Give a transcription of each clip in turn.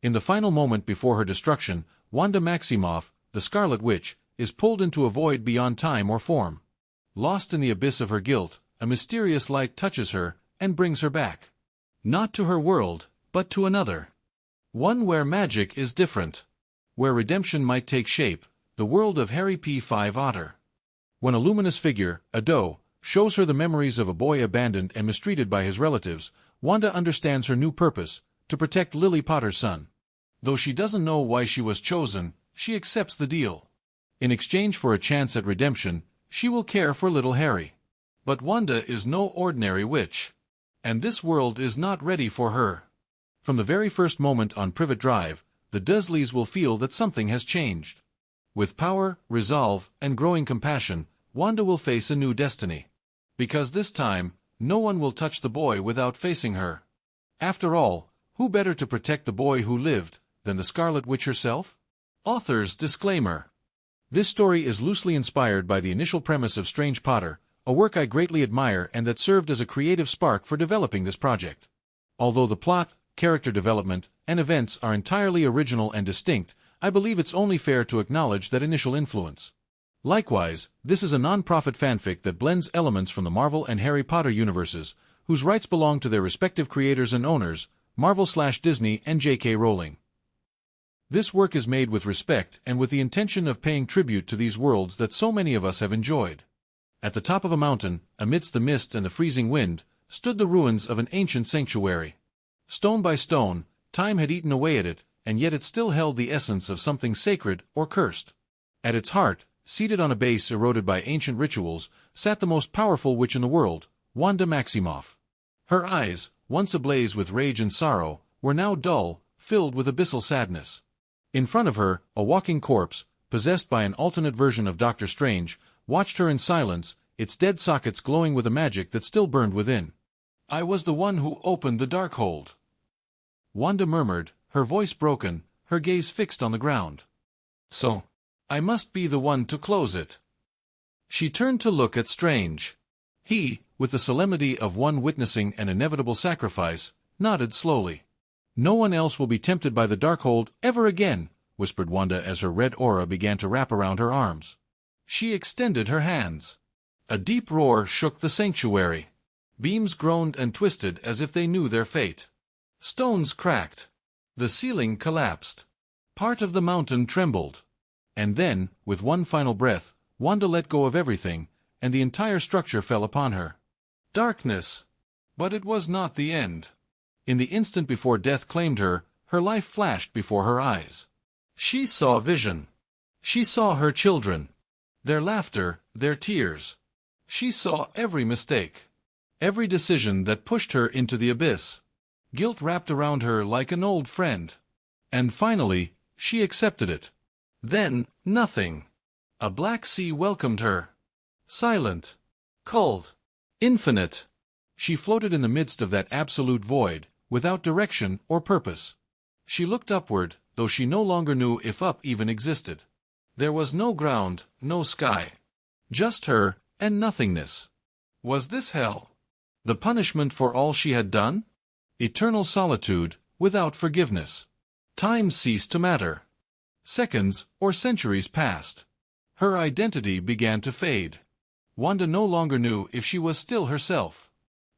In the final moment before her destruction, Wanda Maximoff, the Scarlet Witch, is pulled into a void beyond time or form. Lost in the abyss of her guilt, a mysterious light touches her and brings her back. Not to her world, but to another. One where magic is different. Where redemption might take shape, the world of Harry P. 5 Otter. When a luminous figure, a doe, shows her the memories of a boy abandoned and mistreated by his relatives, Wanda understands her new purpose, to protect Lily Potter's son. Though she doesn't know why she was chosen, she accepts the deal. In exchange for a chance at redemption, she will care for little Harry. But Wanda is no ordinary witch. And this world is not ready for her. From the very first moment on Privet Drive, the Dursleys will feel that something has changed. With power, resolve, and growing compassion, Wanda will face a new destiny. Because this time, no one will touch the boy without facing her. After all, who better to protect the boy who lived than the Scarlet Witch herself? Author's disclaimer. This story is loosely inspired by the initial premise of Strange Potter, a work I greatly admire and that served as a creative spark for developing this project. Although the plot, character development, and events are entirely original and distinct, I believe it's only fair to acknowledge that initial influence. Likewise, this is a non-profit fanfic that blends elements from the Marvel and Harry Potter universes, whose rights belong to their respective creators and owners, Marvel/Disney and J.K. Rowling. This work is made with respect and with the intention of paying tribute to these worlds that so many of us have enjoyed. At the top of a mountain, amidst the mist and the freezing wind, stood the ruins of an ancient sanctuary. Stone by stone, time had eaten away at it, and yet it still held the essence of something sacred or cursed. At its heart, seated on a base eroded by ancient rituals, sat the most powerful witch in the world, Wanda Maximoff. Her eyes, once ablaze with rage and sorrow, were now dull, filled with abyssal sadness. In front of her, a walking corpse, possessed by an alternate version of Doctor Strange, watched her in silence, its dead sockets glowing with a magic that still burned within. "I was the one who opened the Darkhold," Wanda murmured, her voice broken, her gaze fixed on the ground. "So, I must be the one to close it." She turned to look at Strange. He, with the solemnity of one witnessing an inevitable sacrifice, nodded slowly. "No one else will be tempted by the Darkhold ever again," whispered Wanda as her red aura began to wrap around her arms. She extended her hands. A deep roar shook the sanctuary. Beams groaned and twisted as if they knew their fate. Stones cracked. The ceiling collapsed. Part of the mountain trembled. And then, with one final breath, Wanda let go of everything, and the entire structure fell upon her. Darkness. But it was not the end. In the instant before death claimed her, her life flashed before her eyes. She saw vision. She saw her children. Their laughter, their tears. She saw every mistake. Every decision that pushed her into the abyss. Guilt wrapped around her like an old friend. And finally, she accepted it. Then, nothing. A black sea welcomed her. Silent. Cold. Infinite. She floated in the midst of that absolute void, without direction or purpose. She looked upward, though she no longer knew if up even existed. There was no ground, no sky. Just her, and nothingness. Was this hell? The punishment for all she had done? Eternal solitude, without forgiveness. Time ceased to matter. Seconds or centuries passed. Her identity began to fade. Wanda no longer knew if she was still herself.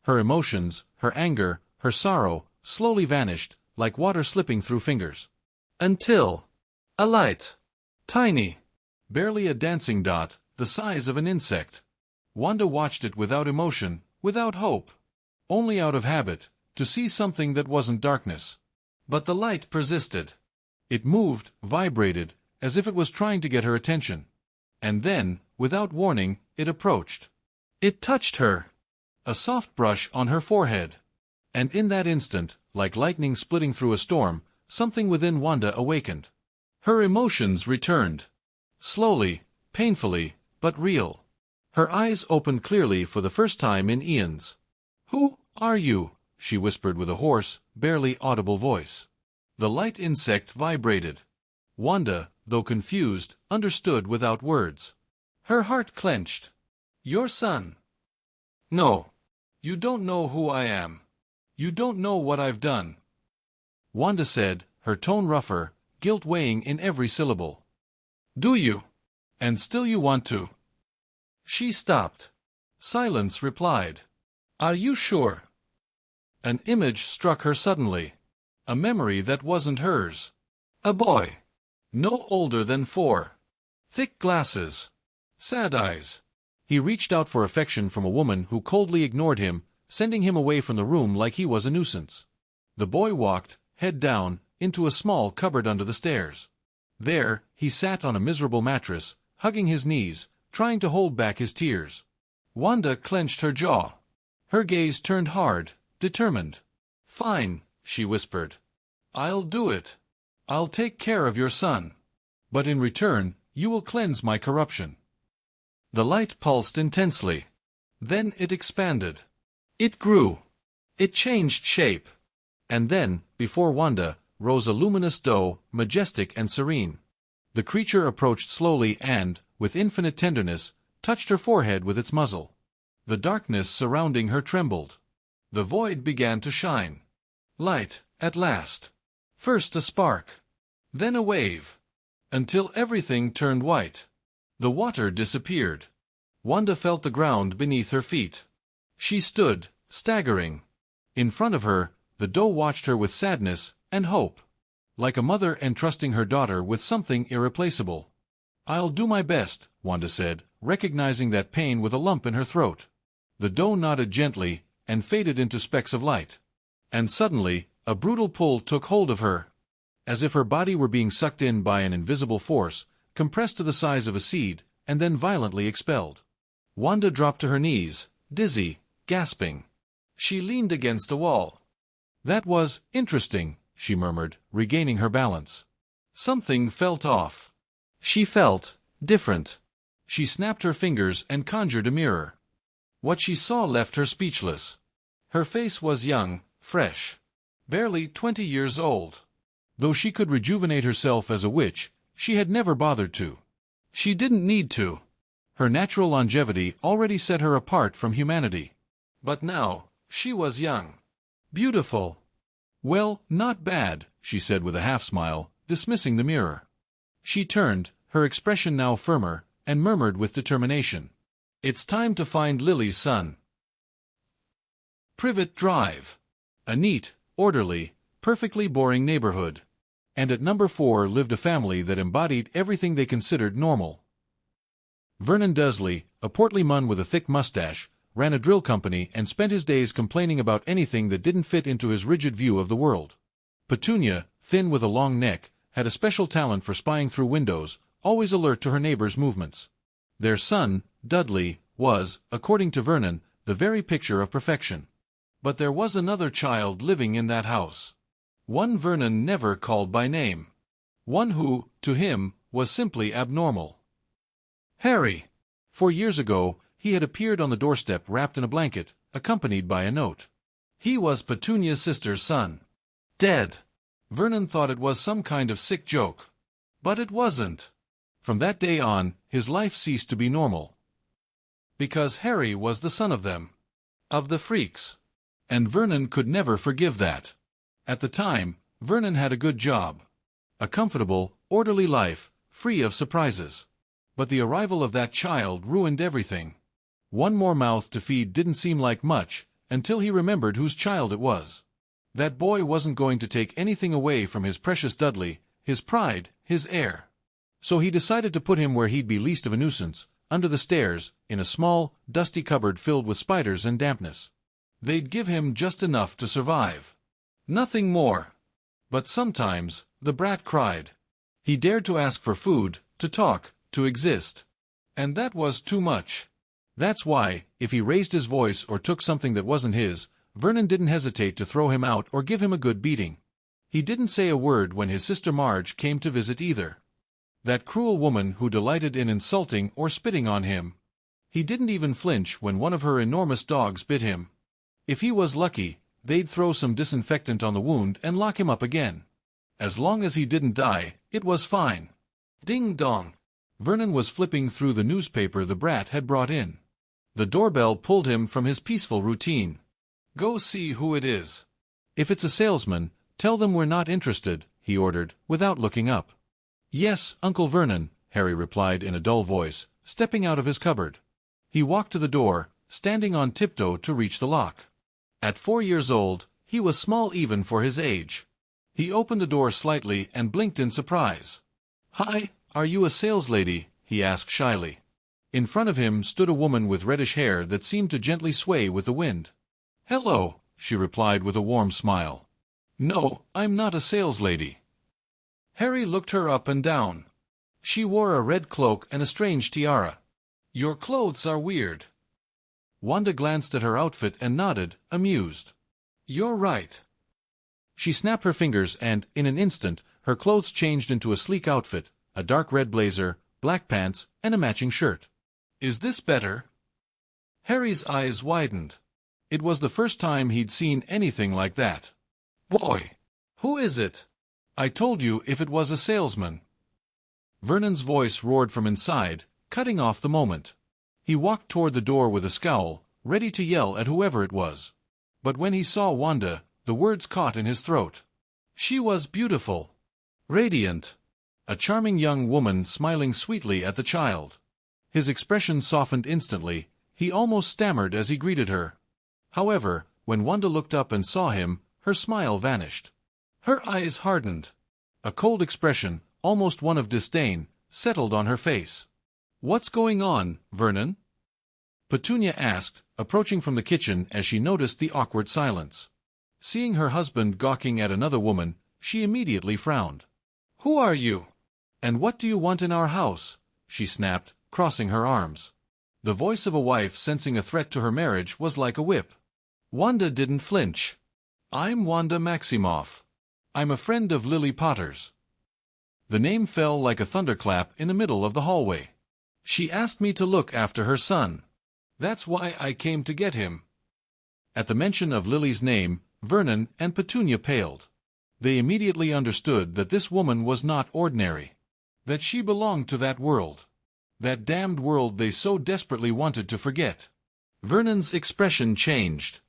Her emotions, her anger, her sorrow, slowly vanished, like water slipping through fingers. Until a light. Tiny. Barely a dancing dot, the size of an insect. Wanda watched it without emotion, without hope. Only out of habit, to see something that wasn't darkness. But the light persisted. It moved, vibrated, as if it was trying to get her attention. And then, without warning, it approached. It touched her. A soft brush on her forehead. And in that instant, like lightning splitting through a storm, something within Wanda awakened. Her emotions returned. Slowly, painfully, but real. Her eyes opened clearly for the first time in eons. "Who are you?" she whispered with a hoarse, barely audible voice. The light insect vibrated. Wanda, though confused, understood without words. Her heart clenched. "Your son." "No. You don't know who I am. You don't know what I've done," Wanda said, her tone rougher, guilt weighing in every syllable. "Do you? And still you want to?" She stopped. Silence replied. "Are you sure?" An image struck her suddenly. A memory that wasn't hers. A boy. No older than 4. Thick glasses. Sad eyes. He reached out for affection from a woman who coldly ignored him, sending him away from the room like he was a nuisance. The boy walked, head down, into a small cupboard under the stairs. There, he sat on a miserable mattress, hugging his knees, trying to hold back his tears. Wanda clenched her jaw. Her gaze turned hard, determined. "Fine," she whispered. "I'll do it. I'll take care of your son. But in return, you will cleanse my corruption." The light pulsed intensely. Then it expanded. It grew. It changed shape. And then, before Wanda, rose a luminous doe, majestic and serene. The creature approached slowly and, with infinite tenderness, touched her forehead with its muzzle. The darkness surrounding her trembled. The void began to shine. Light, at last. First a spark. Then a wave. Until everything turned white. The water disappeared. Wanda felt the ground beneath her feet. She stood, staggering. In front of her, the doe watched her with sadness and hope. Like a mother entrusting her daughter with something irreplaceable. "I'll do my best," Wanda said, recognizing that pain with a lump in her throat. The doe nodded gently, and faded into specks of light. And suddenly, a brutal pull took hold of her. As if her body were being sucked in by an invisible force, compressed to the size of a seed, and then violently expelled. Wanda dropped to her knees, dizzy, gasping. She leaned against a wall. "That was interesting," she murmured, regaining her balance. Something felt off. She felt different. She snapped her fingers and conjured a mirror. What she saw left her speechless. Her face was young, fresh. Barely 20 years old. Though she could rejuvenate herself as a witch, she had never bothered to. She didn't need to. Her natural longevity already set her apart from humanity. But now, she was young. Beautiful. "Well, not bad," she said with a half-smile, dismissing the mirror. She turned, her expression now firmer, and murmured with determination. "It's time to find Lily's son." Privet Drive. A neat, orderly, perfectly boring neighborhood. And at number 4 lived a family that embodied everything they considered normal. Vernon Dudley, a portly man with a thick mustache, ran a drill company and spent his days complaining about anything that didn't fit into his rigid view of the world. Petunia, thin with a long neck, had a special talent for spying through windows, always alert to her neighbors' movements. Their son, Dudley, was, according to Vernon, the very picture of perfection. But there was another child living in that house. One Vernon never called by name. One who, to him, was simply abnormal. Harry. 4 years ago, he had appeared on the doorstep wrapped in a blanket, accompanied by a note. He was Petunia's sister's son. Dead. Vernon thought it was some kind of sick joke. But it wasn't. From that day on, his life ceased to be normal. Because Harry was the son of them. Of the freaks. And Vernon could never forgive that. At the time, Vernon had a good job. A comfortable, orderly life, free of surprises. But the arrival of that child ruined everything. One more mouth to feed didn't seem like much, until he remembered whose child it was. That boy wasn't going to take anything away from his precious Dudley, his pride, his heir. So he decided to put him where he'd be least of a nuisance, under the stairs, in a small, dusty cupboard filled with spiders and dampness. They'd give him just enough to survive. Nothing more. But sometimes, the brat cried. He dared to ask for food, to talk, to exist. And that was too much. That's why, if he raised his voice or took something that wasn't his, Vernon didn't hesitate to throw him out or give him a good beating. He didn't say a word when his sister Marge came to visit either. That cruel woman who delighted in insulting or spitting on him. He didn't even flinch when one of her enormous dogs bit him. If he was lucky, they'd throw some disinfectant on the wound and lock him up again. As long as he didn't die, it was fine. Ding dong. Vernon was flipping through the newspaper the brat had brought in. The doorbell pulled him from his peaceful routine. Go see who it is. If it's a salesman, tell them we're not interested, he ordered, without looking up. Yes, Uncle Vernon, Harry replied in a dull voice, stepping out of his cupboard. He walked to the door, standing on tiptoe to reach the lock. At 4 years old, he was small even for his age. He opened the door slightly and blinked in surprise. Hi, are you a saleslady? He asked shyly. In front of him stood a woman with reddish hair that seemed to gently sway with the wind. Hello, she replied with a warm smile. No, I'm not a saleslady. Harry looked her up and down. She wore a red cloak and a strange tiara. Your clothes are weird. Wanda glanced at her outfit and nodded, amused. You're right. She snapped her fingers and, in an instant, her clothes changed into a sleek outfit, a dark red blazer, black pants, and a matching shirt. Is this better? Harry's eyes widened. It was the first time he'd seen anything like that. Boy! Who is it? I told you if it was a salesman. Vernon's voice roared from inside, cutting off the moment. He walked toward the door with a scowl, ready to yell at whoever it was. But when he saw Wanda, the words caught in his throat. She was beautiful. Radiant. A charming young woman smiling sweetly at the child. His expression softened instantly, he almost stammered as he greeted her. However, when Wanda looked up and saw him, her smile vanished. Her eyes hardened. A cold expression, almost one of disdain, settled on her face. What's going on, Vernon? Petunia asked, approaching from the kitchen as she noticed the awkward silence. Seeing her husband gawking at another woman, she immediately frowned. Who are you? And what do you want in our house? She snapped, crossing her arms. The voice of a wife sensing a threat to her marriage was like a whip. Wanda didn't flinch. I'm Wanda Maximoff. I'm a friend of Lily Potter's. The name fell like a thunderclap in the middle of the hallway. She asked me to look after her son. That's why I came to get him. At the mention of Lily's name, Vernon and Petunia paled. They immediately understood that this woman was not ordinary. That she belonged to that world. That damned world they so desperately wanted to forget. Vernon's expression changed.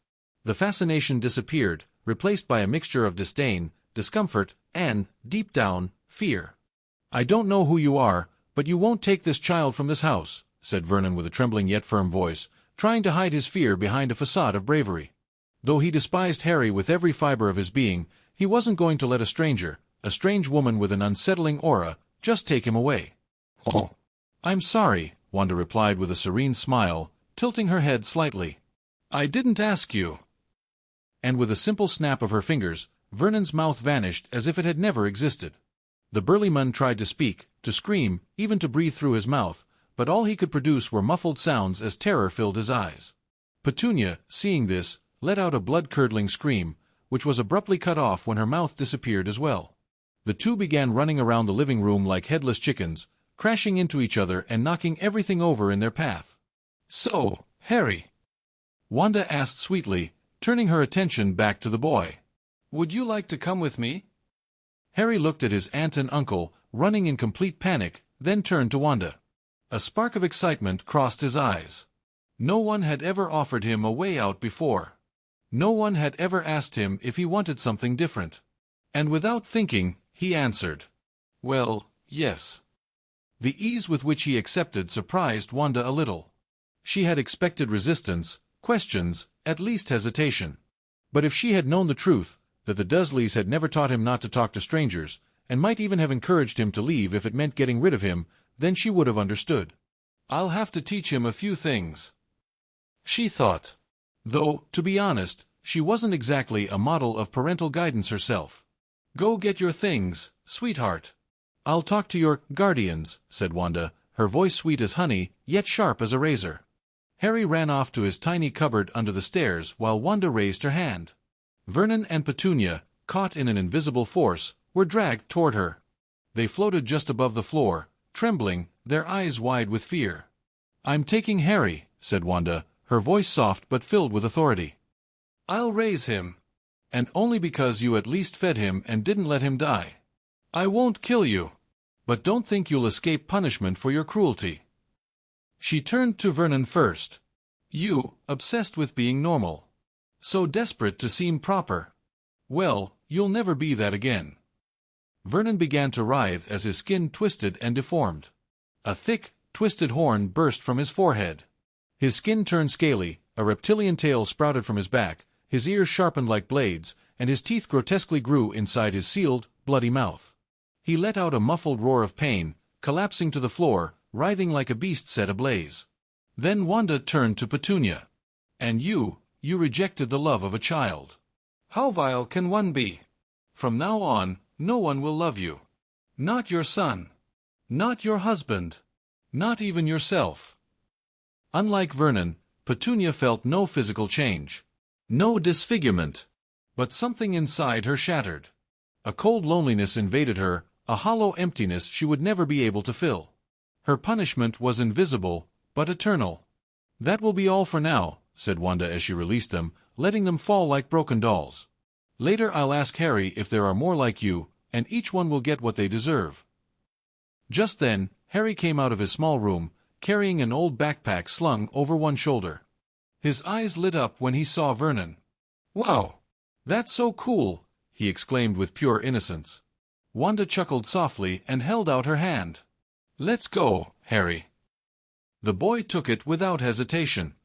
The fascination disappeared, replaced by a mixture of disdain, discomfort, and, deep down, fear. I don't know who you are, but you won't take this child from this house, said Vernon with a trembling yet firm voice, trying to hide his fear behind a facade of bravery. Though he despised Harry with every fiber of his being, he wasn't going to let a stranger, a strange woman with an unsettling aura, just take him away. Oh. I'm sorry, Wanda replied with a serene smile, tilting her head slightly. I didn't ask you. And with a simple snap of her fingers, Vernon's mouth vanished as if it had never existed. The burly man tried to speak, to scream, even to breathe through his mouth, but all he could produce were muffled sounds as terror filled his eyes. Petunia, seeing this, let out a blood-curdling scream, which was abruptly cut off when her mouth disappeared as well. The two began running around the living room like headless chickens, crashing into each other and knocking everything over in their path. So, Harry, Wanda asked sweetly, turning her attention back to the boy. Would you like to come with me? Harry looked at his aunt and uncle, running in complete panic, then turned to Wanda. A spark of excitement crossed his eyes. No one had ever offered him a way out before. No one had ever asked him if he wanted something different. And without thinking, he answered, well, yes. The ease with which he accepted surprised Wanda a little. She had expected resistance, questions, at least hesitation. But if she had known the truth, that the Dursleys had never taught him not to talk to strangers, and might even have encouraged him to leave if it meant getting rid of him, then she would have understood. I'll have to teach him a few things, she thought. Though, to be honest, she wasn't exactly a model of parental guidance herself. Go get your things, sweetheart. I'll talk to your guardians, said Wanda, her voice sweet as honey, yet sharp as a razor. Harry ran off to his tiny cupboard under the stairs while Wanda raised her hand. Vernon and Petunia, caught in an invisible force, were dragged toward her. They floated just above the floor, trembling, their eyes wide with fear. I'm taking Harry, said Wanda, her voice soft but filled with authority. I'll raise him. And only because you at least fed him and didn't let him die. I won't kill you. But don't think you'll escape punishment for your cruelty. She turned to Vernon first. You, obsessed with being normal. So desperate to seem proper. Well, you'll never be that again. Vernon began to writhe as his skin twisted and deformed. A thick, twisted horn burst from his forehead. His skin turned scaly, a reptilian tail sprouted from his back, his ears sharpened like blades, and his teeth grotesquely grew inside his sealed, bloody mouth. He let out a muffled roar of pain, collapsing to the floor, writhing like a beast set ablaze. Then Wanda turned to Petunia. "And you rejected the love of a child. How vile can one be? From now on, no one will love you. Not your son. Not your husband. Not even yourself." Unlike Vernon, Petunia felt no physical change. No disfigurement. But something inside her shattered. A cold loneliness invaded her, a hollow emptiness she would never be able to fill. Her punishment was invisible, but eternal. "That will be all for now," said Wanda as she released them, letting them fall like broken dolls. "Later I'll ask Harry if there are more like you, and each one will get what they deserve." Just then, Harry came out of his small room, carrying an old backpack slung over one shoulder. His eyes lit up when he saw Vernon. "Wow! That's so cool!" he exclaimed with pure innocence. Wanda chuckled softly and held out her hand. "Let's go, Harry." The boy took it without hesitation.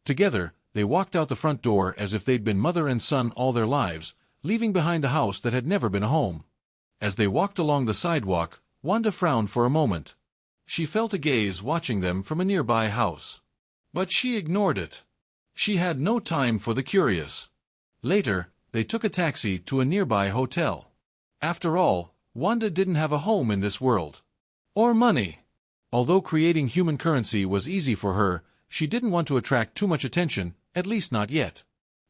Together, they walked out the front door as if they'd been mother and son all their lives, leaving behind a house that had never been a home. As they walked along the sidewalk, Wanda frowned for a moment. She felt a gaze watching them from a nearby house. But she ignored it. She had no time for the curious. Later, they took a taxi to a nearby hotel. After all, Wanda didn't have a home in this world. Or money. Although creating human currency was easy for her, she didn't want to attract too much attention, at least not yet.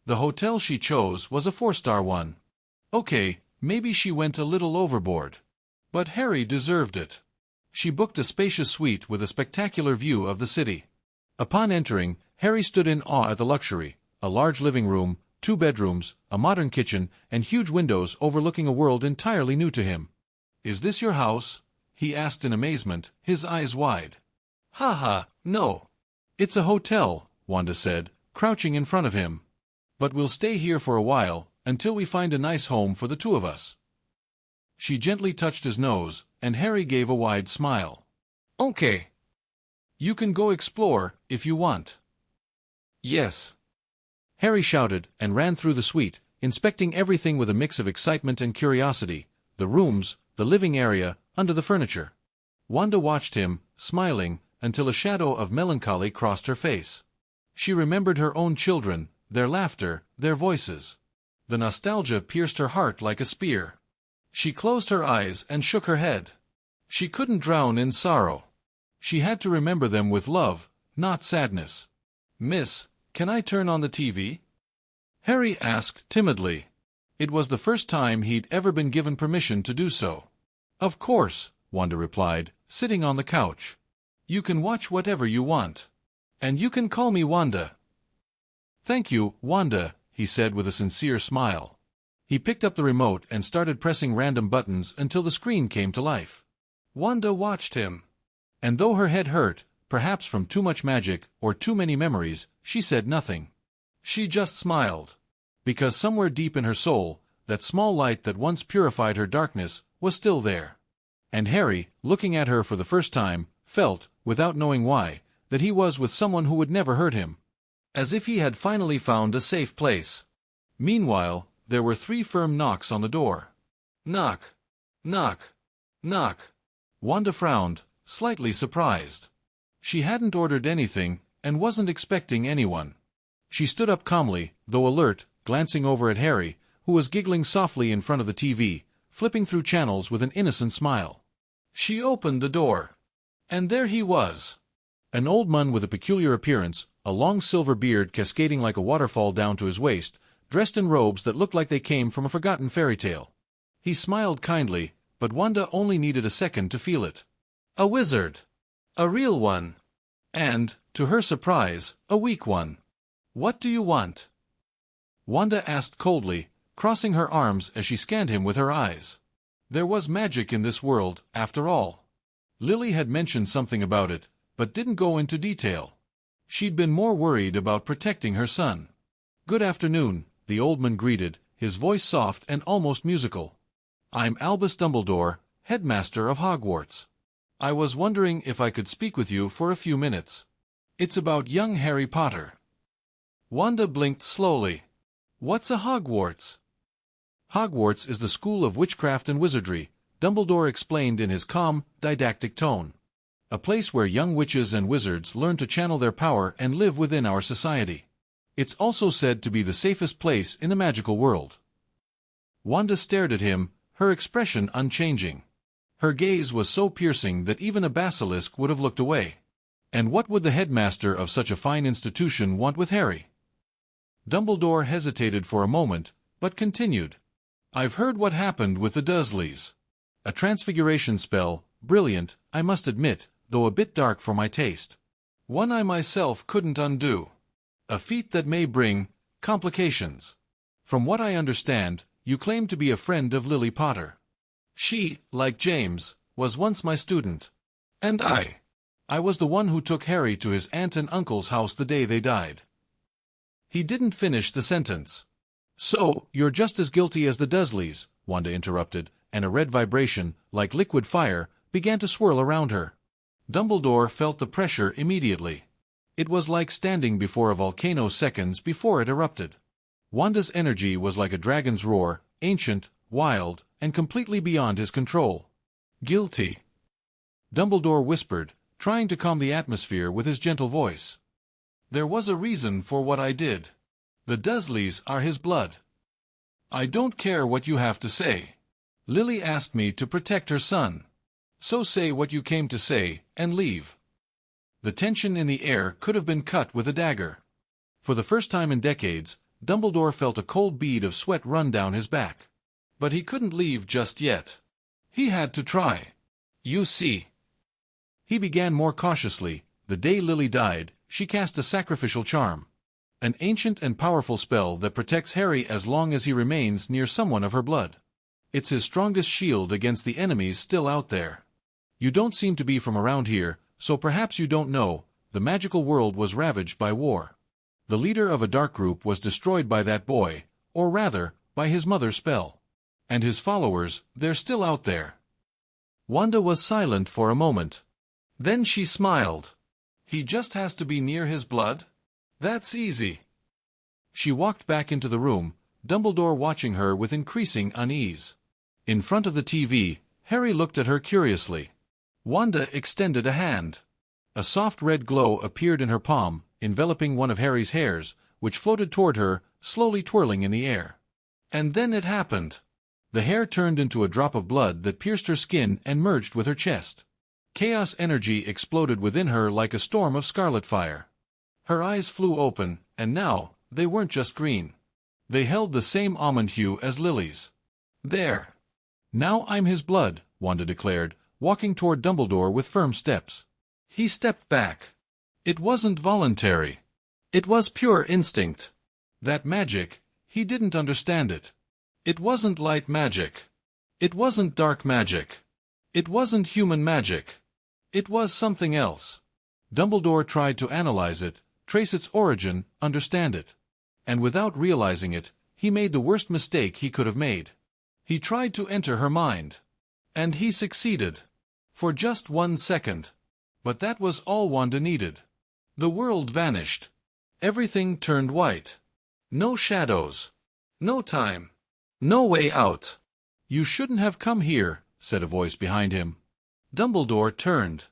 The hotel she chose was a 4-star one. Okay, maybe she went a little overboard. But Harry deserved it. She booked a spacious suite with a spectacular view of the city. Upon entering, Harry stood in awe at the luxury: a large living room, 2 bedrooms, a modern kitchen, and huge windows overlooking a world entirely new to him. "Is this your house?" he asked in amazement, his eyes wide. "Ha, no. It's a hotel," Wanda said, crouching in front of him. "But we'll stay here for a while, until we find a nice home for the two of us." She gently touched his nose, and Harry gave a wide smile. "Okay. You can go explore, if you want." "Yes." Harry shouted, and ran through the suite, inspecting everything with a mix of excitement and curiosity: the rooms, the living area, under the furniture. Wanda watched him, smiling, until a shadow of melancholy crossed her face. She remembered her own children, their laughter, their voices. The nostalgia pierced her heart like a spear. She closed her eyes and shook her head. She couldn't drown in sorrow. She had to remember them with love, not sadness. "Miss, can I turn on the TV?" Harry asked timidly. It was the first time he'd ever been given permission to do so. "Of course," Wanda replied, sitting on the couch. "You can watch whatever you want. And you can call me Wanda." "Thank you, Wanda," he said with a sincere smile. He picked up the remote and started pressing random buttons until the screen came to life. Wanda watched him. And though her head hurt, perhaps from too much magic or too many memories, she said nothing. She just smiled. Because somewhere deep in her soul, that small light that once purified her darkness was still there. And Harry, looking at her for the first time, felt, without knowing why, that he was with someone who would never hurt him. As if he had finally found a safe place. Meanwhile, there were 3 firm knocks on the door. Knock. Knock. Knock. Wanda frowned, slightly surprised. She hadn't ordered anything, and wasn't expecting anyone. She stood up calmly, though alert, glancing over at Harry, who was giggling softly in front of the TV, flipping through channels with an innocent smile. She opened the door. And there he was. An old man with a peculiar appearance, a long silver beard cascading like a waterfall down to his waist, dressed in robes that looked like they came from a forgotten fairy tale. He smiled kindly, but Wanda only needed a second to feel it. A wizard. A real one. And, to her surprise, a weak one. "What do you want?" Wanda asked coldly, crossing her arms as she scanned him with her eyes. There was magic in this world, after all. Lily had mentioned something about it, but didn't go into detail. She'd been more worried about protecting her son. "Good afternoon," the old man greeted, his voice soft and almost musical. I'm Albus Dumbledore, headmaster of Hogwarts. I was wondering if I could speak with you for a few minutes. It's about young Harry Potter. Wanda blinked slowly. What's a Hogwarts? Hogwarts is the school of witchcraft and wizardry, Dumbledore explained in his calm, didactic tone. A place where young witches and wizards learn to channel their power and live within our society. It's also said to be the safest place in the magical world. Wanda stared at him, her expression unchanging. Her gaze was so piercing that even a basilisk would have looked away. And what would the headmaster of such a fine institution want with Harry? Dumbledore hesitated for a moment, but continued. I've heard what happened with the Dursleys. A transfiguration spell, brilliant, I must admit, though a bit dark for my taste. One I myself couldn't undo. A feat that may bring complications. From what I understand, you claim to be a friend of Lily Potter. She, like James, was once my student. And I was the one who took Harry to his aunt and uncle's house the day they died. He didn't finish the sentence. So, you're just as guilty as the Dursleys, Wanda interrupted, and a red vibration, like liquid fire, began to swirl around her. Dumbledore felt the pressure immediately. It was like standing before a volcano seconds before it erupted. Wanda's energy was like a dragon's roar, ancient, wild, and completely beyond his control. Guilty. Dumbledore whispered, trying to calm the atmosphere with his gentle voice. There was a reason for what I did. The Dursleys are his blood. I don't care what you have to say. Lily asked me to protect her son. So say what you came to say, and leave. The tension in the air could have been cut with a dagger. For the first time in decades, Dumbledore felt a cold bead of sweat run down his back. But he couldn't leave just yet. He had to try. You see. He began more cautiously. The day Lily died, she cast a sacrificial charm. An ancient and powerful spell that protects Harry as long as he remains near someone of her blood. It's his strongest shield against the enemies still out there. You don't seem to be from around here, so perhaps you don't know, the magical world was ravaged by war. The leader of a dark group was destroyed by that boy, or rather, by his mother's spell. And his followers, they're still out there. Wanda was silent for a moment. Then she smiled. He just has to be near his blood? That's easy. She walked back into the room, Dumbledore watching her with increasing unease. In front of the TV, Harry looked at her curiously. Wanda extended a hand. A soft red glow appeared in her palm, enveloping one of Harry's hairs, which floated toward her, slowly twirling in the air. And then it happened. The hair turned into a drop of blood that pierced her skin and merged with her chest. Chaos energy exploded within her like a storm of scarlet fire. Her eyes flew open, and now, they weren't just green. They held the same almond hue as Lily's. There. Now I'm his blood, Wanda declared, walking toward Dumbledore with firm steps. He stepped back. It wasn't voluntary. It was pure instinct. That magic, he didn't understand it. It wasn't light magic. It wasn't dark magic. It wasn't human magic. It was something else. Dumbledore tried to analyze it, trace its origin, understand it. And without realizing it, he made the worst mistake he could have made. He tried to enter her mind. And he succeeded. For just 1 second. But that was all Wanda needed. The world vanished. Everything turned white. No shadows. No time. No way out. You shouldn't have come here, said a voice behind him. Dumbledore turned.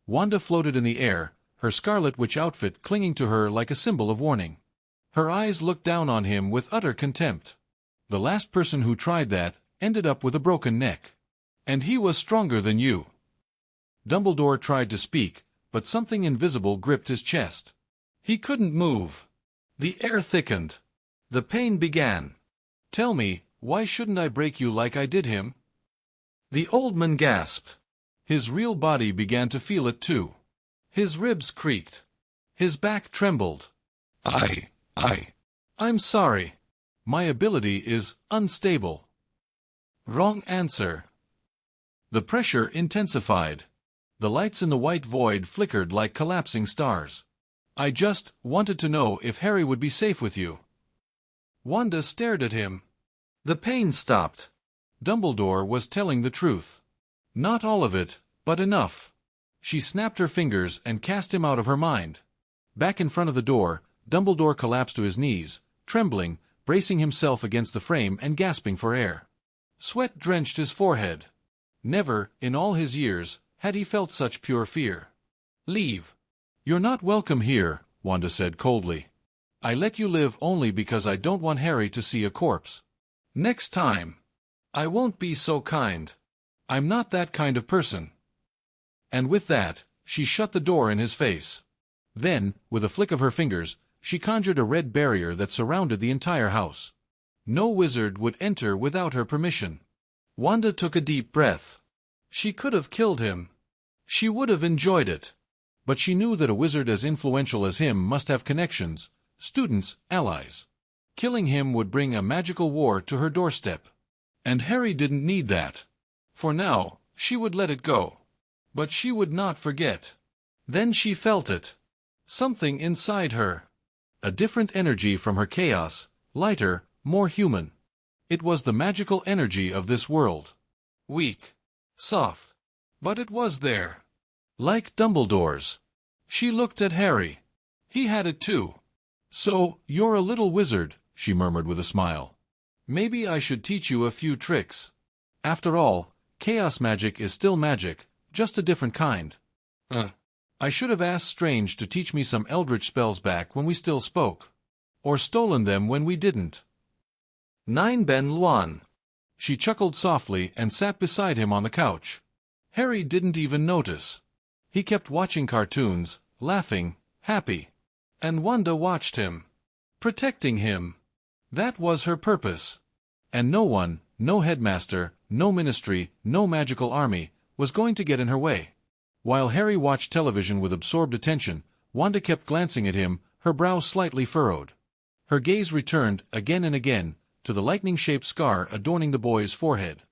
Wanda floated in the air, her scarlet witch outfit clinging to her like a symbol of warning. Her eyes looked down on him with utter contempt. The last person who tried that ended up with a broken neck. And he was stronger than you. Dumbledore tried to speak, but something invisible gripped his chest. He couldn't move. The air thickened. The pain began. Tell me, why shouldn't I break you like I did him? The old man gasped. His real body began to feel it too. His ribs creaked. His back trembled. I'm sorry. My ability is unstable. Wrong answer. The pressure intensified. The lights in the white void flickered like collapsing stars. I just wanted to know if Harry would be safe with you. Wanda stared at him. The pain stopped. Dumbledore was telling the truth. Not all of it, but enough. She snapped her fingers and cast him out of her mind. Back in front of the door, Dumbledore collapsed to his knees, trembling, bracing himself against the frame and gasping for air. Sweat drenched his forehead. Never, in all his years, had he felt such pure fear. "Leave. You're not welcome here," Wanda said coldly. "I let you live only because I don't want Harry to see a corpse. Next time, I won't be so kind. I'm not that kind of person." And with that, she shut the door in his face. Then, with a flick of her fingers, she conjured a red barrier that surrounded the entire house. No wizard would enter without her permission. Wanda took a deep breath. She could have killed him. She would have enjoyed it. But she knew that a wizard as influential as him must have connections, students, allies. Killing him would bring a magical war to her doorstep. And Harry didn't need that. For now, she would let it go. But she would not forget. Then she felt it. Something inside her. A different energy from her chaos, lighter, more human. It was the magical energy of this world. Weak. Soft. But it was there. Like Dumbledore's. She looked at Harry. He had it too. "So, you're a little wizard," she murmured with a smile. "Maybe I should teach you a few tricks. After all, chaos magic is still magic, just a different kind. I should have asked Strange to teach me some eldritch spells back when we still spoke. Or stolen them when we didn't." "9 Ben Luan." She chuckled softly and sat beside him on the couch. Harry didn't even notice. He kept watching cartoons, laughing, happy. And Wanda watched him. Protecting him. That was her purpose. And no one, no headmaster, no ministry, no magical army, was going to get in her way. While Harry watched television with absorbed attention, Wanda kept glancing at him, her brow slightly furrowed. Her gaze returned, again and again, to the lightning-shaped scar adorning the boy's forehead.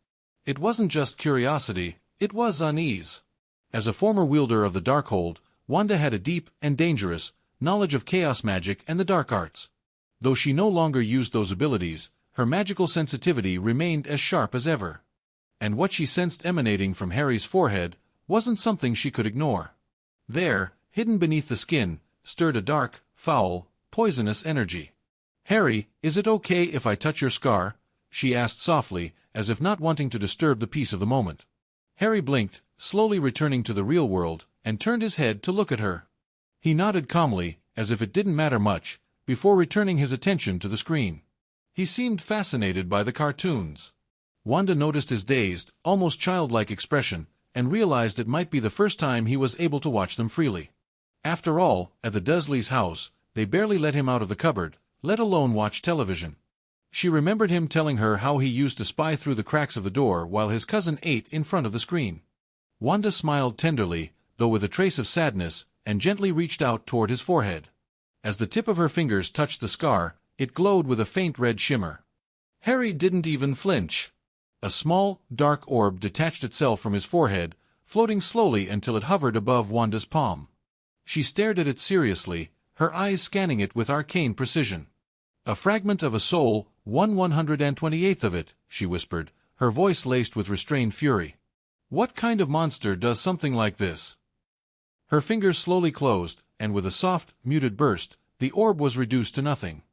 It wasn't just curiosity, it was unease. As a former wielder of the Darkhold, Wanda had a deep and dangerous knowledge of chaos magic and the dark arts. Though she no longer used those abilities, her magical sensitivity remained as sharp as ever. And what she sensed emanating from Harry's forehead wasn't something she could ignore. There, hidden beneath the skin, stirred a dark, foul, poisonous energy. "Harry, is it okay if I touch your scar?" she asked softly, as if not wanting to disturb the peace of the moment. Harry blinked, slowly returning to the real world, and turned his head to look at her. He nodded calmly, as if it didn't matter much, before returning his attention to the screen. He seemed fascinated by the cartoons. Wanda noticed his dazed, almost childlike expression, and realized it might be the first time he was able to watch them freely. After all, at the Dursleys' house, they barely let him out of the cupboard, let alone watch television. She remembered him telling her how he used to spy through the cracks of the door while his cousin ate in front of the screen. Wanda smiled tenderly, though with a trace of sadness, and gently reached out toward his forehead. As the tip of her fingers touched the scar, it glowed with a faint red shimmer. Harry didn't even flinch. A small, dark orb detached itself from his forehead, floating slowly until it hovered above Wanda's palm. She stared at it seriously, her eyes scanning it with arcane precision. "A fragment of a soul, 1/128th of it," she whispered, her voice laced with restrained fury. "What kind of monster does something like this?" Her fingers slowly closed, and with a soft, muted burst, the orb was reduced to nothing.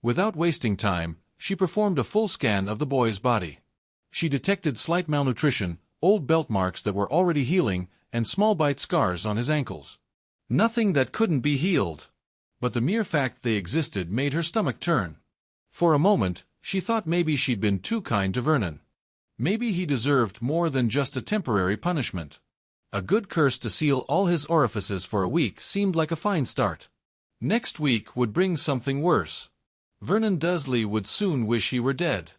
Without wasting time, she performed a full scan of the boy's body. She detected slight malnutrition, old belt marks that were already healing, and small bite scars on his ankles. Nothing that couldn't be healed. But the mere fact they existed made her stomach turn. For a moment, she thought maybe she'd been too kind to Vernon. Maybe he deserved more than just a temporary punishment. A good curse to seal all his orifices for a week seemed like a fine start. Next week would bring something worse. Vernon Dursley would soon wish he were dead.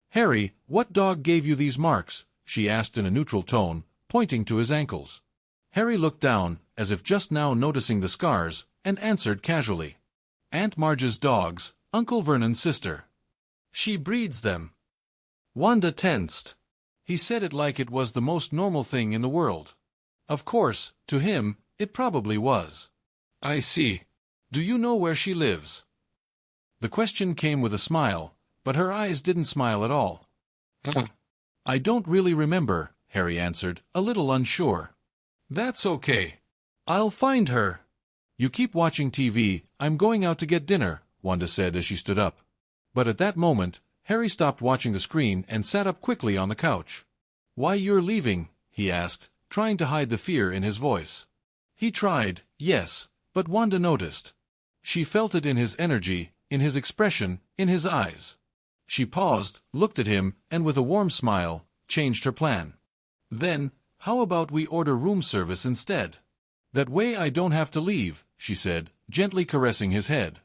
"Harry, what dog gave you these marks?" she asked in a neutral tone, pointing to his ankles. Harry looked down, as if just now noticing the scars, and answered casually. "Aunt Marge's dogs, Uncle Vernon's sister. She breeds them." Wanda tensed. He said it like it was the most normal thing in the world. Of course, to him, it probably was. "I see. Do you know where she lives?" The question came with a smile, but her eyes didn't smile at all. I don't really remember, Harry answered, a little unsure. That's okay. I'll find her. You keep watching TV, I'm going out to get dinner, Wanda said as she stood up. But at that moment, Harry stopped watching the screen and sat up quickly on the couch. Why you're leaving? He asked, trying to hide the fear in his voice. He tried, yes, but Wanda noticed. She felt it in his energy, in his expression, in his eyes. She paused, looked at him, and with a warm smile, changed her plan. Then, how about we order room service instead? That way I don't have to leave, she said, gently caressing his head.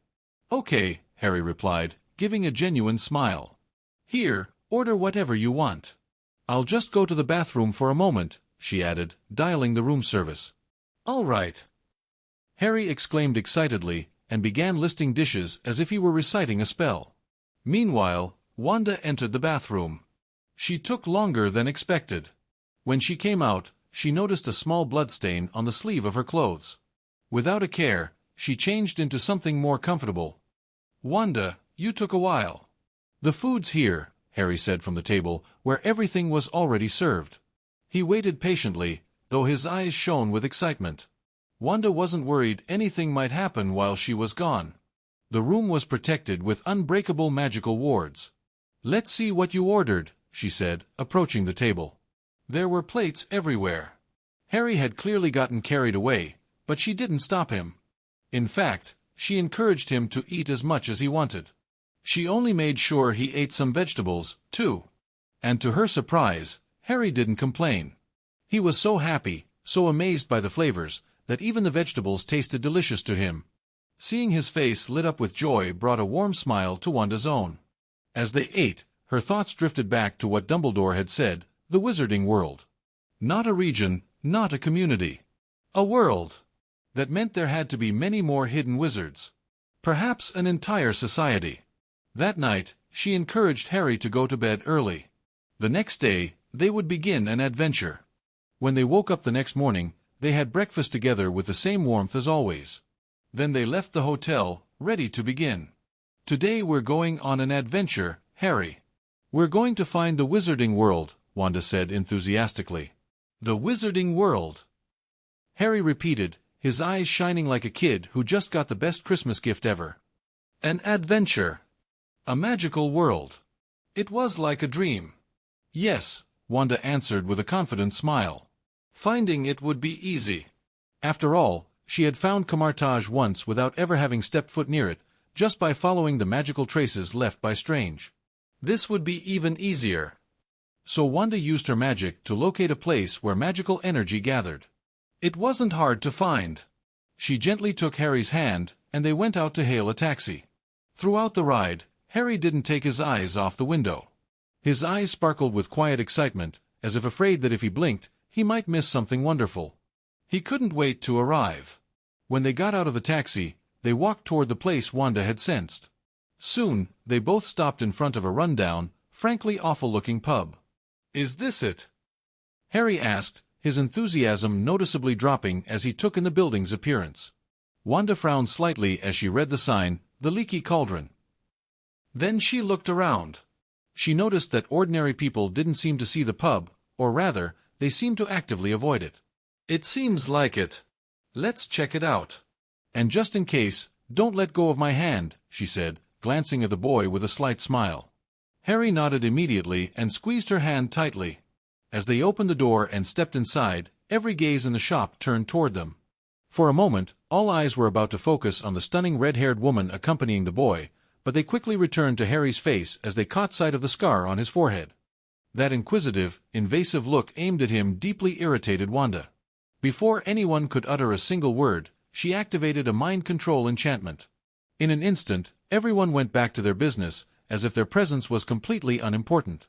Okay, Harry replied, giving a genuine smile. Here, order whatever you want. I'll just go to the bathroom for a moment, she added, dialing the room service. All right. Harry exclaimed excitedly, and began listing dishes as if he were reciting a spell. Meanwhile, Wanda entered the bathroom. She took longer than expected. When she came out, she noticed a small bloodstain on the sleeve of her clothes. Without a care, she changed into something more comfortable. Wanda, you took a while. The food's here, Harry said from the table, where everything was already served. He waited patiently, though his eyes shone with excitement. Wanda wasn't worried anything might happen while she was gone. The room was protected with unbreakable magical wards. Let's see what you ordered, she said, approaching the table. There were plates everywhere. Harry had clearly gotten carried away, but she didn't stop him. In fact, she encouraged him to eat as much as he wanted. She only made sure he ate some vegetables, too. And to her surprise, Harry didn't complain. He was so happy, so amazed by the flavors, that even the vegetables tasted delicious to him. Seeing his face lit up with joy brought a warm smile to Wanda's own. As they ate, her thoughts drifted back to what Dumbledore had said, the Wizarding World. Not a region, not a community. A world. That meant there had to be many more hidden wizards. Perhaps an entire society. That night, she encouraged Harry to go to bed early. The next day, they would begin an adventure. When they woke up the next morning, they had breakfast together with the same warmth as always. Then they left the hotel, ready to begin. Today we're going on an adventure, Harry. We're going to find the Wizarding World, Wanda said enthusiastically. The Wizarding World. Harry repeated, his eyes shining like a kid who just got the best Christmas gift ever. An adventure. A magical world. It was like a dream. Yes, Wanda answered with a confident smile. Finding it would be easy. After all, she had found Camartage once without ever having stepped foot near it, just by following the magical traces left by Strange. This would be even easier. So Wanda used her magic to locate a place where magical energy gathered. It wasn't hard to find. She gently took Harry's hand, and they went out to hail a taxi. Throughout the ride, Harry didn't take his eyes off the window. His eyes sparkled with quiet excitement, as if afraid that if he blinked, he might miss something wonderful. He couldn't wait to arrive. When they got out of the taxi, they walked toward the place Wanda had sensed. Soon, they both stopped in front of a rundown, frankly awful-looking pub. Is this it? Harry asked, his enthusiasm noticeably dropping as he took in the building's appearance. Wanda frowned slightly as she read the sign, The Leaky Cauldron. Then she looked around. She noticed that ordinary people didn't seem to see the pub, or rather, they seemed to actively avoid it. It seems like it. Let's check it out. And just in case, don't let go of my hand, she said, glancing at the boy with a slight smile. Harry nodded immediately and squeezed her hand tightly. As they opened the door and stepped inside, every gaze in the shop turned toward them. For a moment, all eyes were about to focus on the stunning red-haired woman accompanying the boy, but they quickly returned to Harry's face as they caught sight of the scar on his forehead. That inquisitive, invasive look aimed at him deeply irritated Wanda. Before anyone could utter a single word, she activated a mind control enchantment. In an instant, everyone went back to their business, as if their presence was completely unimportant.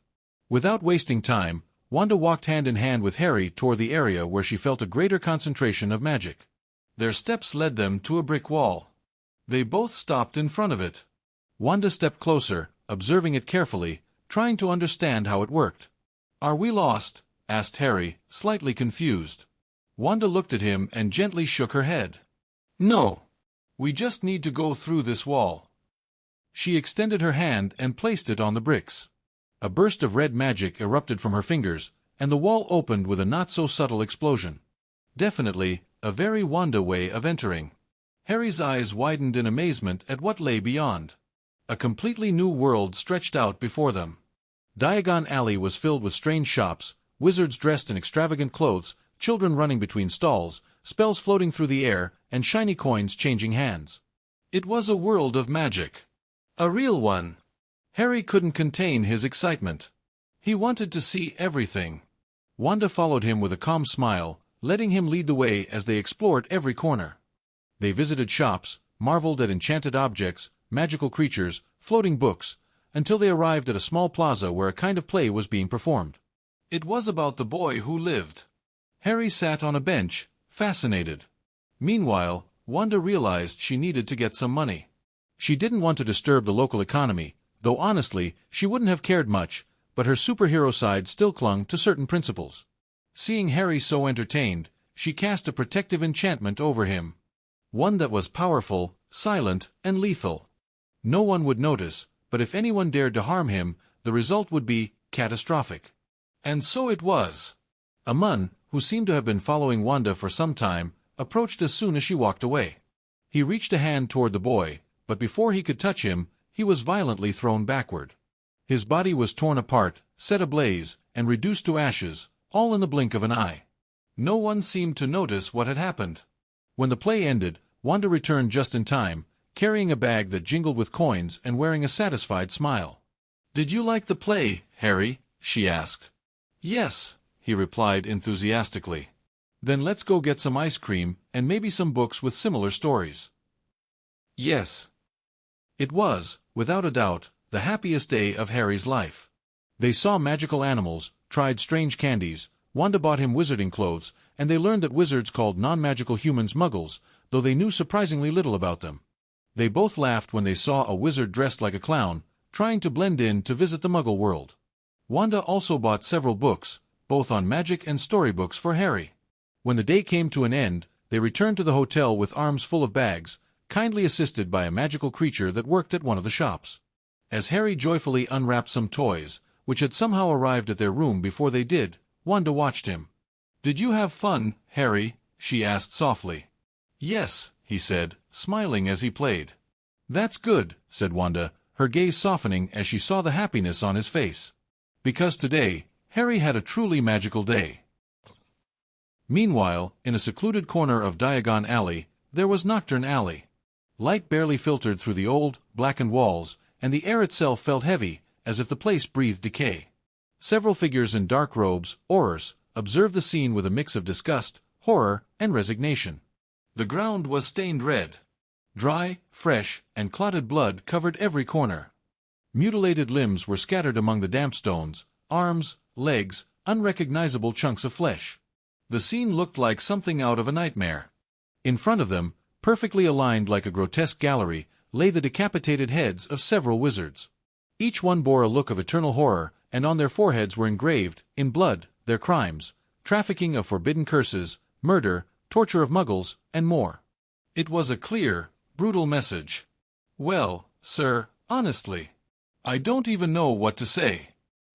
Without wasting time, Wanda walked hand in hand with Harry toward the area where she felt a greater concentration of magic. Their steps led them to a brick wall. They both stopped in front of it. Wanda stepped closer, observing it carefully, trying to understand how it worked. "Are we lost?" asked Harry, slightly confused. Wanda looked at him and gently shook her head. "No. We just need to go through this wall." She extended her hand and placed it on the bricks. A burst of red magic erupted from her fingers, and the wall opened with a not-so-subtle explosion. Definitely, a very Wanda way of entering. Harry's eyes widened in amazement at what lay beyond. A completely new world stretched out before them. Diagon Alley was filled with strange shops, wizards dressed in extravagant clothes, children running between stalls, spells floating through the air, and shiny coins changing hands. It was a world of magic. A real one. Harry couldn't contain his excitement. He wanted to see everything. Wanda followed him with a calm smile, letting him lead the way as they explored every corner. They visited shops, marveled at enchanted objects, magical creatures, floating books, until they arrived at a small plaza where a kind of play was being performed. It was about the boy who lived. Harry sat on a bench, fascinated. Meanwhile, Wanda realized she needed to get some money. She didn't want to disturb the local economy, though honestly, she wouldn't have cared much, but her superhero side still clung to certain principles. Seeing Harry so entertained, she cast a protective enchantment over him. One that was powerful, silent, and lethal. No one would notice, but if anyone dared to harm him, the result would be catastrophic. And so it was. A man, who seemed to have been following Wanda for some time, approached as soon as she walked away. He reached a hand toward the boy, but before he could touch him, he was violently thrown backward. His body was torn apart, set ablaze, and reduced to ashes, all in the blink of an eye. No one seemed to notice what had happened. When the play ended, Wanda returned just in time, carrying a bag that jingled with coins and wearing a satisfied smile. "Did you like the play, Harry?" she asked. "Yes," he replied enthusiastically. "Then let's go get some ice cream and maybe some books with similar stories." Yes. It was, without a doubt, the happiest day of Harry's life. They saw magical animals, tried strange candies, Wanda bought him wizarding clothes, and they learned that wizards called non-magical humans muggles, though they knew surprisingly little about them. They both laughed when they saw a wizard dressed like a clown, trying to blend in to visit the muggle world. Wanda also bought several books, both on magic and storybooks for Harry. When the day came to an end, they returned to the hotel with arms full of bags, kindly assisted by a magical creature that worked at one of the shops. As Harry joyfully unwrapped some toys, which had somehow arrived at their room before they did, Wanda watched him. "Did you have fun, Harry?" she asked softly. "Yes," he said, smiling as he played. "That's good," said Wanda, her gaze softening as she saw the happiness on his face. Because today, Harry had a truly magical day. Meanwhile, in a secluded corner of Diagon Alley, there was Nocturne Alley. Light barely filtered through the old, blackened walls, and the air itself felt heavy, as if the place breathed decay. Several figures in dark robes, aurors, observed the scene with a mix of disgust, horror, and resignation. The ground was stained red. Dry, fresh, and clotted blood covered every corner. Mutilated limbs were scattered among the damp stones, arms, legs, unrecognizable chunks of flesh. The scene looked like something out of a nightmare. In front of them, perfectly aligned like a grotesque gallery, lay the decapitated heads of several wizards. Each one bore a look of eternal horror, and on their foreheads were engraved, in blood, their crimes, trafficking of forbidden curses, murder, torture of muggles, and more. It was a clear, brutal message. "Well, sir, honestly, I don't even know what to say."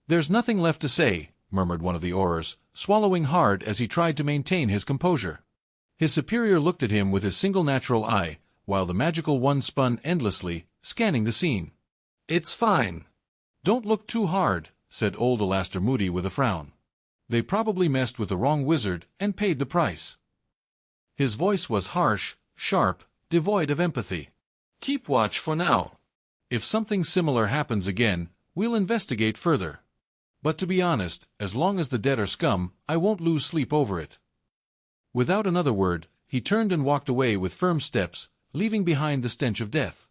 "There's nothing left to say," murmured one of the aurors, swallowing hard as he tried to maintain his composure. His superior looked at him with his single natural eye, while the magical one spun endlessly, scanning the scene. "It's fine." "Don't look too hard," said old Alastair Moody with a frown. "They probably messed with the wrong wizard and paid the price." His voice was harsh, sharp, devoid of empathy. "Keep watch for now. If something similar happens again, we'll investigate further. But to be honest, as long as the dead are scum, I won't lose sleep over it." Without another word, he turned and walked away with firm steps, leaving behind the stench of death.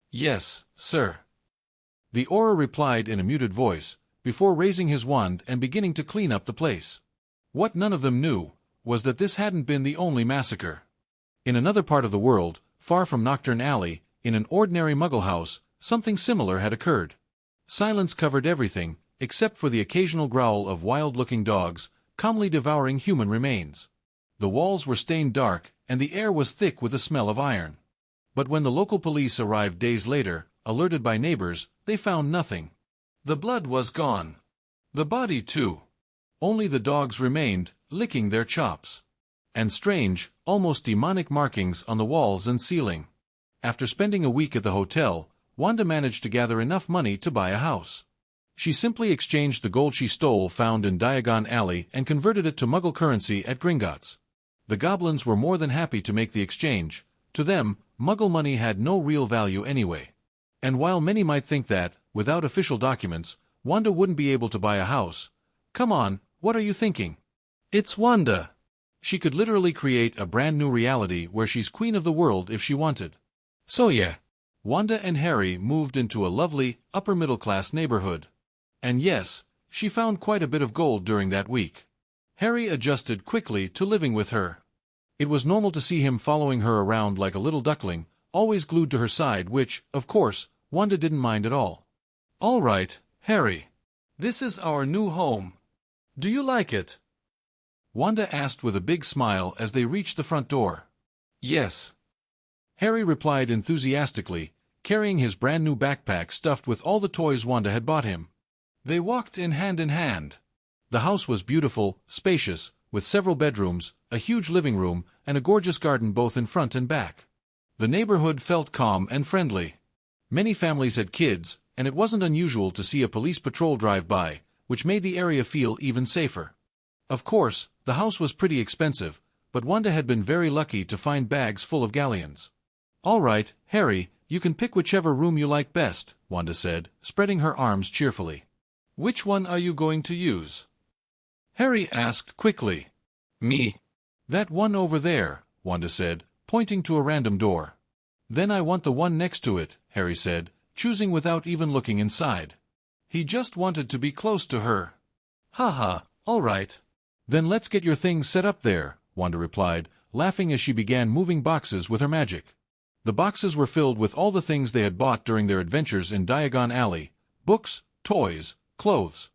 "Yes, sir," the auror replied in a muted voice, before raising his wand and beginning to clean up the place. What none of them knew was that this hadn't been the only massacre. In another part of the world, far from Nocturne Alley, in an ordinary muggle house, something similar had occurred. Silence covered everything, except for the occasional growl of wild-looking dogs, calmly devouring human remains. The walls were stained dark, and the air was thick with the smell of iron. But when the local police arrived days later, alerted by neighbors, they found nothing. The blood was gone. The body too. Only the dogs remained, licking their chops. And strange, almost demonic markings on the walls and ceiling. After spending a week at the hotel, Wanda managed to gather enough money to buy a house. She simply exchanged the gold she stole found in Diagon Alley and converted it to Muggle currency at Gringotts. The goblins were more than happy to make the exchange. To them, Muggle money had no real value anyway. And while many might think that, without official documents, Wanda wouldn't be able to buy a house, come on, what are you thinking? It's Wanda! She could literally create a brand new reality where she's queen of the world if she wanted. So yeah, Wanda and Harry moved into a lovely, upper-middle-class neighborhood. And yes, she found quite a bit of gold during that week. Harry adjusted quickly to living with her. It was normal to see him following her around like a little duckling, always glued to her side which, of course, Wanda didn't mind at all. All right, Harry. This is our new home. Do you like it? Wanda asked with a big smile as they reached the front door. Yes. Harry replied enthusiastically, carrying his brand new backpack stuffed with all the toys Wanda had bought him. They walked in hand. The house was beautiful, spacious, with several bedrooms, a huge living room, and a gorgeous garden both in front and back. The neighborhood felt calm and friendly. Many families had kids, and it wasn't unusual to see a police patrol drive by, which made the area feel even safer. Of course, the house was pretty expensive, but Wanda had been very lucky to find bags full of galleons. All right, Harry, you can pick whichever room you like best, Wanda said, spreading her arms cheerfully. Which one are you going to use? Harry asked quickly. Me. That one over there, Wanda said, pointing to a random door. Then I want the one next to it, Harry said, choosing without even looking inside. He just wanted to be close to her. Haha, all right. Then let's get your things set up there, Wanda replied, laughing as she began moving boxes with her magic. The boxes were filled with all the things they had bought during their adventures in Diagon Alley: books, toys, clothes.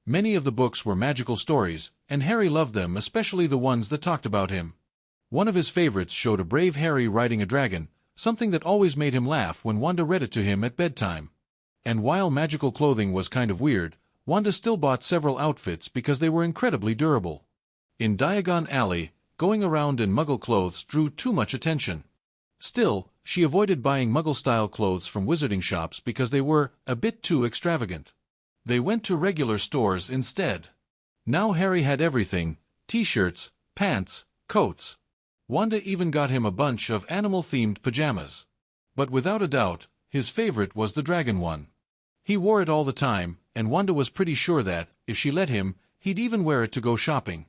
Many of the books were magical stories, and Harry loved them, especially the ones that talked about him. One of his favorites showed a brave Harry riding a dragon, something that always made him laugh when Wanda read it to him at bedtime. And while magical clothing was kind of weird, Wanda still bought several outfits because they were incredibly durable. In Diagon Alley, going around in Muggle clothes drew too much attention. Still, she avoided buying Muggle-style clothes from wizarding shops because they were a bit too extravagant. They went to regular stores instead. Now Harry had everything: t-shirts, pants, coats. Wanda even got him a bunch of animal-themed pajamas. But without a doubt, his favorite was the dragon one. He wore it all the time, and Wanda was pretty sure that, if she let him, he'd even wear it to go shopping.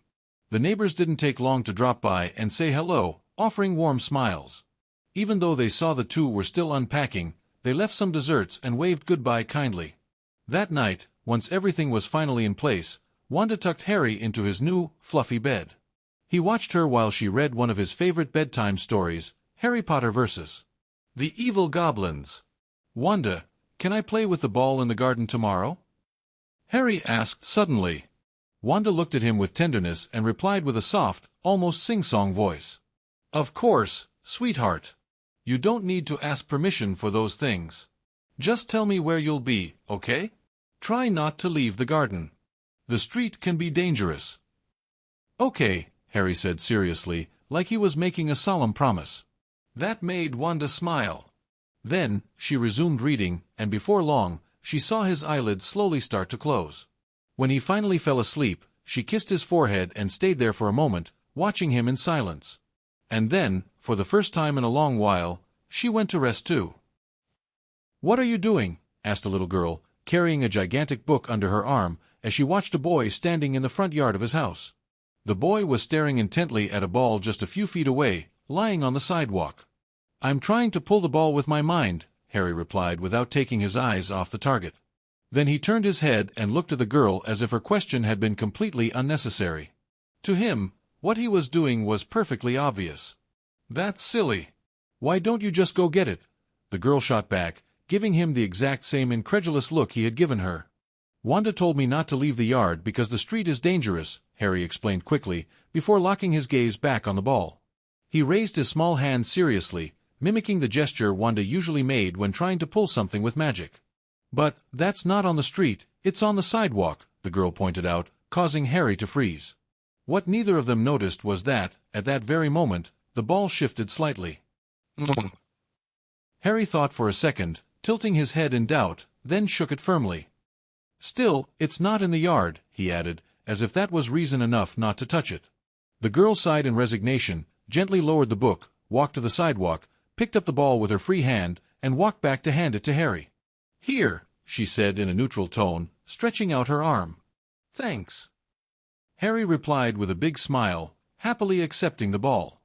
The neighbors didn't take long to drop by and say hello, offering warm smiles. Even though they saw the two were still unpacking, they left some desserts and waved goodbye kindly. That night, once everything was finally in place, Wanda tucked Harry into his new, fluffy bed. He watched her while she read one of his favorite bedtime stories, Harry Potter vs. The Evil Goblins. Wanda, can I play with the ball in the garden tomorrow? Harry asked suddenly. Wanda looked at him with tenderness and replied with a soft, almost sing-song voice. Of course, sweetheart. You don't need to ask permission for those things. Just tell me where you'll be, okay? Try not to leave the garden. The street can be dangerous. Okay, Harry said seriously, like he was making a solemn promise. That made Wanda smile. Then, she resumed reading, and before long, she saw his eyelids slowly start to close. When he finally fell asleep, she kissed his forehead and stayed there for a moment, watching him in silence. And then, for the first time in a long while, she went to rest too. What are you doing? Asked a little girl, carrying a gigantic book under her arm, as she watched a boy standing in the front yard of his house. The boy was staring intently at a ball just a few feet away, lying on the sidewalk. I'm trying to pull the ball with my mind, Harry replied without taking his eyes off the target. Then he turned his head and looked at the girl as if her question had been completely unnecessary. To him, what he was doing was perfectly obvious. That's silly. Why don't you just go get it? The girl shot back, giving him the exact same incredulous look he had given her. Wanda told me not to leave the yard because the street is dangerous, Harry explained quickly, before locking his gaze back on the ball. He raised his small hand seriously, mimicking the gesture Wanda usually made when trying to pull something with magic. But that's not on the street, it's on the sidewalk, the girl pointed out, causing Harry to freeze. What neither of them noticed was that, at that very moment, the ball shifted slightly. Harry thought for a second, tilting his head in doubt, then shook it firmly. Still, it's not in the yard, he added, as if that was reason enough not to touch it. The girl sighed in resignation, gently lowered the book, walked to the sidewalk, picked up the ball with her free hand, and walked back to hand it to Harry. "Here," she said in a neutral tone, stretching out her arm. "Thanks." Harry replied with a big smile, happily accepting the ball.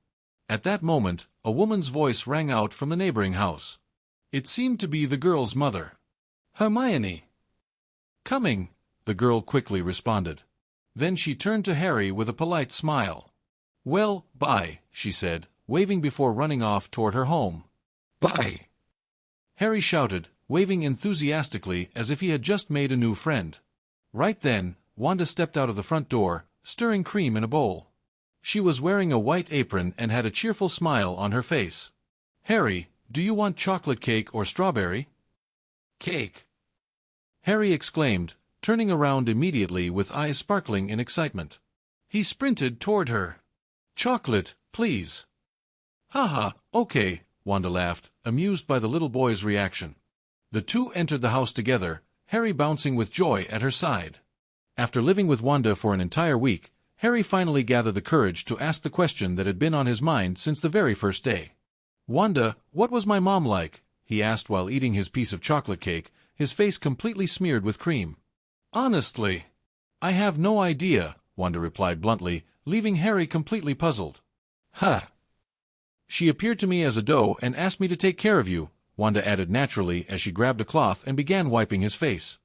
At that moment, a woman's voice rang out from the neighboring house. It seemed to be the girl's mother. "Hermione." "Coming," the girl quickly responded. Then she turned to Harry with a polite smile. "Well, bye," she said, waving before running off toward her home. "Bye!" Harry shouted, waving enthusiastically as if he had just made a new friend. Right then, Wanda stepped out of the front door, stirring cream in a bowl. She was wearing a white apron and had a cheerful smile on her face. "Harry, do you want chocolate cake or strawberry?" "Cake!" Harry exclaimed, turning around immediately with eyes sparkling in excitement. He sprinted toward her. "Chocolate, please." "Haha, okay," Wanda laughed, amused by the little boy's reaction. The two entered the house together, Harry bouncing with joy at her side. After living with Wanda for an entire week, Harry finally gathered the courage to ask the question that had been on his mind since the very first day. "Wanda, what was my mom like?" he asked while eating his piece of chocolate cake, his face completely smeared with cream. "Honestly, I have no idea," Wanda replied bluntly, leaving Harry completely puzzled. "Huh. She appeared to me as a doe and asked me to take care of you," Wanda added naturally as she grabbed a cloth and began wiping his face.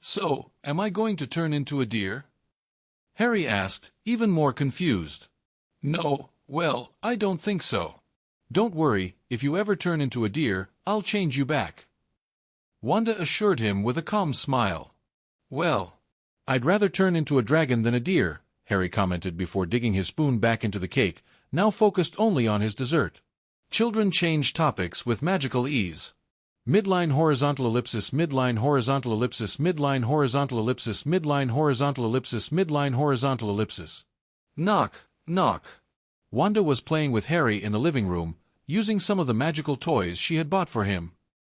"So, am I going to turn into a deer?" Harry asked, even more confused. "No, well, I don't think so. Don't worry, if you ever turn into a deer, I'll change you back," Wanda assured him with a calm smile. "Well, I'd rather turn into a dragon than a deer," Harry commented before digging his spoon back into the cake, now focused only on his dessert. Children change topics with magical ease. Midline horizontal ellipsis, midline horizontal ellipsis, midline horizontal ellipsis, midline horizontal ellipsis, midline horizontal ellipsis. Knock, knock. Wanda was playing with Harry in the living room, using some of the magical toys she had bought for him.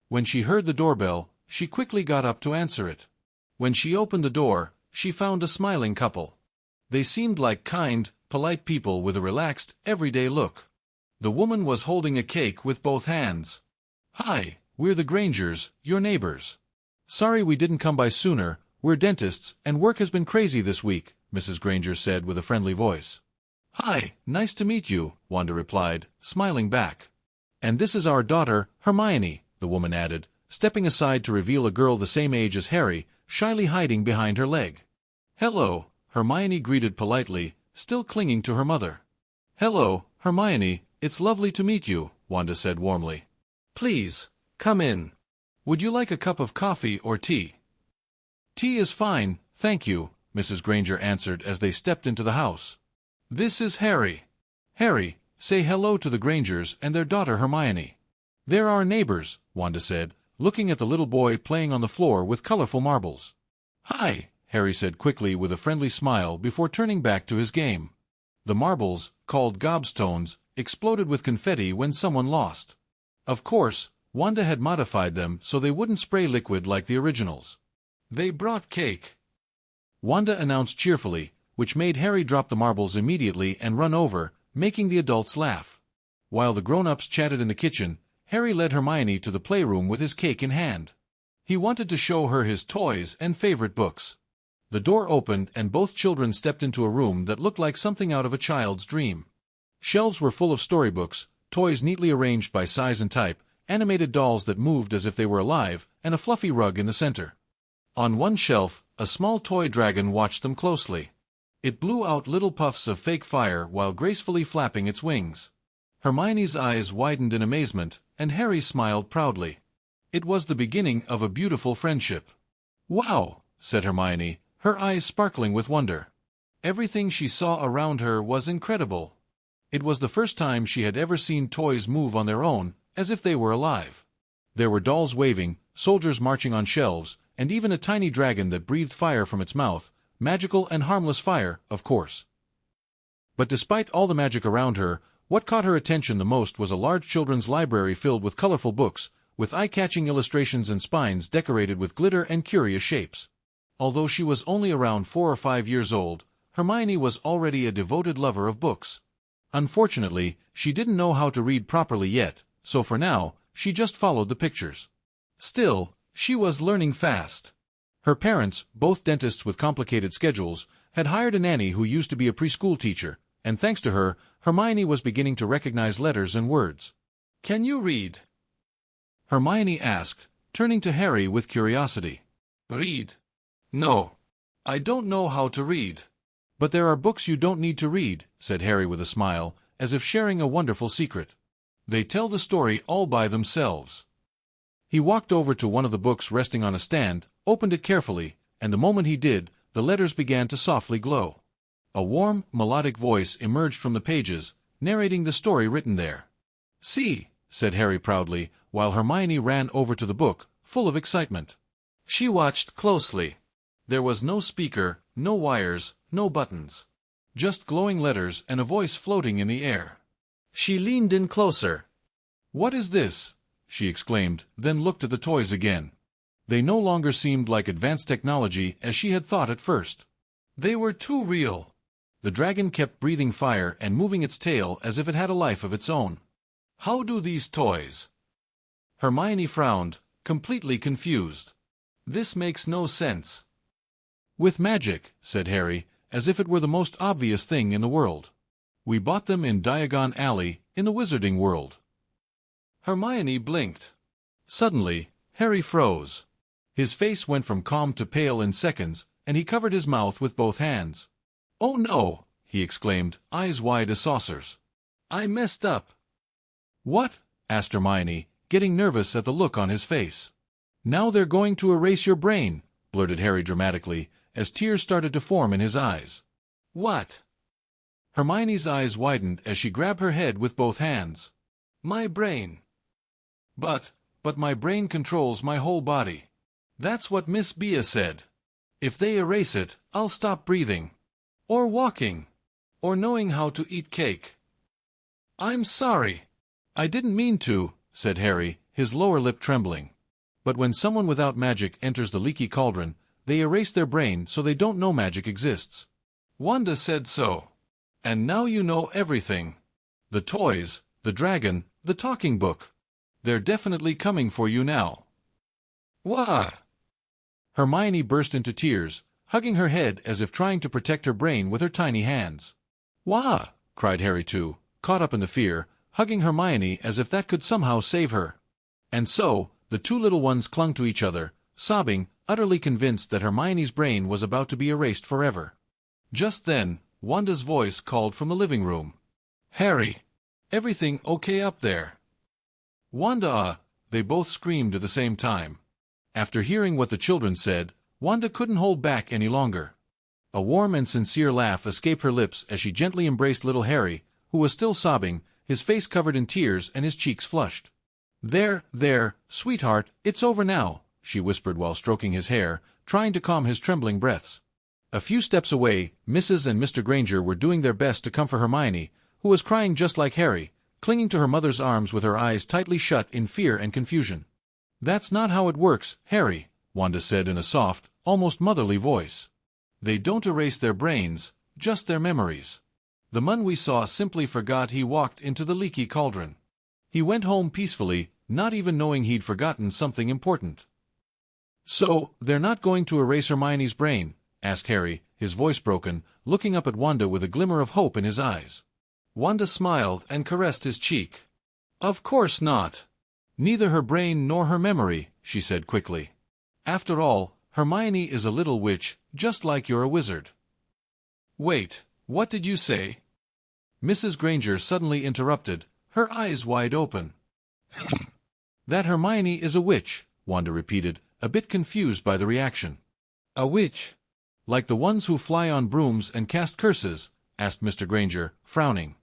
When she heard the doorbell, she quickly got up to answer it. When she opened the door, she found a smiling couple. They seemed like kind, polite people with a relaxed, everyday look. The woman was holding a cake with both hands. "Hi, we're the Grangers, your neighbors. Sorry we didn't come by sooner, we're dentists and work has been crazy this week," Mrs. Granger said with a friendly voice. "Hi, nice to meet you," Wanda replied, smiling back. "And this is our daughter, Hermione," the woman added, stepping aside to reveal a girl the same age as Harry, shyly hiding behind her leg. "Hello," Hermione greeted politely, still clinging to her mother. "Hello, Hermione, it's lovely to meet you," Wanda said warmly. "Please, come in. Would you like a cup of coffee or tea?" "Tea is fine, thank you," Mrs. Granger answered as they stepped into the house. "This is Harry. Harry, say hello to the Grangers and their daughter Hermione." "They're our neighbors," Wanda said, looking at the little boy playing on the floor with colorful marbles. "Hi," Harry said quickly with a friendly smile before turning back to his game. The marbles, called gobstones, exploded with confetti when someone lost. Of course, Wanda had modified them so they wouldn't spray liquid like the originals. "They brought cake," Wanda announced cheerfully, which made Harry drop the marbles immediately and run over, making the adults laugh. While the grown-ups chatted in the kitchen, Harry led Hermione to the playroom with his cake in hand. He wanted to show her his toys and favorite books. The door opened and both children stepped into a room that looked like something out of a child's dream. Shelves were full of storybooks, toys neatly arranged by size and type, animated dolls that moved as if they were alive, and a fluffy rug in the center. On one shelf, a small toy dragon watched them closely. It blew out little puffs of fake fire while gracefully flapping its wings. Hermione's eyes widened in amazement, and Harry smiled proudly. It was the beginning of a beautiful friendship. "Wow," said Hermione, her eyes sparkling with wonder. Everything she saw around her was incredible. It was the first time she had ever seen toys move on their own, as if they were alive. There were dolls waving, soldiers marching on shelves, and even a tiny dragon that breathed fire from its mouth, magical and harmless fire, of course. But despite all the magic around her, what caught her attention the most was a large children's library filled with colorful books, with eye-catching illustrations and spines decorated with glitter and curious shapes. Although she was only around 4 or 5 years old, Hermione was already a devoted lover of books. Unfortunately, she didn't know how to read properly yet, so for now, she just followed the pictures. Still, she was learning fast. Her parents, both dentists with complicated schedules, had hired a nanny who used to be a preschool teacher, and thanks to her, Hermione was beginning to recognize letters and words. "Can you read?" Hermione asked, turning to Harry with curiosity. "Read? No. I don't know how to read." "But there are books you don't need to read," said Harry with a smile, as if sharing a wonderful secret. "They tell the story all by themselves." He walked over to one of the books resting on a stand, opened it carefully, and the moment he did, the letters began to softly glow. A warm, melodic voice emerged from the pages, narrating the story written there. "See," said Harry proudly, while Hermione ran over to the book, full of excitement. She watched closely. There was no speaker, no wires, no buttons. Just glowing letters and a voice floating in the air. She leaned in closer. "What is this?" she exclaimed, then looked at the toys again. They no longer seemed like advanced technology as she had thought at first. They were too real. The dragon kept breathing fire and moving its tail as if it had a life of its own. "How do these toys?" Hermione frowned, completely confused. "This makes no sense." "With magic," said Harry, as if it were the most obvious thing in the world. "We bought them in Diagon Alley, in the Wizarding World." Hermione blinked. Suddenly, Harry froze. His face went from calm to pale in seconds, and he covered his mouth with both hands. "Oh no!" he exclaimed, eyes wide as saucers. "I messed up." "What?" asked Hermione, getting nervous at the look on his face. "Now they're going to erase your brain," blurted Harry dramatically, as tears started to form in his eyes. "What?" Hermione's eyes widened as she grabbed her head with both hands. "My brain." But my brain controls my whole body. That's what Miss Bea said. If they erase it, I'll stop breathing. Or walking. Or knowing how to eat cake." "I'm sorry." "I didn't mean to," said Harry, his lower lip trembling. "But when someone without magic enters the leaky cauldron, they erase their brain so they don't know magic exists. Wanda said so. And now you know everything. The toys, the dragon, the talking book. They're definitely coming for you now." "Wah!" Hermione burst into tears, hugging her head as if trying to protect her brain with her tiny hands. "Wah!" cried Harry too, caught up in the fear, hugging Hermione as if that could somehow save her. And so, the two little ones clung to each other, sobbing, utterly convinced that Hermione's brain was about to be erased forever. Just then, Wanda's voice called from the living room. "Harry! Everything okay up there?" "Wanda!" They both screamed at the same time. After hearing what the children said, Wanda couldn't hold back any longer. A warm and sincere laugh escaped her lips as she gently embraced little Harry, who was still sobbing, his face covered in tears and his cheeks flushed. There, sweetheart, it's over now," she whispered while stroking his hair, trying to calm his trembling breaths. A few steps away, Mrs. and Mr. Granger were doing their best to comfort Hermione, who was crying just like Harry, clinging to her mother's arms with her eyes tightly shut in fear and confusion. "That's not how it works, Harry," Wanda said in a soft, almost motherly voice. "They don't erase their brains, just their memories. The man we saw simply forgot he walked into the leaky cauldron. He went home peacefully, not even knowing he'd forgotten something important." "So, they're not going to erase Hermione's brain?" asked Harry, his voice broken, looking up at Wanda with a glimmer of hope in his eyes. Wanda smiled and caressed his cheek. "Of course not. Neither her brain nor her memory," she said quickly. "After all, Hermione is a little witch, just like you're a wizard." "Wait, what did you say?" Mrs. Granger suddenly interrupted, her eyes wide open. "That Hermione is a witch," Wanda repeated, a bit confused by the reaction. "A witch? Like the ones who fly on brooms and cast curses?" asked Mr. Granger, frowning.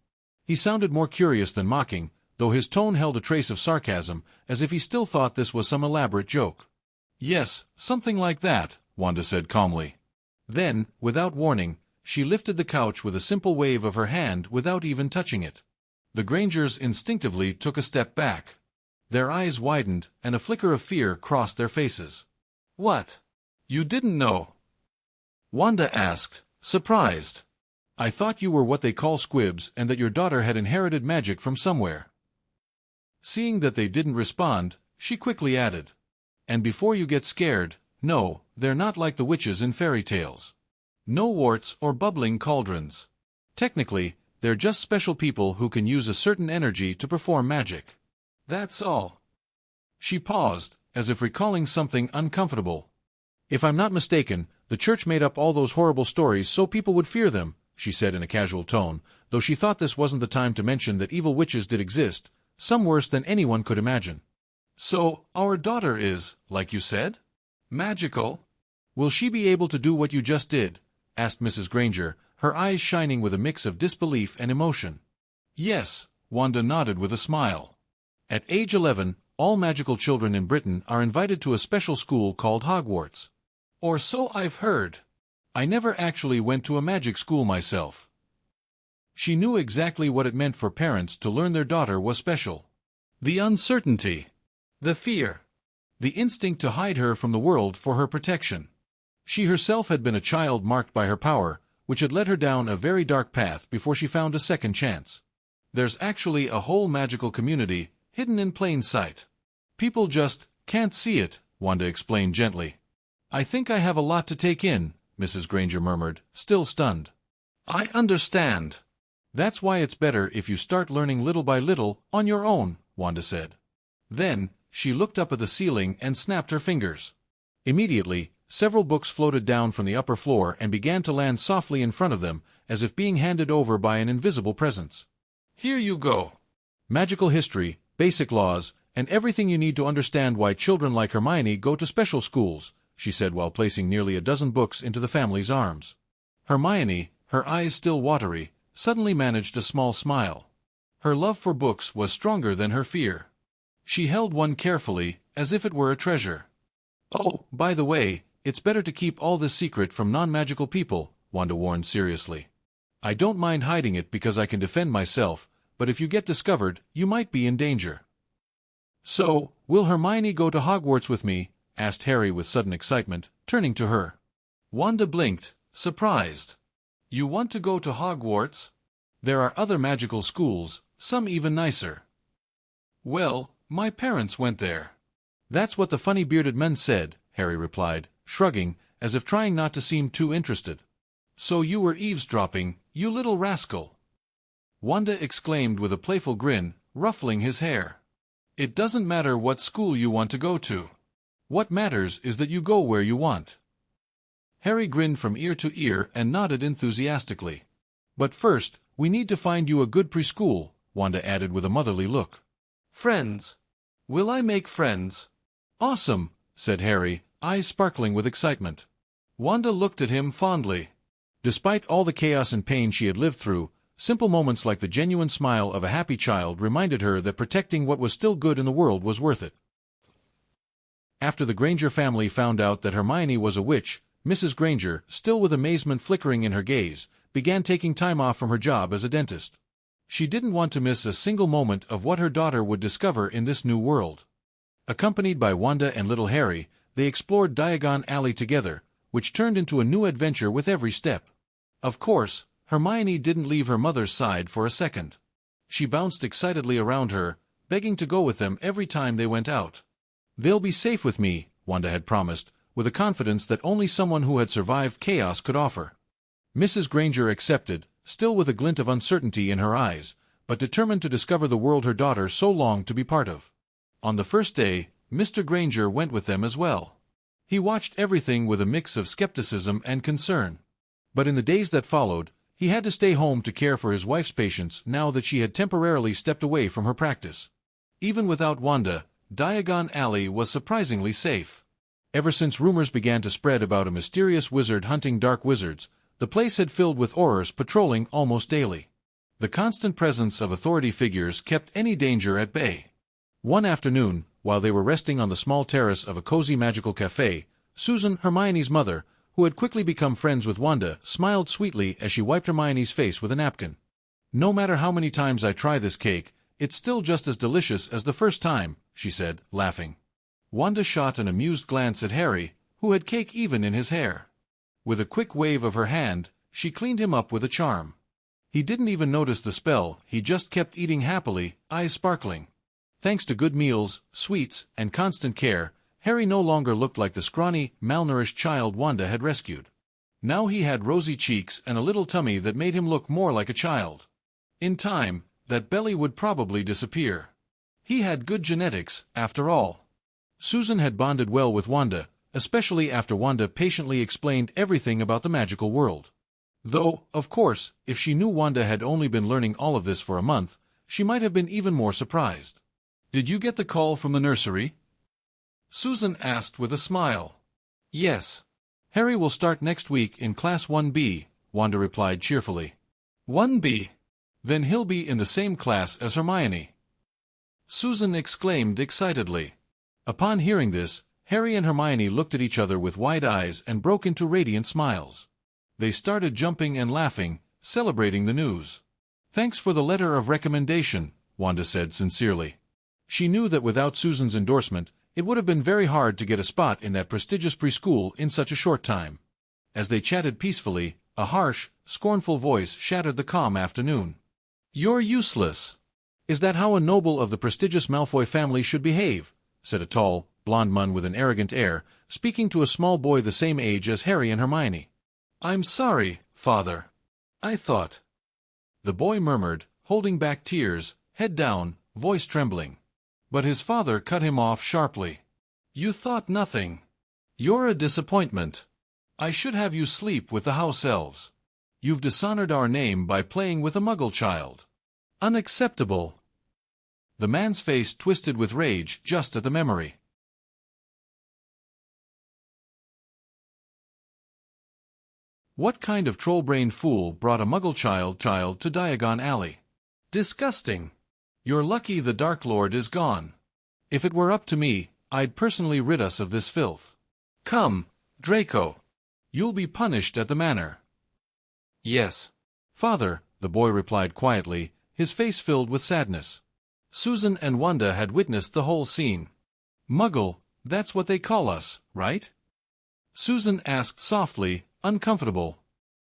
He sounded more curious than mocking, though his tone held a trace of sarcasm, as if he still thought this was some elaborate joke. "Yes, something like that," Wanda said calmly. Then, without warning, she lifted the couch with a simple wave of her hand without even touching it. The Grangers instinctively took a step back. Their eyes widened, and a flicker of fear crossed their faces. "What? You didn't know?" Wanda asked, surprised. "I thought you were what they call squibs and that your daughter had inherited magic from somewhere." Seeing that they didn't respond, she quickly added, "And before you get scared, no, they're not like the witches in fairy tales. No warts or bubbling cauldrons. Technically, they're just special people who can use a certain energy to perform magic. That's all." She paused, as if recalling something uncomfortable. "If I'm not mistaken, the church made up all those horrible stories so people would fear them," she said in a casual tone, though she thought this wasn't the time to mention that evil witches did exist, some worse than anyone could imagine. "So, our daughter is, like you said, magical? Will she be able to do what you just did?" asked Mrs. Granger, her eyes shining with a mix of disbelief and emotion. "Yes," Wanda nodded with a smile. "At age 11, all magical children in Britain are invited to a special school called Hogwarts. Or so I've heard. I never actually went to a magic school myself." She knew exactly what it meant for parents to learn their daughter was special. The uncertainty, the fear, the instinct to hide her from the world for her protection. She herself had been a child marked by her power, which had led her down a very dark path before she found a second chance. There's actually a whole magical community, hidden in plain sight. People just can't see it, Wanda explained gently. "I think I have a lot to take in," Mrs. Granger murmured, still stunned. "I understand. That's why it's better if you start learning little by little, on your own," Wanda said. Then, she looked up at the ceiling and snapped her fingers. Immediately, several books floated down from the upper floor and began to land softly in front of them, as if being handed over by an invisible presence. "Here you go. Magical history, basic laws, and everything you need to understand why children like Hermione go to special schools," she said while placing nearly a dozen books into the family's arms. Hermione, her eyes still watery, suddenly managed a small smile. Her love for books was stronger than her fear. She held one carefully, as if it were a treasure. "Oh, by the way, it's better to keep all this secret from non-magical people," Wanda warned seriously. "I don't mind hiding it because I can defend myself, but if you get discovered, you might be in danger." "So, will Hermione go to Hogwarts with me?" asked Harry with sudden excitement, turning to her. Wanda blinked, surprised. "You want to go to Hogwarts? There are other magical schools, some even nicer." "Well, my parents went there." "That's what the funny bearded men said," Harry replied, shrugging, as if trying not to seem too interested. "So you were eavesdropping, you little rascal!" Wanda exclaimed with a playful grin, ruffling his hair. "It doesn't matter what school you want to go to. What matters is that you go where you want." Harry grinned from ear to ear and nodded enthusiastically. "But first, we need to find you a good preschool," Wanda added with a motherly look. "Friends? Will I make friends?" "Awesome," said Harry, eyes sparkling with excitement. Wanda looked at him fondly. Despite all the chaos and pain she had lived through, simple moments like the genuine smile of a happy child reminded her that protecting what was still good in the world was worth it. After the Granger family found out that Hermione was a witch, Mrs. Granger, still with amazement flickering in her gaze, began taking time off from her job as a dentist. She didn't want to miss a single moment of what her daughter would discover in this new world. Accompanied by Wanda and little Harry, they explored Diagon Alley together, which turned into a new adventure with every step. Of course, Hermione didn't leave her mother's side for a second. She bounced excitedly around her, begging to go with them every time they went out. "They'll be safe with me," Wanda had promised, with a confidence that only someone who had survived chaos could offer. Mrs. Granger accepted, still with a glint of uncertainty in her eyes, but determined to discover the world her daughter so longed to be part of. On the first day, Mr. Granger went with them as well. He watched everything with a mix of skepticism and concern. But in the days that followed, he had to stay home to care for his wife's patients now that she had temporarily stepped away from her practice. Even without Wanda, Diagon Alley was surprisingly safe. Ever since rumors began to spread about a mysterious wizard hunting dark wizards, the place had filled with aurors patrolling almost daily. The constant presence of authority figures kept any danger at bay. One afternoon, while they were resting on the small terrace of a cozy magical cafe, Susan, Hermione's mother, who had quickly become friends with Wanda, smiled sweetly as she wiped Hermione's face with a napkin. "No matter how many times I try this cake, it's still just as delicious as the first time," she said, laughing. Wanda shot an amused glance at Harry, who had cake even in his hair. With a quick wave of her hand, she cleaned him up with a charm. He didn't even notice the spell, he just kept eating happily, eyes sparkling. Thanks to good meals, sweets, and constant care, Harry no longer looked like the scrawny, malnourished child Wanda had rescued. Now he had rosy cheeks and a little tummy that made him look more like a child. In time, that belly would probably disappear. He had good genetics, after all. Susan had bonded well with Wanda, especially after Wanda patiently explained everything about the magical world. Though, of course, if she knew Wanda had only been learning all of this for a month, she might have been even more surprised. "Did you get the call from the nursery?" Susan asked with a smile. "Yes. Harry will start next week in Class 1B, Wanda replied cheerfully. 1B? Then he'll be in the same class as Hermione," Susan exclaimed excitedly. Upon hearing this, Harry and Hermione looked at each other with wide eyes and broke into radiant smiles. They started jumping and laughing, celebrating the news. "Thanks for the letter of recommendation," Wanda said sincerely. She knew that without Susan's endorsement, it would have been very hard to get a spot in that prestigious preschool in such a short time. As they chatted peacefully, a harsh, scornful voice shattered the calm afternoon. "You're useless. Is that how a noble of the prestigious Malfoy family should behave?" said a tall, blonde man with an arrogant air, speaking to a small boy the same age as Harry and Hermione. "I'm sorry, Father. I thought—" the boy murmured, holding back tears, head down, voice trembling. But his father cut him off sharply. "You thought nothing. You're a disappointment. I should have you sleep with the house elves. You've dishonored our name by playing with a Muggle child. Unacceptable." The man's face twisted with rage just at the memory. What kind of troll-brained fool brought a Muggle child to Diagon Alley? Disgusting. You're lucky the Dark Lord is gone. If it were up to me, I'd personally rid us of this filth. Come, Draco. You'll be punished at the manor. Yes, Father, the boy replied quietly, his face filled with sadness. Susan and Wanda had witnessed the whole scene. Muggle, that's what they call us, right? Susan asked softly, uncomfortable.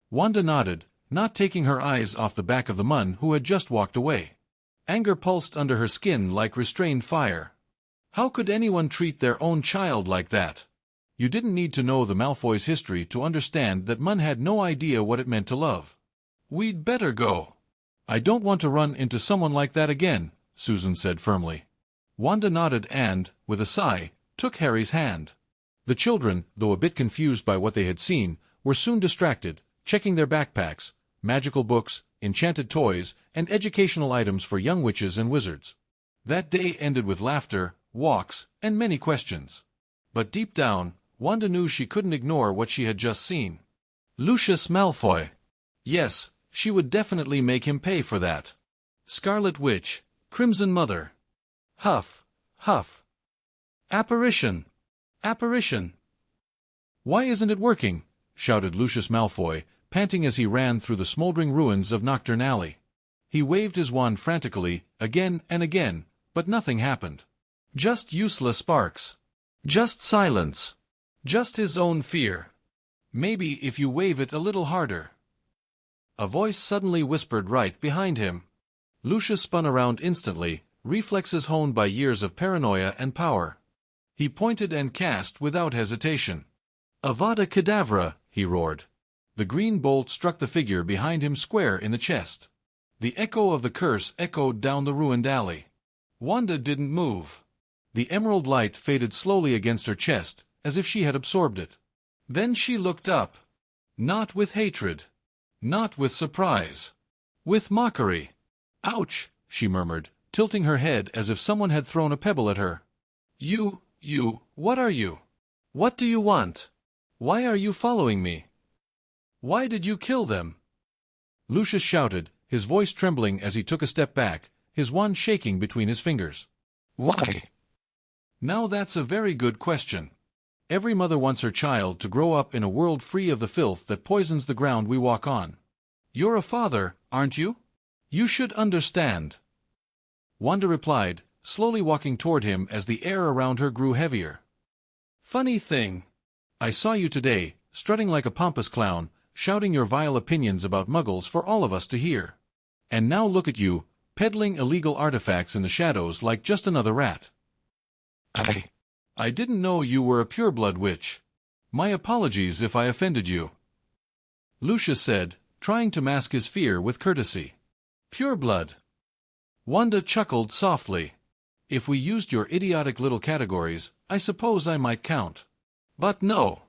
Wanda nodded, not taking her eyes off the back of the man who had just walked away. Anger pulsed under her skin like restrained fire. How could anyone treat their own child like that? You didn't need to know the Malfoys' history to understand that Mun had no idea what it meant to love. We'd better go. I don't want to run into someone like that again, Susan said firmly. Wanda nodded and, with a sigh, took Harry's hand. The children, though a bit confused by what they had seen, were soon distracted, checking their backpacks, magical books, enchanted toys, and educational items for young witches and wizards. That day ended with laughter, walks, and many questions. But deep down, Wanda knew she couldn't ignore what she had just seen. Lucius Malfoy. Yes, she would definitely make him pay for that. Scarlet Witch, Crimson Mother. Huff, huff. Apparition. Apparition. Why isn't it working? Shouted Lucius Malfoy, panting as he ran through the smoldering ruins of Nocturne Alley. He waved his wand frantically, again and again, but nothing happened. Just useless sparks. Just silence. Just his own fear. Maybe if you wave it a little harder. A voice suddenly whispered right behind him. Lucius spun around instantly, reflexes honed by years of paranoia and power. He pointed and cast without hesitation. Avada Kedavra, he roared. The green bolt struck the figure behind him square in the chest. The echo of the curse echoed down the ruined alley. Wanda didn't move. The emerald light faded slowly against her chest, as if she had absorbed it. Then she looked up. Not with hatred. Not with surprise. With mockery. Ouch, she murmured, tilting her head as if someone had thrown a pebble at her. You, what are you? What do you want? Why are you following me? Why did you kill them? Lucius shouted, his voice trembling as he took a step back, his wand shaking between his fingers. Why? Now that's a very good question. Every mother wants her child to grow up in a world free of the filth that poisons the ground we walk on. You're a father, aren't you? You should understand. Wanda replied, slowly walking toward him as the air around her grew heavier. Funny thing. I saw you today, strutting like a pompous clown, shouting your vile opinions about muggles for all of us to hear. And now look at you, peddling illegal artifacts in the shadows like just another rat. I didn't know you were a pureblood witch. My apologies if I offended you. Lucius said, trying to mask his fear with courtesy. Pureblood. Wanda chuckled softly. If we used your idiotic little categories, I suppose I might count. But no.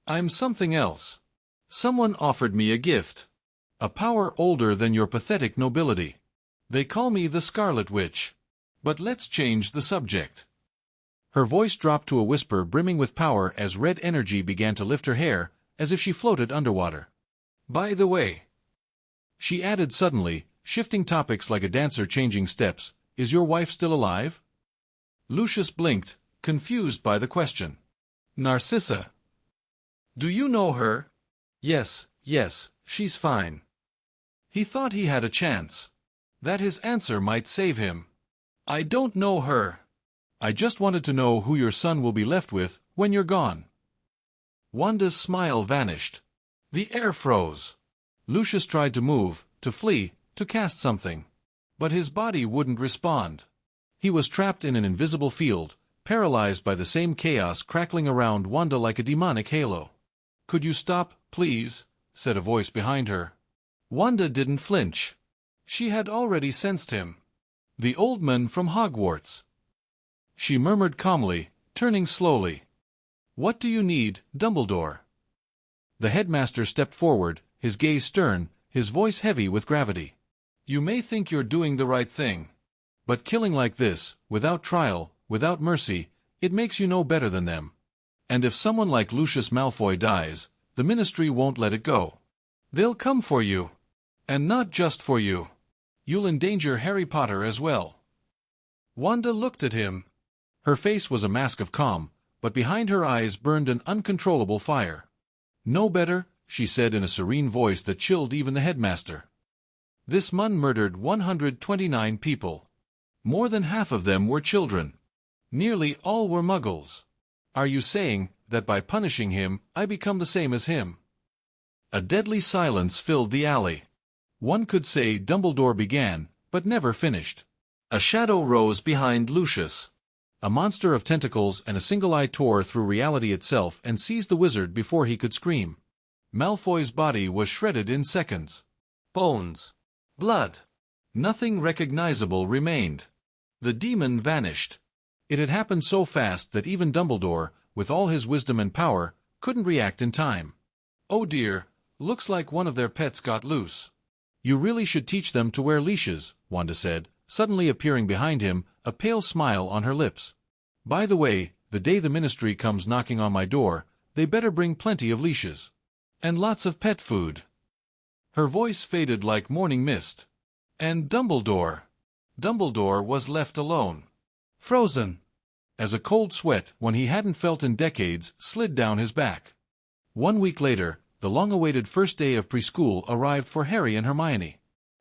I'm something else. Someone offered me a gift. A power older than your pathetic nobility. They call me the Scarlet Witch. But let's change the subject. Her voice dropped to a whisper brimming with power as red energy began to lift her hair, as if she floated underwater. By the way, she added suddenly, shifting topics like a dancer changing steps, is your wife still alive? Lucius blinked, confused by the question. Narcissa. Do you know her? Yes, she's fine. He thought he had a chance. That his answer might save him. I don't know her. I just wanted to know who your son will be left with when you're gone. Wanda's smile vanished. The air froze. Lucius tried to move, to flee, to cast something. But his body wouldn't respond. He was trapped in an invisible field, paralyzed by the same chaos crackling around Wanda like a demonic halo. Could you stop, please? Said a voice behind her. Wanda didn't flinch. She had already sensed him. The old man from Hogwarts. She murmured calmly, turning slowly. What do you need, Dumbledore? The headmaster stepped forward, his gaze stern, his voice heavy with gravity. You may think you're doing the right thing. But killing like this, without trial, without mercy, it makes you no better than them. And if someone like Lucius Malfoy dies, the Ministry won't let it go. They'll come for you. And not just for you. You'll endanger Harry Potter as well. Wanda looked at him. Her face was a mask of calm, but behind her eyes burned an uncontrollable fire. No better, she said in a serene voice that chilled even the headmaster. This man murdered 129 people. More than half of them were children. Nearly all were muggles. Are you saying that by punishing him, I become the same as him? A deadly silence filled the alley. One could say Dumbledore began, but never finished. A shadow rose behind Lucius. A monster of tentacles and a single eye tore through reality itself and seized the wizard before he could scream. Malfoy's body was shredded in seconds. Bones. Blood. Nothing recognizable remained. The demon vanished. It had happened so fast that even Dumbledore, with all his wisdom and power, couldn't react in time. Oh dear, looks like one of their pets got loose. You really should teach them to wear leashes, Wanda said, suddenly appearing behind him, a pale smile on her lips. By the way, the day the Ministry comes knocking on my door, they better bring plenty of leashes. And lots of pet food. Her voice faded like morning mist. And Dumbledore. Dumbledore was left alone. Frozen. As a cold sweat, one he hadn't felt in decades, slid down his back. 1 week later, the long-awaited first day of preschool arrived for Harry and Hermione.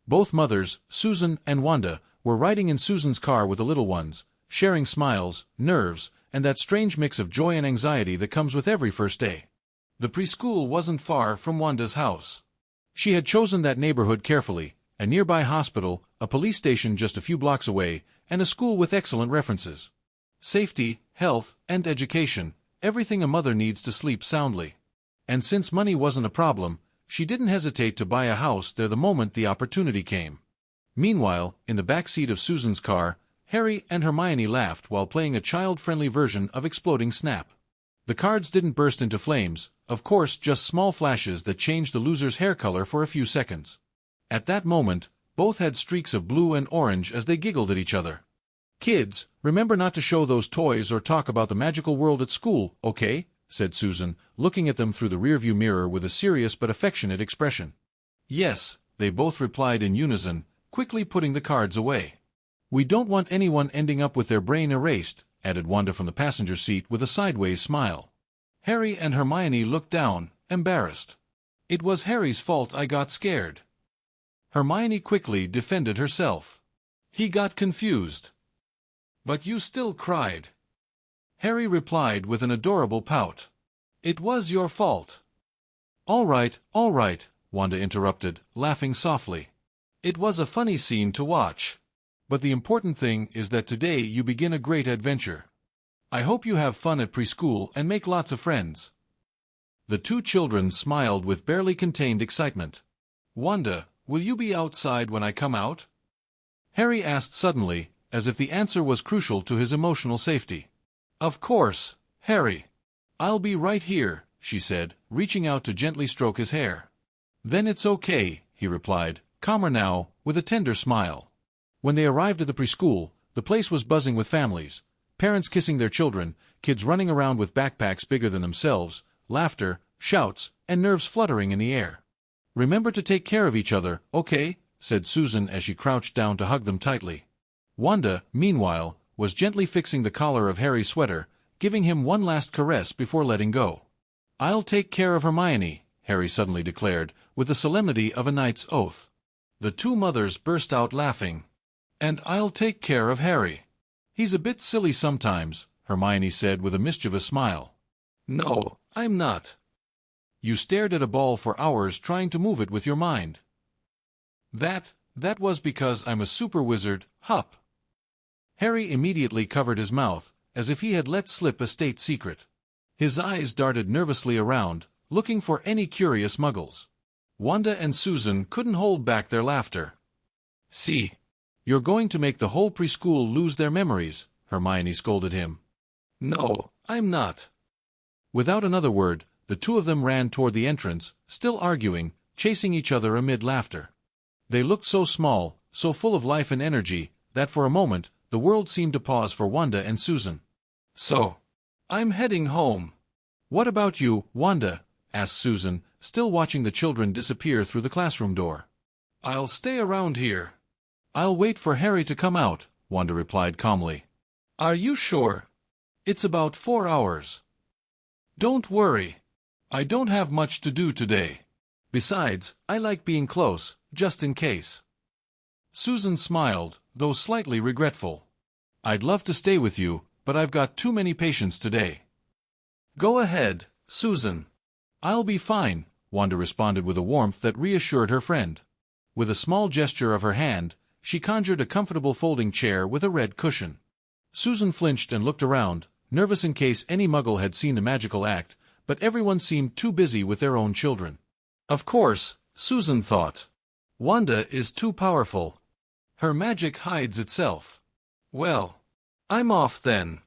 Both mothers, Susan and Wanda, were riding in Susan's car with the little ones, sharing smiles, nerves, and that strange mix of joy and anxiety that comes with every first day. The preschool wasn't far from Wanda's house. She had chosen that neighborhood carefully, a nearby hospital, a police station just a few blocks away, and a school with excellent references. Safety, health, and education, everything a mother needs to sleep soundly. And since money wasn't a problem, she didn't hesitate to buy a house there the moment the opportunity came. Meanwhile, in the back seat of Susan's car, Harry and Hermione laughed while playing a child-friendly version of Exploding Snap. The cards didn't burst into flames, of course, just small flashes that changed the loser's hair color for a few seconds. At that moment, both had streaks of blue and orange as they giggled at each other. Kids, remember not to show those toys or talk about the magical world at school, okay? Said Susan, looking at them through the rearview mirror with a serious but affectionate expression. Yes, they both replied in unison, quickly putting the cards away. We don't want anyone ending up with their brain erased, added Wanda from the passenger seat with a sideways smile. Harry and Hermione looked down, embarrassed. It was Harry's fault I got scared. Hermione quickly defended herself. He got confused. But you still cried. Harry replied with an adorable pout. It was your fault. All right, Wanda interrupted, laughing softly. It was a funny scene to watch. But the important thing is that today you begin a great adventure. I hope you have fun at preschool and make lots of friends. The two children smiled with barely contained excitement. Wanda, will you be outside when I come out? Harry asked suddenly, as if the answer was crucial to his emotional safety. Of course, Harry. I'll be right here, she said, reaching out to gently stroke his hair. Then it's okay, he replied, calmer now, with a tender smile. When they arrived at the preschool, the place was buzzing with families, parents kissing their children, kids running around with backpacks bigger than themselves, laughter, shouts, and nerves fluttering in the air. Remember to take care of each other, okay? Said Susan as she crouched down to hug them tightly. Wanda, meanwhile, was gently fixing the collar of Harry's sweater, giving him one last caress before letting go. I'll take care of Hermione, Harry suddenly declared, with the solemnity of a knight's oath. The two mothers burst out laughing. And I'll take care of Harry. He's a bit silly sometimes, Hermione said with a mischievous smile. No, I'm not. You stared at a ball for hours trying to move it with your mind. That was because I'm a super wizard, hup. Harry immediately covered his mouth, as if he had let slip a state secret. His eyes darted nervously around, looking for any curious muggles. Wanda and Susan couldn't hold back their laughter. See? You're going to make the whole preschool lose their memories, Hermione scolded him. No, I'm not. Without another word, the two of them ran toward the entrance, still arguing, chasing each other amid laughter. They looked so small, so full of life and energy, that for a moment, the world seemed to pause for Wanda and Susan. So, I'm heading home. What about you, Wanda? Asked Susan, still watching the children disappear through the classroom door. I'll stay around here. I'll wait for Harry to come out, Wanda replied calmly. Are you sure? It's about 4 hours. Don't worry. I don't have much to do today. Besides, I like being close, just in case. Susan smiled, though slightly regretful. I'd love to stay with you, but I've got too many patients today. Go ahead, Susan. I'll be fine, Wanda responded with a warmth that reassured her friend. With a small gesture of her hand, she conjured a comfortable folding chair with a red cushion. Susan flinched and looked around, nervous in case any muggle had seen the magical act, but everyone seemed too busy with their own children. Of course, Susan thought. Wanda is too powerful. Her magic hides itself. Well, I'm off then.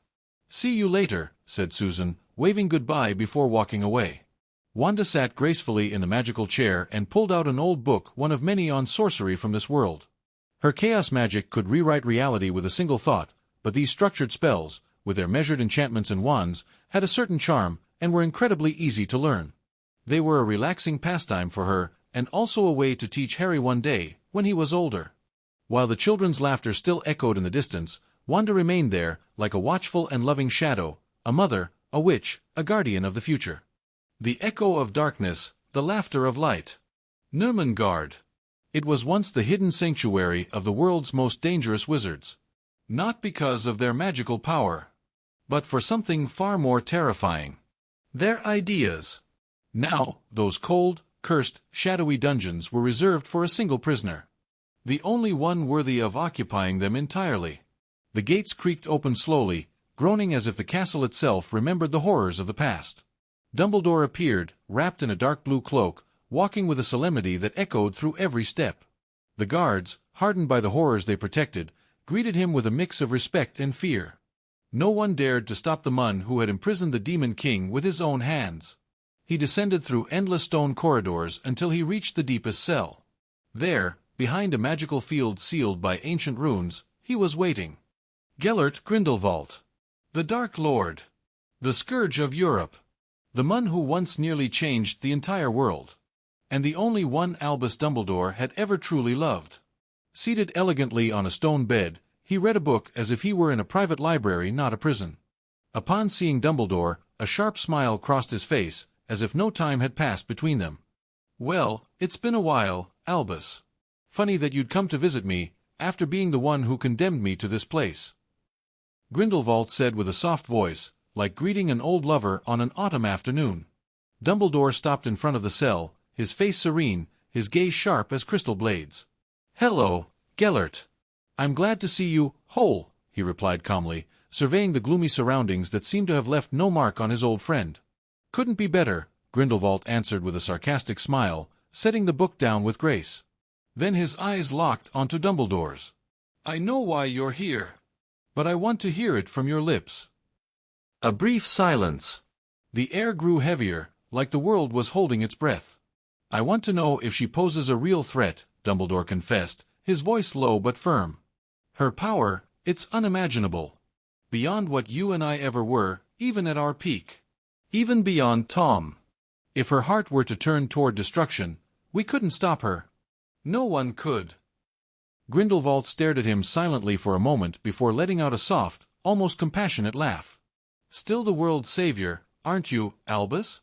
See you later, said Susan, waving goodbye before walking away. Wanda sat gracefully in the magical chair and pulled out an old book, one of many on sorcery from this world. Her chaos magic could rewrite reality with a single thought, but these structured spells, with their measured enchantments and wands, had a certain charm and were incredibly easy to learn. They were a relaxing pastime for her, and also a way to teach Harry one day, when he was older. While the children's laughter still echoed in the distance, Wanda remained there, like a watchful and loving shadow, a mother, a witch, a guardian of the future. The echo of darkness, the laughter of light. Nurmengard. It was once the hidden sanctuary of the world's most dangerous wizards. Not because of their magical power, but for something far more terrifying. Their ideas. Now, those cold, cursed, shadowy dungeons were reserved for a single prisoner. The only one worthy of occupying them entirely. The gates creaked open slowly, groaning as if the castle itself remembered the horrors of the past. Dumbledore appeared, wrapped in a dark blue cloak, walking with a solemnity that echoed through every step. The guards, hardened by the horrors they protected, greeted him with a mix of respect and fear. No one dared to stop the Mun who had imprisoned the Demon King with his own hands. He descended through endless stone corridors until he reached the deepest cell. There, behind a magical field sealed by ancient runes, he was waiting. Gellert Grindelwald. The Dark Lord. The scourge of Europe. The Mun who once nearly changed the entire world. and the only one Albus Dumbledore had ever truly loved. Seated elegantly on a stone bed, he read a book as if he were in a private library, not a prison. Upon seeing Dumbledore, a sharp smile crossed his face, as if no time had passed between them. "Well, it's been a while, Albus. Funny that you'd come to visit me, after being the one who condemned me to this place," Grindelwald said with a soft voice, like greeting an old lover on an autumn afternoon. Dumbledore stopped in front of the cell, his face serene, his gaze sharp as crystal blades. "Hello, Gellert. I'm glad to see you whole," he replied calmly, surveying the gloomy surroundings that seemed to have left no mark on his old friend. "Couldn't be better," Grindelwald answered with a sarcastic smile, setting the book down with grace. Then his eyes locked onto Dumbledore's. "I know why you're here, but I want to hear it from your lips." A brief silence. The air grew heavier, like the world was holding its breath. "I want to know if she poses a real threat," Dumbledore confessed, his voice low but firm. "Her power, it's unimaginable. Beyond what you and I ever were, even at our peak. Even beyond Tom. If her heart were to turn toward destruction, we couldn't stop her. No one could." Grindelwald stared at him silently for a moment before letting out a soft, almost compassionate laugh. "Still the world's savior, aren't you, Albus?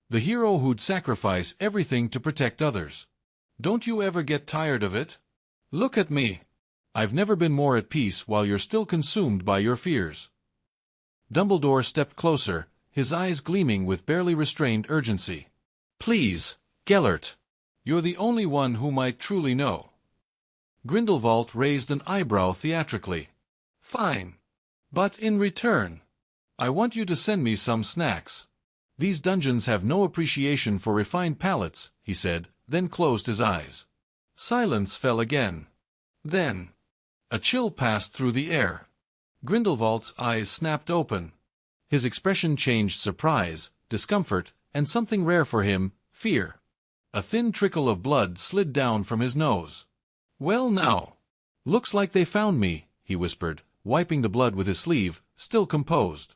The hero who'd sacrifice everything to protect others. Don't you ever get tired of it? Look at me. I've never been more at peace while you're still consumed by your fears." Dumbledore stepped closer, his eyes gleaming with barely restrained urgency. "Please, Gellert. You're the only one who might truly know." Grindelwald raised an eyebrow theatrically. "Fine. But in return, I want you to send me some snacks. These dungeons have no appreciation for refined palates," he said, then closed his eyes. Silence fell again. Then, a chill passed through the air. Grindelwald's eyes snapped open. His expression changed surprise, discomfort, and something rare for him, fear. A thin trickle of blood slid down from his nose. "Well now. Looks like they found me," he whispered, wiping the blood with his sleeve, still composed.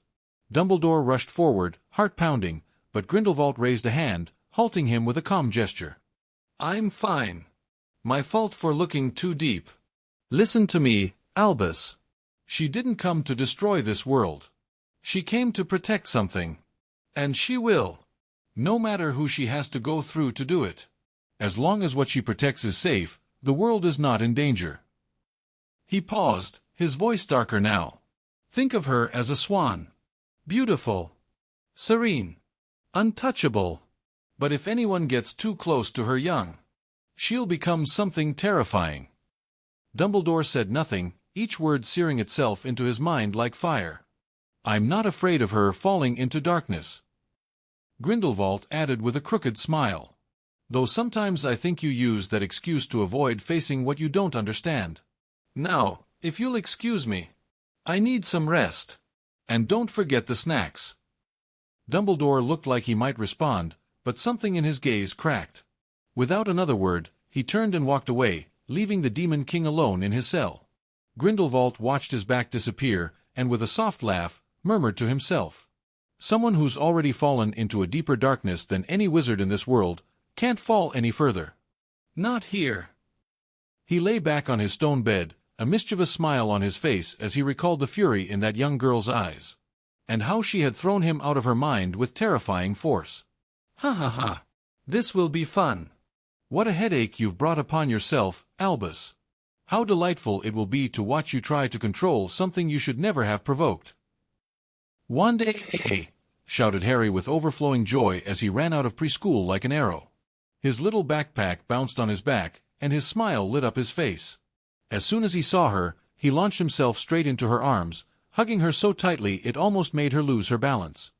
Dumbledore rushed forward, heart pounding, but Grindelwald raised a hand, halting him with a calm gesture. "I'm fine. My fault for looking too deep. Listen to me, Albus. She didn't come to destroy this world. She came to protect something. And she will. No matter who she has to go through to do it. As long as what she protects is safe, the world is not in danger." He paused, his voice darker now. "Think of her as a swan. Beautiful. Serene. Untouchable. But if anyone gets too close to her young, she'll become something terrifying." Dumbledore said nothing, each word searing itself into his mind like fire. "I'm not afraid of her falling into darkness," Grindelwald added with a crooked smile. "Though sometimes I think you use that excuse to avoid facing what you don't understand. Now, if you'll excuse me, I need some rest. And don't forget the snacks." Dumbledore looked like he might respond, but something in his gaze cracked. Without another word, he turned and walked away, leaving the Demon King alone in his cell. Grindelwald watched his back disappear, and with a soft laugh, murmured to himself, "Someone who's already fallen into a deeper darkness than any wizard in this world can't fall any further. Not here." He lay back on his stone bed, a mischievous smile on his face as he recalled the fury in that young girl's eyes. And how she had thrown him out of her mind with terrifying force. "Ha ha ha. This will be fun. What a headache you've brought upon yourself, Albus. How delightful it will be to watch you try to control something you should never have provoked." "Wanda!" shouted Harry with overflowing joy as he ran out of preschool like an arrow. His little backpack bounced on his back, and his smile lit up his face. As soon as he saw her, he launched himself straight into her arms, hugging her so tightly it almost made her lose her balance.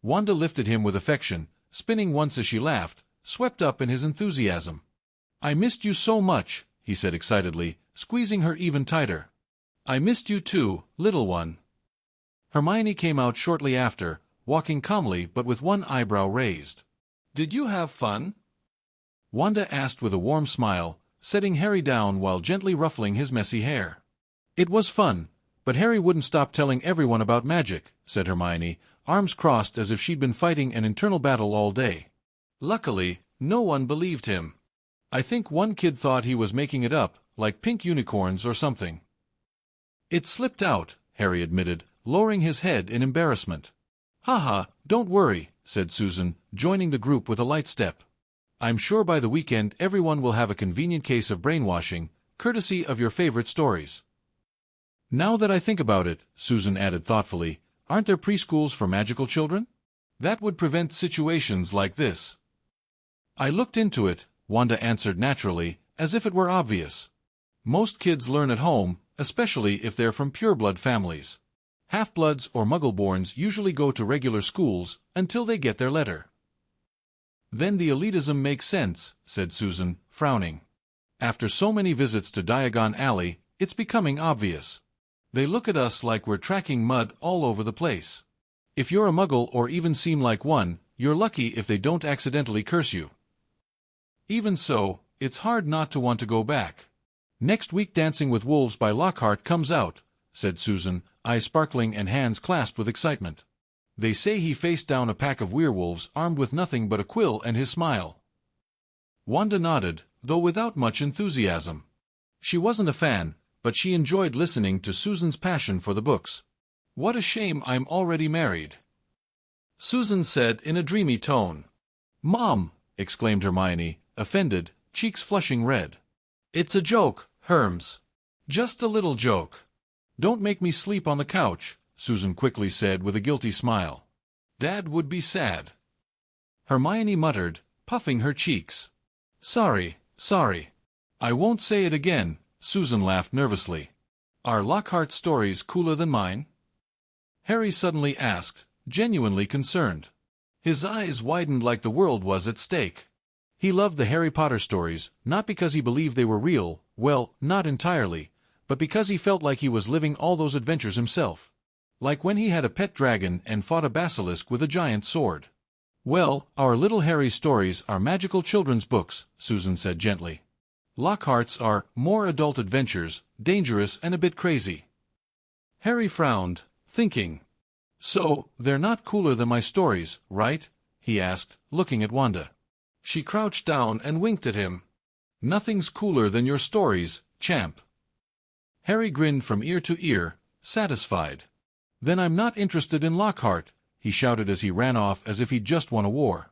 Wanda lifted him with affection, spinning once as she laughed, swept up in his enthusiasm. "I missed you so much," he said excitedly, squeezing her even tighter. "I missed you too, little one." Hermione came out shortly after, walking calmly but with one eyebrow raised. "Did you have fun?" Wanda asked with a warm smile, setting Harry down while gently ruffling his messy hair. "It was fun, but Harry wouldn't stop telling everyone about magic," said Hermione, arms crossed as if she'd been fighting an internal battle all day. "Luckily, no one believed him. I think one kid thought he was making it up, like pink unicorns or something. It slipped out, Harry admitted, lowering his head in embarrassment. Haha, don't worry, said Susan, joining the group with a light step. I'm sure by the weekend everyone will have a convenient case of brainwashing, courtesy of your favorite stories. Now that I think about it, Susan added thoughtfully, aren't there preschools for magical children? That would prevent situations like this. I looked into it, Wanda answered naturally, as if it were obvious. Most kids learn at home, especially if they're from pureblood families. Half-bloods or muggle-borns usually go to regular schools until they get their letter. Then the elitism makes sense, said Susan, frowning. After so many visits to Diagon Alley, it's becoming obvious. They look at us like we're tracking mud all over the place. If you're a muggle or even seem like one, you're lucky if they don't accidentally curse you. Even so, it's hard not to want to go back. Next week Dancing with Wolves by Lockhart comes out, said Susan, eyes sparkling and hands clasped with excitement. They say he faced down a pack of werewolves armed with nothing but a quill and his smile. Wanda nodded, though without much enthusiasm. She wasn't a fan, but she enjoyed listening to Susan's passion for the books. What a shame I'm already married, Susan said in a dreamy tone. Mom, exclaimed Hermione, offended, cheeks flushing red. It's a joke, Herms. Just a little joke. Don't make me sleep on the couch, Susan quickly said with a guilty smile. Dad would be sad. Hermione muttered, puffing her cheeks. Sorry. I won't say it again, Susan laughed nervously. Are Lockhart's stories cooler than mine? Harry suddenly asked, genuinely concerned. His eyes widened like the world was at stake. He loved the Harry Potter stories, not because he believed they were real, well, not entirely, but because he felt like he was living all those adventures himself. Like when he had a pet dragon and fought a basilisk with a giant sword. Well, our little Harry stories are magical children's books, Susan said gently. Lockhart's are more adult adventures, dangerous and a bit crazy. Harry frowned, thinking. So, they're not cooler than my stories, right? He asked, looking at Wanda. She crouched down and winked at him. Nothing's cooler than your stories, champ. Harry grinned from ear to ear, satisfied. Then I'm not interested in Lockhart, he shouted as he ran off as if he'd just won a war.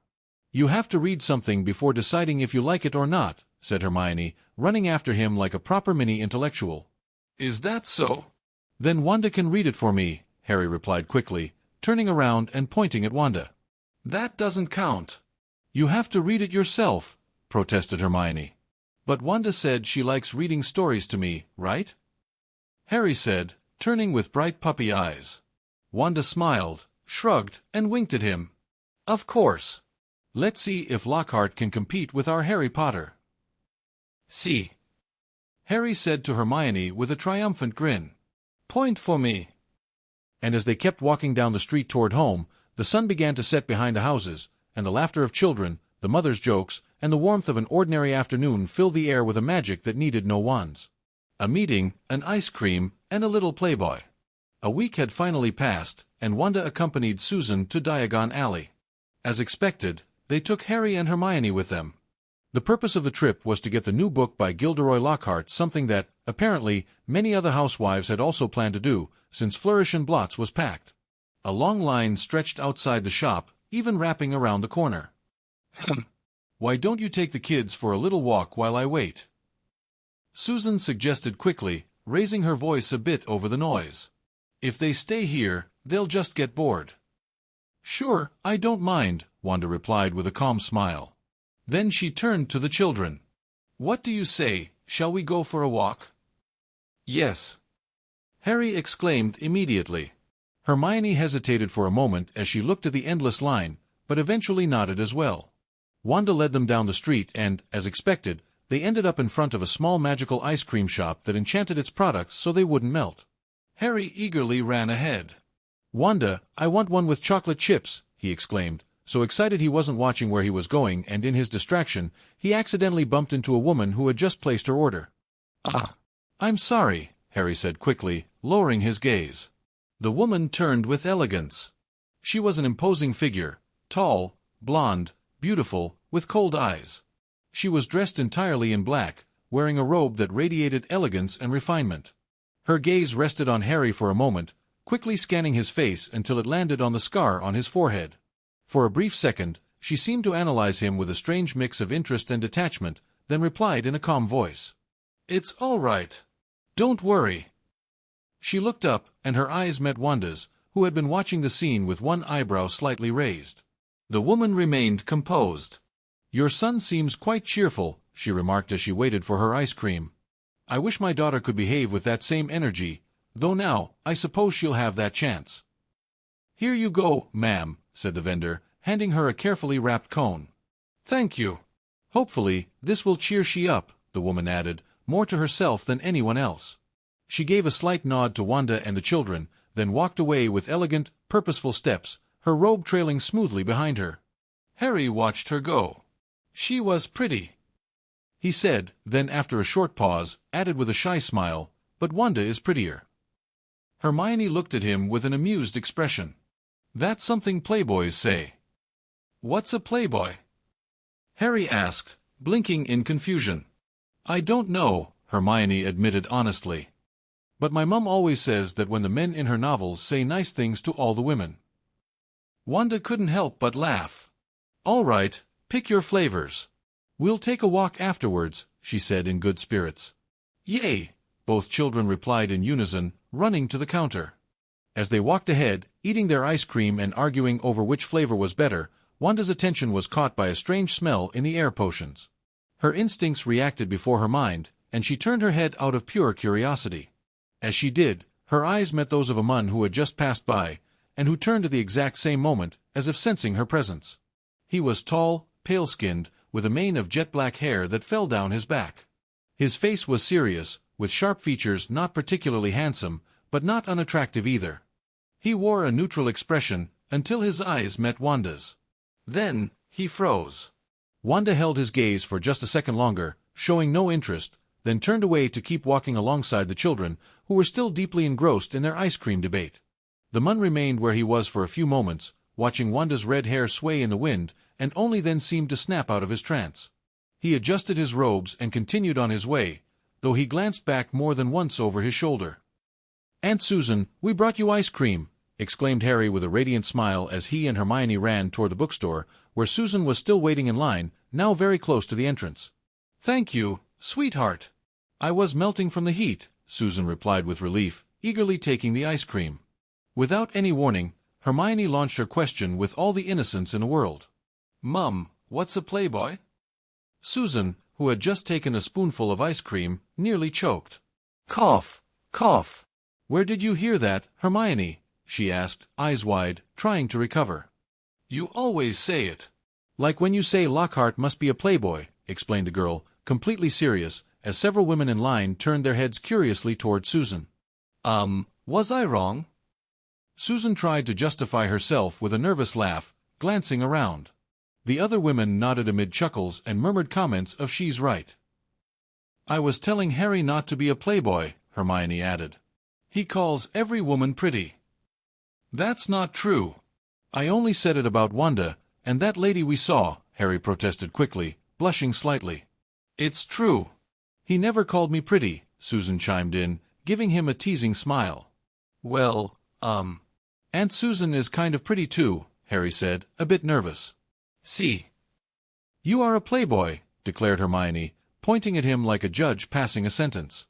You have to read something before deciding if you like it or not, said Hermione, running after him like a proper mini-intellectual. Is that so? Then Wanda can read it for me, Harry replied quickly, turning around and pointing at Wanda. That doesn't count. You have to read it yourself, protested Hermione. But Wanda said she likes reading stories to me, right? Harry said, turning with bright puppy eyes. Wanda smiled, shrugged, and winked at him. Of course. Let's see if Lockhart can compete with our Harry Potter. See. Harry said to Hermione with a triumphant grin. Point for me. And as they kept walking down the street toward home, the sun began to set behind the houses, and the laughter of children, the mothers' jokes, and the warmth of an ordinary afternoon filled the air with a magic that needed no wands. A meeting, an ice cream, and a little playboy. A week had finally passed, and Wanda accompanied Susan to Diagon Alley. As expected, they took Harry and Hermione with them. The purpose of the trip was to get the new book by Gilderoy Lockhart, something that, apparently, many other housewives had also planned to do, since Flourish and Blots was packed. A long line stretched outside the shop, even wrapping around the corner. Why don't you take the kids for a little walk while I wait? Susan suggested quickly, raising her voice a bit over the noise. If they stay here, they'll just get bored. Sure, I don't mind, Wanda replied with a calm smile. Then she turned to the children. What do you say, shall we go for a walk? Yes. Harry exclaimed immediately. Hermione hesitated for a moment as she looked at the endless line, but eventually nodded as well. Wanda led them down the street and, as expected, they ended up in front of a small magical ice cream shop that enchanted its products so they wouldn't melt. Harry eagerly ran ahead. Wanda, I want one with chocolate chips, he exclaimed, so excited he wasn't watching where he was going, and in his distraction, he accidentally bumped into a woman who had just placed her order. Ah, I'm sorry, Harry said quickly, lowering his gaze. The woman turned with elegance. She was an imposing figure, tall, blonde, beautiful, with cold eyes. She was dressed entirely in black, wearing a robe that radiated elegance and refinement. Her gaze rested on Harry for a moment, quickly scanning his face until it landed on the scar on his forehead. For a brief second, she seemed to analyze him with a strange mix of interest and detachment, then replied in a calm voice. "It's all right. Don't worry." She looked up, and her eyes met Wanda's, who had been watching the scene with one eyebrow slightly raised. The woman remained composed. "Your son seems quite cheerful," she remarked as she waited for her ice cream. "I wish my daughter could behave with that same energy, though now, I suppose she'll have that chance." "Here you go, ma'am," said the vendor, handing her a carefully wrapped cone. "Thank you. Hopefully, this will cheer she up," the woman added, more to herself than anyone else. She gave a slight nod to Wanda and the children, then walked away with elegant, purposeful steps, her robe trailing smoothly behind her. Harry watched her go. "She was pretty," he said, then after a short pause, added with a shy smile, "but Wanda is prettier." Hermione looked at him with an amused expression. "That's something playboys say." "What's a playboy?" Harry asked, blinking in confusion. "I don't know," Hermione admitted honestly. "But my mum always says that when the men in her novels say nice things to all the women." Wanda couldn't help but laugh. "All right, pick your flavors. We'll take a walk afterwards," she said in good spirits. "Yay!" both children replied in unison, running to the counter. As they walked ahead, eating their ice cream and arguing over which flavor was better, Wanda's attention was caught by a strange smell in the air potions. Her instincts reacted before her mind, and she turned her head out of pure curiosity. As she did, her eyes met those of a man who had just passed by, and who turned at the exact same moment, as if sensing her presence. He was tall, pale-skinned, with a mane of jet-black hair that fell down his back. His face was serious, with sharp features, not particularly handsome, but not unattractive either. He wore a neutral expression, until his eyes met Wanda's. Then, he froze. Wanda held his gaze for just a second longer, showing no interest, then turned away to keep walking alongside the children, who were still deeply engrossed in their ice cream debate. The man remained where he was for a few moments, watching Wanda's red hair sway in the wind, and only then seemed to snap out of his trance. He adjusted his robes and continued on his way, though he glanced back more than once over his shoulder. "Aunt Susan, we brought you ice cream," exclaimed Harry with a radiant smile as he and Hermione ran toward the bookstore, where Susan was still waiting in line, now very close to the entrance. "Thank you, sweetheart. I was melting from the heat," Susan replied with relief, eagerly taking the ice cream. Without any warning, Hermione launched her question with all the innocence in the world. "Mum, what's a playboy?" Susan, who had just taken a spoonful of ice cream, nearly choked. "Cough, cough. Where did you hear that, Hermione?" she asked, eyes wide, trying to recover. "You always say it. Like when you say Lockhart must be a playboy," explained the girl, completely serious, as several women in line turned their heads curiously toward Susan. Was I wrong?" Susan tried to justify herself with a nervous laugh, glancing around. The other women nodded amid chuckles and murmured comments of "she's right." "I was telling Harry not to be a playboy," Hermione added. "He calls every woman pretty." "That's not true. I only said it about Wanda, and that lady we saw," Harry protested quickly, blushing slightly. "It's true." "He never called me pretty," Susan chimed in, giving him a teasing smile. "Well, Aunt Susan is kind of pretty too," Harry said, a bit nervous. "See. You are a playboy," declared Hermione, pointing at him like a judge passing a sentence.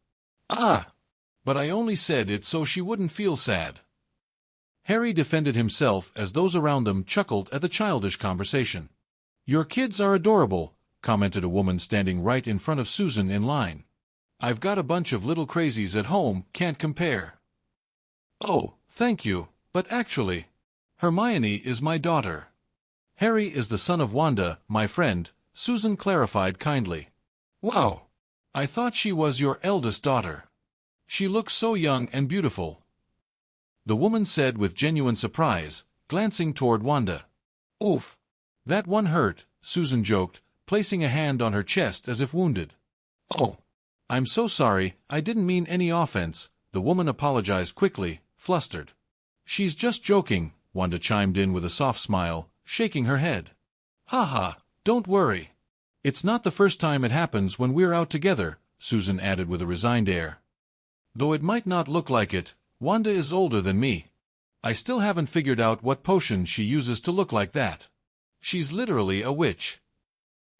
"Ah! But I only said it so she wouldn't feel sad." Harry defended himself as those around them chuckled at the childish conversation. "Your kids are adorable," commented a woman standing right in front of Susan in line. "I've got a bunch of little crazies at home, can't compare." "Oh, thank you, but actually, Hermione is my daughter." "Harry is the son of Wanda, my friend," Susan clarified kindly. "Wow! I thought she was your eldest daughter. She looks so young and beautiful," the woman said with genuine surprise, glancing toward Wanda. "Oof! That one hurt," Susan joked, placing a hand on her chest as if wounded. "Oh, I'm so sorry, I didn't mean any offense," the woman apologized quickly, flustered. "She's just joking," Wanda chimed in with a soft smile, shaking her head. "Ha ha, Don't worry. It's not the first time it happens when we're out together, Susan added with a resigned air. Though it might not look like it, Wanda is older than me. I still haven't figured out what potion she uses to look like that. She's literally a witch.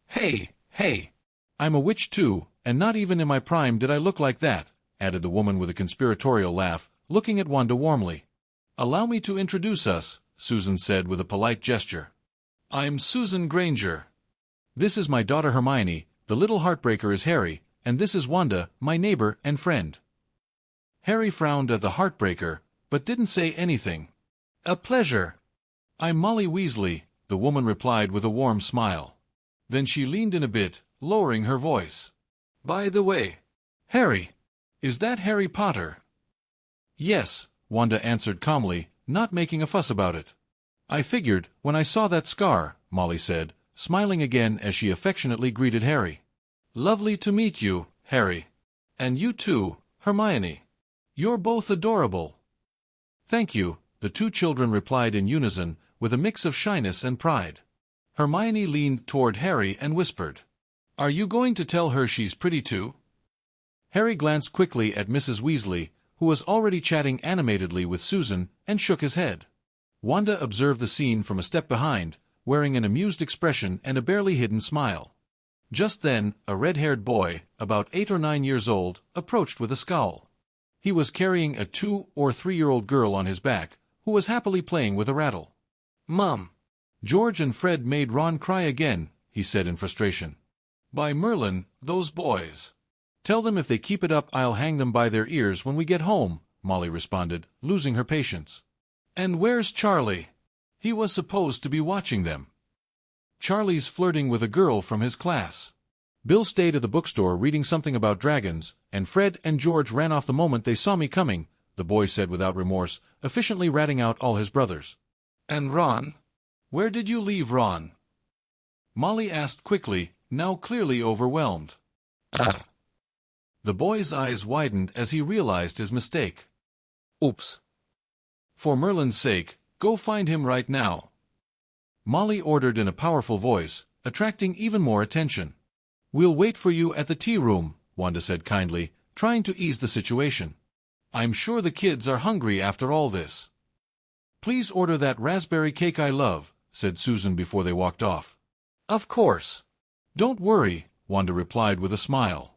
Hey, hey. I'm a witch too, and not even in my prime did I look like that, added the woman with a conspiratorial laugh, looking at Wanda warmly. Allow me to introduce us, Susan said with a polite gesture. I'm Susan Granger. This is my daughter Hermione, the little heartbreaker is Harry, and this is Wanda, my neighbor and friend. Harry frowned at the heartbreaker, but didn't say anything. A pleasure. I'm Molly Weasley, the woman replied with a warm smile. Then she leaned in a bit, lowering her voice. By the way, Harry, is that Harry Potter? Yes, Wanda answered calmly, not making a fuss about it. I figured, when I saw that scar, Molly said, smiling again as she affectionately greeted Harry. Lovely to meet you, Harry. And you too, Hermione. You're both adorable. Thank you, the two children replied in unison, with a mix of shyness and pride. Hermione leaned toward Harry and whispered, Are you going to tell her she's pretty too? Harry glanced quickly at Mrs. Weasley, who was already chatting animatedly with Susan, and shook his head. Wanda observed the scene from a step behind, wearing an amused expression and a barely hidden smile. Just then, a red-haired boy, about 8 or 9 years old, approached with a scowl. He was carrying a 2- or 3-year-old girl on his back, who was happily playing with a rattle. Mom! George and Fred made Ron cry again, he said in frustration. By Merlin, those boys. Tell them if they keep it up I'll hang them by their ears when we get home, Molly responded, losing her patience. And where's Charlie? He was supposed to be watching them. Charlie's flirting with a girl from his class. Bill stayed at the bookstore reading something about dragons, and Fred and George ran off the moment they saw me coming, the boy said without remorse, efficiently ratting out all his brothers. And Ron? Where did you leave Ron? Molly asked quickly, now clearly overwhelmed. The boy's eyes widened as he realized his mistake. Oops. For Merlin's sake, go find him right now. Molly ordered in a powerful voice, attracting even more attention. We'll wait for you at the tea room, Wanda said kindly, trying to ease the situation. I'm sure the kids are hungry after all this. Please order that raspberry cake I love, said Susan before they walked off. Of course. Don't worry, Wanda replied with a smile.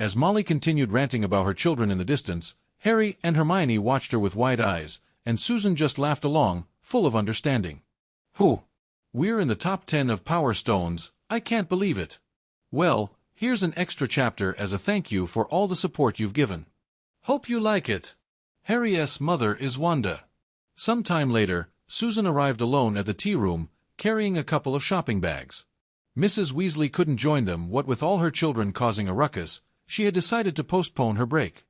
As Molly continued ranting about her children in the distance, Harry and Hermione watched her with wide eyes, and Susan just laughed along, full of understanding. Whew! We're in the top 10 of Power Stones, I can't believe it. Well, here's an extra chapter as a thank you for all the support you've given. Hope you like it. Harry's mother is Wanda. Some time later, Susan arrived alone at the tea room, carrying a couple of shopping bags. Mrs. Weasley couldn't join them, what with all her children causing a ruckus, she had decided to postpone her break.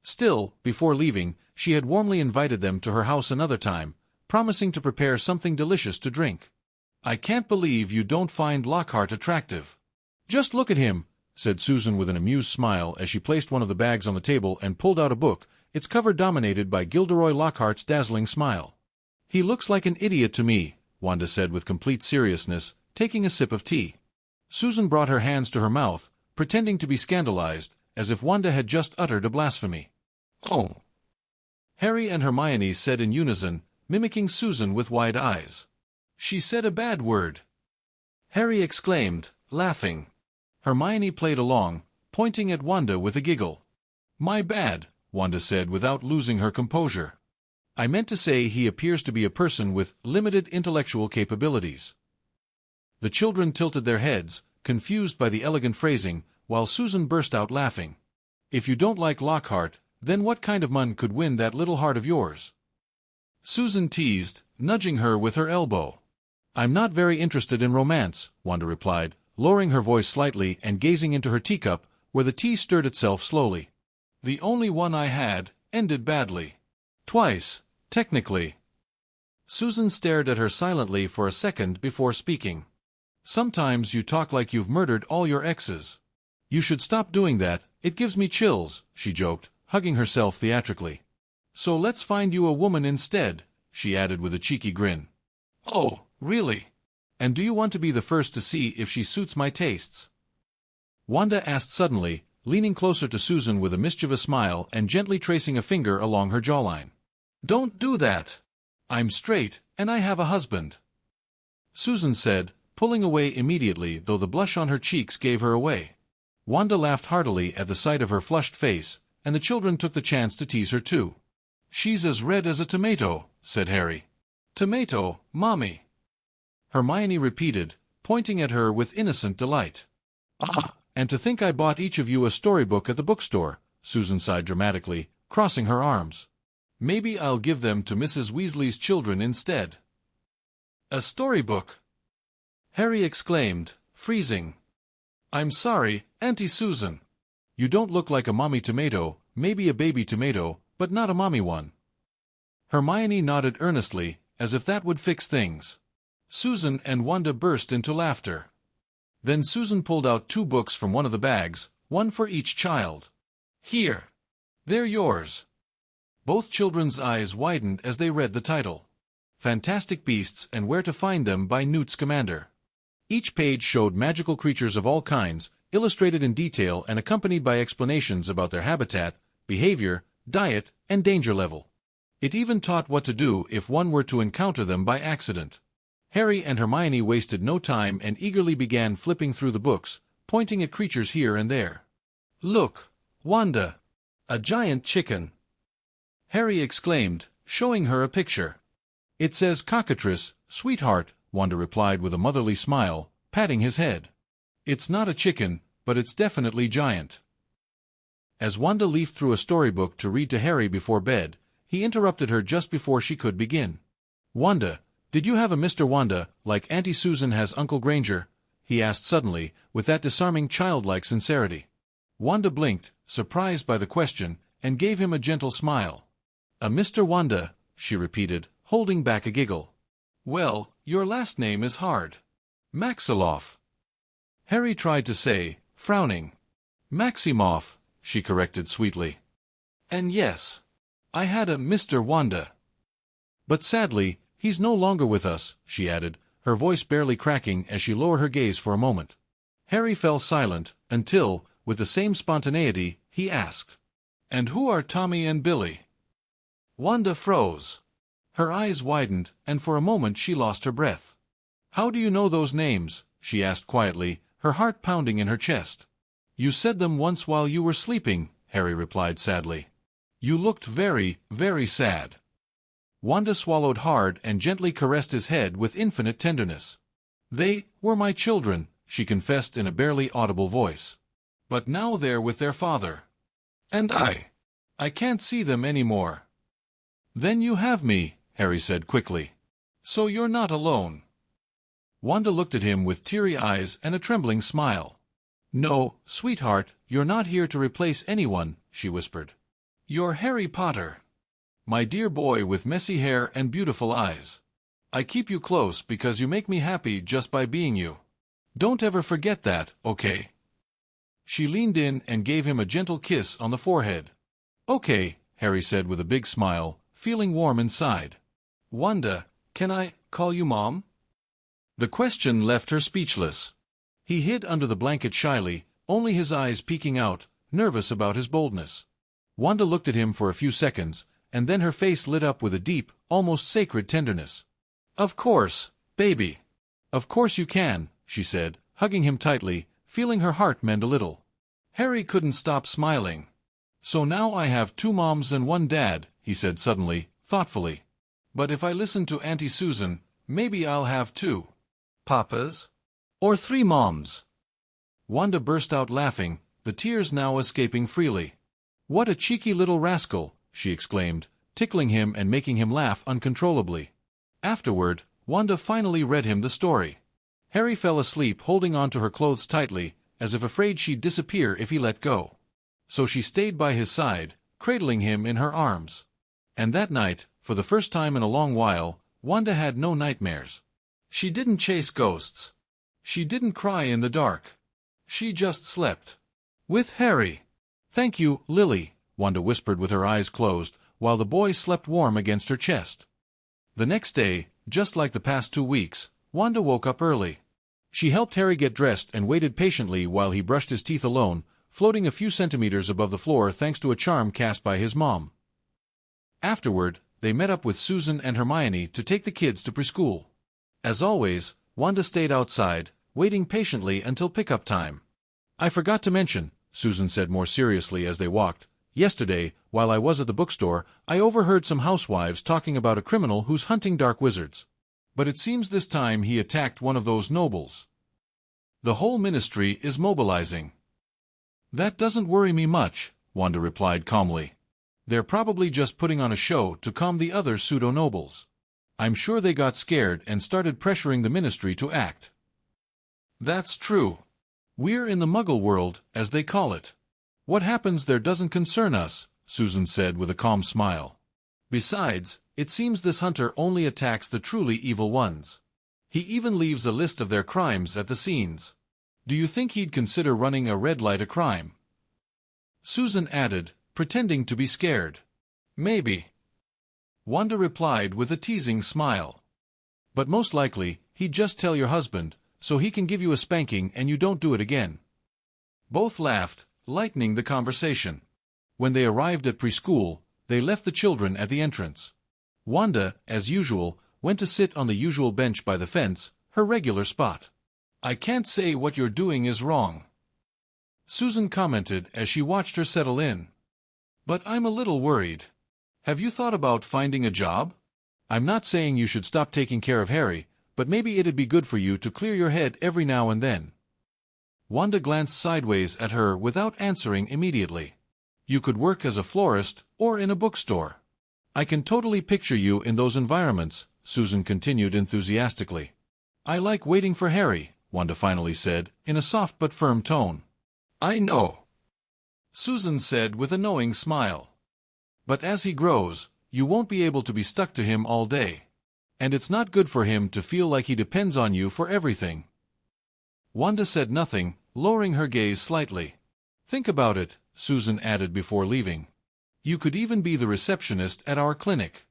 Still, before leaving, she had warmly invited them to her house another time, promising to prepare something delicious to drink. I can't believe you don't find Lockhart attractive. Just look at him, said Susan with an amused smile as she placed one of the bags on the table and pulled out a book, its cover dominated by Gilderoy Lockhart's dazzling smile. He looks like an idiot to me, Wanda said with complete seriousness, taking a sip of tea. Susan brought her hands to her mouth, pretending to be scandalized, as if Wanda had just uttered a blasphemy. Oh! Harry and Hermione said in unison, mimicking Susan with wide eyes. She said a bad word. Harry exclaimed, laughing. Hermione played along, pointing at Wanda with a giggle. My bad, Wanda said without losing her composure. I meant to say he appears to be a person with limited intellectual capabilities. The children tilted their heads, confused by the elegant phrasing, while Susan burst out laughing. If you don't like Lockhart, then what kind of man could win that little heart of yours? Susan teased, nudging her with her elbow. I'm not very interested in romance, Wanda replied, lowering her voice slightly and gazing into her teacup, where the tea stirred itself slowly. The only one I had ended badly. Twice, technically. Susan stared at her silently for a second before speaking. Sometimes you talk like you've murdered all your exes. You should stop doing that, it gives me chills, she joked, hugging herself theatrically. So let's find you a woman instead, she added with a cheeky grin. Oh, really? And do you want to be the first to see if she suits my tastes? Wanda asked suddenly, leaning closer to Susan with a mischievous smile and gently tracing a finger along her jawline. Don't do that! I'm straight, and I have a husband. Susan said, pulling away immediately, though the blush on her cheeks gave her away. Wanda laughed heartily at the sight of her flushed face, and the children took the chance to tease her too. She's as red as a tomato, said Harry. Tomato, Mommy. Hermione repeated, pointing at her with innocent delight. Ah, and to think I bought each of you a storybook at the bookstore, Susan sighed dramatically, crossing her arms. Maybe I'll give them to Mrs. Weasley's children instead. A storybook? Harry exclaimed, freezing. I'm sorry, Auntie Susan. You don't look like a mommy tomato, maybe a baby tomato, but not a mommy one. Hermione nodded earnestly, as if that would fix things. Susan and Wanda burst into laughter. Then Susan pulled out 2 books from one of the bags, one for each child. Here. They're yours. Both children's eyes widened as they read the title. Fantastic Beasts and Where to Find Them by Newt Scamander. Each page showed magical creatures of all kinds, illustrated in detail and accompanied by explanations about their habitat, behavior, diet, and danger level. It even taught what to do if one were to encounter them by accident. Harry and Hermione wasted no time and eagerly began flipping through the books, pointing at creatures here and there. Look, Wanda! A giant chicken! Harry exclaimed, showing her a picture. It says cockatrice, sweetheart, Wanda replied with a motherly smile, patting his head. It's not a chicken, but it's definitely giant. As Wanda leafed through a storybook to read to Harry before bed, he interrupted her just before she could begin. Wanda, did you have a Mr. Wanda, like Auntie Susan has Uncle Granger? He asked suddenly, with that disarming childlike sincerity. Wanda blinked, surprised by the question, and gave him a gentle smile. A Mr. Wanda, she repeated, holding back a giggle. Well, your last name is hard. Maximoff. Harry tried to say, frowning. Maximoff, she corrected sweetly. And yes, I had a Mr. Wanda. But sadly, he's no longer with us, she added, her voice barely cracking as she lowered her gaze for a moment. Harry fell silent, until, with the same spontaneity, he asked, And who are Tommy and Billy? Wanda froze. Her eyes widened, and for a moment she lost her breath. How do you know those names? She asked quietly, her heart pounding in her chest. You said them once while you were sleeping, Harry replied sadly. You looked very, very sad. Wanda swallowed hard and gently caressed his head with infinite tenderness. They were my children, she confessed in a barely audible voice. But now they're with their father. And I can't see them anymore. Then you have me, Harry said quickly. So you're not alone. Wanda looked at him with teary eyes and a trembling smile. No, sweetheart, you're not here to replace anyone, she whispered. You're Harry Potter. My dear boy with messy hair and beautiful eyes. I keep you close because you make me happy just by being you. Don't ever forget that, okay? She leaned in and gave him a gentle kiss on the forehead. Okay, Harry said with a big smile, feeling warm inside. Wanda, can I call you Mom? The question left her speechless. He hid under the blanket shyly, only his eyes peeking out, nervous about his boldness. Wanda looked at him for a few seconds, and then her face lit up with a deep, almost sacred tenderness. Of course, baby. Of course you can, she said, hugging him tightly, feeling her heart mend a little. Harry couldn't stop smiling. So now I have 2 moms and 1 dad, he said suddenly, thoughtfully. But if I listen to Auntie Susan, maybe I'll have 2 papas? Or 3 moms? Wanda burst out laughing, the tears now escaping freely. What a cheeky little rascal, she exclaimed, tickling him and making him laugh uncontrollably. Afterward, Wanda finally read him the story. Harry fell asleep holding on to her clothes tightly, as if afraid she'd disappear if he let go. So she stayed by his side, cradling him in her arms. And that night, for the first time in a long while, Wanda had no nightmares. She didn't chase ghosts. She didn't cry in the dark. She just slept. With Harry. Thank you, Lily, Wanda whispered with her eyes closed, while the boy slept warm against her chest. The next day, just like the past 2 weeks, Wanda woke up early. She helped Harry get dressed and waited patiently while he brushed his teeth alone, floating a few centimeters above the floor thanks to a charm cast by his mom. Afterward, they met up with Susan and Hermione to take the kids to preschool. As always, Wanda stayed outside, waiting patiently until pickup time. "I forgot to mention," Susan said more seriously as they walked, "yesterday, while I was at the bookstore, I overheard some housewives talking about a criminal who's hunting dark wizards. But it seems this time he attacked one of those nobles. The whole ministry is mobilizing." "That doesn't worry me much," Wanda replied calmly. "They're probably just putting on a show to calm the other pseudo-nobles. I'm sure they got scared and started pressuring the ministry to act." "That's true. We're in the Muggle world, as they call it. What happens there doesn't concern us," Susan said with a calm smile. "Besides, it seems this hunter only attacks the truly evil ones. He even leaves a list of their crimes at the scenes. Do you think he'd consider running a red light a crime?" Susan added, pretending to be scared. "Maybe." Wanda replied with a teasing smile. "But most likely, he'd just tell your husband, so he can give you a spanking and you don't do it again." Both laughed, lightening the conversation. When they arrived at preschool, they left the children at the entrance. Wanda, as usual, went to sit on the usual bench by the fence, her regular spot. "I can't say what you're doing is wrong," Susan commented as she watched her settle in. "But I'm a little worried. Have you thought about finding a job? I'm not saying you should stop taking care of Harry, but maybe it'd be good for you to clear your head every now and then." Wanda glanced sideways at her without answering immediately. "You could work as a florist or in a bookstore. I can totally picture you in those environments," Susan continued enthusiastically. "I like waiting for Harry," Wanda finally said, in a soft but firm tone. "I know," Susan said with a knowing smile. "But as he grows, you won't be able to be stuck to him all day. And it's not good for him to feel like he depends on you for everything." Wanda said nothing, lowering her gaze slightly. "Think about it," Susan added before leaving. "You could even be the receptionist at our clinic.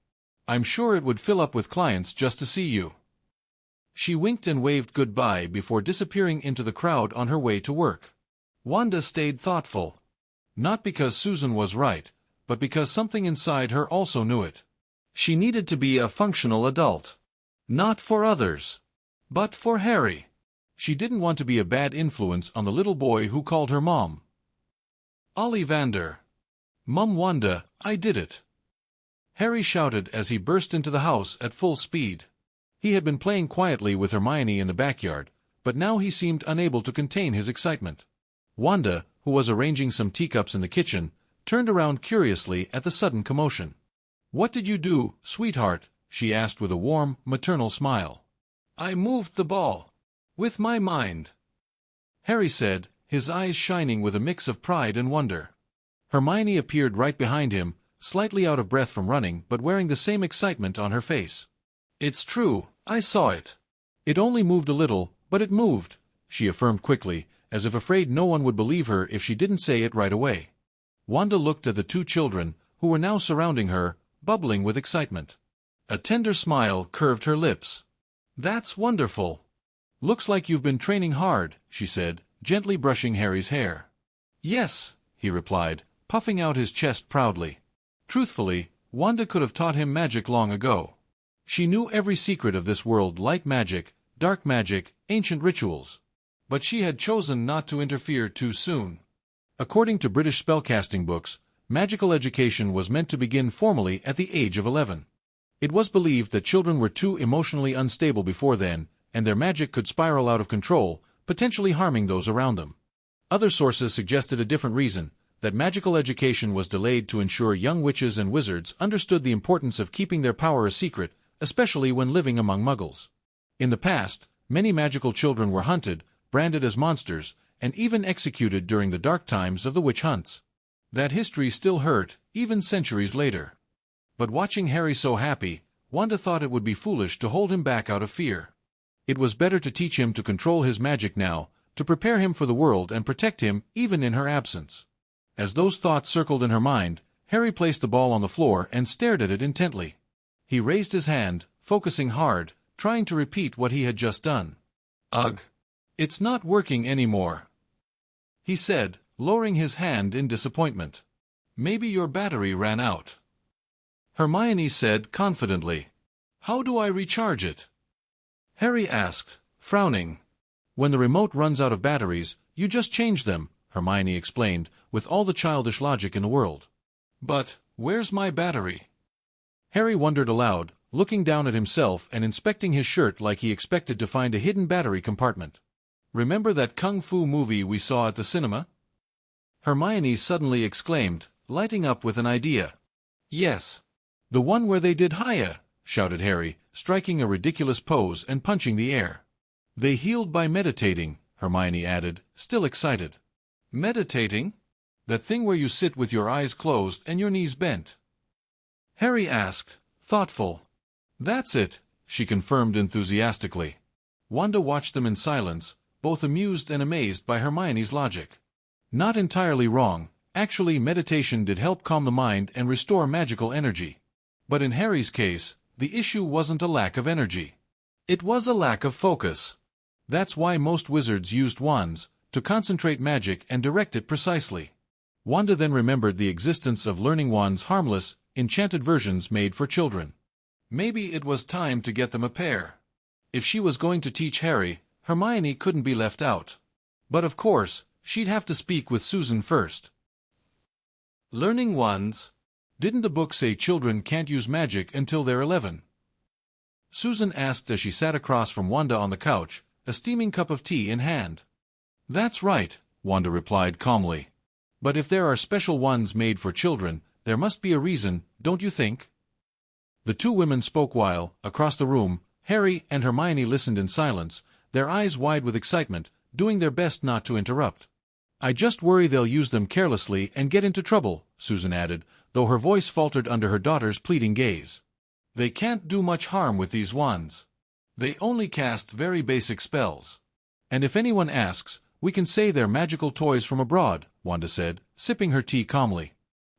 I'm sure it would fill up with clients just to see you." She winked and waved goodbye before disappearing into the crowd on her way to work. Wanda stayed thoughtful. Not because Susan was right, but because something inside her also knew it. She needed to be a functional adult. Not for others, but for Harry. She didn't want to be a bad influence on the little boy who called her mom. "Ollivander! Mum Wanda, I did it!" Harry shouted as he burst into the house at full speed. He had been playing quietly with Hermione in the backyard, but now he seemed unable to contain his excitement. Wanda, who was arranging some teacups in the kitchen, turned around curiously at the sudden commotion. "What did you do, sweetheart?" she asked with a warm, maternal smile. "I moved the ball. With my mind," Harry said, his eyes shining with a mix of pride and wonder. Hermione appeared right behind him, slightly out of breath from running but wearing the same excitement on her face. "It's true, I saw it. It only moved a little, but it moved," she affirmed quickly, as if afraid no one would believe her if she didn't say it right away. Wanda looked at the two children, who were now surrounding her, bubbling with excitement. A tender smile curved her lips. "That's wonderful. Looks like you've been training hard," she said, gently brushing Harry's hair. "Yes," he replied, puffing out his chest proudly. Truthfully, Wanda could have taught him magic long ago. She knew every secret of this world: light magic, dark magic, ancient rituals. But she had chosen not to interfere too soon. According to British spellcasting books, magical education was meant to begin formally at the age of 11. It was believed that children were too emotionally unstable before then, and their magic could spiral out of control, potentially harming those around them. Other sources suggested a different reason, that magical education was delayed to ensure young witches and wizards understood the importance of keeping their power a secret, especially when living among muggles. In the past, many magical children were hunted, branded as monsters, and even executed during the dark times of the witch hunts. That history still hurt, even centuries later. But watching Harry so happy, Wanda thought it would be foolish to hold him back out of fear. It was better to teach him to control his magic now, to prepare him for the world and protect him even in her absence. As those thoughts circled in her mind, Harry placed the ball on the floor and stared at it intently. He raised his hand, focusing hard, trying to repeat what he had just done. Ugh! It's not working anymore, he said, lowering his hand in disappointment. Maybe your battery ran out, Hermione said confidently. How do I recharge it? Harry asked, frowning. When the remote runs out of batteries, you just change them, Hermione explained, with all the childish logic in the world. But, where's my battery? Harry wondered aloud, looking down at himself and inspecting his shirt like he expected to find a hidden battery compartment. Remember that kung fu movie we saw at the cinema? Hermione suddenly exclaimed, lighting up with an idea. Yes. The one where they did hiya, shouted Harry, striking a ridiculous pose and punching the air. They healed by meditating, Hermione added, still excited. Meditating? That thing where you sit with your eyes closed and your knees bent? Harry asked, thoughtful. That's it, she confirmed enthusiastically. Wanda watched them in silence, both amused and amazed by Hermione's logic. Not entirely wrong, actually meditation did help calm the mind and restore magical energy. But in Harry's case, the issue wasn't a lack of energy. It was a lack of focus. That's why most wizards used wands, to concentrate magic and direct it precisely. Wanda then remembered the existence of learning wands, harmless, enchanted versions made for children. Maybe it was time to get them a pair. If she was going to teach Harry, Hermione couldn't be left out. But of course, she'd have to speak with Susan first. Learning wands? Didn't the book say children can't use magic until they're 11? Susan asked as she sat across from Wanda on the couch, a steaming cup of tea in hand. That's right, Wanda replied calmly. But if there are special ones made for children, there must be a reason, don't you think? The two women spoke while, across the room, Harry and Hermione listened in silence, their eyes wide with excitement, doing their best not to interrupt. I just worry they'll use them carelessly and get into trouble, Susan added, though her voice faltered under her daughter's pleading gaze. They can't do much harm with these wands. They only cast very basic spells. And if anyone asks, we can say they're magical toys from abroad, Wanda said, sipping her tea calmly.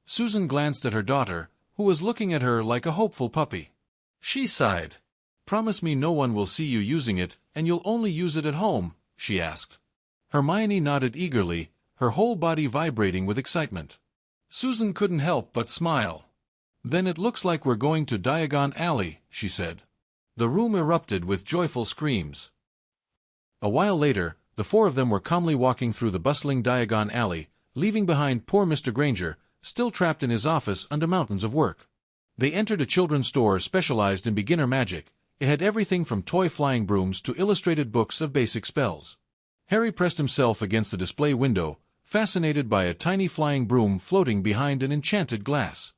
Susan glanced at her daughter, who was looking at her like a hopeful puppy. She sighed. Promise me no one will see you using it, and you'll only use it at home, she asked. Hermione nodded eagerly, her whole body vibrating with excitement. Susan couldn't help but smile. Then it looks like we're going to Diagon Alley, she said. The room erupted with joyful screams. A while later, the four of them were calmly walking through the bustling Diagon Alley, leaving behind poor Mr. Granger, still trapped in his office under mountains of work. They entered a children's store specialized in beginner magic. It had everything from toy flying brooms to illustrated books of basic spells. Harry pressed himself against the display window, fascinated by a tiny flying broom floating behind an enchanted glass.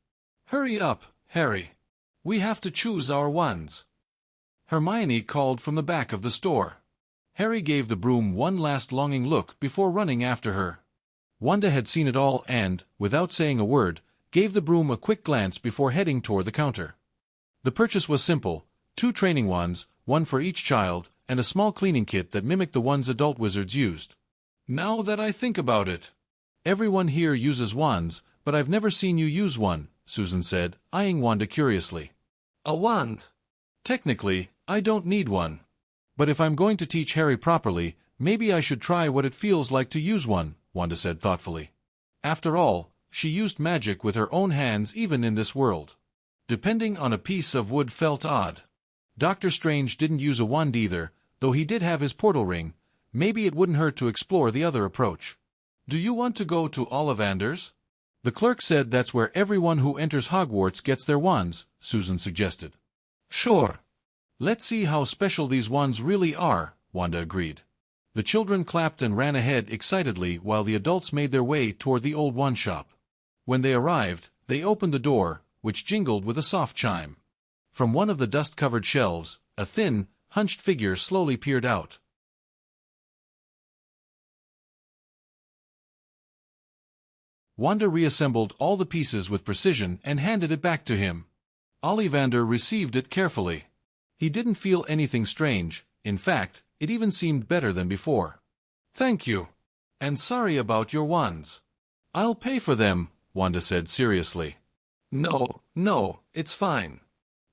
Hurry up, Harry. We have to choose our wands. Hermione called from the back of the store. Harry gave the broom one last longing look before running after her. Wanda had seen it all and, without saying a word, gave the broom a quick glance before heading toward the counter. The purchase was simple: 2 training wands, one for each child, and a small cleaning kit that mimicked the ones adult wizards used. Now that I think about it, everyone here uses wands, but I've never seen you use one, Susan said, eyeing Wanda curiously. A wand? Technically, I don't need one. But if I'm going to teach Harry properly, maybe I should try what it feels like to use one, Wanda said thoughtfully. After all, she used magic with her own hands even in this world. Depending on a piece of wood felt odd. Doctor Strange didn't use a wand either, though he did have his portal ring. Maybe it wouldn't hurt to explore the other approach. Do you want to go to Ollivander's? The clerk said that's where everyone who enters Hogwarts gets their wands, Susan suggested. Sure. Let's see how special these wands really are, Wanda agreed. The children clapped and ran ahead excitedly while the adults made their way toward the old wand shop. When they arrived, they opened the door, which jingled with a soft chime. From one of the dust-covered shelves, a thin, hunched figure slowly peered out. Wanda reassembled all the pieces with precision and handed it back to him. Ollivander received it carefully. He didn't feel anything strange. In fact, it even seemed better than before. Thank you. And sorry about your wands. I'll pay for them, Wanda said seriously. No, it's fine.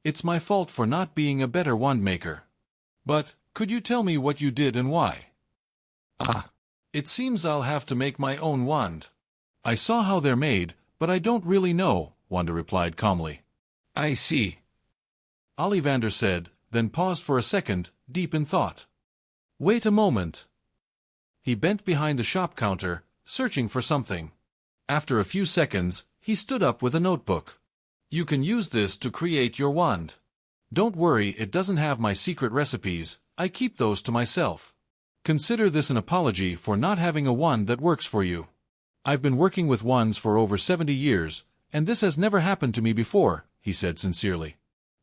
It's my fault for not being a better wand maker. But, could you tell me what you did and why? Ah. It seems I'll have to make my own wand. I saw how they're made, but I don't really know, Wanda replied calmly. I see. Ollivander said, then paused for a second, deep in thought. Wait a moment. He bent behind the shop counter, searching for something. After a few seconds, he stood up with a notebook. You can use this to create your wand. Don't worry, it doesn't have my secret recipes, I keep those to myself. Consider this an apology for not having a wand that works for you. I've been working with wands for over 70 years, and this has never happened to me before, he said sincerely.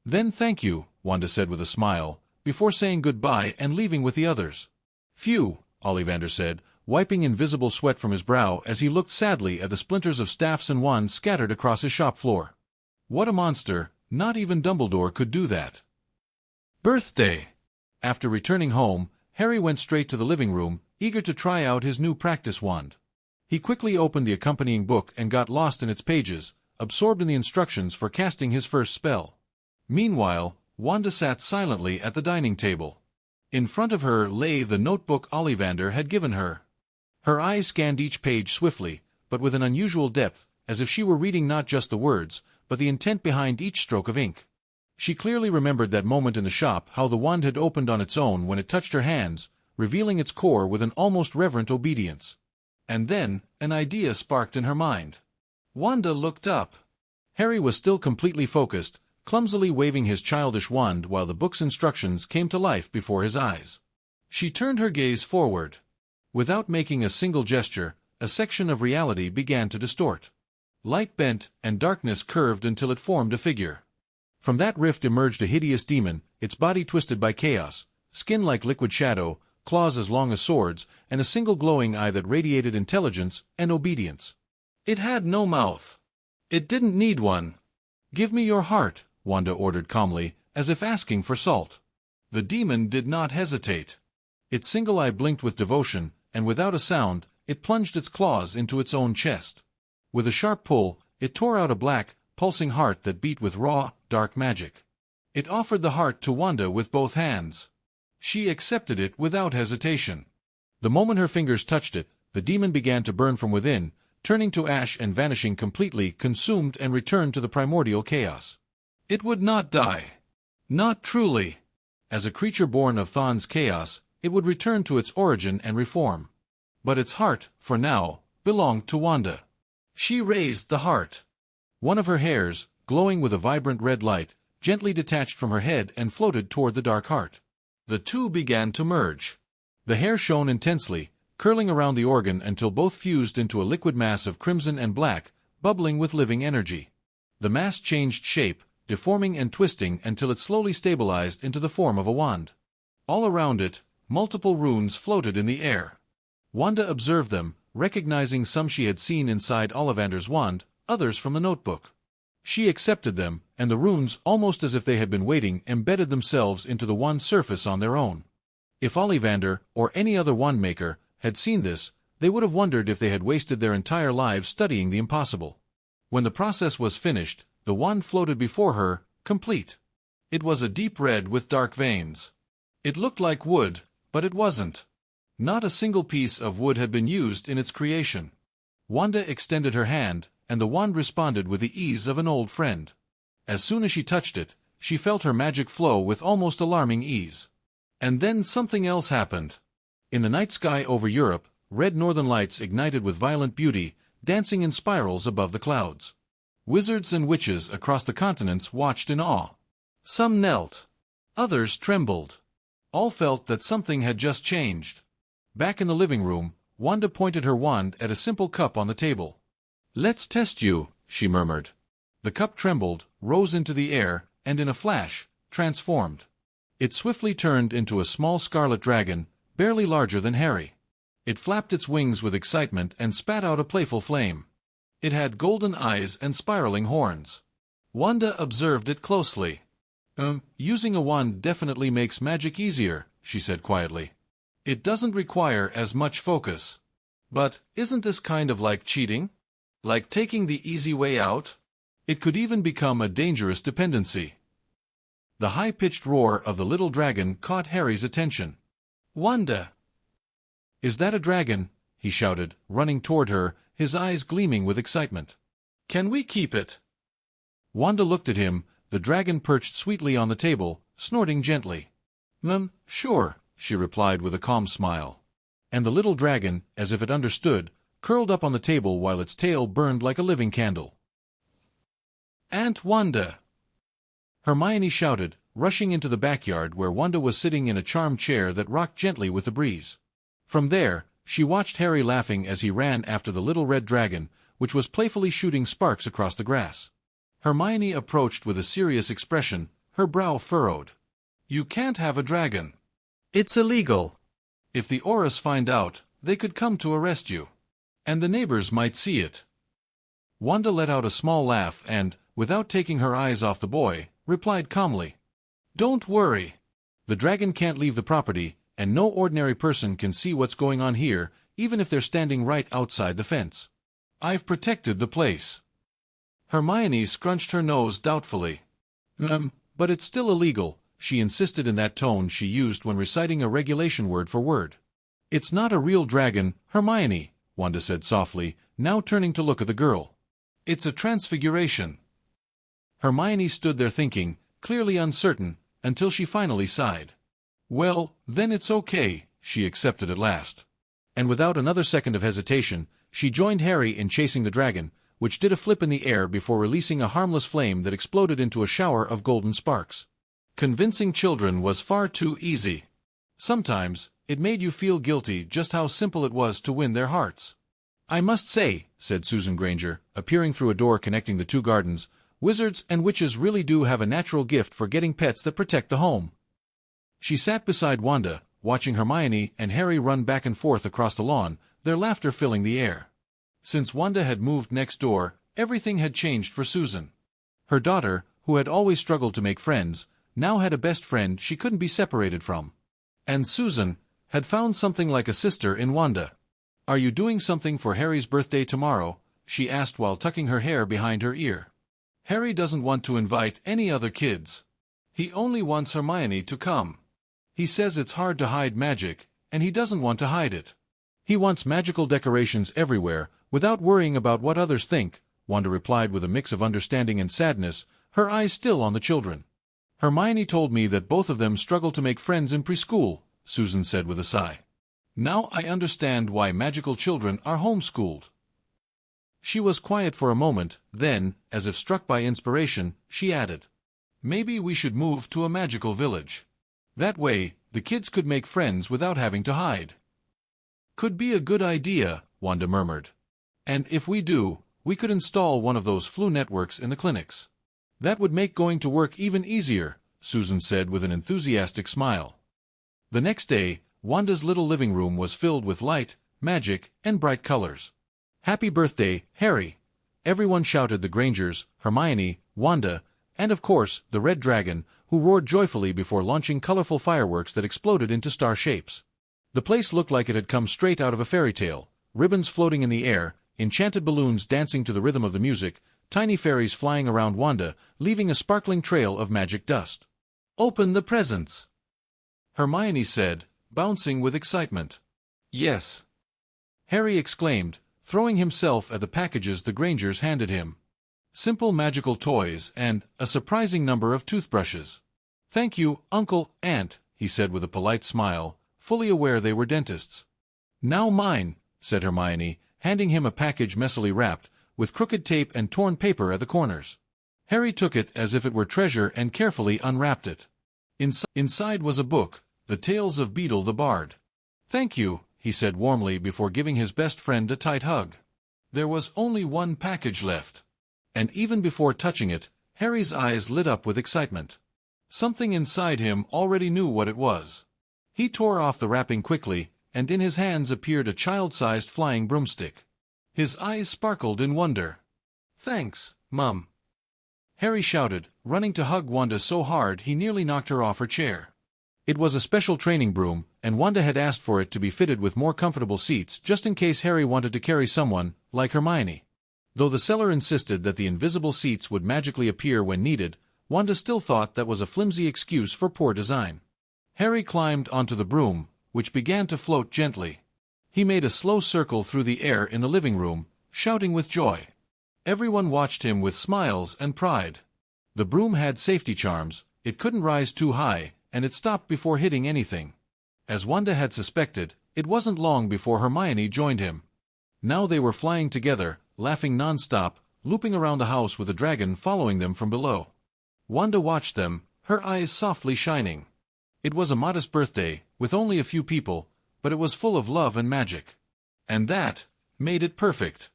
Then thank you, Wanda said with a smile, before saying goodbye and leaving with the others. Phew, Ollivander said, wiping invisible sweat from his brow as he looked sadly at the splinters of staffs and wands scattered across his shop floor. What a monster, not even Dumbledore could do that. Birthday! After returning home, Harry went straight to the living room, eager to try out his new practice wand. He quickly opened the accompanying book and got lost in its pages, absorbed in the instructions for casting his first spell. Meanwhile, Wanda sat silently at the dining table. In front of her lay the notebook Ollivander had given her. Her eyes scanned each page swiftly, but with an unusual depth, as if she were reading not just the words, but the intent behind each stroke of ink. She clearly remembered that moment in the shop, how the wand had opened on its own when it touched her hands, revealing its core with an almost reverent obedience. And then, an idea sparked in her mind. Wanda looked up. Harry was still completely focused, clumsily waving his childish wand while the book's instructions came to life before his eyes. She turned her gaze forward. Without making a single gesture, a section of reality began to distort. Light bent, and darkness curved until it formed a figure. From that rift emerged a hideous demon, its body twisted by chaos, skin like liquid shadow, claws as long as swords, and a single glowing eye that radiated intelligence and obedience. It had no mouth. It didn't need one. Give me your heart, Wanda ordered calmly, as if asking for salt. The demon did not hesitate. Its single eye blinked with devotion, and without a sound, it plunged its claws into its own chest. With a sharp pull, it tore out a black, pulsing heart that beat with raw, dark magic. It offered the heart to Wanda with both hands. She accepted it without hesitation. The moment her fingers touched it, the demon began to burn from within, turning to ash and vanishing completely, consumed and returned to the primordial chaos. It would not die. Not truly. As a creature born of Thon's chaos, it would return to its origin and reform. But its heart, for now, belonged to Wanda. She raised the heart. One of her hairs, glowing with a vibrant red light, gently detached from her head and floated toward the dark heart. The two began to merge. The hair shone intensely, curling around the organ until both fused into a liquid mass of crimson and black, bubbling with living energy. The mass changed shape, deforming and twisting until it slowly stabilized into the form of a wand. All around it, multiple runes floated in the air. Wanda observed them, recognizing some she had seen inside Ollivander's wand, others from the notebook. She accepted them, and the runes, almost as if they had been waiting, embedded themselves into the wand's surface on their own. If Ollivander, or any other wand maker, had seen this, they would have wondered if they had wasted their entire lives studying the impossible. When the process was finished, the wand floated before her, complete. It was a deep red with dark veins. It looked like wood, but it wasn't. Not a single piece of wood had been used in its creation. Wanda extended her hand, and the wand responded with the ease of an old friend. As soon as she touched it, she felt her magic flow with almost alarming ease. And then something else happened. In the night sky over Europe, red northern lights ignited with violent beauty, dancing in spirals above the clouds. Wizards and witches across the continents watched in awe. Some knelt. Others trembled. All felt that something had just changed. Back in the living room, Wanda pointed her wand at a simple cup on the table. "Let's test you," she murmured. The cup trembled, rose into the air, and in a flash, transformed. It swiftly turned into a small scarlet dragon, barely larger than Harry. It flapped its wings with excitement and spat out a playful flame. It had golden eyes and spiraling horns. Wanda observed it closely. Using a wand definitely makes magic easier," she said quietly. "It doesn't require as much focus. But isn't this kind of like cheating? Like taking the easy way out? It could even become a dangerous dependency." The high-pitched roar of the little dragon caught Harry's attention. "Wanda! Is that a dragon?" he shouted, running toward her, his eyes gleaming with excitement. "Can we keep it?" Wanda looked at him, the dragon perched sweetly on the table, snorting gently. Sure," she replied with a calm smile. And the little dragon, as if it understood, curled up on the table while its tail burned like a living candle. "Aunt Wanda!" Hermione shouted, rushing into the backyard where Wanda was sitting in a charmed chair that rocked gently with the breeze. From there, she watched Harry laughing as he ran after the little red dragon, which was playfully shooting sparks across the grass. Hermione approached with a serious expression, her brow furrowed. "You can't have a dragon. It's illegal. If the Aurors find out, they could come to arrest you. And the neighbors might see it." Wanda let out a small laugh and, without taking her eyes off the boy, replied calmly, "Don't worry. The dragon can't leave the property, and no ordinary person can see what's going on here, even if they're standing right outside the fence. I've protected the place." Hermione scrunched her nose doubtfully. But it's still illegal," she insisted in that tone she used when reciting a regulation word for word. "It's not a real dragon, Hermione," Wanda said softly, now turning to look at the girl. "It's a transfiguration." Hermione stood there thinking, clearly uncertain, until she finally sighed. "Well, then it's okay," she accepted at last. And without another second of hesitation, she joined Harry in chasing the dragon, which did a flip in the air before releasing a harmless flame that exploded into a shower of golden sparks. Convincing children was far too easy. Sometimes, it made you feel guilty just how simple it was to win their hearts. "I must say," said Susan Granger, appearing through a door connecting the two gardens, "wizards and witches really do have a natural gift for getting pets that protect the home." She sat beside Wanda, watching Hermione and Harry run back and forth across the lawn, their laughter filling the air. Since Wanda had moved next door, everything had changed for Susan. Her daughter, who had always struggled to make friends, now had a best friend she couldn't be separated from. And Susan had found something like a sister in Wanda. "Are you doing something for Harry's birthday tomorrow?" she asked while tucking her hair behind her ear. "Harry doesn't want to invite any other kids. He only wants Hermione to come. He says it's hard to hide magic, and he doesn't want to hide it. He wants magical decorations everywhere, without worrying about what others think," Wanda replied with a mix of understanding and sadness, her eyes still on the children. "Hermione told me that both of them struggle to make friends in preschool," Susan said with a sigh. "Now I understand why magical children are homeschooled." She was quiet for a moment, then, as if struck by inspiration, she added, "Maybe we should move to a magical village. That way, the kids could make friends without having to hide." "Could be a good idea," Wanda murmured. "And if we do, we could install one of those flu networks in the clinics. That would make going to work even easier," Susan said with an enthusiastic smile. The next day, Wanda's little living room was filled with light, magic, and bright colors. "Happy birthday, Harry!" Everyone shouted, the Grangers, Hermione, Wanda, and of course, the Red Dragon, who roared joyfully before launching colorful fireworks that exploded into star shapes. The place looked like it had come straight out of a fairy tale, ribbons floating in the air, enchanted balloons dancing to the rhythm of the music, tiny fairies flying around Wanda, leaving a sparkling trail of magic dust. "Open the presents," Hermione said, bouncing with excitement. "Yes," Harry exclaimed, throwing himself at the packages the Grangers handed him. Simple magical toys and a surprising number of toothbrushes. "Thank you, Uncle, Aunt," he said with a polite smile, fully aware they were dentists. "Now mine," said Hermione, handing him a package messily wrapped, with crooked tape and torn paper at the corners. Harry took it as if it were treasure and carefully unwrapped it. Inside was a book, The Tales of Beedle the Bard. "Thank you," he said warmly before giving his best friend a tight hug. There was only one package left. And even before touching it, Harry's eyes lit up with excitement. Something inside him already knew what it was. He tore off the wrapping quickly, and in his hands appeared a child-sized flying broomstick. His eyes sparkled in wonder. "Thanks, Mum," Harry shouted, running to hug Wanda so hard he nearly knocked her off her chair. It was a special training broom, and Wanda had asked for it to be fitted with more comfortable seats just in case Harry wanted to carry someone, like Hermione. Though the seller insisted that the invisible seats would magically appear when needed, Wanda still thought that was a flimsy excuse for poor design. Harry climbed onto the broom, which began to float gently. He made a slow circle through the air in the living room, shouting with joy. Everyone watched him with smiles and pride. The broom had safety charms, it couldn't rise too high, and it stopped before hitting anything. As Wanda had suspected, it wasn't long before Hermione joined him. Now they were flying together, laughing non-stop, looping around the house with a dragon following them from below. Wanda watched them, her eyes softly shining. It was a modest birthday, with only a few people, but it was full of love and magic. And that made it perfect.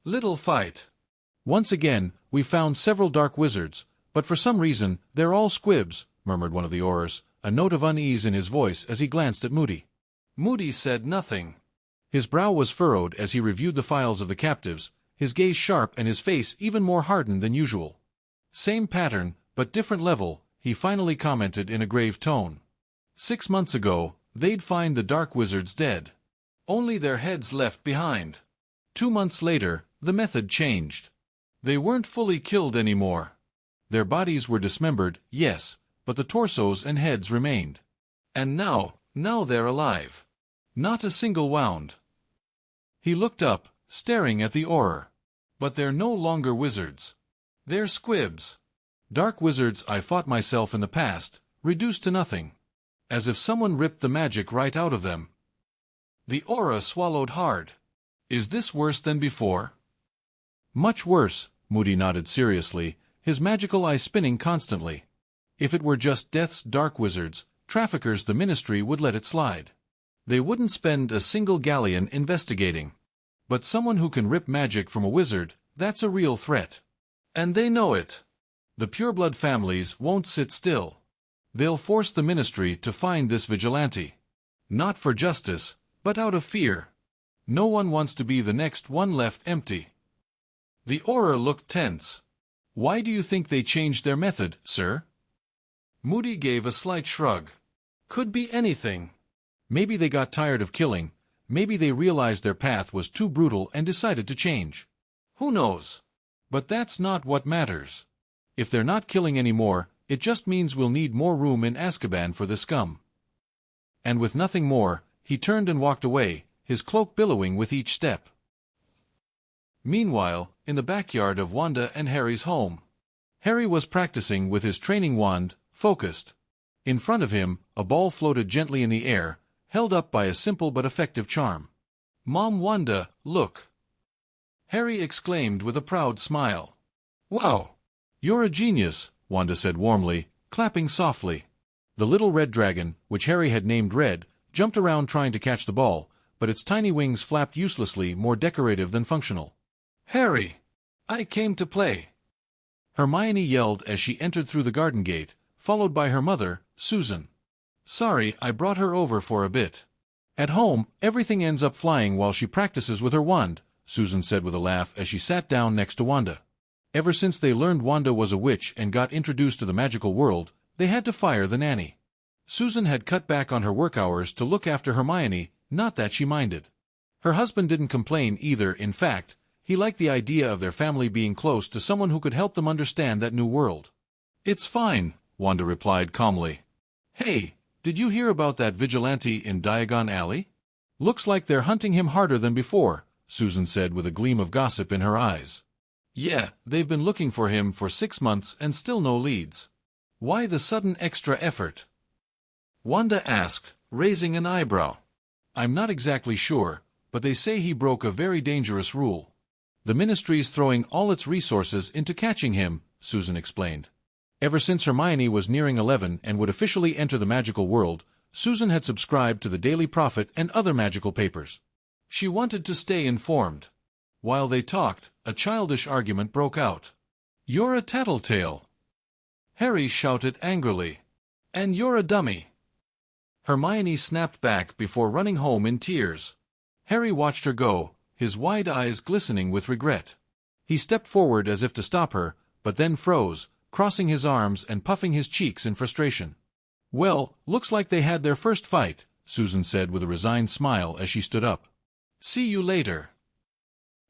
Little fight. Once again, we found several dark wizards, but for some reason, they're all squibs, murmured one of the Aurors, a note of unease in his voice as he glanced at Moody. Moody said nothing. His brow was furrowed as he reviewed the files of the captives, his gaze sharp and his face even more hardened than usual. Same pattern, but different level, he finally commented in a grave tone. 6 months ago, they'd find the dark wizards dead. Only their heads left behind. 2 months later, the method changed. They weren't fully killed anymore. Their bodies were dismembered, yes, but the torsos and heads remained. And now they're alive. Not a single wound. He looked up, staring at the Auror. But they're no longer wizards. They're squibs. Dark wizards I fought myself in the past, reduced to nothing. As if someone ripped the magic right out of them. The Auror swallowed hard. Is this worse than before? Much worse, Moody nodded seriously, his magical eye spinning constantly. If it were just Death's dark wizards, traffickers the Ministry would let it slide. They wouldn't spend a single galleon investigating. But someone who can rip magic from a wizard, that's a real threat. And they know it. The pureblood families won't sit still. They'll force the Ministry to find this vigilante. Not for justice, but out of fear. No one wants to be the next one left empty. The Auror looked tense. Why do you think they changed their method, sir? Moody gave a slight shrug. Could be anything. Maybe they got tired of killing, maybe they realized their path was too brutal and decided to change. Who knows? But that's not what matters. If they're not killing anymore, it just means we'll need more room in Azkaban for the scum. And with nothing more, he turned and walked away, his cloak billowing with each step. Meanwhile, in the backyard of Wanda and Harry's home. Harry was practicing with his training wand, focused. In front of him, a ball floated gently in the air, held up by a simple but effective charm. Mom Wanda, look! Harry exclaimed with a proud smile. Wow! You're a genius, Wanda said warmly, clapping softly. The little red dragon, which Harry had named Red, jumped around trying to catch the ball, but its tiny wings flapped uselessly, more decorative than functional. Harry! I came to play! Hermione yelled as she entered through the garden gate, followed by her mother, Susan. Sorry, I brought her over for a bit. At home, everything ends up flying while she practices with her wand, Susan said with a laugh as she sat down next to Wanda. Ever since they learned Wanda was a witch and got introduced to the magical world, they had to fire the nanny. Susan had cut back on her work hours to look after Hermione, not that she minded. Her husband didn't complain either, in fact, he liked the idea of their family being close to someone who could help them understand that new world. It's fine, Wanda replied calmly. Hey, did you hear about that vigilante in Diagon Alley? Looks like they're hunting him harder than before, Susan said with a gleam of gossip in her eyes. Yeah, they've been looking for him for 6 months and still no leads. Why the sudden extra effort? Wanda asked, raising an eyebrow. I'm not exactly sure, but they say he broke a very dangerous rule. The Ministry's throwing all its resources into catching him, Susan explained. Ever since Hermione was nearing 11 and would officially enter the magical world, Susan had subscribed to the Daily Prophet and other magical papers. She wanted to stay informed. While they talked, a childish argument broke out. You're a tattletale! Harry shouted angrily. And you're a dummy! Hermione snapped back before running home in tears. Harry watched her go, his wide eyes glistening with regret. He stepped forward as if to stop her, but then froze, crossing his arms and puffing his cheeks in frustration. Well, looks like they had their first fight, Susan said with a resigned smile as she stood up. See you later.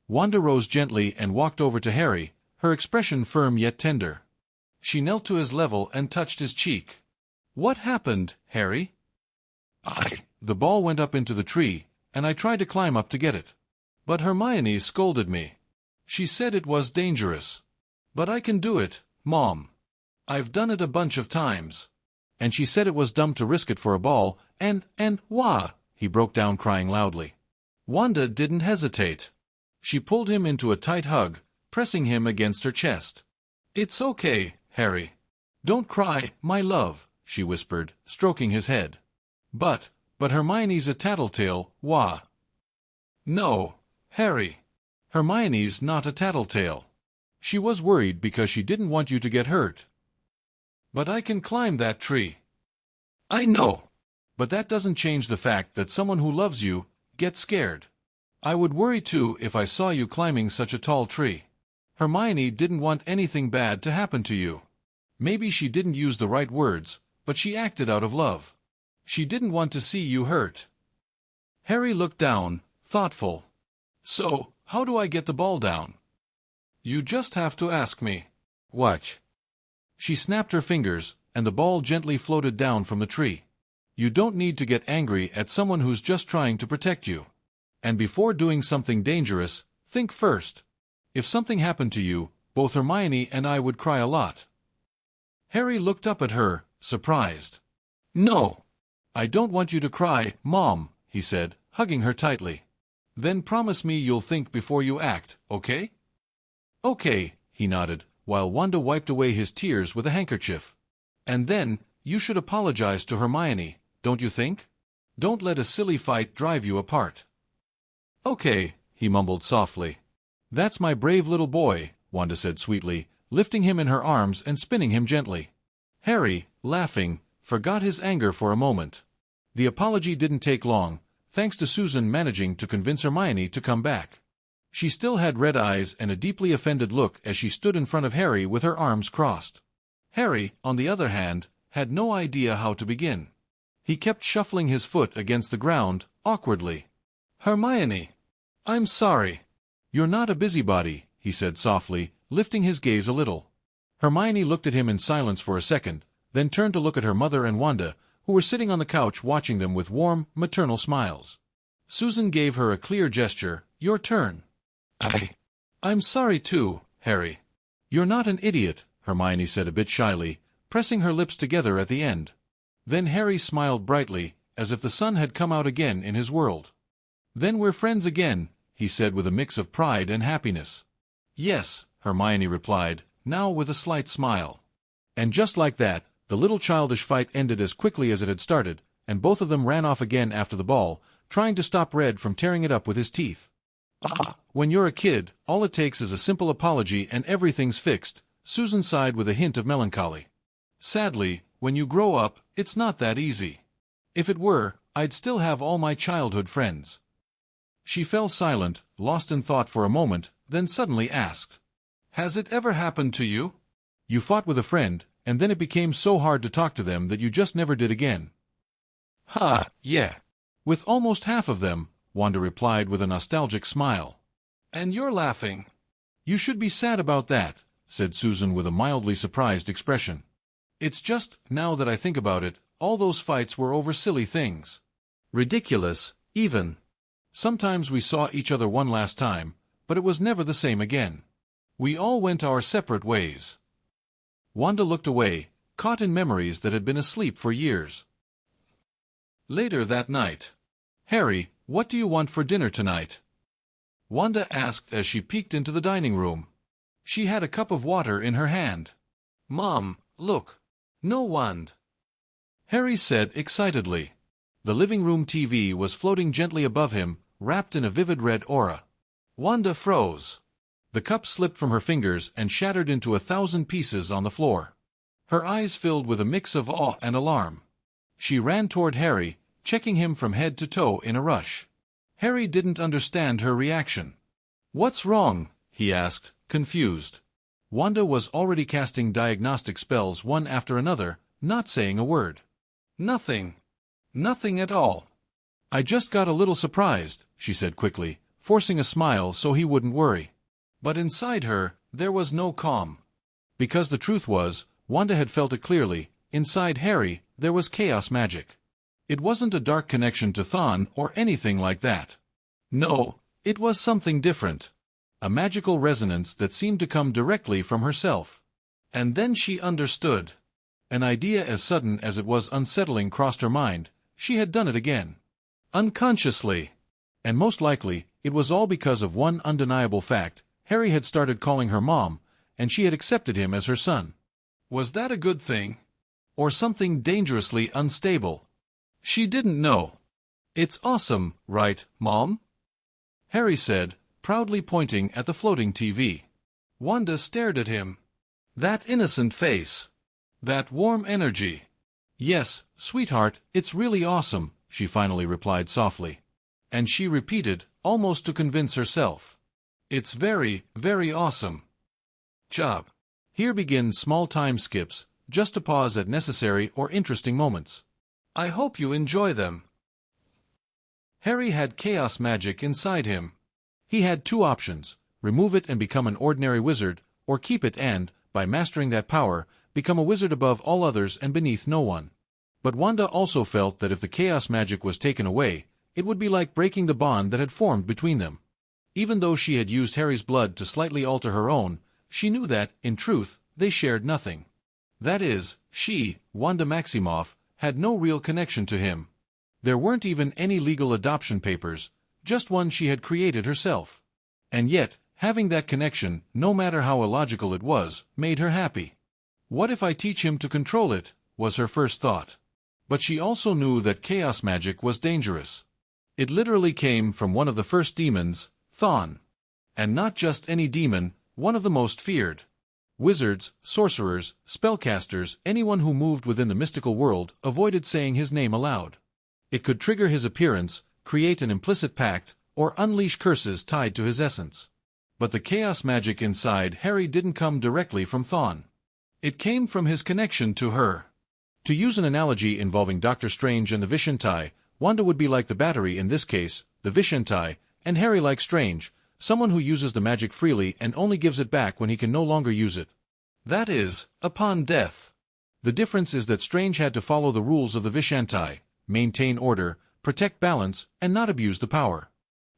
Wanda rose gently and walked over to Harry, her expression firm yet tender. She knelt to his level and touched his cheek. "What happened, Harry?" The ball went up into the tree, and I tried to climb up to get it. But Hermione scolded me. She said it was dangerous. But I can do it, Mom. I've done it a bunch of times. And she said it was dumb to risk it for a ball, and wah! He broke down crying loudly. Wanda didn't hesitate. She pulled him into a tight hug, pressing him against her chest. "It's okay, Harry. Don't cry, my love," she whispered, stroking his head. But Hermione's a tattletale, wah." "No, Harry. Hermione's not a tattletale. She was worried because she didn't want you to get hurt." "But I can climb that tree." "I know. But that doesn't change the fact that someone who loves you gets scared. I would worry too if I saw you climbing such a tall tree. Hermione didn't want anything bad to happen to you. Maybe she didn't use the right words, but she acted out of love. She didn't want to see you hurt." Harry looked down, thoughtful. "So, how do I get the ball down?" "You just have to ask me. Watch." She snapped her fingers, and the ball gently floated down from the tree. You don't need to get angry at someone who's just trying to protect you. And before doing something dangerous, think first. If something happened to you, both Hermione and I would cry a lot. Harry looked up at her, surprised. "No. I don't want you to cry, Mom," he said, hugging her tightly. "Then promise me you'll think before you act, okay?" "Okay," he nodded, while Wanda wiped away his tears with a handkerchief. "And then, you should apologize to Hermione, don't you think? Don't let a silly fight drive you apart." "Okay," he mumbled softly. "That's my brave little boy," Wanda said sweetly, lifting him in her arms and spinning him gently. Harry, laughing, forgot his anger for a moment. The apology didn't take long, thanks to Susan managing to convince Hermione to come back. She still had red eyes and a deeply offended look as she stood in front of Harry with her arms crossed. Harry, on the other hand, had no idea how to begin. He kept shuffling his foot against the ground, awkwardly. "Hermione, I'm sorry." "You're not a busybody," he said softly, lifting his gaze a little. Hermione looked at him in silence for a second, then turned to look at her mother and Wanda, who were sitting on the couch watching them with warm, maternal smiles. Susan gave her a clear gesture. "Your turn." I'm sorry too, Harry." "You're not an idiot," Hermione said a bit shyly, pressing her lips together at the end. Then Harry smiled brightly, as if the sun had come out again in his world. "Then we're friends again," he said with a mix of pride and happiness. "Yes," Hermione replied, now with a slight smile. And just like that, the little childish fight ended as quickly as it had started, and both of them ran off again after the ball, trying to stop Red from tearing it up with his teeth. When you're a kid, all it takes is a simple apology and everything's fixed," Susan sighed with a hint of melancholy. "Sadly, when you grow up, it's not that easy. If it were, I'd still have all my childhood friends." She fell silent, lost in thought for a moment, then suddenly asked, "Has it ever happened to you? You fought with a friend, and then it became so hard to talk to them that you just never did again?" Yeah. "With almost half of them," Wanda replied with a nostalgic smile. "And you're laughing." "You should be sad about that," said Susan with a mildly surprised expression. "It's just, now that I think about it, all those fights were over silly things. Ridiculous, even. Sometimes we saw each other one last time, but it was never the same again. We all went our separate ways." Wanda looked away, caught in memories that had been asleep for years. Later that night. "Harry, what do you want for dinner tonight?" Wanda asked as she peeked into the dining room. She had a cup of water in her hand. "Mom, look. No wand," Harry said excitedly. The living room TV was floating gently above him, wrapped in a vivid red aura. Wanda froze. The cup slipped from her fingers and shattered into 1,000 pieces on the floor. Her eyes filled with a mix of awe and alarm. She ran toward Harry, checking him from head to toe in a rush. Harry didn't understand her reaction. "What's wrong?" he asked, confused. Wanda was already casting diagnostic spells one after another, not saying a word. "Nothing. Nothing at all. I just got a little surprised," she said quickly, forcing a smile so he wouldn't worry. But inside her, there was no calm. Because the truth was, Wanda had felt it clearly. Inside Harry, there was chaos magic. It wasn't a dark connection to Thon or anything like that. No, it was something different. A magical resonance that seemed to come directly from herself. And then she understood. An idea as sudden as it was unsettling crossed her mind. She had done it again. Unconsciously. And most likely, it was all because of one undeniable fact. Harry had started calling her mom, and she had accepted him as her son. Was that a good thing? Or something dangerously unstable? She didn't know. It's awesome, right, Mom? Harry said, proudly pointing at the floating TV. Wanda stared at him. That innocent face. That warm energy. Yes, sweetheart, it's really awesome, she finally replied softly. And she repeated, almost to convince herself. It's very, very awesome. Job. Here begin small time skips, just to pause at necessary or interesting moments. I hope you enjoy them. Harry had chaos magic inside him. He had two options: remove it and become an ordinary wizard, or keep it and, by mastering that power, become a wizard above all others and beneath no one. But Wanda also felt that if the chaos magic was taken away, it would be like breaking the bond that had formed between them. Even though she had used Harry's blood to slightly alter her own, she knew that, in truth, they shared nothing. That is, she, Wanda Maximoff, had no real connection to him. There weren't even any legal adoption papers, just one she had created herself. And yet, having that connection, no matter how illogical it was, made her happy. What if I teach him to control it, was her first thought. But she also knew that chaos magic was dangerous. It literally came from one of the first demons, Thon. And not just any demon, one of the most feared. Wizards, sorcerers, spellcasters, anyone who moved within the mystical world, avoided saying his name aloud. It could trigger his appearance, create an implicit pact, or unleash curses tied to his essence. But the chaos magic inside Harry didn't come directly from Thon. It came from his connection to her. To use an analogy involving Doctor Strange and the Vishanti, Wanda would be like the battery in this case, the Vishanti, and Harry like Strange, someone who uses the magic freely and only gives it back when he can no longer use it. That is, upon death. The difference is that Strange had to follow the rules of the Vishanti, maintain order, protect balance, and not abuse the power.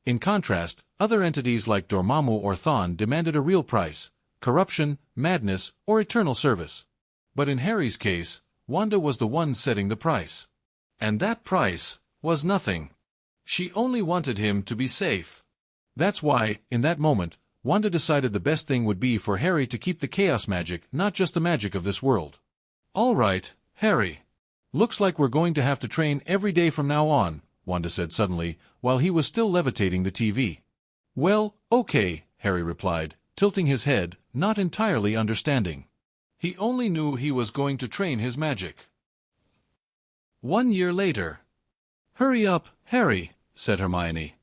In contrast, other entities like Dormammu or Thon demanded a real price: corruption, madness, or eternal service. But in Harry's case, Wanda was the one setting the price. And that price was nothing. She only wanted him to be safe. That's why, in that moment, Wanda decided the best thing would be for Harry to keep the chaos magic, not just the magic of this world. All right, Harry. Looks like we're going to have to train every day from now on, Wanda said suddenly, while he was still levitating the TV. Well, okay, Harry replied, tilting his head, not entirely understanding. He only knew he was going to train his magic. 1 year later. Hurry up, Harry, said Hermione.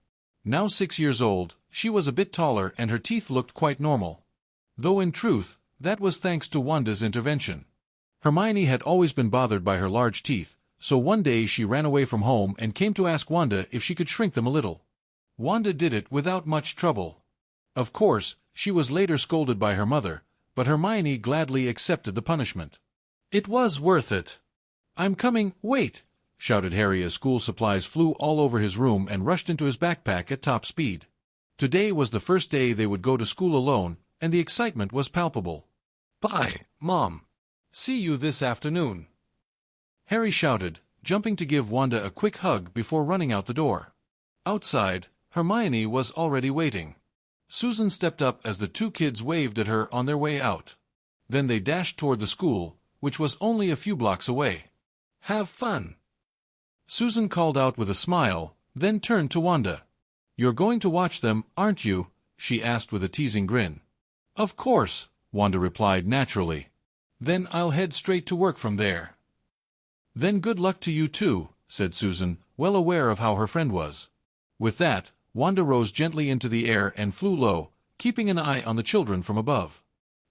Now 6 years old, she was a bit taller and her teeth looked quite normal. Though in truth, that was thanks to Wanda's intervention. Hermione had always been bothered by her large teeth, so one day she ran away from home and came to ask Wanda if she could shrink them a little. Wanda did it without much trouble. Of course, she was later scolded by her mother, but Hermione gladly accepted the punishment. It was worth it. I'm coming, wait, shouted Harry as school supplies flew all over his room and rushed into his backpack at top speed. Today was the first day they would go to school alone, and the excitement was palpable. Bye, Mom. See you this afternoon. Harry shouted, jumping to give Wanda a quick hug before running out the door. Outside, Hermione was already waiting. Susan stepped up as the two kids waved at her on their way out. Then they dashed toward the school, which was only a few blocks away. Have fun. Susan called out with a smile, then turned to Wanda. You're going to watch them, aren't you? She asked with a teasing grin. Of course, Wanda replied naturally. Then I'll head straight to work from there. Then good luck to you too, said Susan, well aware of how her friend was. With that, Wanda rose gently into the air and flew low, keeping an eye on the children from above.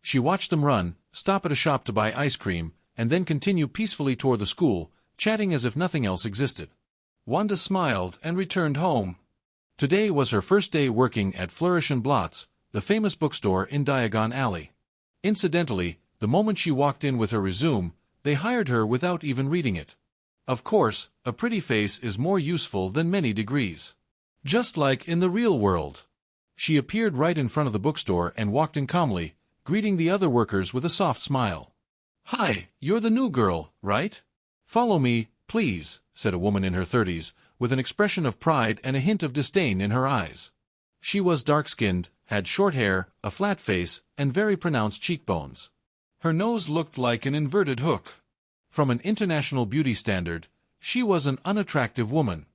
She watched them run, stop at a shop to buy ice cream, and then continue peacefully toward the school, chatting as if nothing else existed. Wanda smiled and returned home. Today was her first day working at Flourish and Blott's, the famous bookstore in Diagon Alley. Incidentally, The moment she walked in with her resume, they hired her without even reading it. Of course, a pretty face is more useful than many degrees. Just like in the real world. She appeared right in front of the bookstore and walked in calmly, greeting the other workers with a soft smile. "Hi, you're the new girl, right? Follow me, please," said a woman in her 30s, with an expression of pride and a hint of disdain in her eyes. She was dark-skinned, had short hair, a flat face, and very pronounced cheekbones. Her nose looked like an inverted hook. From an international beauty standard, she was an unattractive woman.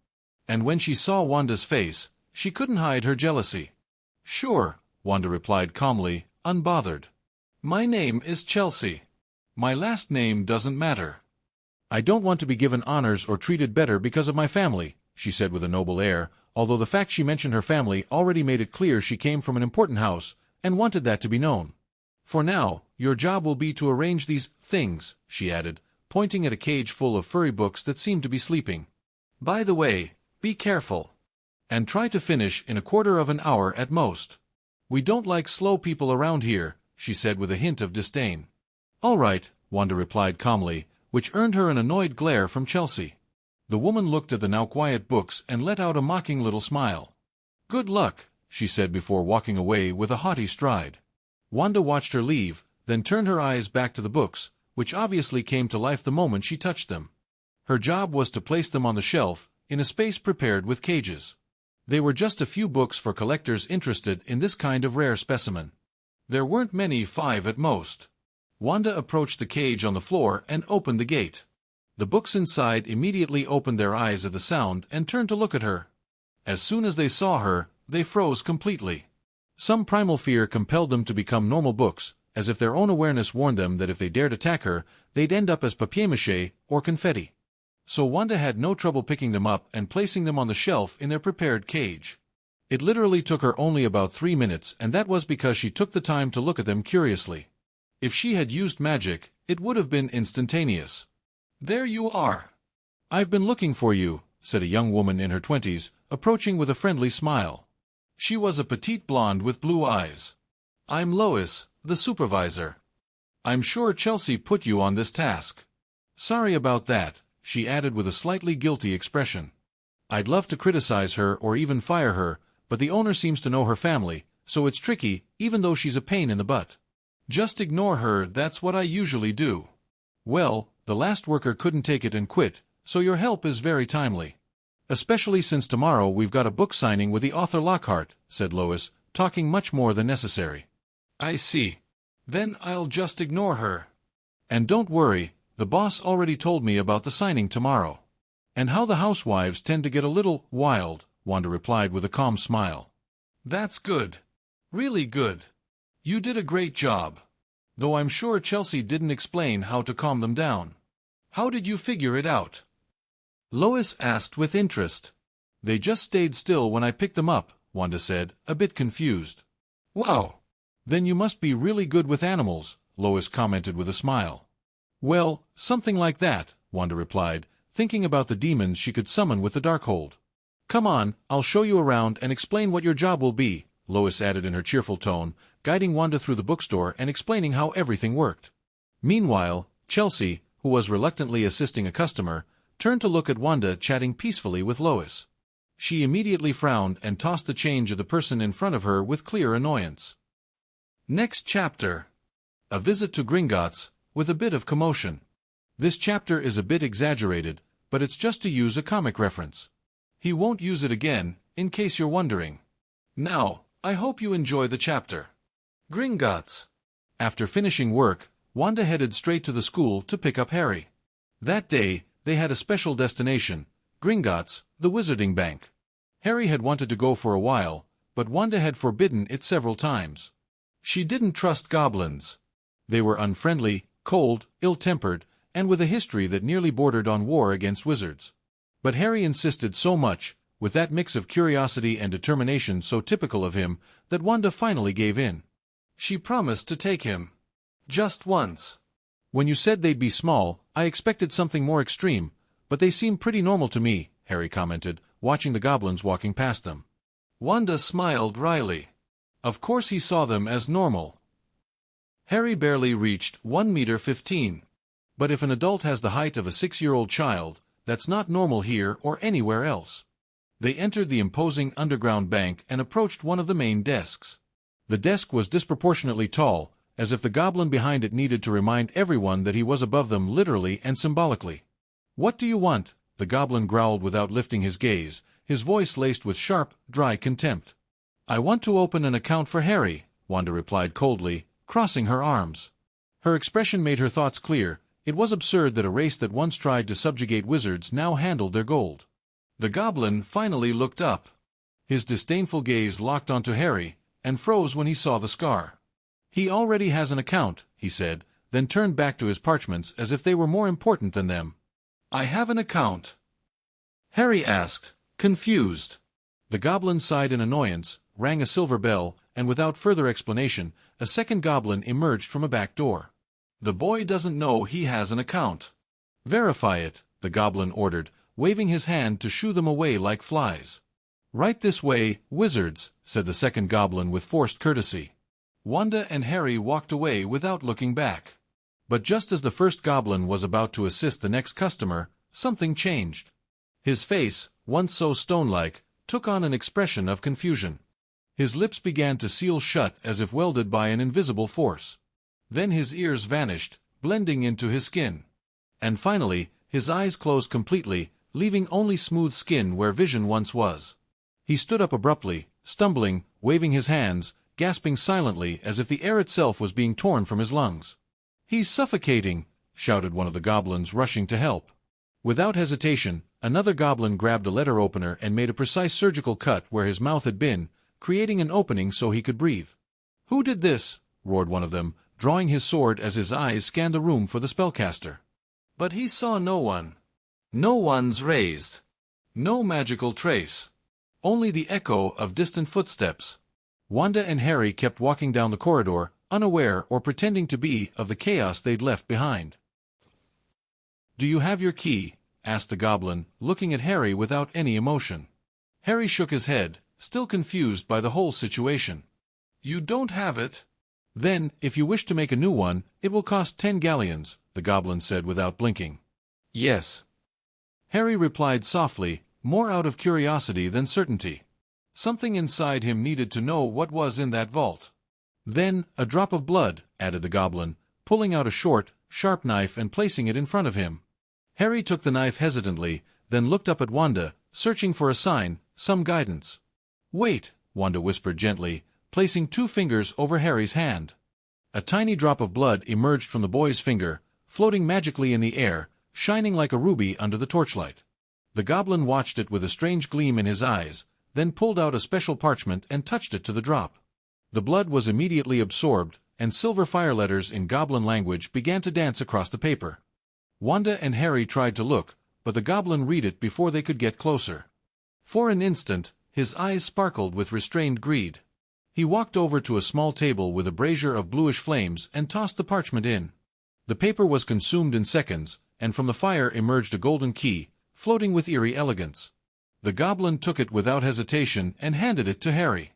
And when she saw Wanda's face, she couldn't hide her jealousy. "Sure," Wanda replied calmly, unbothered. "My name is Chelsea. My last name doesn't matter. I don't want to be given honors or treated better because of my family," she said with a noble air, although the fact she mentioned her family already made it clear she came from an important house, and wanted that to be known. "For now, your job will be to arrange these things," she added, pointing at a cage full of furry books that seemed to be sleeping. "By the way, be careful. And try to finish in a quarter of an hour at most. We don't like slow people around here," she said with a hint of disdain. "All right," Wanda replied calmly, which earned her an annoyed glare from Chelsea. The woman looked at the now quiet books and let out a mocking little smile. "Good luck," she said before walking away with a haughty stride. Wanda watched her leave, then turned her eyes back to the books, which obviously came to life the moment she touched them. Her job was to place them on the shelf, in a space prepared with cages. They were just a few books for collectors interested in this kind of rare specimen. There weren't many, 5 at most. Wanda approached the cage on the floor and opened the gate. The books inside immediately opened their eyes at the sound and turned to look at her. As soon as they saw her, they froze completely. Some primal fear compelled them to become normal books, as if their own awareness warned them that if they dared attack her, they'd end up as papier-mâché or confetti. So Wanda had no trouble picking them up and placing them on the shelf in their prepared cage. It literally took her only about 3 minutes, and that was because she took the time to look at them curiously. If she had used magic, it would have been instantaneous. "There you are. I've been looking for you," said a young woman in her 20s, approaching with a friendly smile. She was a petite blonde with blue eyes. "I'm Lois, the supervisor. I'm sure Chelsea put you on this task." "Sorry about that," she added with a slightly guilty expression. "I'd love to criticize her or even fire her, but the owner seems to know her family, so it's tricky, even though she's a pain in the butt. Just ignore her, that's what I usually do." "Well, the last worker couldn't take it and quit, so your help is very timely. Especially since tomorrow we've got a book signing with the author Lockhart," said Lois, talking much more than necessary. "I see. Then I'll just ignore her. And don't worry, the boss already told me about the signing tomorrow." "And how the housewives tend to get a little wild," Wanda replied with a calm smile. "That's good. Really good. You did a great job. Though I'm sure Chelsea didn't explain how to calm them down. How did you figure it out?" Lois asked with interest. "They just stayed still when I picked them up," Wanda said, a bit confused. "Wow. Then you must be really good with animals," Lois commented with a smile. "Well, something like that," Wanda replied, thinking about the demons she could summon with the Darkhold. "Come on, I'll show you around and explain what your job will be," Lois added in her cheerful tone, guiding Wanda through the bookstore and explaining how everything worked. Meanwhile, Chelsea, who was reluctantly assisting a customer, turned to look at Wanda chatting peacefully with Lois. She immediately frowned and tossed the change at the person in front of her with clear annoyance. Next chapter. A visit to Gringotts, with a bit of commotion. This chapter is a bit exaggerated, but it's just to use a comic reference. He won't use it again, in case you're wondering. Now, I hope you enjoy the chapter. Gringotts. After finishing work, Wanda headed straight to the school to pick up Harry. That day, they had a special destination, Gringotts, the Wizarding Bank. Harry had wanted to go for a while, but Wanda had forbidden it several times. She didn't trust goblins. They were unfriendly, cold, ill-tempered, and with a history that nearly bordered on war against wizards. But Harry insisted so much, with that mix of curiosity and determination so typical of him, that Wanda finally gave in. She promised to take him. Just once. "When you said they'd be small, I expected something more extreme, but they seem pretty normal to me," Harry commented, watching the goblins walking past them. Wanda smiled wryly. Of course he saw them as normal. Harry barely reached 1 meter 15. But if an adult has the height of a 6-year-old child, that's not normal here or anywhere else. They entered the imposing underground bank and approached one of the main desks. The desk was disproportionately tall, as if the goblin behind it needed to remind everyone that he was above them literally and symbolically. "What do you want?" the goblin growled without lifting his gaze, his voice laced with sharp, dry contempt. "I want to open an account for Harry," Wanda replied coldly, crossing her arms. Her expression made her thoughts clear. It was absurd that a race that once tried to subjugate wizards now handled their gold. The goblin finally looked up. His disdainful gaze locked onto Harry, and froze when he saw the scar. "He already has an account," he said, then turned back to his parchments as if they were more important than them. "I have an account?" Harry asked, confused. The goblin sighed in annoyance, rang a silver bell, and without further explanation, a second goblin emerged from a back door. "The boy doesn't know he has an account." "Verify it," the goblin ordered, waving his hand to shoo them away like flies. "Right this way, wizards," said the second goblin with forced courtesy. Wanda and Harry walked away without looking back. But just as the first goblin was about to assist the next customer, something changed. His face, once so stone-like, took on an expression of confusion. His lips began to seal shut as if welded by an invisible force. Then his ears vanished, blending into his skin. And finally, his eyes closed completely, leaving only smooth skin where vision once was. He stood up abruptly, stumbling, waving his hands, gasping silently as if the air itself was being torn from his lungs. "He's suffocating!" shouted one of the goblins, rushing to help. Without hesitation, another goblin grabbed a letter opener and made a precise surgical cut where his mouth had been, creating an opening so he could breathe. "Who did this?" roared one of them, drawing his sword as his eyes scanned the room for the spellcaster. But he saw no one. No one's raised. No magical trace. Only the echo of distant footsteps. Wanda and Harry kept walking down the corridor, unaware or pretending to be of the chaos they'd left behind. "Do you have your key?" asked the goblin, looking at Harry without any emotion. Harry shook his head, still confused by the whole situation. "You don't have it?" "Then, if you wish to make a new one, it will cost 10 galleons, the goblin said without blinking. "Yes." Harry replied softly, more out of curiosity than certainty. Something inside him needed to know what was in that vault. "Then, a drop of blood," added the goblin, pulling out a short, sharp knife and placing it in front of him. Harry took the knife hesitantly, then looked up at Wanda, searching for a sign, some guidance. "Wait," Wanda whispered gently, placing 2 fingers over Harry's hand. A tiny drop of blood emerged from the boy's finger, floating magically in the air, shining like a ruby under the torchlight. The goblin watched it with a strange gleam in his eyes, then pulled out a special parchment and touched it to the drop. The blood was immediately absorbed, and silver fire letters in goblin language began to dance across the paper. Wanda and Harry tried to look, but the goblin read it before they could get closer. For an instant, his eyes sparkled with restrained greed. He walked over to a small table with a brazier of bluish flames and tossed the parchment in. The paper was consumed in seconds, and from the fire emerged a golden key, floating with eerie elegance. The goblin took it without hesitation and handed it to Harry.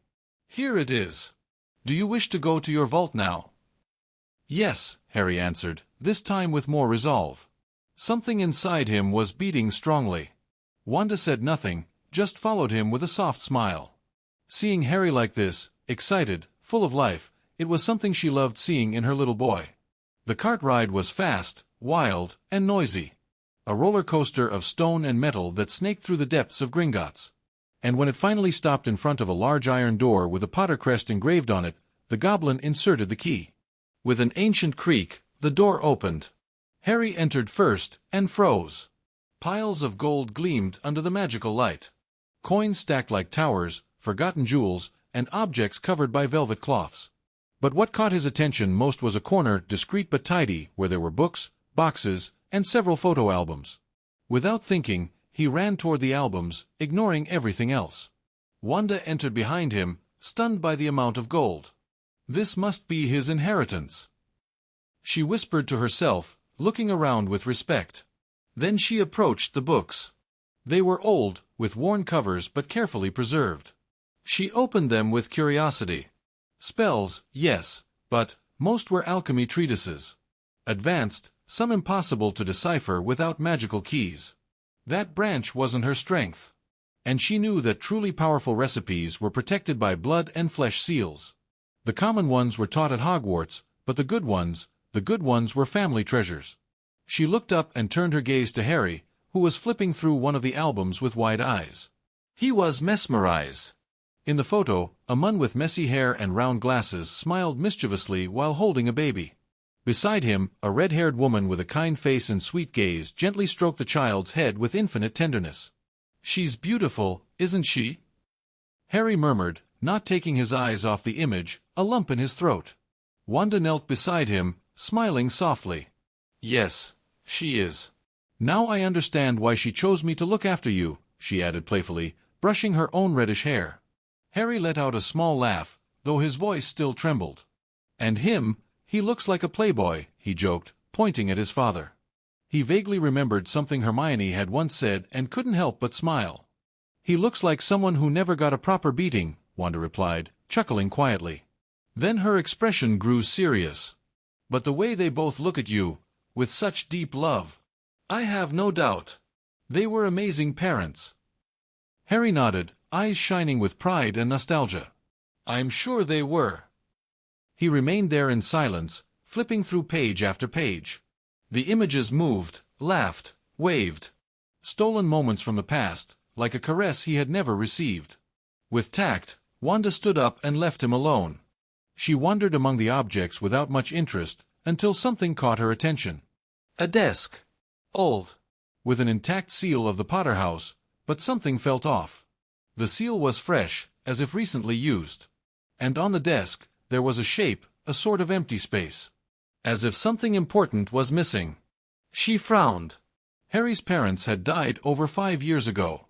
"Here it is. Do you wish to go to your vault now?" "Yes," Harry answered, this time with more resolve. Something inside him was beating strongly. Wanda said nothing, just followed him with a soft smile. Seeing Harry like this, excited, full of life, it was something she loved seeing in her little boy. The cart ride was fast, wild, and noisy. A roller coaster of stone and metal that snaked through the depths of Gringotts. And when it finally stopped in front of a large iron door with a Potter crest engraved on it, the goblin inserted the key. With an ancient creak, the door opened. Harry entered first, and froze. Piles of gold gleamed under the magical light. Coins stacked like towers, forgotten jewels, and objects covered by velvet cloths. But what caught his attention most was a corner, discreet but tidy, where there were books, boxes, and several photo albums. Without thinking, he ran toward the albums, ignoring everything else. Wanda entered behind him, stunned by the amount of gold. This must be his inheritance. She whispered to herself, looking around with respect. Then she approached the books. They were old, with worn covers but carefully preserved. She opened them with curiosity. Spells, yes, but Most were alchemy treatises. Advanced, some impossible to decipher without magical keys. That branch wasn't her strength. And she knew that truly powerful recipes were protected by blood and flesh seals. The common ones were taught at Hogwarts, but the good ones were family treasures. She looked up and turned her gaze to Harry, who was flipping through one of the albums with wide eyes. He was mesmerized. In the photo, a man with messy hair and round glasses smiled mischievously while holding a baby. Beside him, a red-haired woman with a kind face and sweet gaze gently stroked the child's head with infinite tenderness. "She's beautiful, isn't she?" Harry murmured, not taking his eyes off the image, a lump in his throat. Wanda knelt beside him, smiling softly. "Yes, she is. Now I understand why she chose me to look after you," she added playfully, brushing her own reddish hair. Harry let out a small laugh, though his voice still trembled. "And him, he looks like a playboy," he joked, pointing at his father. He vaguely remembered something Hermione had once said and couldn't help but smile. "He looks like someone who never got a proper beating," Wanda replied, chuckling quietly. Then her expression grew serious. "But the way they both look at you, with such deep love. I have no doubt. They were amazing parents." Harry nodded, eyes shining with pride and nostalgia. "I'm sure they were." He remained there in silence, flipping through page after page. The images moved, laughed, waved. Stolen moments from the past, like a caress he had never received. With tact, Wanda stood up and left him alone. She wandered among the objects without much interest, until something caught her attention. A desk. Old. With an intact seal of the Potter house, but something felt off. The seal was fresh, as if recently used. And on the desk, there was a shape, a sort of empty space. As if something important was missing. She frowned. Harry's parents had died over 5 years ago.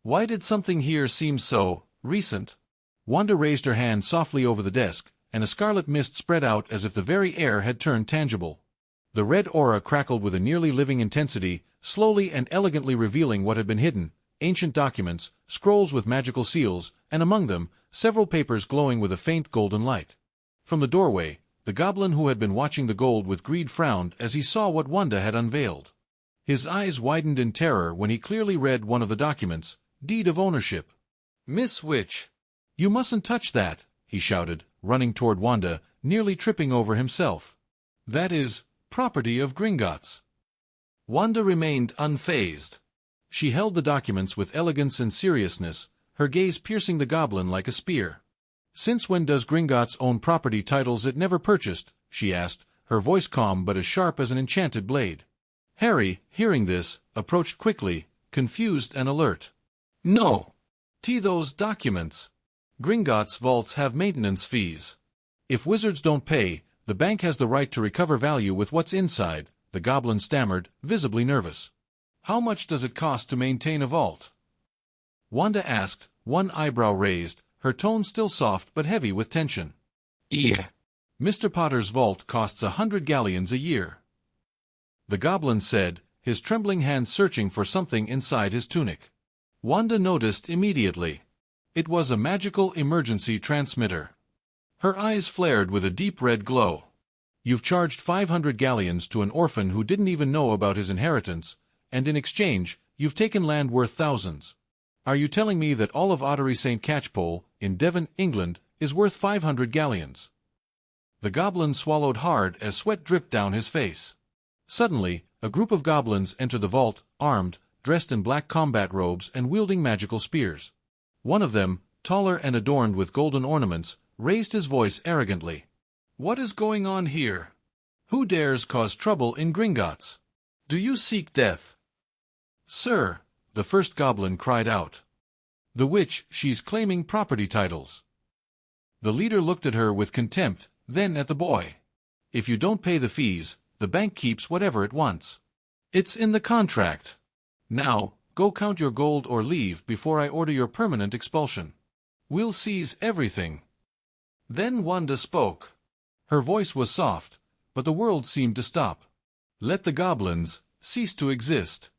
Why did something here seem so recent? Wanda raised her hand softly over the desk, and a scarlet mist spread out as if the very air had turned tangible. The red aura crackled with a nearly living intensity, slowly and elegantly revealing what had been hidden: ancient documents, scrolls with magical seals, and among them, several papers glowing with a faint golden light. From the doorway, the goblin who had been watching the gold with greed frowned as he saw what Wanda had unveiled. His eyes widened in terror when he clearly read one of the documents: Deed of Ownership. "Miss Witch! You mustn't touch that!" he shouted, running toward Wanda, nearly tripping over himself. "That is property of Gringotts." Wanda remained unfazed. She held the documents with elegance and seriousness, her gaze piercing the goblin like a spear. "Since when does Gringotts own property titles it never purchased?" she asked, her voice calm but as sharp as an enchanted blade. Harry, hearing this, approached quickly, confused and alert. "No. Those documents. Gringotts vaults have maintenance fees. If wizards don't pay, the bank has the right to recover value with what's inside," the goblin stammered, visibly nervous. "How much does it cost to maintain a vault?" Wanda asked, one eyebrow raised, her tone still soft but heavy with tension. Mr. Potter's vault costs 100 galleons a year," the goblin said, his trembling hand searching for something inside his tunic. Wanda noticed immediately. It was a magical emergency transmitter. Her eyes flared with a deep red glow. "You've charged 500 galleons to an orphan who didn't even know about his inheritance, and in exchange, you've taken land worth thousands. Are you telling me that all of Ottery St. Catchpole, in Devon, England, is worth 500 galleons? The goblin swallowed hard as sweat dripped down his face. Suddenly, a group of goblins entered the vault, armed, dressed in black combat robes and wielding magical spears. One of them, taller and adorned with golden ornaments, raised his voice arrogantly. "What is going on here? Who dares cause trouble in Gringotts? Do you seek death?" "Sir," the first goblin cried out. "The witch, she's claiming property titles." The leader looked at her with contempt, then at the boy. "If you don't pay the fees, the bank keeps whatever it wants. It's in the contract. Now, go count your gold or leave before I order your permanent expulsion. We'll seize everything." Then Wanda spoke. Her voice was soft, but the world seemed to stop. "Let the goblins cease to exist."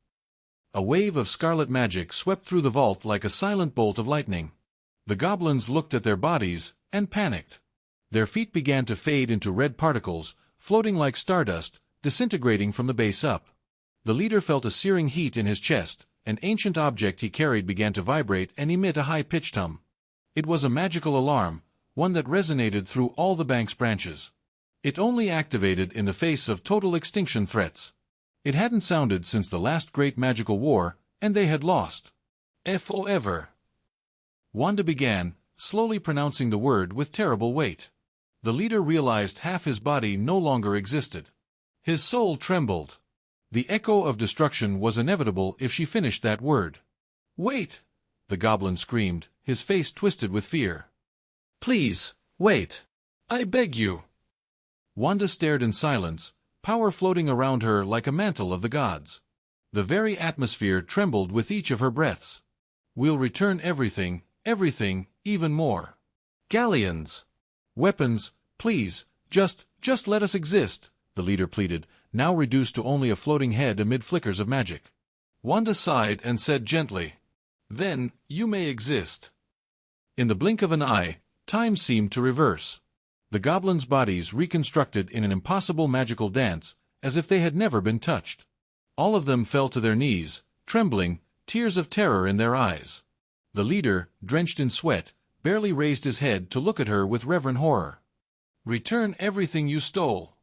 A wave of scarlet magic swept through the vault like a silent bolt of lightning. The goblins looked at their bodies and panicked. Their feet began to fade into red particles, floating like stardust, disintegrating from the base up. The leader felt a searing heat in his chest. An ancient object he carried began to vibrate and emit a high-pitched hum. It was a magical alarm, one that resonated through all the bank's branches. It only activated in the face of total extinction threats. It hadn't sounded since the last great magical war, and they had lost. Forever. Wanda began, slowly pronouncing the word with terrible weight. The leader realized half his body no longer existed. His soul trembled. The echo of destruction was inevitable if she finished that word. "Wait!" the goblin screamed, his face twisted with fear. "Please, wait! I beg you!" Wanda stared in silence, power floating around her like a mantle of the gods. The very atmosphere trembled with each of her breaths. "We'll return everything, everything, even more. Galleons! Weapons, please, just let us exist," the leader pleaded, now reduced to only a floating head amid flickers of magic. Wanda sighed and said gently, "Then, you may exist." In the blink of an eye, time seemed to reverse. The goblins' bodies reconstructed in an impossible magical dance, as if they had never been touched. All of them fell to their knees, trembling, tears of terror in their eyes. The leader, drenched in sweat, barely raised his head to look at her with reverent horror. "Return everything you stole,"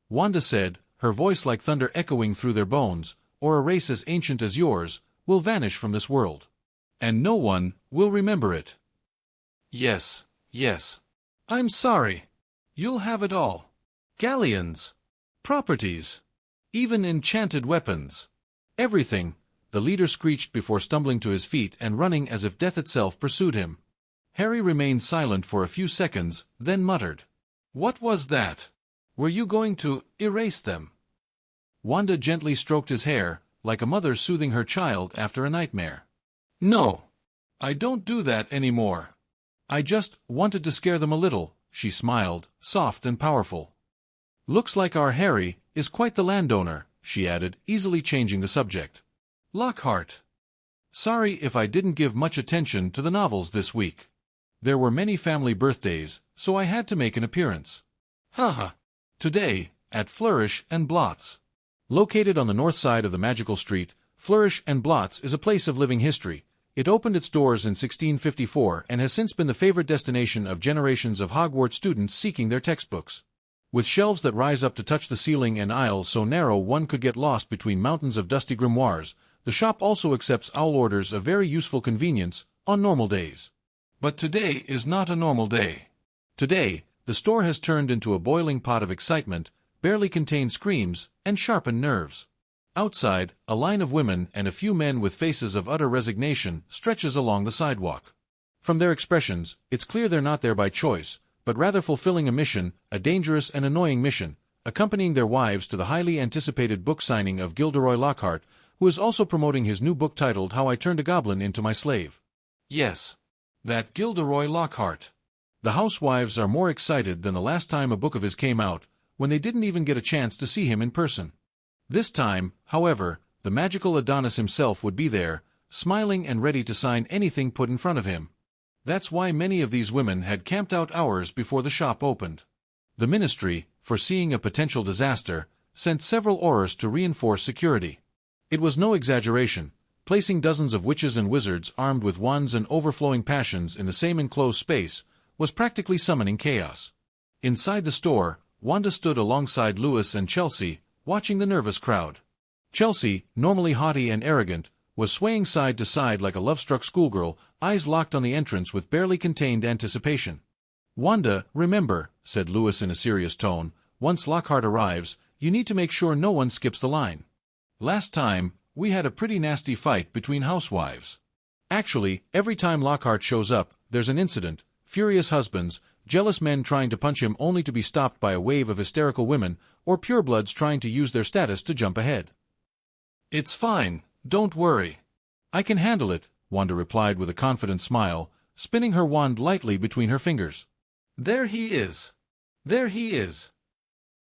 Wanda said, her voice like thunder echoing through their bones, "or a race as ancient as yours will vanish from this world. And no one will remember it." "Yes, yes. I'm sorry. You'll have it all. Galleons. Properties. Even enchanted weapons. Everything," the leader screeched before stumbling to his feet and running as if death itself pursued him. Harry remained silent for a few seconds, then muttered, "What was that? Were you going to erase them?" Wanda gently stroked his hair, like a mother soothing her child after a nightmare. "No. I don't do that anymore. I just wanted to scare them a little," she smiled, soft and powerful. "Looks like our Harry is quite the landowner," she added, easily changing the subject. "Lockhart. Sorry if I didn't give much attention to the novels this week. There were many family birthdays, so I had to make an appearance. Haha. Today, at Flourish and Blots." Located on the north side of the magical street, Flourish and Blots is a place of living history. It opened its doors in 1654 and has since been the favorite destination of generations of Hogwarts students seeking their textbooks. With shelves that rise up to touch the ceiling and aisles so narrow one could get lost between mountains of dusty grimoires, the shop also accepts owl orders, a very useful convenience, on normal days. But today is not a normal day. Today, the store has turned into a boiling pot of excitement, barely contained screams, and sharpened nerves. Outside, a line of women and a few men with faces of utter resignation stretches along the sidewalk. From their expressions, it's clear they're not there by choice, but rather fulfilling a mission, a dangerous and annoying mission, accompanying their wives to the highly anticipated book signing of Gilderoy Lockhart, who is also promoting his new book titled How I Turned a Goblin into My Slave. Yes, that Gilderoy Lockhart. The housewives are more excited than the last time a book of his came out, when they didn't even get a chance to see him in person. This time, however, the magical Adonis himself would be there, smiling and ready to sign anything put in front of him. That's why many of these women had camped out hours before the shop opened. The ministry, foreseeing a potential disaster, sent several aurors to reinforce security. It was no exaggeration. Placing dozens of witches and wizards armed with wands and overflowing passions in the same enclosed space was practically summoning chaos. Inside the store, Wanda stood alongside Lewis and Chelsea, watching the nervous crowd. Chelsea, normally haughty and arrogant, was swaying side to side like a love-struck schoolgirl, eyes locked on the entrance with barely contained anticipation. "Wanda, remember," said Lewis in a serious tone, "once Lockhart arrives, you need to make sure no one skips the line. Last time, we had a pretty nasty fight between housewives. Actually, every time Lockhart shows up, there's an incident, furious husbands, jealous men trying to punch him only to be stopped by a wave of hysterical women, or purebloods trying to use their status to jump ahead." "It's fine, don't worry. I can handle it," Wanda replied with a confident smile, spinning her wand lightly between her fingers. "There he is! There he is!"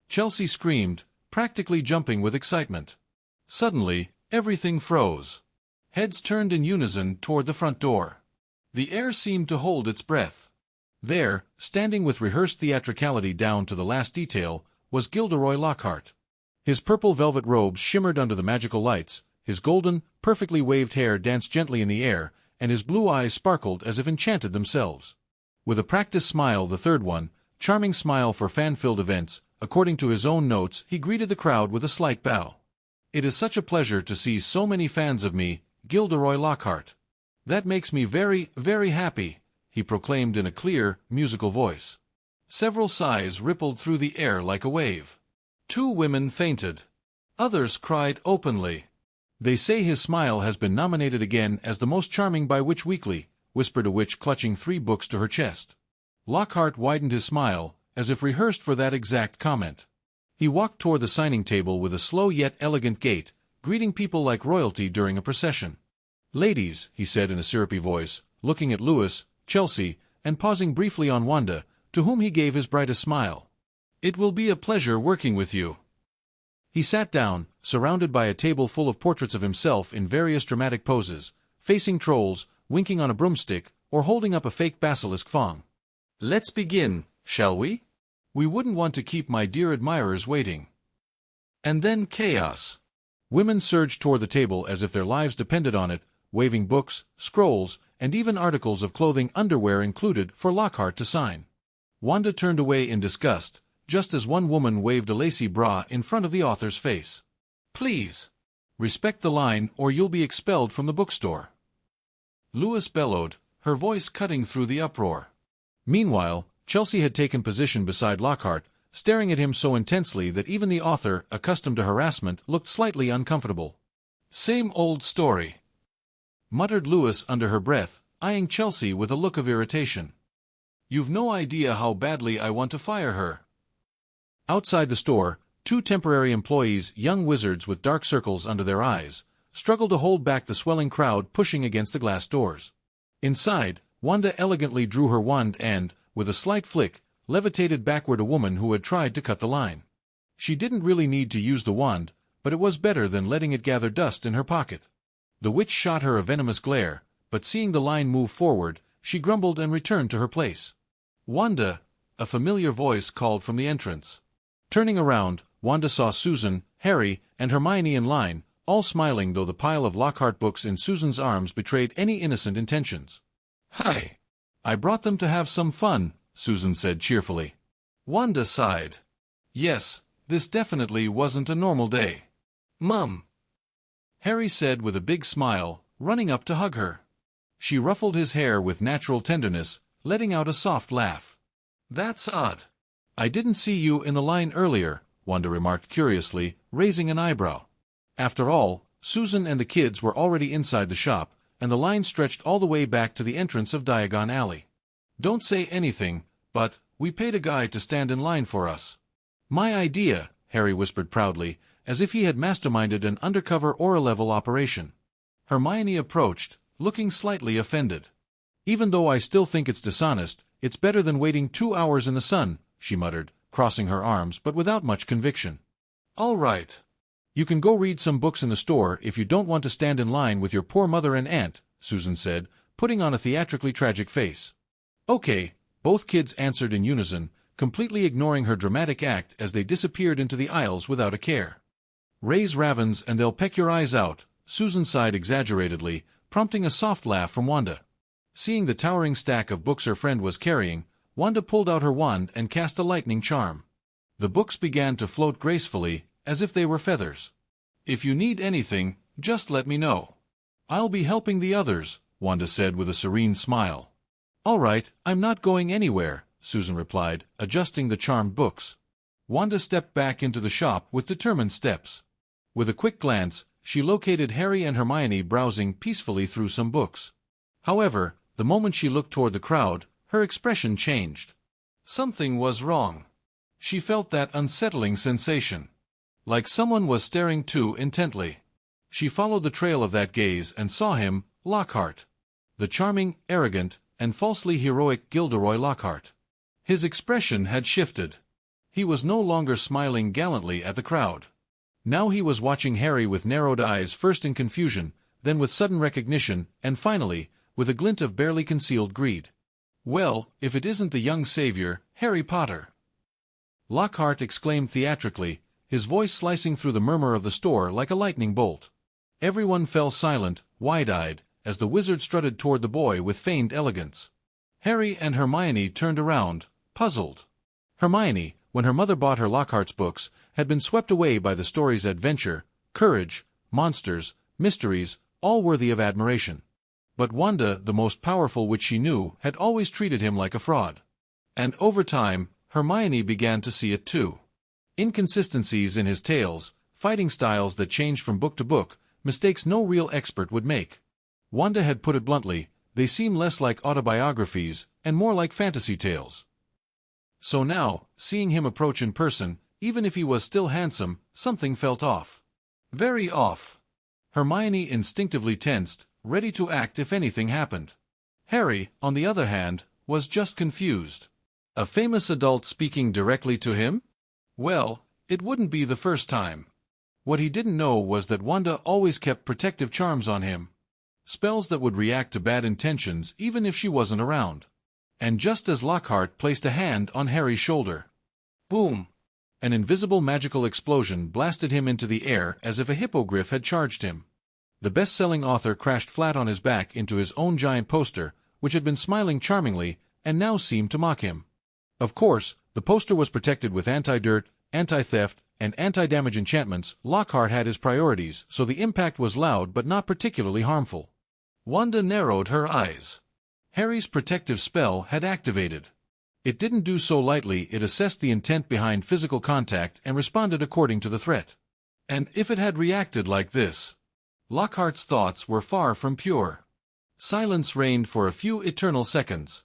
Chelsea screamed, practically jumping with excitement. Suddenly, everything froze. Heads turned in unison toward the front door. The air seemed to hold its breath. There, standing with rehearsed theatricality down to the last detail, was Gilderoy Lockhart. His purple velvet robes shimmered under the magical lights, his golden, perfectly waved hair danced gently in the air, and his blue eyes sparkled as if enchanted themselves. With a practiced smile, the third one, charming smile for fan-filled events, according to his own notes, he greeted the crowd with a slight bow. "It is such a pleasure to see so many fans of me, Gilderoy Lockhart. That makes me very, very happy," he proclaimed in a clear, musical voice. Several sighs rippled through the air like a wave. 2 women fainted. Others cried openly. "They say his smile has been nominated again as the most charming by Witch Weekly," whispered a witch clutching 3 books to her chest. Lockhart widened his smile, as if rehearsed for that exact comment. He walked toward the signing table with a slow yet elegant gait, greeting people like royalty during a procession. "Ladies," he said in a syrupy voice, looking at Louis, Chelsea, and pausing briefly on Wanda, to whom he gave his brightest smile. "It will be a pleasure working with you." He sat down, surrounded by a table full of portraits of himself in various dramatic poses, facing trolls, winking on a broomstick, or holding up a fake basilisk fong. "Let's begin, shall we? We wouldn't want to keep my dear admirers waiting." And then chaos. Women surged toward the table as if their lives depended on it, waving books, scrolls, and even articles of clothing, underwear included, for Lockhart to sign. Wanda turned away in disgust, just as one woman waved a lacy bra in front of the author's face. "Please, respect the line or you'll be expelled from the bookstore," Louis bellowed, her voice cutting through the uproar. Meanwhile, Chelsea had taken position beside Lockhart, staring at him so intensely that even the author, accustomed to harassment, looked slightly uncomfortable. "Same old story," muttered Louis under her breath, eyeing Chelsea with a look of irritation. "You've no idea how badly I want to fire her." Outside the store, 2 temporary employees, young wizards with dark circles under their eyes, struggled to hold back the swelling crowd pushing against the glass doors. Inside, Wanda elegantly drew her wand and, with a slight flick, levitated backward a woman who had tried to cut the line. She didn't really need to use the wand, but it was better than letting it gather dust in her pocket. The witch shot her a venomous glare, but seeing the line move forward, she grumbled and returned to her place. "Wanda," a familiar voice called from the entrance. Turning around, Wanda saw Susan, Harry, and Hermione in line, all smiling though the pile of Lockhart books in Susan's arms betrayed any innocent intentions. "Hi. I brought them to have some fun," Susan said cheerfully. Wanda sighed. "Yes, this definitely wasn't a normal day." "Mum," Harry said with a big smile, running up to hug her. She ruffled his hair with natural tenderness, letting out a soft laugh. "That's odd. I didn't see you in the line earlier," Wanda remarked curiously, raising an eyebrow. After all, Susan and the kids were already inside the shop, and the line stretched all the way back to the entrance of Diagon Alley. "Don't say anything, but we paid a guy to stand in line for us." "My idea," Harry whispered proudly, as if he had masterminded an undercover Aura-level operation. Hermione approached, looking slightly offended. "Even though I still think it's dishonest, it's better than waiting 2 hours in the sun," she muttered, crossing her arms but without much conviction. "All right. You can go read some books in the store if you don't want to stand in line with your poor mother and aunt," Susan said, putting on a theatrically tragic face. "Okay," both kids answered in unison, completely ignoring her dramatic act as they disappeared into the aisles without a care. "Raise ravens and they'll peck your eyes out," Susan sighed exaggeratedly, prompting a soft laugh from Wanda. Seeing the towering stack of books her friend was carrying, Wanda pulled out her wand and cast a lightning charm. The books began to float gracefully, as if they were feathers. "If you need anything, just let me know. I'll be helping the others," Wanda said with a serene smile. "All right, I'm not going anywhere," Susan replied, adjusting the charmed books. Wanda stepped back into the shop with determined steps. With a quick glance, she located Harry and Hermione browsing peacefully through some books. However, the moment she looked toward the crowd, her expression changed. Something was wrong. She felt that unsettling sensation. Like someone was staring too intently. She followed the trail of that gaze and saw him, Lockhart. The charming, arrogant, and falsely heroic Gilderoy Lockhart. His expression had shifted. He was no longer smiling gallantly at the crowd. Now he was watching Harry with narrowed eyes, first in confusion, then with sudden recognition, and finally, with a glint of barely concealed greed. Well, if it isn't the young savior, Harry Potter! Lockhart exclaimed theatrically, his voice slicing through the murmur of the store like a lightning bolt. Everyone fell silent, wide-eyed, as the wizard strutted toward the boy with feigned elegance. Harry and Hermione turned around, puzzled. Hermione, when her mother bought her Lockhart's books, had been swept away by the story's adventure, courage, monsters, mysteries, all worthy of admiration. But Wanda, the most powerful witch she knew, had always treated him like a fraud. And over time, Hermione began to see it too. Inconsistencies in his tales, fighting styles that changed from book to book, mistakes no real expert would make. Wanda had put it bluntly, they seem less like autobiographies and more like fantasy tales. So now, seeing him approach in person, even if he was still handsome, something felt off. Very off. Hermione instinctively tensed, ready to act if anything happened. Harry, on the other hand, was just confused. A famous adult speaking directly to him? Well, it wouldn't be the first time. What he didn't know was that Wanda always kept protective charms on him. Spells that would react to bad intentions even if she wasn't around. And just as Lockhart placed a hand on Harry's shoulder, boom! An invisible magical explosion blasted him into the air as if a hippogriff had charged him. The best-selling author crashed flat on his back into his own giant poster, which had been smiling charmingly, and now seemed to mock him. Of course, the poster was protected with anti-dirt, anti-theft, and anti-damage enchantments. Lockhart had his priorities, so the impact was loud but not particularly harmful. Wanda narrowed her eyes. Harry's protective spell had activated. It didn't do so lightly. It assessed the intent behind physical contact and responded according to the threat. And if it had reacted like this? Lockhart's thoughts were far from pure. Silence reigned for a few eternal seconds.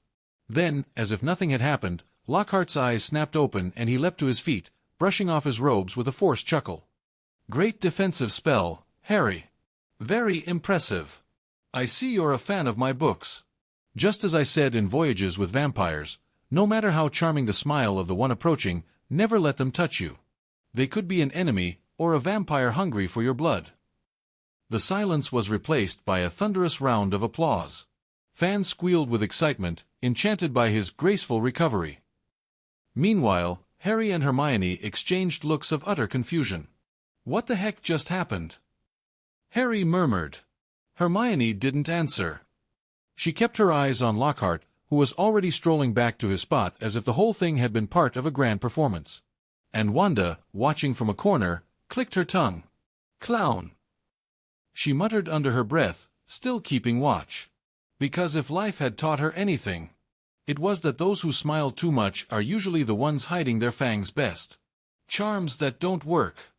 Then, as if nothing had happened, Lockhart's eyes snapped open and he leapt to his feet, brushing off his robes with a forced chuckle. Great defensive spell, Harry. Very impressive. I see you're a fan of my books. Just as I said in Voyages with Vampires, no matter how charming the smile of the one approaching, never let them touch you. They could be an enemy, or a vampire hungry for your blood. The silence was replaced by a thunderous round of applause. Fans squealed with excitement, enchanted by his graceful recovery. Meanwhile, Harry and Hermione exchanged looks of utter confusion. What the heck just happened? Harry murmured. Hermione didn't answer. She kept her eyes on Lockhart, who was already strolling back to his spot as if the whole thing had been part of a grand performance. And Wanda, watching from a corner, clicked her tongue. Clown! She muttered under her breath, still keeping watch. Because if life had taught her anything, it was that those who smile too much are usually the ones hiding their fangs best. Charms that don't work.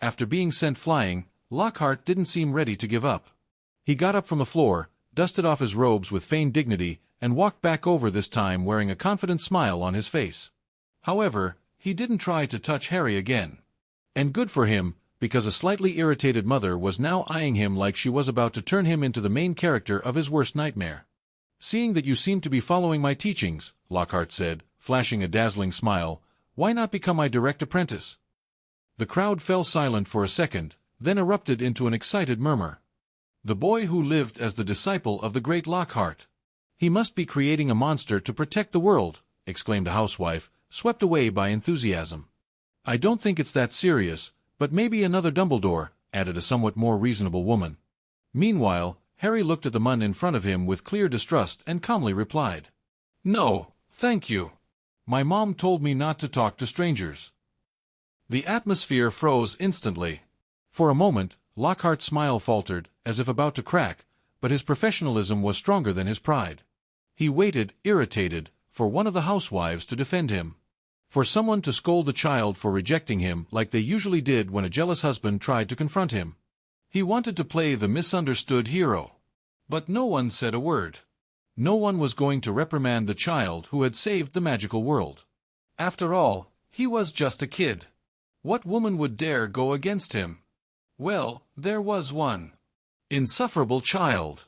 After being sent flying, Lockhart didn't seem ready to give up. He got up from the floor, dusted off his robes with feigned dignity, and walked back over, this time wearing a confident smile on his face. However, he didn't try to touch Harry again. And good for him, because a slightly irritated mother was now eyeing him like she was about to turn him into the main character of his worst nightmare. Seeing that you seem to be following my teachings, Lockhart said, flashing a dazzling smile, why not become my direct apprentice? The crowd fell silent for a second, then erupted into an excited murmur. The boy who lived as the disciple of the great Lockhart. He must be creating a monster to protect the world, exclaimed a housewife, swept away by enthusiasm. I don't think it's that serious, but maybe another Dumbledore, added a somewhat more reasonable woman. Meanwhile, Harry looked at the man in front of him with clear distrust and calmly replied, No, thank you. My mom told me not to talk to strangers. The atmosphere froze instantly. For a moment, Lockhart's smile faltered, as if about to crack, but his professionalism was stronger than his pride. He waited, irritated, for one of the housewives to defend him. For someone to scold the child for rejecting him like they usually did when a jealous husband tried to confront him. He wanted to play the misunderstood hero. But no one said a word. No one was going to reprimand the child who had saved the magical world. After all, he was just a kid. What woman would dare go against him? Well, there was one. Insufferable child.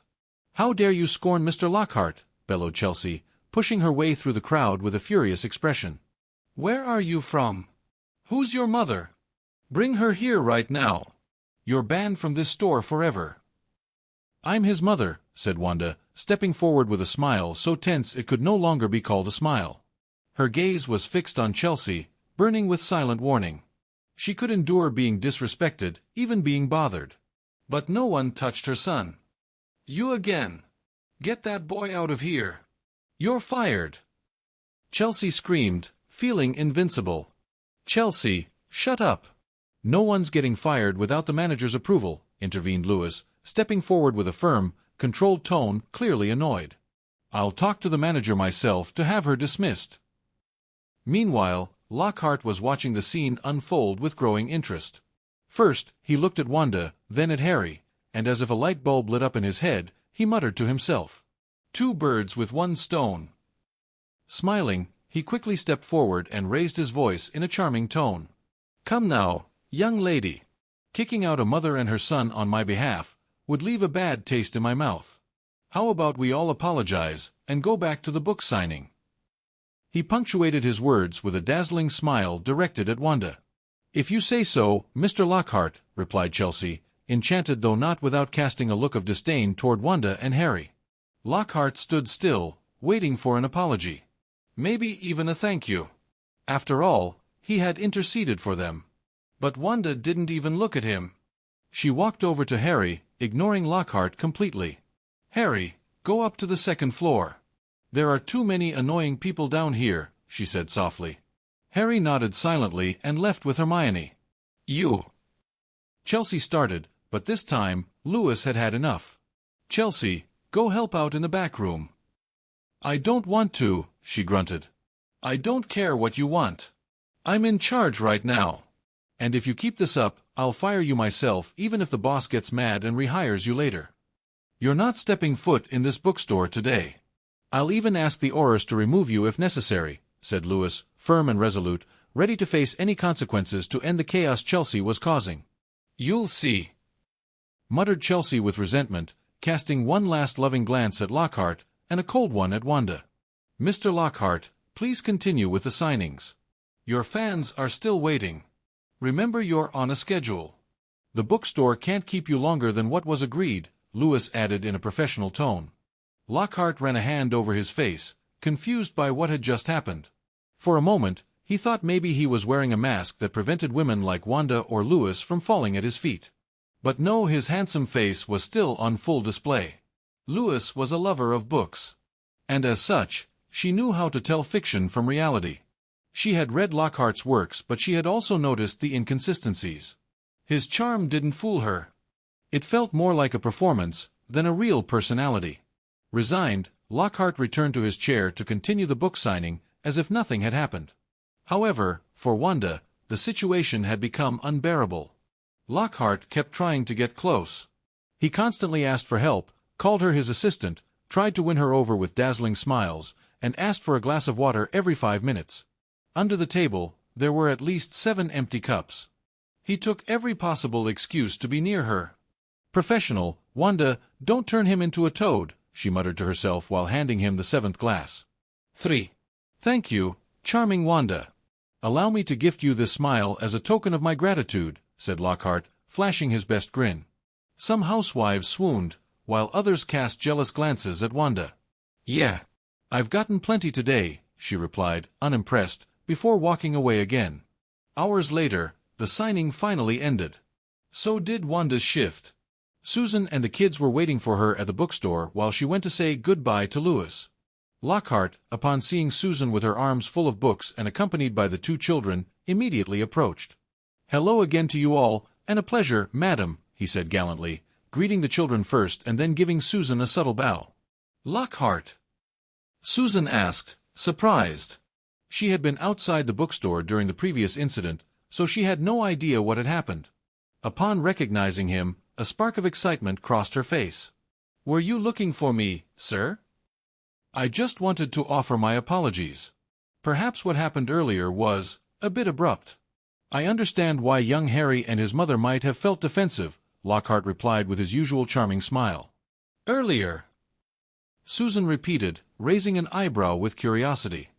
How dare you scorn Mr. Lockhart, bellowed Chelsea, pushing her way through the crowd with a furious expression. Where are you from? Who's your mother? Bring her here right now. You're banned from this store forever. "I'm his mother," said Wanda, stepping forward with a smile so tense it could no longer be called a smile. Her gaze was fixed on Chelsea, burning with silent warning. She could endure being disrespected, even being bothered. But no one touched her son. "You again! Get that boy out of here! You're fired!" Chelsea screamed, feeling invincible. "Chelsea, shut up! No one's getting fired without the manager's approval," intervened Lewis, stepping forward with a firm, controlled tone, clearly annoyed. "I'll talk to the manager myself to have her dismissed." Meanwhile, Lockhart was watching the scene unfold with growing interest. First, he looked at Wanda, then at Harry, and as if a light bulb lit up in his head, he muttered to himself, "Two birds with one stone." Smiling, he quickly stepped forward and raised his voice in a charming tone. "Come now, young lady. Kicking out a mother and her son on my behalf would leave a bad taste in my mouth. How about we all apologize and go back to the book signing?" He punctuated his words with a dazzling smile directed at Wanda. "If you say so, Mr. Lockhart," replied Chelsea, enchanted though not without casting a look of disdain toward Wanda and Harry. Lockhart stood still, waiting for an apology. Maybe even a thank you. After all, he had interceded for them. But Wanda didn't even look at him. She walked over to Harry, ignoring Lockhart completely. "Harry, go up to the second floor. There are too many annoying people down here," she said softly. Harry nodded silently and left with Hermione. "You." Chelsea started, but this time, Lewis had had enough. "Chelsea, go help out in the back room." "I don't want to," she grunted. "I don't care what you want. I'm in charge right now. And if you keep this up, I'll fire you myself even if the boss gets mad and rehires you later. You're not stepping foot in this bookstore today. I'll even ask the Aurors to remove you if necessary," said Lewis, firm and resolute, ready to face any consequences to end the chaos Chelsea was causing. "You'll see," muttered Chelsea with resentment, casting one last loving glance at Lockhart and a cold one at Wanda. "Mr. Lockhart, please continue with the signings. Your fans are still waiting. Remember you're on a schedule. The bookstore can't keep you longer than what was agreed," Lewis added in a professional tone. Lockhart ran a hand over his face, confused by what had just happened. For a moment, he thought maybe he was wearing a mask that prevented women like Wanda or Lewis from falling at his feet. But no, his handsome face was still on full display. Lewis was a lover of books. And as such, she knew how to tell fiction from reality. She had read Lockhart's works, but she had also noticed the inconsistencies. His charm didn't fool her. It felt more like a performance than a real personality. Resigned, Lockhart returned to his chair to continue the book signing, as if nothing had happened. However, for Wanda, the situation had become unbearable. Lockhart kept trying to get close. He constantly asked for help, called her his assistant, tried to win her over with dazzling smiles, and asked for a glass of water every 5 minutes. Under the table, there were at least 7 empty cups. He took every possible excuse to be near her. "Professional, Wanda, don't turn him into a toad," she muttered to herself while handing him the 7th glass. 3. "Thank you, charming Wanda. Allow me to gift you this smile as a token of my gratitude," said Lockhart, flashing his best grin. Some housewives swooned, while others cast jealous glances at Wanda. "Yeah, I've gotten plenty today," she replied, unimpressed, before walking away again. Hours later, the signing finally ended. So did Wanda's shift. Susan and the kids were waiting for her at the bookstore while she went to say goodbye to Lewis. Lockhart, upon seeing Susan with her arms full of books and accompanied by the 2 children, immediately approached. "Hello again to you all, and a pleasure, madam," he said gallantly, greeting the children first and then giving Susan a subtle bow. "Lockhart?" Susan asked, surprised. She had been outside the bookstore during the previous incident, so she had no idea what had happened. Upon recognizing him, a spark of excitement crossed her face. "Were you looking for me, sir?" "I just wanted to offer my apologies. Perhaps what happened earlier was a bit abrupt." "I understand why young Harry and his mother might have felt defensive," Lockhart replied with his usual charming smile. "Earlier?" Susan repeated, raising an eyebrow with curiosity.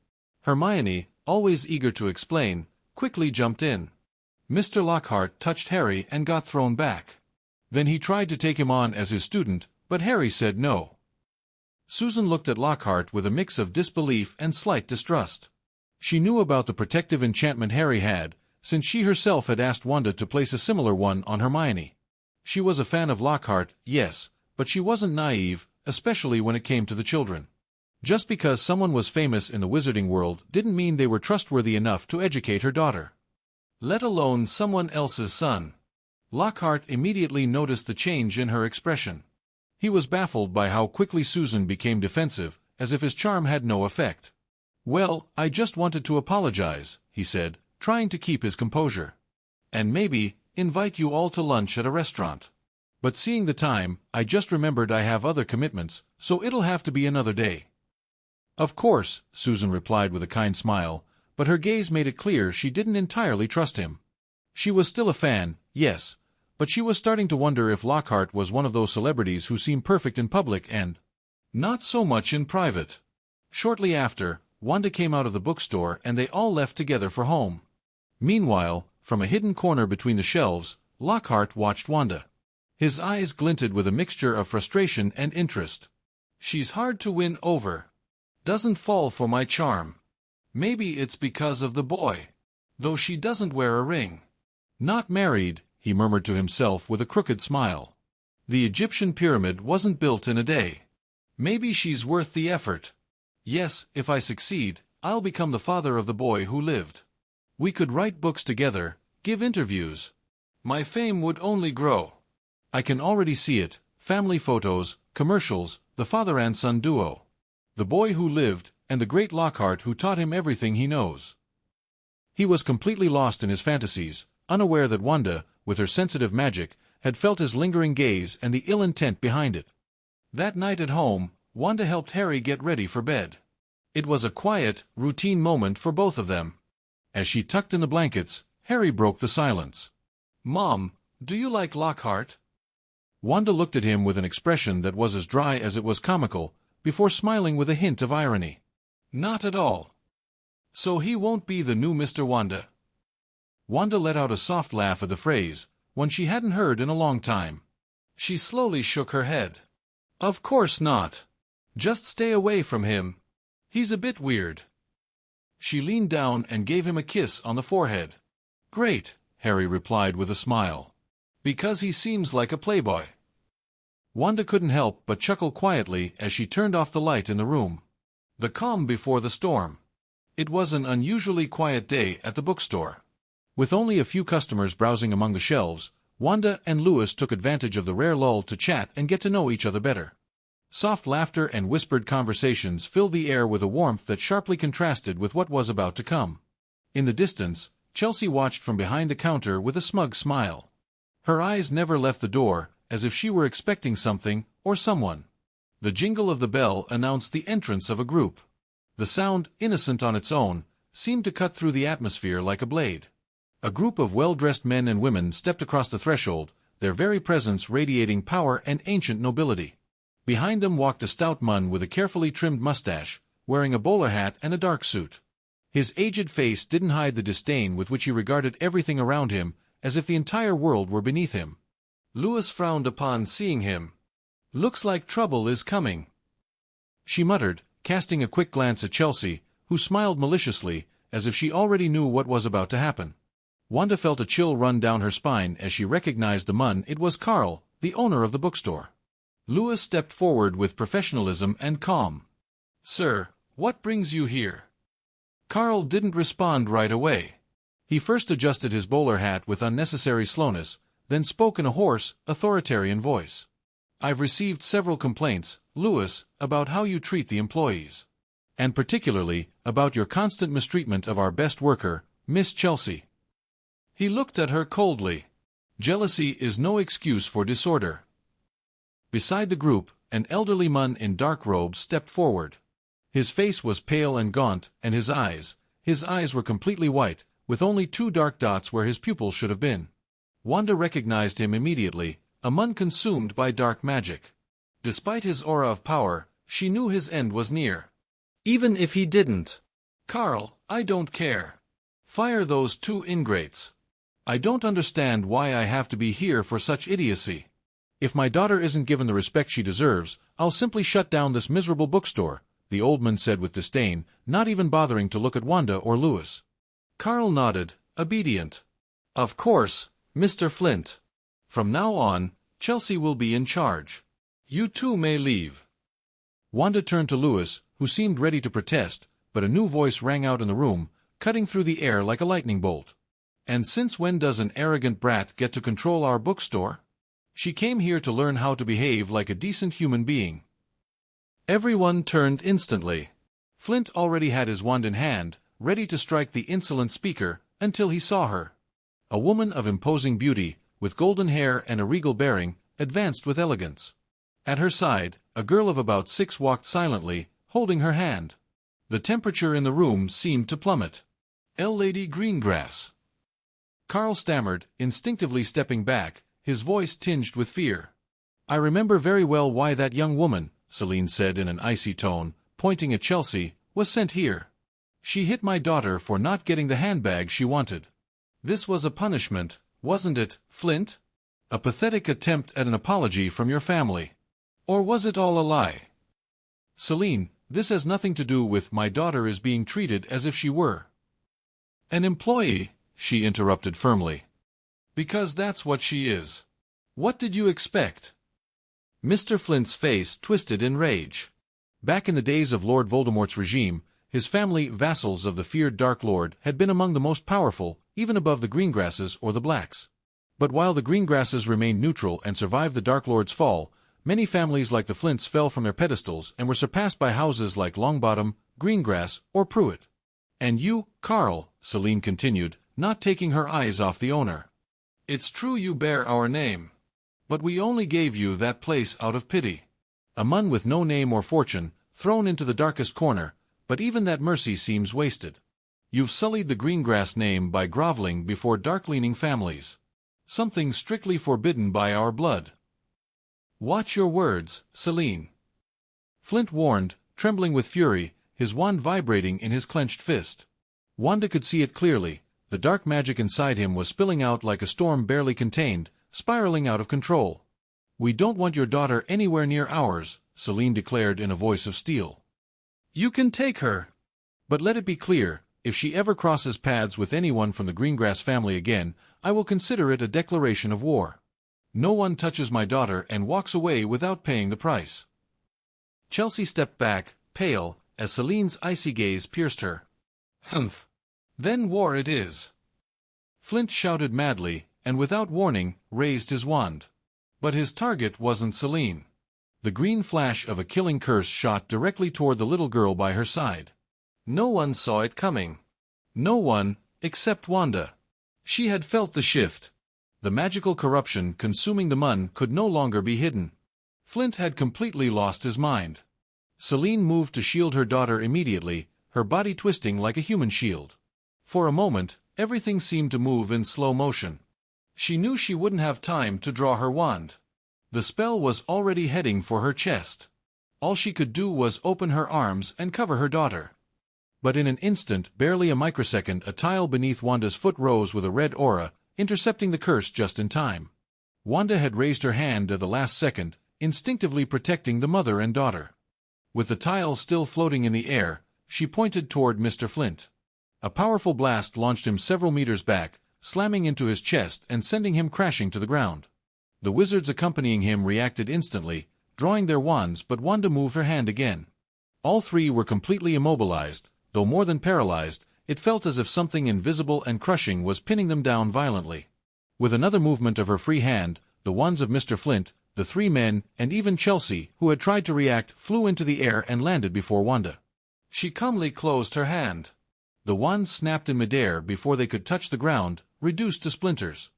Hermione, always eager to explain, quickly jumped in. Mr. Lockhart touched Harry and got thrown back. Then he tried to take him on as his student, but Harry said no. Susan looked at Lockhart with a mix of disbelief and slight distrust. She knew about the protective enchantment Harry had, since she herself had asked Wanda to place a similar one on Hermione. She was a fan of Lockhart, yes, but she wasn't naive, especially when it came to the children. Just because someone was famous in the wizarding world didn't mean they were trustworthy enough to educate her daughter. Let alone someone else's son. Lockhart immediately noticed the change in her expression. He was baffled by how quickly Susan became defensive, as if his charm had no effect. "Well, I just wanted to apologize," he said, trying to keep his composure. "And maybe invite you all to lunch at a restaurant. But seeing the time, I just remembered I have other commitments, so it'll have to be another day." "Of course," Susan replied with a kind smile, but her gaze made it clear she didn't entirely trust him. She was still a fan, yes, but she was starting to wonder if Lockhart was one of those celebrities who seem perfect in public and not so much in private. Shortly after, Wanda came out of the bookstore and they all left together for home. Meanwhile, from a hidden corner between the shelves, Lockhart watched Wanda. His eyes glinted with a mixture of frustration and interest. "She's hard to win over. Doesn't fall for my charm. Maybe it's because of the boy. Though she doesn't wear a ring. Not married," he murmured to himself with a crooked smile. "The Egyptian pyramid wasn't built in a day. Maybe she's worth the effort. Yes, if I succeed, I'll become the father of the boy who lived. We could write books together, give interviews. My fame would only grow. I can already see it, family photos, commercials, the father and son duo. The boy who lived, and the great Lockhart who taught him everything he knows." He was completely lost in his fantasies, unaware that Wanda, with her sensitive magic, had felt his lingering gaze and the ill intent behind it. That night at home, Wanda helped Harry get ready for bed. It was a quiet, routine moment for both of them. As she tucked in the blankets, Harry broke the silence. "Mom, do you like Lockhart?" Wanda looked at him with an expression that was as dry as it was comical, before smiling with a hint of irony. "Not at all. So he won't be the new Mr. Wanda?" Wanda let out a soft laugh at the phrase, one she hadn't heard in a long time. She slowly shook her head. "Of course not. Just stay away from him. He's a bit weird." She leaned down and gave him a kiss on the forehead. "Great," Harry replied with a smile. "Because he seems like a playboy." Wanda couldn't help but chuckle quietly as she turned off the light in the room. The calm before the storm. It was an unusually quiet day at the bookstore. With only a few customers browsing among the shelves, Wanda and Louis took advantage of the rare lull to chat and get to know each other better. Soft laughter and whispered conversations filled the air with a warmth that sharply contrasted with what was about to come. In the distance, Chelsea watched from behind the counter with a smug smile. Her eyes never left the door, as if she were expecting something, or someone. The jingle of the bell announced the entrance of a group. The sound, innocent on its own, seemed to cut through the atmosphere like a blade. A group of well-dressed men and women stepped across the threshold, their very presence radiating power and ancient nobility. Behind them walked a stout man with a carefully trimmed mustache, wearing a bowler hat and a dark suit. His aged face didn't hide the disdain with which he regarded everything around him, as if the entire world were beneath him. Louis frowned upon seeing him. "Looks like trouble is coming," she muttered, casting a quick glance at Chelsea, who smiled maliciously, as if she already knew what was about to happen. Wanda felt a chill run down her spine as she recognized the man. It was Carl, the owner of the bookstore. Louis stepped forward with professionalism and calm. "Sir, what brings you here?" Carl didn't respond right away. He first adjusted his bowler hat with unnecessary slowness, then spoke in a hoarse, authoritarian voice. "I've received several complaints, Louis, about how you treat the employees. And particularly, about your constant mistreatment of our best worker, Miss Chelsea." He looked at her coldly. "Jealousy is no excuse for disorder." Beside the group, an elderly man in dark robes stepped forward. His face was pale and gaunt, and his eyes were completely white, with only 2 dark dots where his pupils should have been. Wanda recognized him immediately, a man consumed by dark magic. Despite his aura of power, she knew his end was near. Even if he didn't. "Carl, I don't care. Fire those 2 ingrates. I don't understand why I have to be here for such idiocy. If my daughter isn't given the respect she deserves, I'll simply shut down this miserable bookstore, the old man said with disdain, not even bothering to look at Wanda or Louis. Carl nodded, obedient. Of course, Mr. Flint. From now on, Chelsea will be in charge. You two may leave. Wanda turned to Louis, who seemed ready to protest, but a new voice rang out in the room, cutting through the air like a lightning bolt. And since when does an arrogant brat get to control our bookstore? She came here to learn how to behave like a decent human being. Everyone turned instantly. Flint already had his wand in hand, ready to strike the insolent speaker, until he saw her. A woman of imposing beauty, with golden hair and a regal bearing, advanced with elegance. At her side, a girl of about 6 walked silently, holding her hand. The temperature in the room seemed to plummet. Lady Greengrass. Carl stammered, instinctively stepping back, his voice tinged with fear. I remember very well why that young woman, Celine said in an icy tone, pointing at Chelsea, was sent here. She hit my daughter for not getting the handbag she wanted. This was a punishment, wasn't it, Flint? A pathetic attempt at an apology from your family. Or was it all a lie? Celine, this has nothing to do with my daughter is being treated as if she were an employee, she interrupted firmly. Because that's what she is. What did you expect? Mr. Flint's face twisted in rage. Back in the days of Lord Voldemort's regime, his family, vassals of the feared Dark Lord, had been among the most powerful, even above the Greengrasses or the Blacks. But while the Greengrasses remained neutral and survived the Dark Lord's fall, many families like the Flints fell from their pedestals and were surpassed by houses like Longbottom, Greengrass, or Pruitt. And you, Carl, Celine continued, not taking her eyes off the owner. It's true you bear our name. But we only gave you that place out of pity. A man with no name or fortune, thrown into the darkest corner, but even that mercy seems wasted. You've sullied the Greengrass name by groveling before dark-leaning families. Something strictly forbidden by our blood. Watch your words, Celine. Flint warned, trembling with fury, his wand vibrating in his clenched fist. Wanda could see it clearly. The dark magic inside him was spilling out like a storm barely contained, spiraling out of control. We don't want your daughter anywhere near ours, Celine declared in a voice of steel. You can take her. But let it be clear, if she ever crosses paths with anyone from the Greengrass family again, I will consider it a declaration of war. No one touches my daughter and walks away without paying the price. Chelsea stepped back, pale, as Celine's icy gaze pierced her. Humph. Then war it is. Flint shouted madly, and without warning, raised his wand. But his target wasn't Celine. The green flash of a killing curse shot directly toward the little girl by her side. No one saw it coming. No one, except Wanda. She had felt the shift. The magical corruption consuming the Mun could no longer be hidden. Flint had completely lost his mind. Celine moved to shield her daughter immediately, her body twisting like a human shield. For a moment, everything seemed to move in slow motion. She knew she wouldn't have time to draw her wand. The spell was already heading for her chest. All she could do was open her arms and cover her daughter. But in an instant, barely a microsecond, a tile beneath Wanda's foot rose with a red aura, intercepting the curse just in time. Wanda had raised her hand at the last second, instinctively protecting the mother and daughter. With the tile still floating in the air, she pointed toward Mr. Flint. A powerful blast launched him several meters back, slamming into his chest and sending him crashing to the ground. The wizards accompanying him reacted instantly, drawing their wands, but Wanda moved her hand again. All three were completely immobilized, though more than paralyzed. It felt as if something invisible and crushing was pinning them down violently. With another movement of her free hand, the wands of Mr. Flint, the 3 men, and even Chelsea, who had tried to react, flew into the air and landed before Wanda. She calmly closed her hand. The wands snapped in midair before they could touch the ground, reduced to splinters.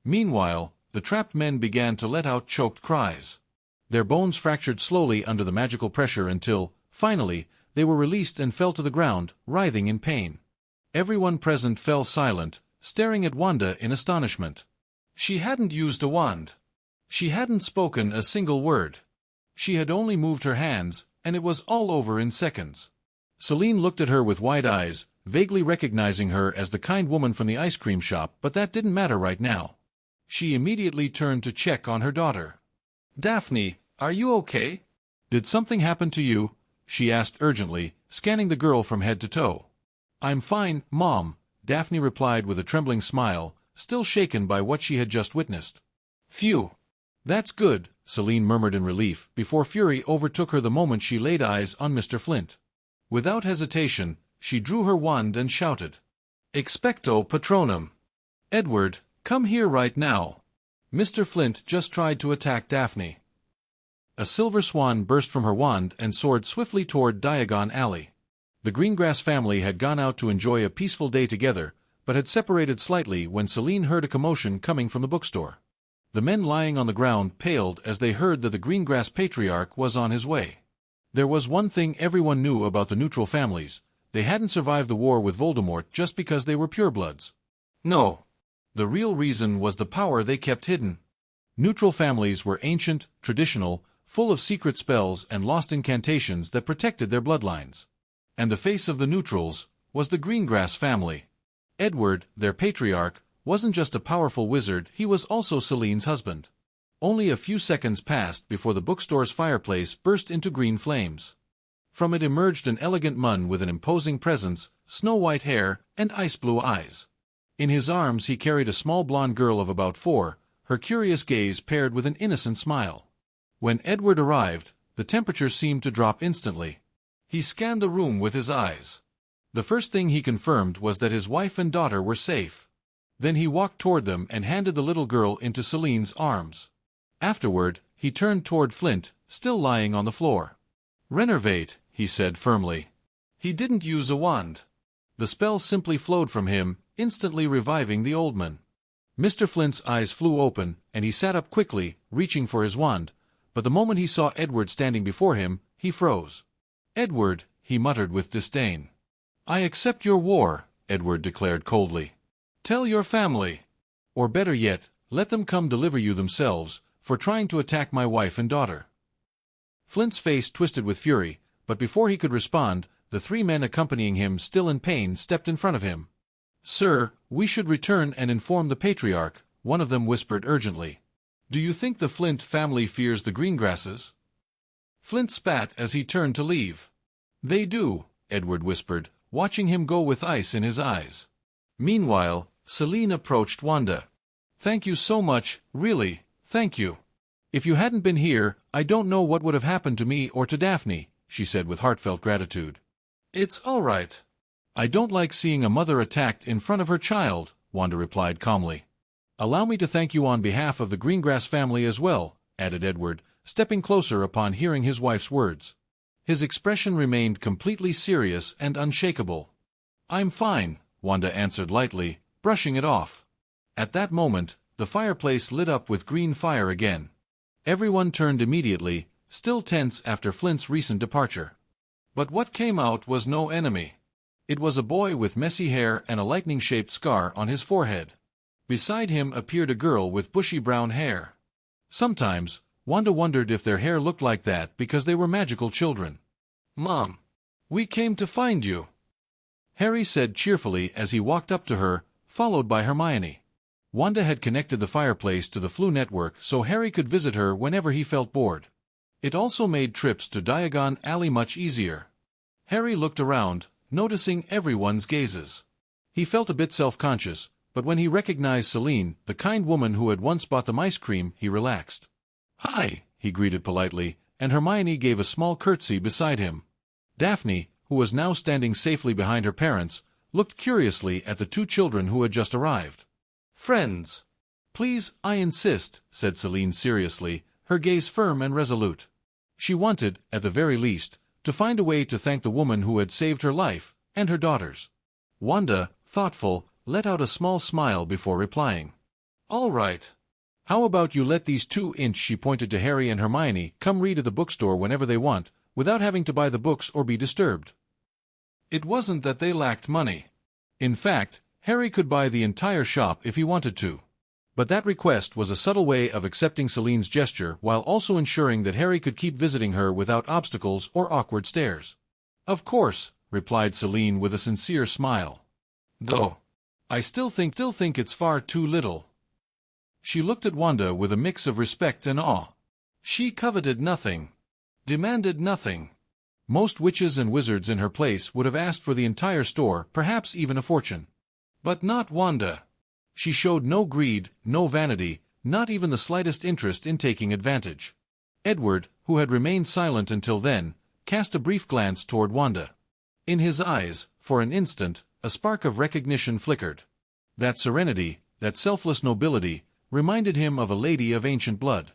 Meanwhile, the trapped men began to let out choked cries. Their bones fractured slowly under the magical pressure until, finally, they were released and fell to the ground, writhing in pain. Everyone present fell silent, staring at Wanda in astonishment. She hadn't used a wand. She hadn't spoken a single word. She had only moved her hands, and it was all over in seconds. Celine looked at her with wide eyes, vaguely recognizing her as the kind woman from the ice cream shop, but that didn't matter right now. She immediately turned to check on her daughter. Daphne, are you okay? Did something happen to you? She asked urgently, scanning the girl from head to toe. I'm fine, Mom, Daphne replied with a trembling smile, still shaken by what she had just witnessed. Phew. That's good, Celine murmured in relief, before fury overtook her the moment she laid eyes on Mr. Flint. Without hesitation, she drew her wand and shouted, Expecto Patronum! Edward, come here right now! Mr. Flint just tried to attack Daphne. A silver swan burst from her wand and soared swiftly toward Diagon Alley. The Greengrass family had gone out to enjoy a peaceful day together, but had separated slightly when Celine heard a commotion coming from the bookstore. The men lying on the ground paled as they heard that the Greengrass patriarch was on his way. There was one thing everyone knew about the neutral families: they hadn't survived the war with Voldemort just because they were purebloods. No. The real reason was the power they kept hidden. Neutral families were ancient, traditional, full of secret spells and lost incantations that protected their bloodlines. And the face of the neutrals was the Greengrass family. Edward, their patriarch, wasn't just a powerful wizard, he was also Celine's husband. Only a few seconds passed before the bookstore's fireplace burst into green flames. From it emerged an elegant man with an imposing presence, snow-white hair, and ice-blue eyes. In his arms he carried a small blonde girl of about 4, her curious gaze paired with an innocent smile. When Edward arrived, the temperature seemed to drop instantly. He scanned the room with his eyes. The first thing he confirmed was that his wife and daughter were safe. Then he walked toward them and handed the little girl into Celine's arms. Afterward, he turned toward Flint, still lying on the floor. Renervate, he said firmly. He didn't use a wand. The spell simply flowed from him, instantly reviving the old man. Mr. Flint's eyes flew open, and he sat up quickly, reaching for his wand, but the moment he saw Edward standing before him, he froze. Edward, he muttered with disdain. I accept your war, Edward declared coldly. Tell your family. Or better yet, let them come deliver you themselves, for trying to attack my wife and daughter. Flint's face twisted with fury, but before he could respond, the 3 men accompanying him, still in pain, stepped in front of him. Sir, we should return and inform the patriarch, one of them whispered urgently. Do you think the Flint family fears the Greengrasses? Flint spat as he turned to leave. They do, Edward whispered, watching him go with ice in his eyes. Meanwhile, Celine approached Wanda. Thank you so much, really, thank you. If you hadn't been here, I don't know what would have happened to me or to Daphne, she said with heartfelt gratitude. It's all right. I don't like seeing a mother attacked in front of her child, Wanda replied calmly. Allow me to thank you on behalf of the Greengrass family as well, added Edward, stepping closer upon hearing his wife's words. His expression remained completely serious and unshakable. I'm fine, Wanda answered lightly, brushing it off. At that moment, the fireplace lit up with green fire again. Everyone turned immediately, still tense after Flint's recent departure. But what came out was no enemy. It was a boy with messy hair and a lightning-shaped scar on his forehead. Beside him appeared a girl with bushy brown hair. Sometimes, Wanda wondered if their hair looked like that because they were magical children. Mom, we came to find you, Harry said cheerfully as he walked up to her, followed by Hermione. Wanda had connected the fireplace to the Flu network so Harry could visit her whenever he felt bored. It also made trips to Diagon Alley much easier. Harry looked around, noticing everyone's gazes. He felt a bit self-conscious, but when he recognized Celine, the kind woman who had once bought them ice cream, he relaxed. Hi, he greeted politely, and Hermione gave a small curtsy beside him. Daphne, who was now standing safely behind her parents, looked curiously at the 2 children who had just arrived. Friends. Please, I insist, said Celine seriously, her gaze firm and resolute. She wanted, at the very least, to find a way to thank the woman who had saved her life, and her daughters. Wanda, thoughtful, let out a small smile before replying. All right. How about you let these 2-inch, she pointed to Harry and Hermione, come read at the bookstore whenever they want, without having to buy the books or be disturbed. It wasn't that they lacked money. In fact, Harry could buy the entire shop if he wanted to. But that request was a subtle way of accepting Celine's gesture while also ensuring that Harry could keep visiting her without obstacles or awkward stares. Of course, replied Celine with a sincere smile. Though, I still think it's far too little. She looked at Wanda with a mix of respect and awe. She coveted nothing, demanded nothing. Most witches and wizards in her place would have asked for the entire store, perhaps even a fortune. But not Wanda. She showed no greed, no vanity, not even the slightest interest in taking advantage. Edward, who had remained silent until then, cast a brief glance toward Wanda. In his eyes, for an instant, a spark of recognition flickered. That serenity, that selfless nobility, reminded him of a lady of ancient blood.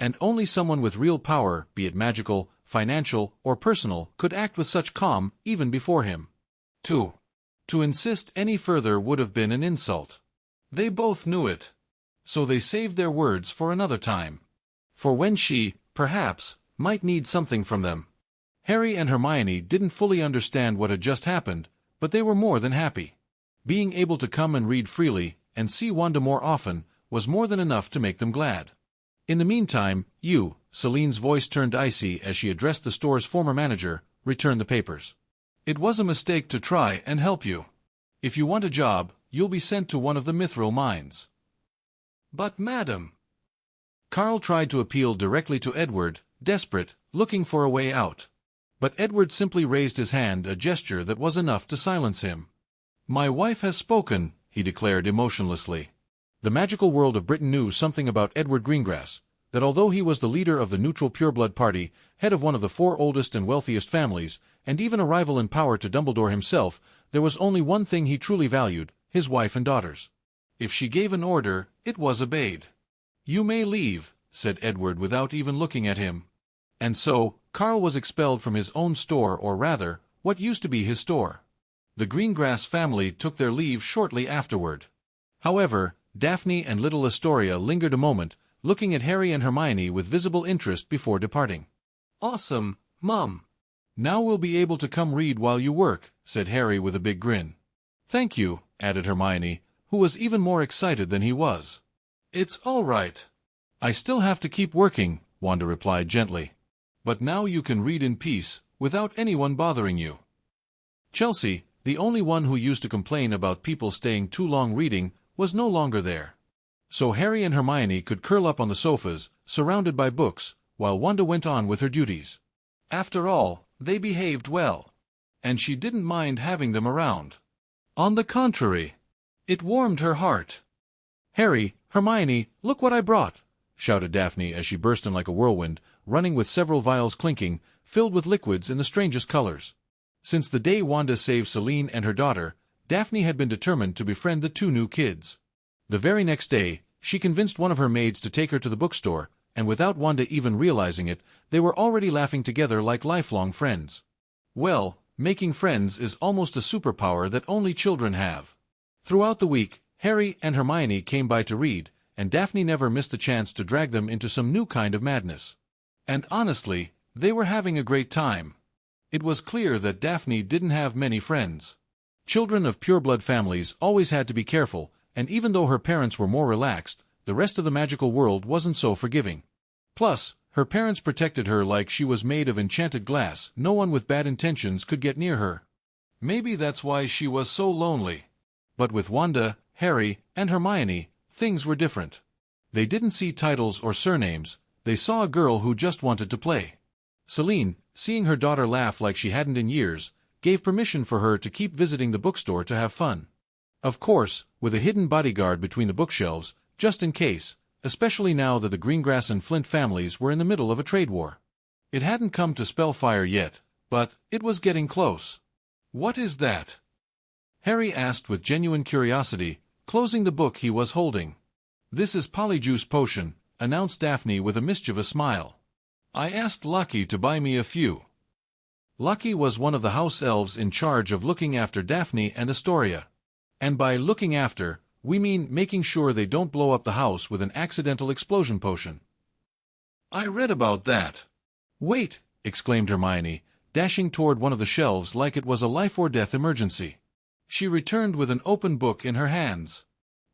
And only someone with real power, be it magical, financial, or personal, could act with such calm, even before him. To insist any further would have been an insult. They both knew it. So they saved their words for another time. For when she, perhaps, might need something from them. Harry and Hermione didn't fully understand what had just happened, but they were more than happy. Being able to come and read freely, and see Wanda more often, was more than enough to make them glad. In the meantime, you, Celine's voice turned icy as she addressed the store's former manager, returned the papers. It was a mistake to try and help you. If you want a job, you'll be sent to one of the mithril mines. But madam... Carl tried to appeal directly to Edward, desperate, looking for a way out. But Edward simply raised his hand, a gesture that was enough to silence him. My wife has spoken, he declared emotionlessly. The magical world of Britain knew something about Edward Greengrass, that although he was the leader of the neutral pureblood party, head of one of the 4 oldest and wealthiest families, and even a rival in power to Dumbledore himself, there was only one thing he truly valued, his wife and daughters. If she gave an order, it was obeyed. You may leave, said Edward without even looking at him. And so, Carl was expelled from his own store, or rather, what used to be his store. The Greengrass family took their leave shortly afterward. However, Daphne and little Astoria lingered a moment, looking at Harry and Hermione with visible interest before departing. Awesome, Mum. Now we'll be able to come read while you work, said Harry with a big grin. Thank you, added Hermione, who was even more excited than he was. It's all right. I still have to keep working, Wanda replied gently. But now you can read in peace, without anyone bothering you. Chelsea, the only one who used to complain about people staying too long reading, was no longer there. So Harry and Hermione could curl up on the sofas, surrounded by books, while Wanda went on with her duties. After all, they behaved well. And she didn't mind having them around. On the contrary, it warmed her heart. Harry, Hermione, look what I brought, shouted Daphne as she burst in like a whirlwind, running with several vials clinking, filled with liquids in the strangest colors. Since the day Wanda saved Celine and her daughter, Daphne had been determined to befriend the 2 new kids. The very next day, she convinced one of her maids to take her to the bookstore, and without Wanda even realizing it, they were already laughing together like lifelong friends. Well, making friends is almost a superpower that only children have. Throughout the week, Harry and Hermione came by to read, and Daphne never missed a chance to drag them into some new kind of madness. And honestly, they were having a great time. It was clear that Daphne didn't have many friends. Children of pureblood families always had to be careful, and even though her parents were more relaxed, the rest of the magical world wasn't so forgiving. Plus, her parents protected her like she was made of enchanted glass. No one with bad intentions could get near her. Maybe that's why she was so lonely. But with Wanda, Harry, and Hermione, things were different. They didn't see titles or surnames, they saw a girl who just wanted to play. Celine, seeing her daughter laugh like she hadn't in years, gave permission for her to keep visiting the bookstore to have fun. Of course, with a hidden bodyguard between the bookshelves, just in case, especially now that the Greengrass and Flint families were in the middle of a trade war. It hadn't come to Spellfire yet, but it was getting close. What is that? Harry asked with genuine curiosity, closing the book he was holding. This is Polyjuice Potion, announced Daphne with a mischievous smile. I asked Lucky to buy me a few. Lucky was one of the house elves in charge of looking after Daphne and Astoria. And by looking after, we mean making sure they don't blow up the house with an accidental explosion potion. I read about that. Wait, exclaimed Hermione, dashing toward one of the shelves like it was a life-or-death emergency. She returned with an open book in her hands.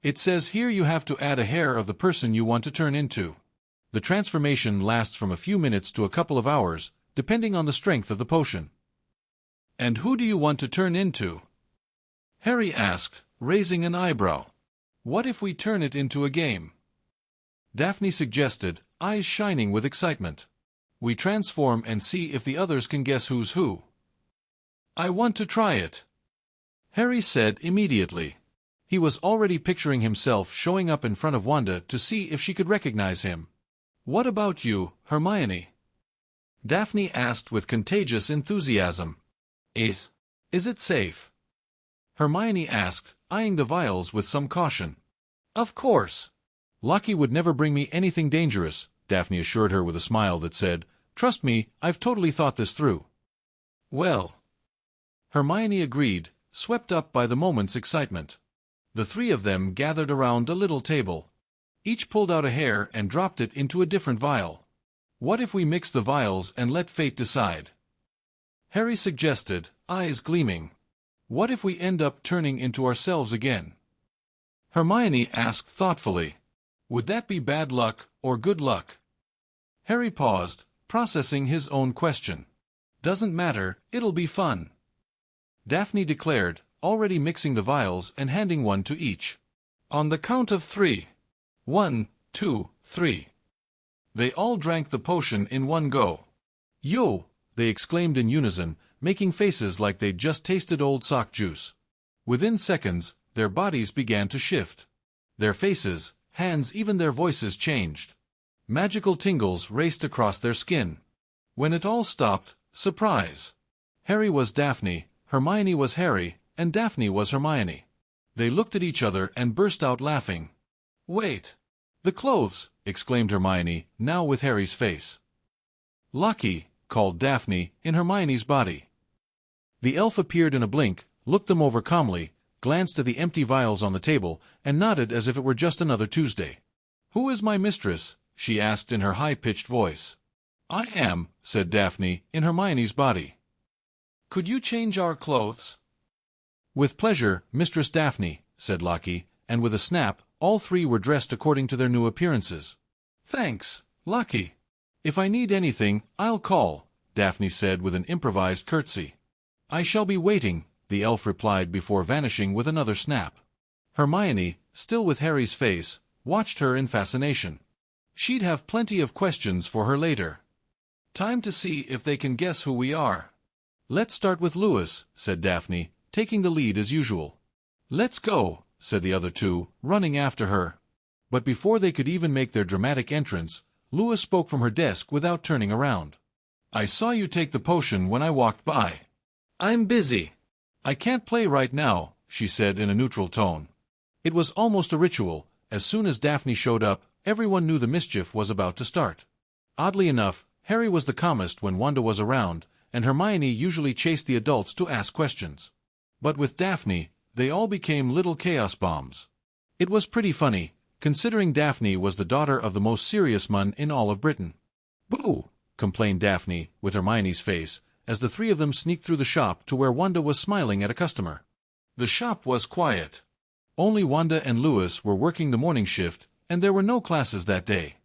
It says here you have to add a hair of the person you want to turn into. The transformation lasts from a few minutes to a couple of hours, depending on the strength of the potion. And who do you want to turn into? Harry asked, raising an eyebrow. What if we turn it into a game? Daphne suggested, eyes shining with excitement. We transform and see if the others can guess who's who. I want to try it, Harry said immediately. He was already picturing himself showing up in front of Wanda to see if she could recognize him. What about you, Hermione? Daphne asked with contagious enthusiasm. Is it safe? Hermione asked, eyeing the vials with some caution. Of course. Lucky would never bring me anything dangerous, Daphne assured her with a smile that said, Trust me, I've totally thought this through. Well, Hermione agreed, swept up by the moment's excitement. The three of them gathered around a little table. Each pulled out a hair and dropped it into a different vial. What if we mix the vials and let fate decide? Harry suggested, eyes gleaming. What if we end up turning into ourselves again? Hermione asked thoughtfully. Would that be bad luck or good luck? Harry paused, processing his own question. Doesn't matter, it'll be fun. Daphne declared, already mixing the vials and handing one to each. On the count of 3. 1, 2, 3. They all drank the potion in one go. Yo! They exclaimed in unison, making faces like they'd just tasted old sock juice. Within seconds, their bodies began to shift. Their faces, hands, even their voices changed. Magical tingles raced across their skin. When it all stopped, surprise! Harry was Daphne, Hermione was Harry, and Daphne was Hermione. They looked at each other and burst out laughing. Wait! The clothes! Exclaimed Hermione, now with Harry's face. Lucky! Called Daphne, in Hermione's body. The elf appeared in a blink, looked them over calmly, glanced at the empty vials on the table, and nodded as if it were just another Tuesday. Who is my mistress? She asked in her high-pitched voice. I am, said Daphne, in Hermione's body. Could you change our clothes? With pleasure, Mistress Daphne, said Lucky, and with a snap, all three were dressed according to their new appearances. Thanks, Lucky. If I need anything, I'll call, Daphne said with an improvised curtsy. I shall be waiting, the elf replied before vanishing with another snap. Hermione, still with Harry's face, watched her in fascination. She'd have plenty of questions for her later. Time to see if they can guess who we are. Let's start with Lewis, said Daphne, taking the lead as usual. Let's go, said the other two, running after her. But before they could even make their dramatic entrance, Lewis spoke from her desk without turning around. I saw you take the potion when I walked by. I'm busy. I can't play right now, she said in a neutral tone. It was almost a ritual. As soon as Daphne showed up, everyone knew the mischief was about to start. Oddly enough, Harry was the calmest when Wanda was around, and Hermione usually chased the adults to ask questions. But with Daphne, they all became little chaos bombs. It was pretty funny, considering Daphne was the daughter of the most serious man in all of Britain. Boo! Complained Daphne, with Hermione's face, as the three of them sneaked through the shop to where Wanda was smiling at a customer. The shop was quiet. Only Wanda and Lewis were working the morning shift, and there were no classes that day.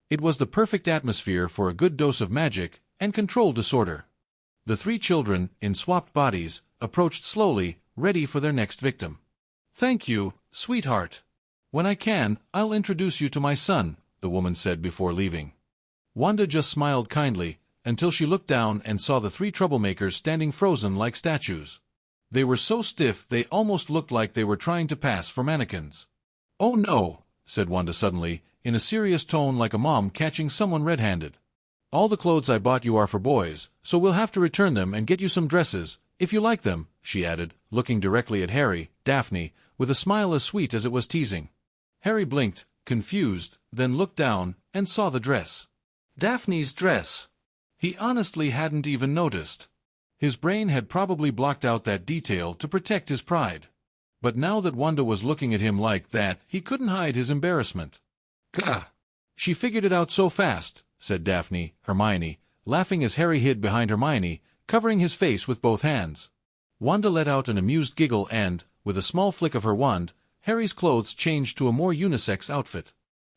It was the perfect atmosphere for a good dose of magic and controlled disorder. The three children, in swapped bodies, approached slowly, ready for their next victim. Thank you, sweetheart. When I can, I'll introduce you to my son, the woman said before leaving. Wanda just smiled kindly, until she looked down and saw the three troublemakers standing frozen like statues. They were so stiff they almost looked like they were trying to pass for mannequins. Oh no, said Wanda suddenly, in a serious tone like a mom catching someone red-handed. All the clothes I bought you are for boys, so we'll have to return them and get you some dresses, if you like them, she added, looking directly at Harry, Daphne, with a smile as sweet as it was teasing. Harry blinked, confused, then looked down, and saw the dress. Daphne's dress! He honestly hadn't even noticed. His brain had probably blocked out that detail to protect his pride. But now that Wanda was looking at him like that, he couldn't hide his embarrassment. Gah! She figured it out so fast, said Daphne, Hermione, laughing as Harry hid behind Hermione, covering his face with both hands. Wanda let out an amused giggle and, with a small flick of her wand, Harry's clothes changed to a more unisex outfit.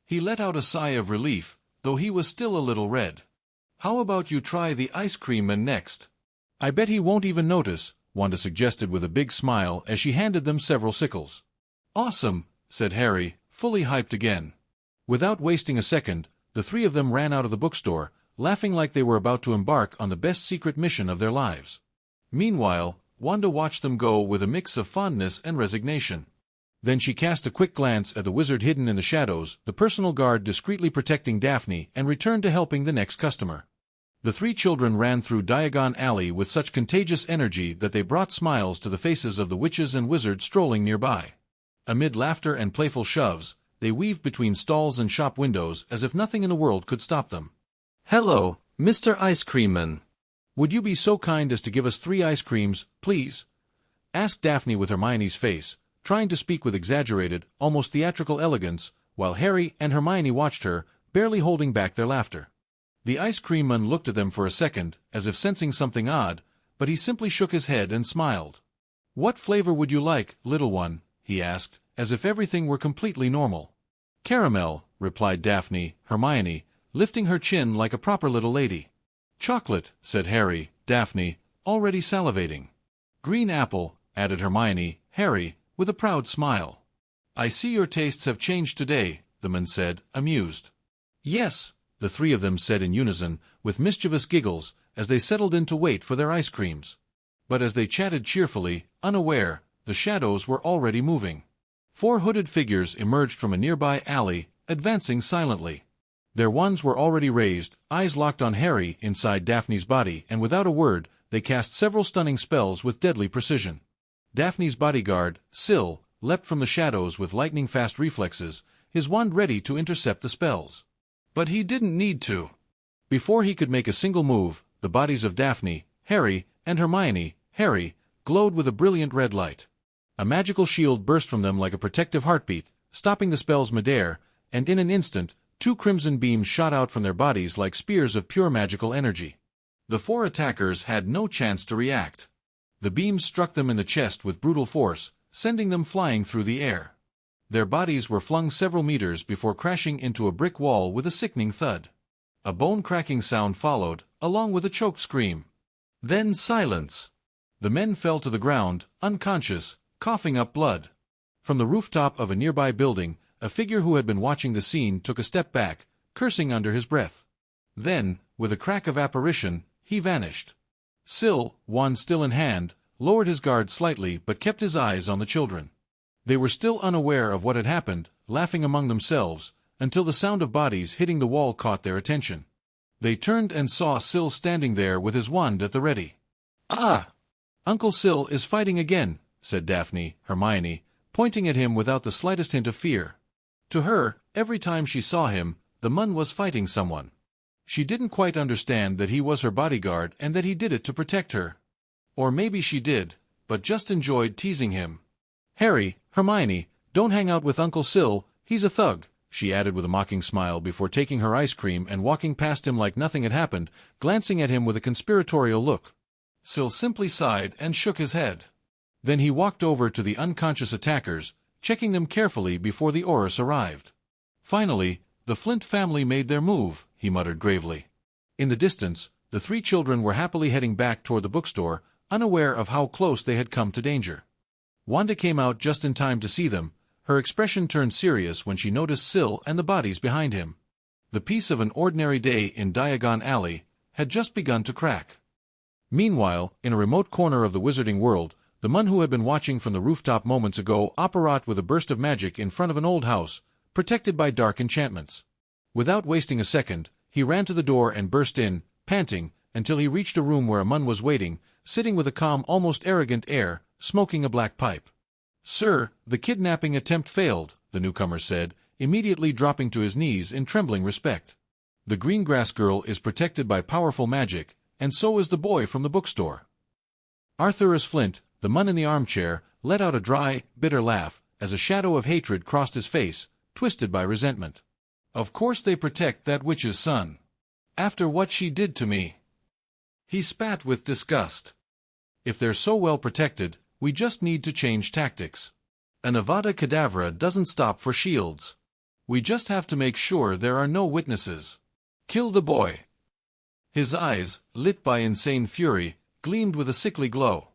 He let out a sigh of relief, though he was still a little red. How about you try the ice cream man next? I bet he won't even notice, Wanda suggested with a big smile as she handed them several sickles. Awesome, said Harry, fully hyped again. Without wasting a second, The three of them ran out of the bookstore, laughing like they were about to embark on the best secret mission of their lives. Meanwhile, Wanda watched them go with a mix of fondness and resignation. Then she cast a quick glance at the wizard hidden in the shadows, the personal guard discreetly protecting Daphne, and returned to helping the next customer. The three children ran through Diagon Alley with such contagious energy that they brought smiles to the faces of the witches and wizards strolling nearby. Amid laughter and playful shoves, they weaved between stalls and shop windows as if nothing in the world could stop them. "Hello, Mr. Ice Cream Man. Would you be so kind as to give us 3 ice creams, please?" asked Daphne with Hermione's face, trying to speak with exaggerated, almost theatrical elegance, while Harry and Hermione watched her, barely holding back their laughter. The ice cream man looked at them for a second, as if sensing something odd, but he simply shook his head and smiled. "What flavor would you like, little one?" he asked, as if everything were completely normal. "Caramel," replied Daphne, Hermione, lifting her chin like a proper little lady. "Chocolate," said Harry, Daphne, already salivating. "Green apple," added Hermione, Harry, with a proud smile. "I see your tastes have changed today," the man said, amused. "Yes," the three of them said in unison, with mischievous giggles, as they settled in to wait for their ice creams. But as they chatted cheerfully, unaware, the shadows were already moving. 4 hooded figures emerged from a nearby alley, advancing silently. Their wands were already raised, eyes locked on Harry inside Daphne's body, and without a word, they cast several stunning spells with deadly precision. Daphne's bodyguard, Syl, leapt from the shadows with lightning-fast reflexes, his wand ready to intercept the spells. But he didn't need to. Before he could make a single move, the bodies of Daphne, Harry, and Hermione, Harry, glowed with a brilliant red light. A magical shield burst from them like a protective heartbeat, stopping the spells midair, and in an instant, 2 crimson beams shot out from their bodies like spears of pure magical energy. The 4 attackers had no chance to react. The beams struck them in the chest with brutal force, sending them flying through the air. Their bodies were flung several meters before crashing into a brick wall with a sickening thud. A bone-cracking sound followed, along with a choked scream. Then silence. The men fell to the ground, unconscious, coughing up blood. From the rooftop of a nearby building, a figure who had been watching the scene took a step back, cursing under his breath. Then, with a crack of apparition, he vanished. Syl, wand still in hand, lowered his guard slightly but kept his eyes on the children. They were still unaware of what had happened, laughing among themselves, until the sound of bodies hitting the wall caught their attention. They turned and saw Syl standing there with his wand at the ready. "Ah! Uncle Syl is fighting again," said Daphne, Hermione, pointing at him without the slightest hint of fear. To her, every time she saw him, the man was fighting someone. She didn't quite understand that he was her bodyguard and that he did it to protect her. Or maybe she did, but just enjoyed teasing him. "Harry, Hermione, don't hang out with Uncle Syl, he's a thug," she added with a mocking smile before taking her ice cream and walking past him like nothing had happened, glancing at him with a conspiratorial look. Syl simply sighed and shook his head. Then he walked over to the unconscious attackers, checking them carefully before the Orus arrived. "Finally, the Flint family made their move," he muttered gravely. In the distance, the 3 children were happily heading back toward the bookstore, unaware of how close they had come to danger. Wanda came out just in time to see them. Her expression turned serious when she noticed Syl and the bodies behind him. The peace of an ordinary day in Diagon Alley had just begun to crack. Meanwhile, in a remote corner of the wizarding world, the man who had been watching from the rooftop moments ago operate with a burst of magic in front of an old house, protected by dark enchantments. Without wasting a second, he ran to the door and burst in, panting, until he reached a room where a man was waiting, sitting with a calm, almost arrogant air, smoking a black pipe. "Sir, the kidnapping attempt failed," the newcomer said, immediately dropping to his knees in trembling respect. "The Greengrass girl is protected by powerful magic, and so is the boy from the bookstore." Arthurus Flint, the man in the armchair, let out a dry, bitter laugh, as a shadow of hatred crossed his face, twisted by resentment. "Of course they protect that witch's son. After what she did to me." He spat with disgust. "If they're so well protected, we just need to change tactics. An Avada Kedavra doesn't stop for shields. We just have to make sure there are no witnesses. Kill the boy." His eyes, lit by insane fury, gleamed with a sickly glow.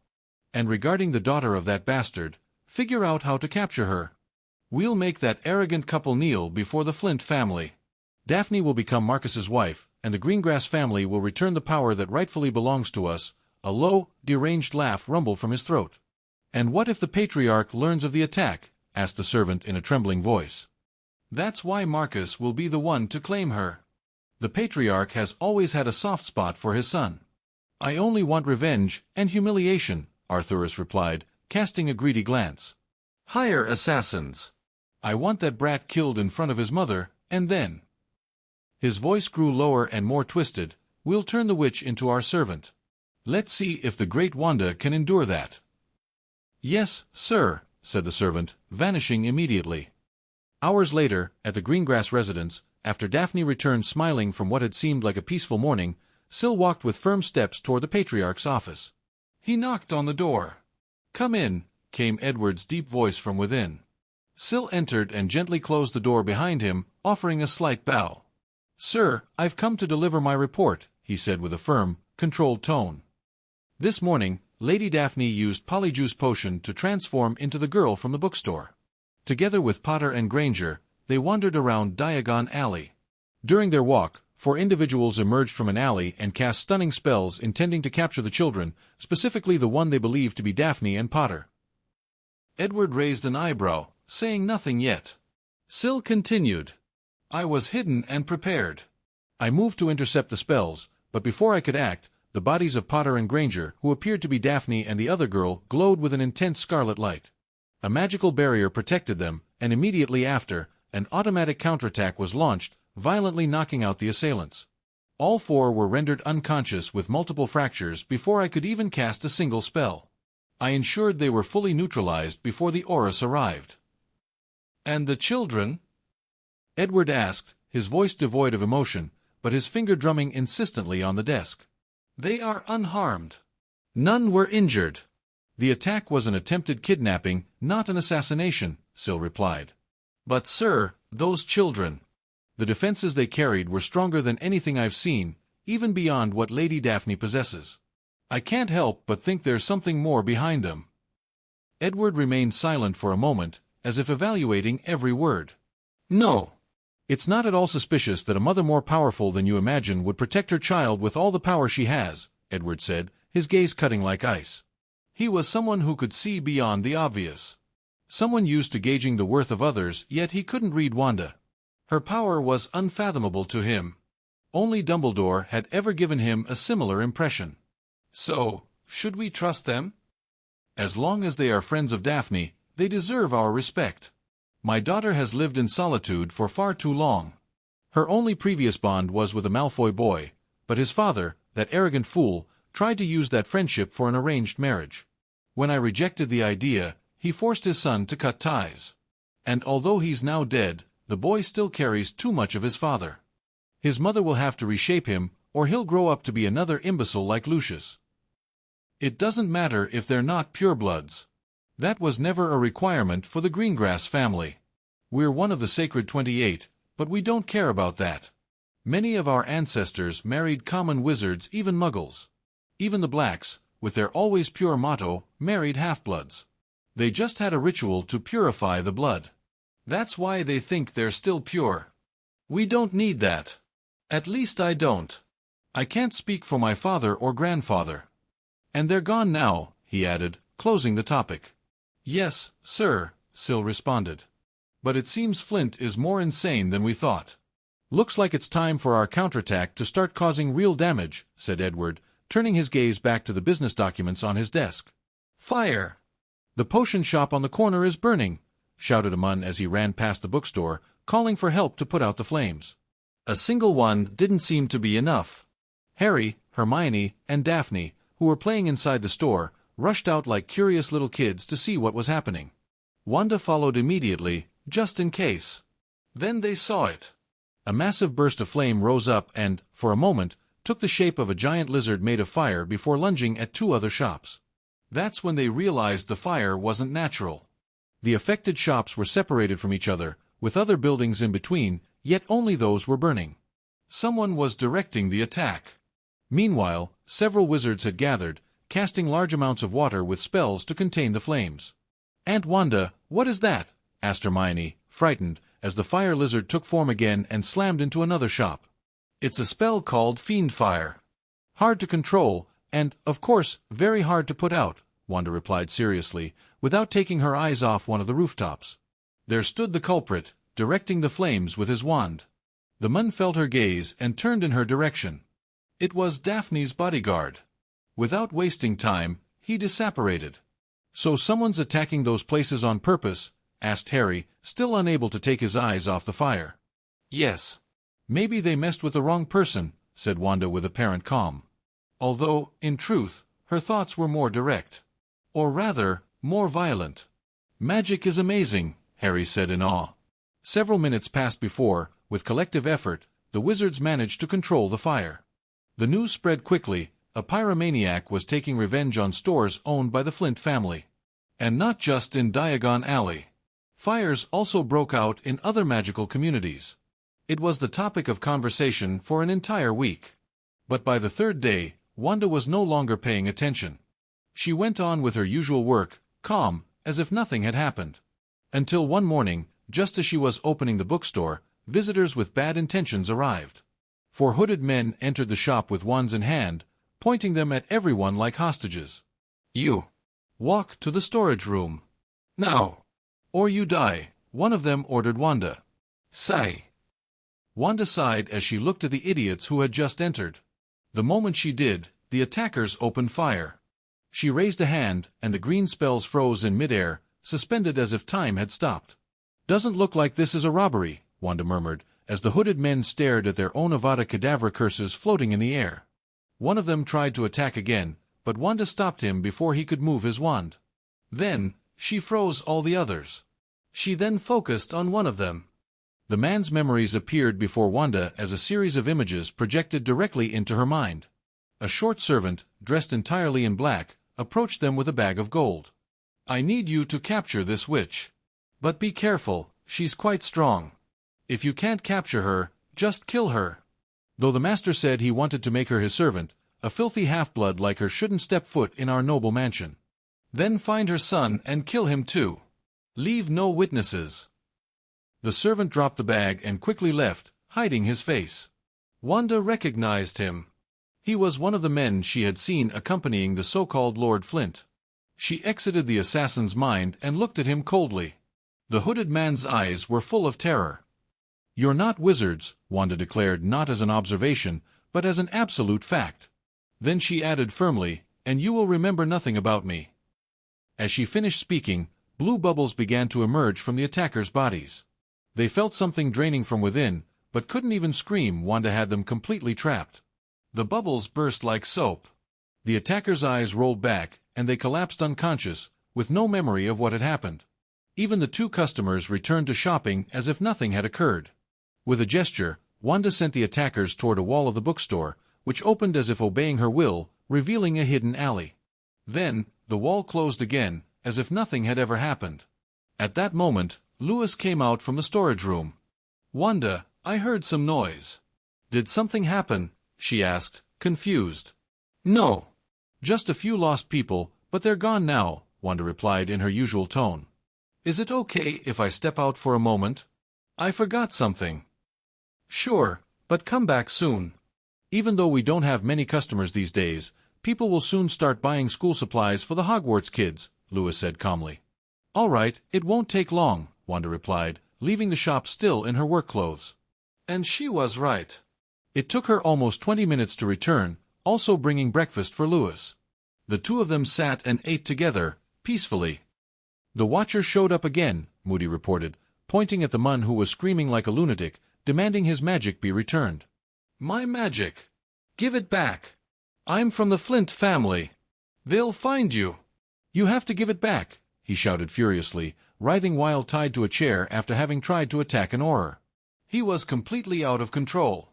"And regarding the daughter of that bastard, figure out how to capture her. We'll make that arrogant couple kneel before the Flint family." Daphne will become Marcus's wife, and the Greengrass family will return the power that rightfully belongs to us." A low, deranged laugh rumbled from his throat. "And what if the patriarch learns of the attack?" asked the servant in a trembling voice. "That's why Marcus will be the one to claim her. The patriarch has always had a soft spot for his son." "I only want revenge and humiliation," Arthurus replied, casting a greedy glance. "Hire assassins." "I want that brat killed in front of his mother, and then—" His voice grew lower and more twisted. "We'll turn the witch into our servant. Let's see if the great Wanda can endure that." "Yes, sir," said the servant, vanishing immediately. Hours later, at the Greengrass residence, after Daphne returned smiling from what had seemed like a peaceful morning, Syl walked with firm steps toward the patriarch's office. He knocked on the door. "Come in," came Edward's deep voice from within. Syl entered and gently closed the door behind him, offering a slight bow. "Sir, I've come to deliver my report," he said with a firm, controlled tone. This morning, Lady Daphne used Polyjuice Potion to transform into the girl from the bookstore. Together with Potter and Granger, they wandered around Diagon Alley. During their walk, 4 individuals emerged from an alley and cast stunning spells intending to capture the children, specifically the one they believed to be Daphne and Potter. Edward raised an eyebrow, saying nothing yet. Syl continued. "I was hidden and prepared. I moved to intercept the spells, but before I could act, the bodies of Potter and Granger, who appeared to be Daphne and the other girl, glowed with an intense scarlet light. A magical barrier protected them, and immediately after, an automatic counterattack was launched, violently knocking out the assailants. All 4 were rendered unconscious with multiple fractures before I could even cast a single spell. I ensured they were fully neutralized before the Aurus arrived." "And the children?" Edward asked, his voice devoid of emotion, but his finger drumming insistently on the desk. "They are unharmed. None were injured." "The attack was an attempted kidnapping, not an assassination," Syl replied. "But sir, those children. The defenses they carried were stronger than anything I've seen, even beyond what Lady Daphne possesses. I can't help but think there's something more behind them." Edward remained silent for a moment, as if evaluating every word. "No. It's not at all suspicious that a mother more powerful than you imagine would protect her child with all the power she has," Edward said, his gaze cutting like ice. He was someone who could see beyond the obvious. Someone used to gauging the worth of others, yet he couldn't read Wanda. Her power was unfathomable to him. Only Dumbledore had ever given him a similar impression. "So, should we trust them?" "As long as they are friends of Daphne, they deserve our respect. My daughter has lived in solitude for far too long. Her only previous bond was with a Malfoy boy, but his father, that arrogant fool, tried to use that friendship for an arranged marriage. When I rejected the idea, he forced his son to cut ties. And although he's now dead, the boy still carries too much of his father. His mother will have to reshape him, or he'll grow up to be another imbecile like Lucius. It doesn't matter if they're not purebloods. That was never a requirement for the Greengrass family. We're one of the Sacred 28, but we don't care about that. Many of our ancestors married common wizards, even muggles. Even the blacks, with their always pure motto, married half-bloods. They just had a ritual to purify the blood. That's why they think they're still pure. We don't need that. At least I don't. I can't speak for my father or grandfather. And they're gone now," he added, closing the topic. "Yes, sir," Syl responded. "But it seems Flint is more insane than we thought." "Looks like it's time for our counterattack to start causing real damage," said Edward, turning his gaze back to the business documents on his desk. "Fire! The potion shop on the corner is burning," shouted Amun as he ran past the bookstore, calling for help to put out the flames. A single one didn't seem to be enough. Harry, Hermione, and Daphne, who were playing inside the store, rushed out like curious little kids to see what was happening. Wanda followed immediately, just in case. Then they saw it. A massive burst of flame rose up and, for a moment, took the shape of a giant lizard made of fire before lunging at 2 other shops. That's when they realized the fire wasn't natural. The affected shops were separated from each other, with other buildings in between, yet only those were burning. Someone was directing the attack. Meanwhile, several wizards had gathered, casting large amounts of water with spells to contain the flames. "Aunt Wanda, what is that?" asked Hermione, frightened, as the fire lizard took form again and slammed into another shop. It's a spell called Fiend Fire. Hard to control, and, of course, very hard to put out, Wanda replied seriously, without taking her eyes off one of the rooftops. There stood the culprit, directing the flames with his wand. The man felt her gaze and turned in her direction. It was Daphne's bodyguard. Without wasting time, he disapparated. "So someone's attacking those places on purpose?" asked Harry, still unable to take his eyes off the fire. Yes. "Maybe they messed with the wrong person," said Wanda with apparent calm. Although, in truth, her thoughts were more direct. Or rather, more violent. "Magic is amazing," Harry said in awe. Several minutes passed before, with collective effort, the wizards managed to control the fire. The news spread quickly. A pyromaniac was taking revenge on stores owned by the Flint family. And not just in Diagon Alley. Fires also broke out in other magical communities. It was the topic of conversation for an entire week. But by the third day, Wanda was no longer paying attention. She went on with her usual work, calm, as if nothing had happened. Until one morning, just as she was opening the bookstore, visitors with bad intentions arrived. 4 hooded men entered the shop with wands in hand, pointing them at everyone like hostages. "You. Walk to the storage room. Now. Or you die," one of them ordered Wanda. Sigh. Wanda sighed as she looked at the idiots who had just entered. The moment she did, the attackers opened fire. She raised a hand, and the green spells froze in midair, suspended as if time had stopped. "Doesn't look like this is a robbery," Wanda murmured, as the hooded men stared at their own Avada Kedavra curses floating in the air. One of them tried to attack again, but Wanda stopped him before he could move his wand. Then, she froze all the others. She then focused on one of them. The man's memories appeared before Wanda as a series of images projected directly into her mind. A short servant, dressed entirely in black, approached them with a bag of gold. "I need you to capture this witch. But be careful, she's quite strong. If you can't capture her, just kill her." Though the master said he wanted to make her his servant, a filthy half-blood like her shouldn't step foot in our noble mansion. "Then find her son and kill him too. Leave no witnesses." The servant dropped the bag and quickly left, hiding his face. Wanda recognized him. He was one of the men she had seen accompanying the so-called Lord Flint. She exited the assassin's mind and looked at him coldly. The hooded man's eyes were full of terror. "You're not wizards," Wanda declared, not as an observation, but as an absolute fact. Then she added firmly, "And you will remember nothing about me." As she finished speaking, blue bubbles began to emerge from the attackers' bodies. They felt something draining from within, but couldn't even scream. Wanda had them completely trapped. The bubbles burst like soap. The attackers' eyes rolled back, and they collapsed unconscious, with no memory of what had happened. Even the 2 customers returned to shopping as if nothing had occurred. With a gesture, Wanda sent the attackers toward a wall of the bookstore, which opened as if obeying her will, revealing a hidden alley. Then, the wall closed again, as if nothing had ever happened. At that moment, Louis came out from the storage room. "Wanda, I heard some noise. Did something happen?" she asked, confused. No. "Just a few lost people, but they're gone now," Wanda replied in her usual tone. "Is it okay if I step out for a moment? I forgot something." "Sure, but come back soon. Even though we don't have many customers these days, people will soon start buying school supplies for the Hogwarts kids," Louis said calmly. "All right, it won't take long," Wanda replied, leaving the shop still in her work clothes. And she was right. It took her almost 20 minutes to return, also bringing breakfast for Louis. The 2 of them sat and ate together, peacefully. "The Watcher showed up again," Moody reported, pointing at the man who was screaming like a lunatic, demanding his magic be returned. "My magic? Give it back. I'm from the Flint family. They'll find you. You have to give it back," he shouted furiously, writhing while tied to a chair after having tried to attack an Auror. He was completely out of control.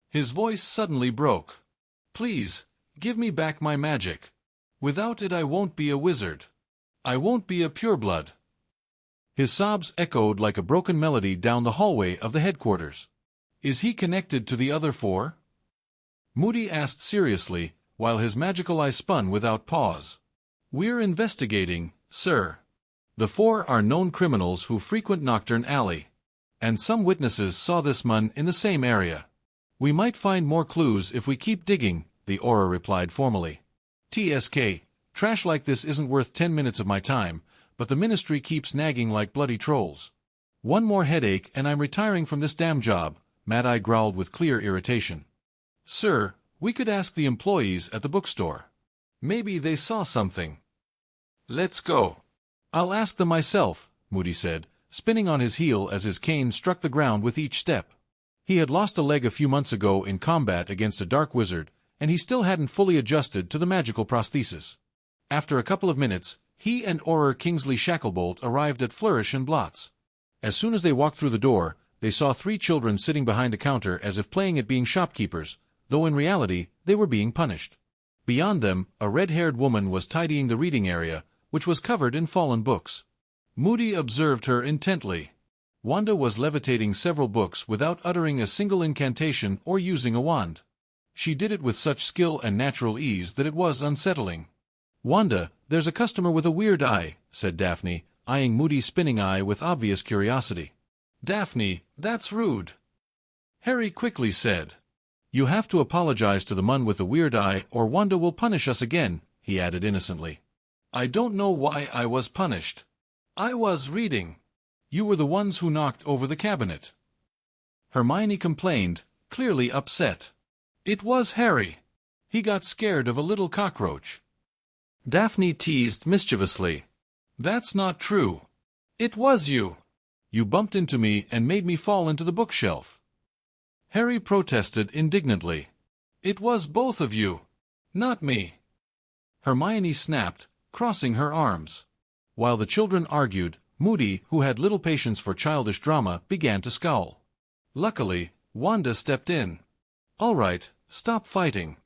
His voice suddenly broke. "Please, give me back my magic. Without it I won't be a wizard. I won't be a pureblood." His sobs echoed like a broken melody down the hallway of the headquarters. "Is he connected to the other 4? Moody asked seriously, while his magical eye spun without pause. "We're investigating, sir. The 4 are known criminals who frequent Nocturne Alley. And some witnesses saw this man in the same area. We might find more clues if we keep digging, the aura replied formally. TSK, trash like this isn't worth 10 minutes of my time, but the ministry keeps nagging like bloody trolls. One more headache and I'm retiring from this damn job, Mad Eye growled with clear irritation. Sir, we could ask the employees at the bookstore. Maybe they saw something. Let's go. I'll ask them myself, Moody said, spinning on his heel as his cane struck the ground with each step. He had lost a leg a few months ago in combat against a dark wizard, and he still hadn't fully adjusted to the magical prosthesis. After a couple of minutes, he and Auror Kingsley Shacklebolt arrived at Flourish and Blots. As soon as they walked through the door, they saw 3 children sitting behind a counter as if playing at being shopkeepers, though in reality they were being punished. Beyond them, a red-haired woman was tidying the reading area, which was covered in fallen books. Moody observed her intently. Wanda was levitating several books without uttering a single incantation or using a wand. She did it with such skill and natural ease that it was unsettling. Wanda, there's a customer with a weird eye, said Daphne, eyeing Moody's spinning eye with obvious curiosity. Daphne, that's rude. Harry quickly said. You have to apologize to the man with the weird eye or Wanda will punish us again, he added innocently. I don't know why I was punished. I was reading. You were the ones who knocked over the cabinet. Hermione complained, clearly upset. It was Harry. He got scared of a little cockroach. Daphne teased mischievously. That's not true. It was you. You bumped into me and made me fall into the bookshelf. Harry protested indignantly. It was both of you. Not me. Hermione snapped, crossing her arms. While the children argued, Moody, who had little patience for childish drama, began to scowl. Luckily, Wanda stepped in. All right, stop fighting.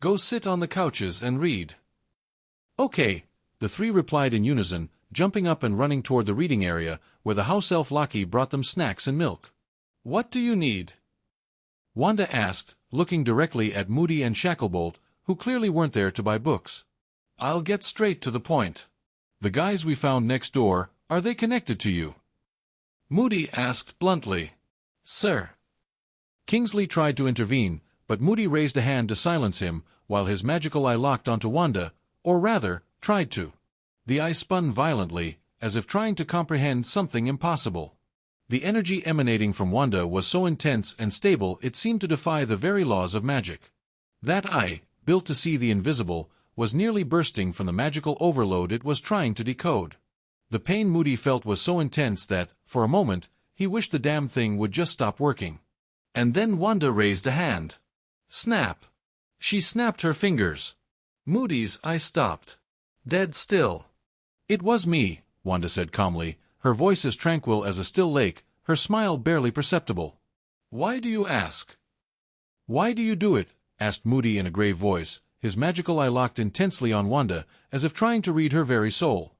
Go sit on the couches and read. Okay, the 3 replied in unison, jumping up and running toward the reading area, where the house elf Locky brought them snacks and milk. What do you need? Wanda asked, looking directly at Moody and Shacklebolt, who clearly weren't there to buy books. I'll get straight to the point. The guys we found next door, are they connected to you? Moody asked bluntly. Sir. Kingsley tried to intervene, but Moody raised a hand to silence him, while his magical eye locked onto Wanda, or rather, tried to. The eye spun violently, as if trying to comprehend something impossible. The energy emanating from Wanda was so intense and stable it seemed to defy the very laws of magic. That eye, built to see the invisible, was nearly bursting from the magical overload it was trying to decode. The pain Moody felt was so intense that, for a moment, he wished the damn thing would just stop working. And then Wanda raised a hand. Snap! She snapped her fingers. Moody's eye stopped. Dead still. It was me, Wanda said calmly, her voice as tranquil as a still lake, her smile barely perceptible. Why do you ask? Why do you do it? Asked Moody in a grave voice, his magical eye locked intensely on Wanda, as if trying to read her very soul.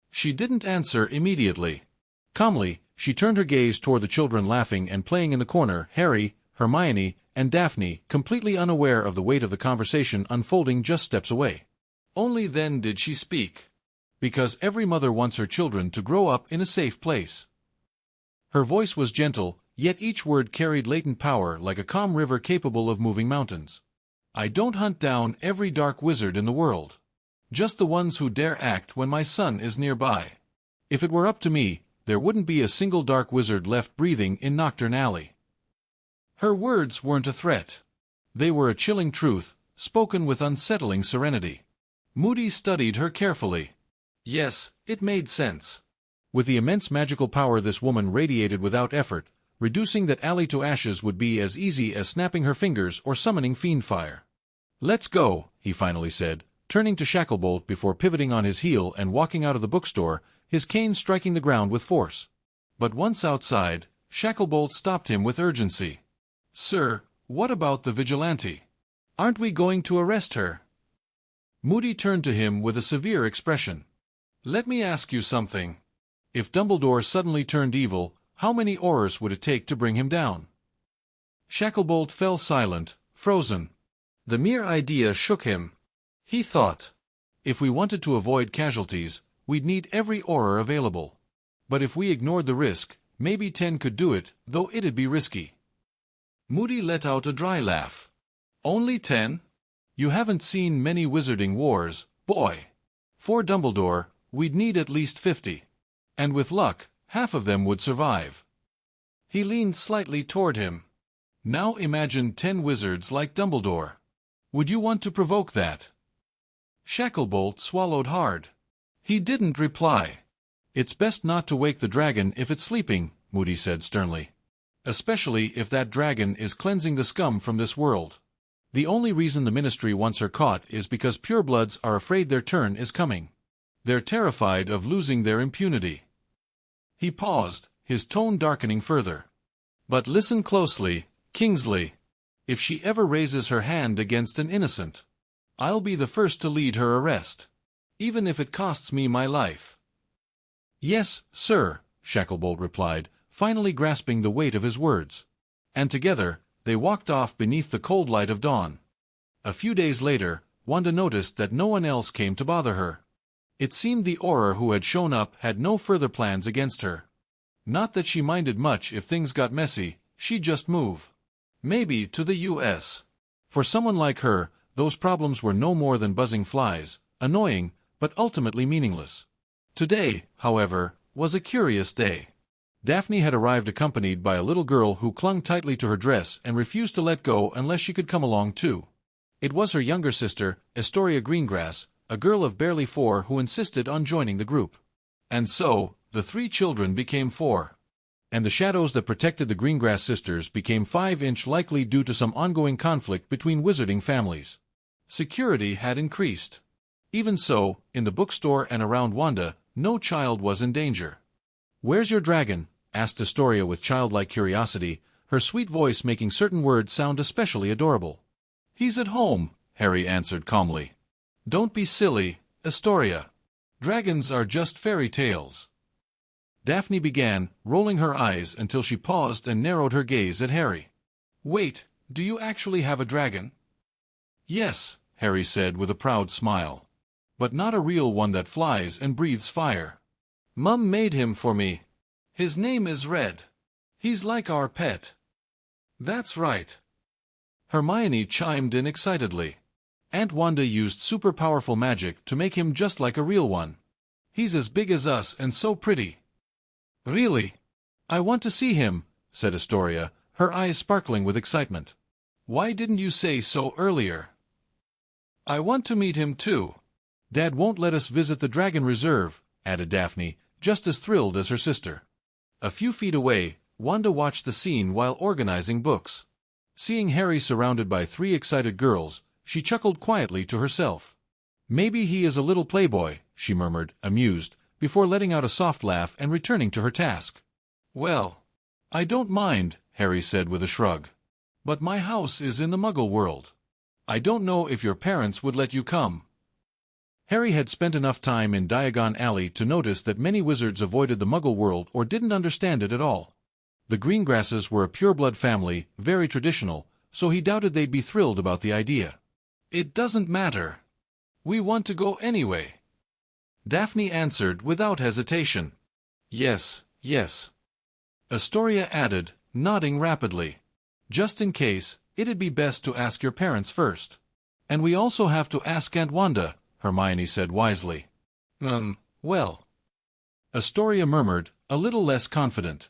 She didn't answer immediately. Calmly, she turned her gaze toward the children laughing and playing in the corner, Harry, Hermione, and Daphne, completely unaware of the weight of the conversation unfolding just steps away. Only then did she speak. Because every mother wants her children to grow up in a safe place. Her voice was gentle, yet each word carried latent power like a calm river capable of moving mountains. I don't hunt down every dark wizard in the world. Just the ones who dare act when my son is nearby. If it were up to me, there wouldn't be a single dark wizard left breathing in Nocturne Alley. Her words weren't a threat. They were a chilling truth, spoken with unsettling serenity. Moody studied her carefully. Yes, it made sense. With the immense magical power this woman radiated without effort, reducing that alley to ashes would be as easy as snapping her fingers or summoning fiend fire. Let's go, he finally said, turning to Shacklebolt before pivoting on his heel and walking out of the bookstore, his cane striking the ground with force. But once outside, Shacklebolt stopped him with urgency. Sir, what about the vigilante? Aren't we going to arrest her? Moody turned to him with a severe expression. Let me ask you something. If Dumbledore suddenly turned evil, how many Aurors would it take to bring him down? Shacklebolt fell silent, frozen. The mere idea shook him. He thought, if we wanted to avoid casualties, we'd need every Auror available. But if we ignored the risk, Maybe 10 could do it, though it'd be risky. Moody let out a dry laugh. Only 10? You haven't seen many wizarding wars, boy. For Dumbledore, we'd need at least 50. And with luck, half of them would survive. He leaned slightly toward him. Now imagine 10 wizards like Dumbledore. Would you want to provoke that? Shacklebolt swallowed hard. He didn't reply. It's best not to wake the dragon if it's sleeping, Moody said sternly. Especially if that dragon is cleansing the scum from this world. The only reason the Ministry wants her caught is because purebloods are afraid their turn is coming. They're terrified of losing their impunity. He paused, his tone darkening further. But listen closely, Kingsley. If she ever raises her hand against an innocent, I'll be the first to lead her arrest. Even if it costs me my life. Yes, sir, Shacklebolt replied, finally grasping the weight of his words. And together, they walked off beneath the cold light of dawn. A few days later, Wanda noticed that no one else came to bother her. It seemed the Auror who had shown up had no further plans against her. Not that she minded much if things got messy, she'd just move. Maybe to the U.S. For someone like her, those problems were no more than buzzing flies, annoying, but ultimately meaningless. Today, however, was a curious day. Daphne had arrived accompanied by a little girl who clung tightly to her dress and refused to let go unless she could come along too. It was her younger sister, Astoria Greengrass, a girl of barely 4 who insisted on joining the group. And so, the 3 children became 4. And the shadows that protected the Greengrass sisters became 5-inch, likely due to some ongoing conflict between wizarding families. Security had increased. Even so, in the bookstore and around Wanda, no child was in danger. "Where's your dragon?" asked Astoria with childlike curiosity, her sweet voice making certain words sound especially adorable. "He's at home," Harry answered calmly. "Don't be silly, Astoria. Dragons are just fairy tales." Daphne began, rolling her eyes until she paused and narrowed her gaze at Harry. "Wait, do you actually have a dragon?" "Yes," Harry said with a proud smile. "But not a real one that flies and breathes fire. Mum made him for me. His name is Red. He's like our pet." "That's right." Hermione chimed in excitedly. "Aunt Wanda used super powerful magic to make him just like a real one. He's as big as us and so pretty." "Really? I want to see him," said Astoria, her eyes sparkling with excitement. "Why didn't you say so earlier?" "I want to meet him too. Dad won't let us visit the Dragon Reserve," added Daphne, just as thrilled as her sister. A few feet away, Wanda watched the scene while organizing books. Seeing Harry surrounded by 3 excited girls, she chuckled quietly to herself. "Maybe he is a little playboy," she murmured, amused, before letting out a soft laugh and returning to her task. "Well, I don't mind," Harry said with a shrug. "But my house is in the Muggle world. I don't know if your parents would let you come." Harry had spent enough time in Diagon Alley to notice that many wizards avoided the Muggle world or didn't understand it at all. The Greengrasses were a pureblood family, very traditional, so he doubted they'd be thrilled about the idea. "It doesn't matter. We want to go anyway," Daphne answered without hesitation. "Yes, yes," Astoria added, nodding rapidly. "Just in case, it'd be best to ask your parents first. And we also have to ask Aunt Wanda," Hermione said wisely. Well," Astoria murmured, a little less confident.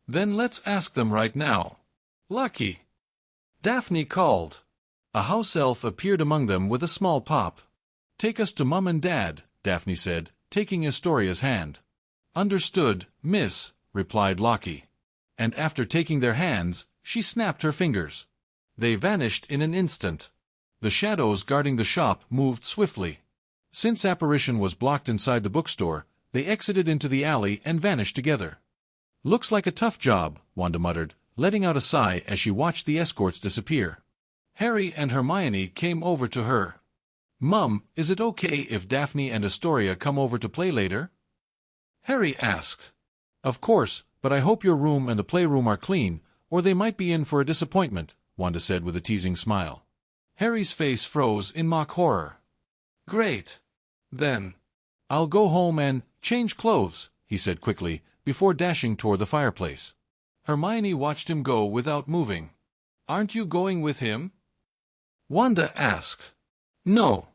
"Then let's ask them right now." "Lucky!" Daphne called. A house elf appeared among them with a small pop. "Take us to Mum and Dad," Daphne said, taking Astoria's hand. "Understood, miss," replied Lockie. And after taking their hands, she snapped her fingers. They vanished in an instant. The shadows guarding the shop moved swiftly. Since apparition was blocked inside the bookstore, they exited into the alley and vanished together. "Looks like a tough job," Wanda muttered, letting out a sigh as she watched the escorts disappear. Harry and Hermione came over to her. "Mum, is it okay if Daphne and Astoria come over to play later?" Harry asked. "Of course, but I hope your room and the playroom are clean, or they might be in for a disappointment," Wanda said with a teasing smile. Harry's face froze in mock horror. "Great. Then, I'll go home and change clothes," he said quickly, before dashing toward the fireplace. Hermione watched him go without moving. "Aren't you going with him?" Wanda asked. "No.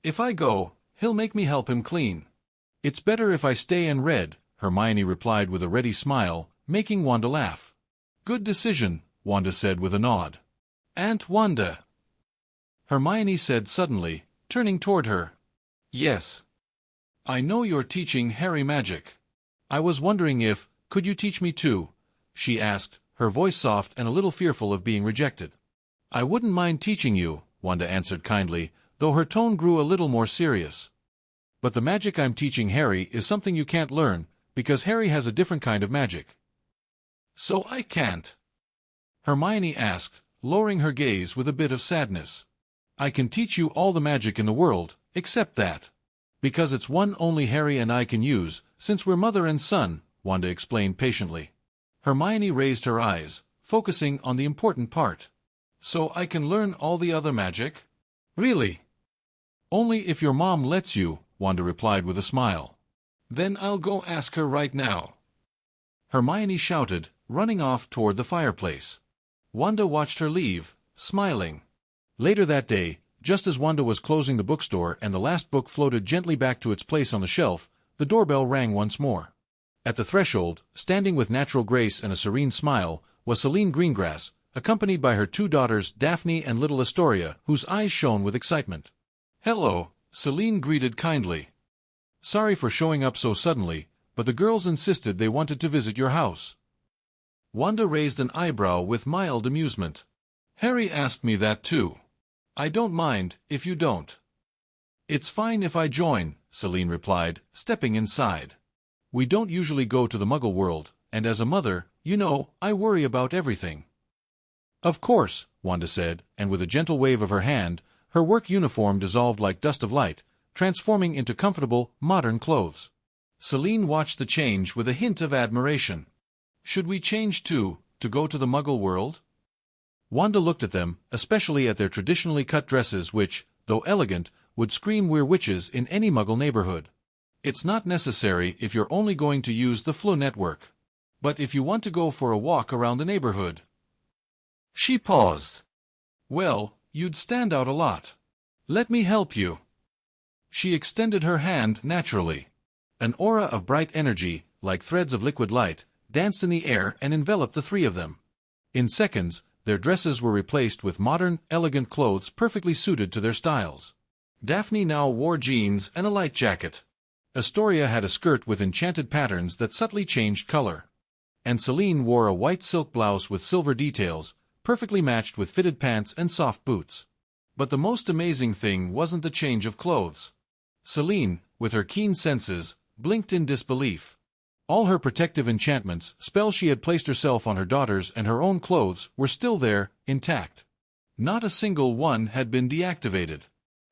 If I go, he'll make me help him clean." "It's better if I stay and read," Hermione replied with a ready smile, making Wanda laugh. "Good decision," Wanda said with a nod. "Aunt Wanda," Hermione said suddenly, turning toward her. "Yes. I know you're teaching Harry magic. I was wondering if, could you teach me too?" she asked, her voice soft and a little fearful of being rejected. "I wouldn't mind teaching you," Wanda answered kindly, though her tone grew a little more serious. "But the magic I'm teaching Harry is something you can't learn, because Harry has a different kind of magic." "So I can't?" Hermione asked, lowering her gaze with a bit of sadness. "I can teach you all the magic in the world, except that. Because it's one only Harry and I can use, since we're mother and son," Wanda explained patiently. Hermione raised her eyes, focusing on the important part. "So I can learn all the other magic? Really?" "Only if your mom lets you," Wanda replied with a smile. "Then I'll go ask her right now," Hermione shouted, running off toward the fireplace. Wanda watched her leave, smiling. Later that day, just as Wanda was closing the bookstore and the last book floated gently back to its place on the shelf, the doorbell rang once more. At the threshold, standing with natural grace and a serene smile, was Celine Greengrass, accompanied by her two daughters Daphne and little Astoria, whose eyes shone with excitement. "Hello," Celine greeted kindly. "Sorry for showing up so suddenly, but the girls insisted they wanted to visit your house." Wanda raised an eyebrow with mild amusement. "Harry asked me that too. I don't mind, if you don't." "It's fine if I join," Celine replied, stepping inside. "We don't usually go to the Muggle world, and as a mother, you know, I worry about everything." "Of course," Wanda said, and with a gentle wave of her hand, her work uniform dissolved like dust of light, transforming into comfortable, modern clothes. Celine watched the change with a hint of admiration. "Should we change too, to go to the Muggle world?" Wanda looked at them, especially at their traditionally cut dresses which, though elegant, would scream we're witches in any Muggle neighborhood. "It's not necessary if you're only going to use the Flu network. But if you want to go for a walk around the neighborhood." She paused. "Well, you'd stand out a lot. Let me help you." She extended her hand naturally. An aura of bright energy, like threads of liquid light, danced in the air and enveloped the three of them. In seconds, their dresses were replaced with modern, elegant clothes perfectly suited to their styles. Daphne now wore jeans and a light jacket. Astoria had a skirt with enchanted patterns that subtly changed color. And Celine wore a white silk blouse with silver details, perfectly matched with fitted pants and soft boots. But the most amazing thing wasn't the change of clothes. Celine, with her keen senses, blinked in disbelief. All her protective enchantments, spells she had placed herself on her daughters and her own clothes, were still there, intact. Not a single one had been deactivated.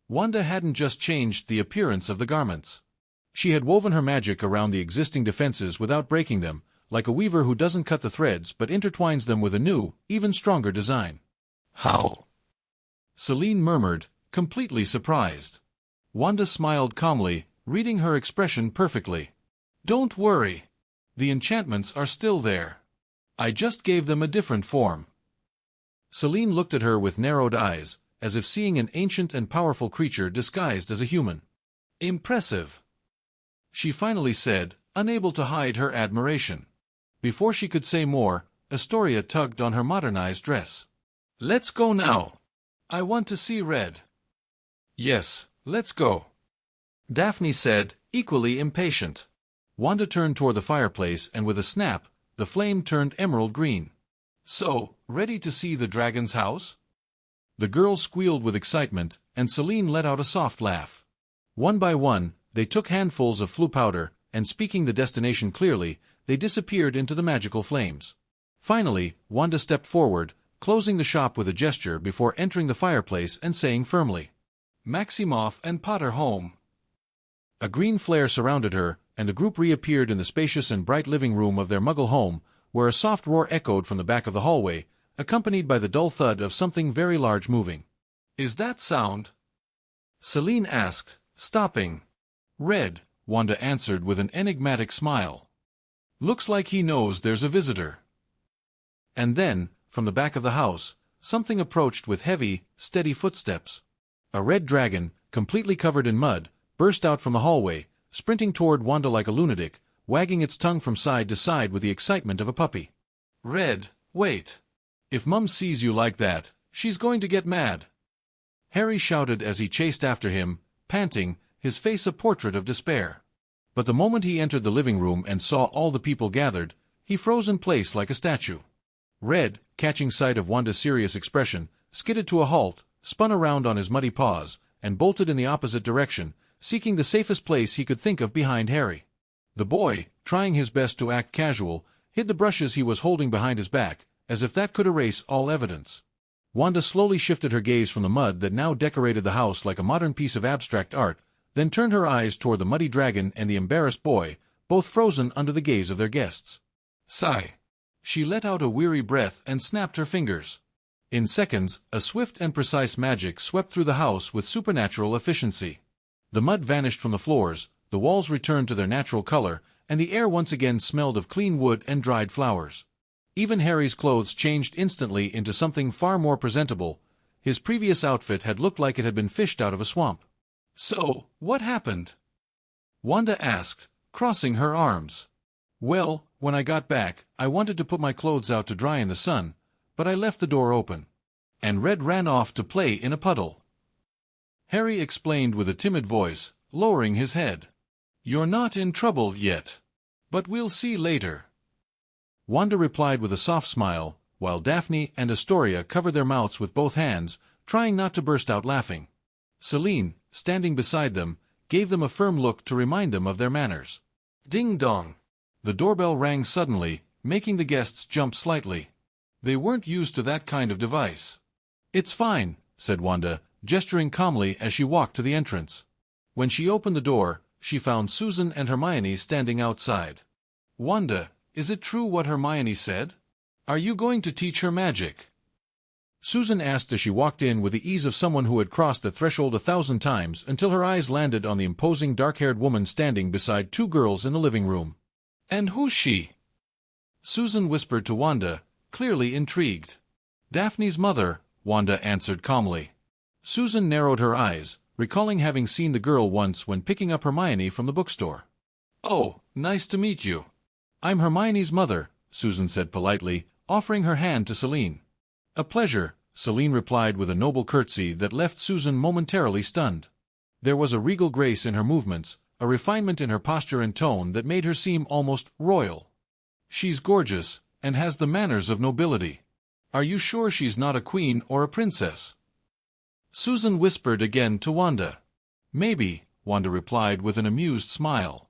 Wanda hadn't just changed the appearance of the garments. She had woven her magic around the existing defenses without breaking them, like a weaver who doesn't cut the threads but intertwines them with a new, even stronger design. "How?" Celine murmured, completely surprised. Wanda smiled calmly, reading her expression perfectly. "Don't worry. The enchantments are still there. I just gave them a different form." Celine looked at her with narrowed eyes, as if seeing an ancient and powerful creature disguised as a human. "Impressive," she finally said, unable to hide her admiration. Before she could say more, Astoria tugged on her modernized dress. "Let's go now. I want to see Red." "Yes, let's go," Daphne said, equally impatient. Wanda turned toward the fireplace and with a snap, the flame turned emerald green. "So, ready to see the dragon's house?" The girls squealed with excitement, and Celine let out a soft laugh. One by one, they took handfuls of Flu powder, and speaking the destination clearly, they disappeared into the magical flames. Finally, Wanda stepped forward, closing the shop with a gesture before entering the fireplace and saying firmly, "Maximoff and Potter home." A green flare surrounded her, and the group reappeared in the spacious and bright living room of their Muggle home, where a soft roar echoed from the back of the hallway, accompanied by the dull thud of something very large moving. "Is that sound?" Celine asked, stopping. "Red," Wanda answered with an enigmatic smile. Looks like he knows there's a visitor. And then, from the back of the house, something approached with heavy, steady footsteps. A red dragon, completely covered in mud, burst out from the hallway, sprinting toward Wanda like a lunatic, wagging its tongue from side to side with the excitement of a puppy. "Red, wait. If Mum sees you like that, she's going to get mad," Harry shouted as he chased after him, panting, his face a portrait of despair. But the moment he entered the living room and saw all the people gathered, he froze in place like a statue. Red, catching sight of Wanda's serious expression, skidded to a halt, spun around on his muddy paws, and bolted in the opposite direction, seeking the safest place he could think of behind Harry. The boy, trying his best to act casual, hid the brushes he was holding behind his back, as if that could erase all evidence. Wanda slowly shifted her gaze from the mud that now decorated the house like a modern piece of abstract art, then turned her eyes toward the muddy dragon and the embarrassed boy, both frozen under the gaze of their guests. "Sigh." She let out a weary breath and snapped her fingers. In seconds, a swift and precise magic swept through the house with supernatural efficiency. The mud vanished from the floors, the walls returned to their natural color, and the air once again smelled of clean wood and dried flowers. Even Harry's clothes changed instantly into something far more presentable. His previous outfit had looked like it had been fished out of a swamp. "So, what happened?" Wanda asked, crossing her arms. "Well, when I got back, I wanted to put my clothes out to dry in the sun, but I left the door open. And Red ran off to play in a puddle," Harry explained with a timid voice, lowering his head. "You're not in trouble yet. But we'll see later," Wanda replied with a soft smile, while Daphne and Astoria covered their mouths with both hands, trying not to burst out laughing. Celine, standing beside them, gave them a firm look to remind them of their manners. Ding-dong! The doorbell rang suddenly, making the guests jump slightly. They weren't used to that kind of device. "It's fine," said Wanda, gesturing calmly as she walked to the entrance. When she opened the door, she found Susan and Hermione standing outside. "Wanda, is it true what Hermione said? Are you going to teach her magic?" Susan asked as she walked in with the ease of someone who had crossed the threshold 1,000 times until her eyes landed on the imposing dark-haired woman standing beside two girls in the living room. "And who's she?" Susan whispered to Wanda, clearly intrigued. "Daphne's mother," Wanda answered calmly. Susan narrowed her eyes, recalling having seen the girl once when picking up Hermione from the bookstore. "Oh, nice to meet you. I'm Hermione's mother," Susan said politely, offering her hand to Celine. "A pleasure," Celine replied with a noble curtsy that left Susan momentarily stunned. There was a regal grace in her movements, a refinement in her posture and tone that made her seem almost royal. "She's gorgeous, and has the manners of nobility. Are you sure she's not a queen or a princess?" Susan whispered again to Wanda. "Maybe," Wanda replied with an amused smile.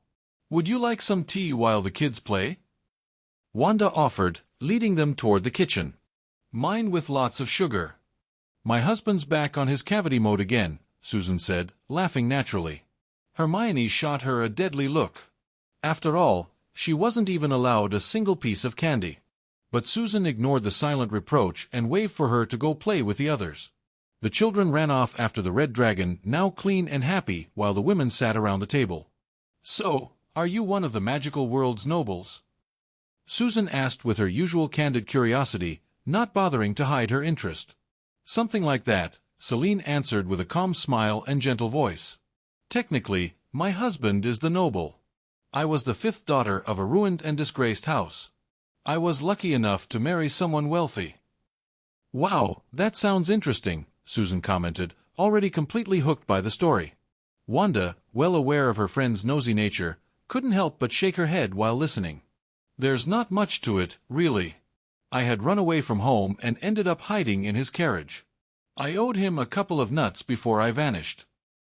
"Would you like some tea while the kids play?" Wanda offered, leading them toward the kitchen. "Mine with lots of sugar." "My husband's back on his cavity mode again," Susan said, laughing naturally. Hermione shot her a deadly look. After all, she wasn't even allowed a single piece of candy. But Susan ignored the silent reproach and waved for her to go play with the others. The children ran off after the red dragon, now clean and happy, while the women sat around the table. "So, are you one of the magical world's nobles?" Susan asked with her usual candid curiosity, not bothering to hide her interest. "Something like that," Celine answered with a calm smile and gentle voice. "Technically, my husband is the noble. I was the 5th daughter of a ruined and disgraced house. I was lucky enough to marry someone wealthy." "Wow, that sounds interesting," Susan commented, already completely hooked by the story. Wanda, well aware of her friend's nosy nature, couldn't help but shake her head while listening. "There's not much to it, really. I had run away from home and ended up hiding in his carriage. I owed him a couple of nuts before I vanished.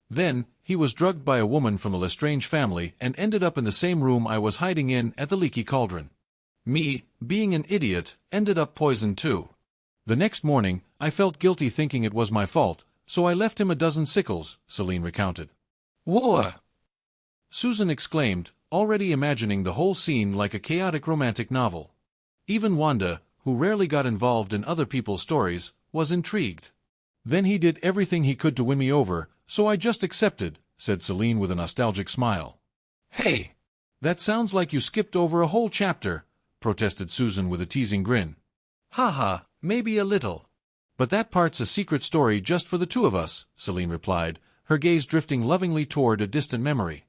Then, he was drugged by a woman from the Lestrange family and ended up in the same room I was hiding in at the Leaky Cauldron. Me, being an idiot, ended up poisoned too. The next morning, I felt guilty thinking it was my fault, so I left him a dozen sickles," Celine recounted. "Whoa!" Susan exclaimed, already imagining the whole scene like a chaotic romantic novel. Even Wanda, who rarely got involved in other people's stories, was intrigued. "Then he did everything he could to win me over, so I just accepted," said Celine with a nostalgic smile. "Hey! That sounds like you skipped over a whole chapter, protested Susan with a teasing grin. Haha, maybe a little. But that part's a secret story just for the two of us, Celine replied, her gaze drifting lovingly toward a distant memory.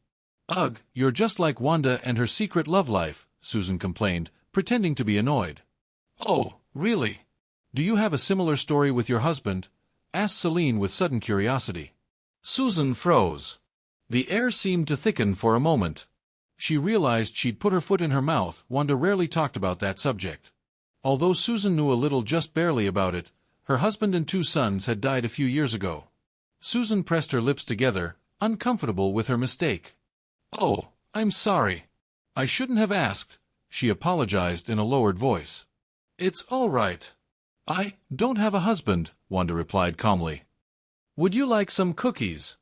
Ugh, you're just like Wanda and her secret love life, Susan complained, pretending to be annoyed. Oh, really? Do you have a similar story with your husband? Asked Celine with sudden curiosity. Susan froze. The air seemed to thicken for a moment. She realized she'd put her foot in her mouth. Wanda rarely talked about that subject. Although Susan knew a little, just barely, about it, her husband and 2 sons had died a few years ago. Susan pressed her lips together, uncomfortable with her mistake. Oh, I'm sorry. I shouldn't have asked, she apologized in a lowered voice. It's all right. I don't have a husband, Wanda replied calmly. Would you like some cookies?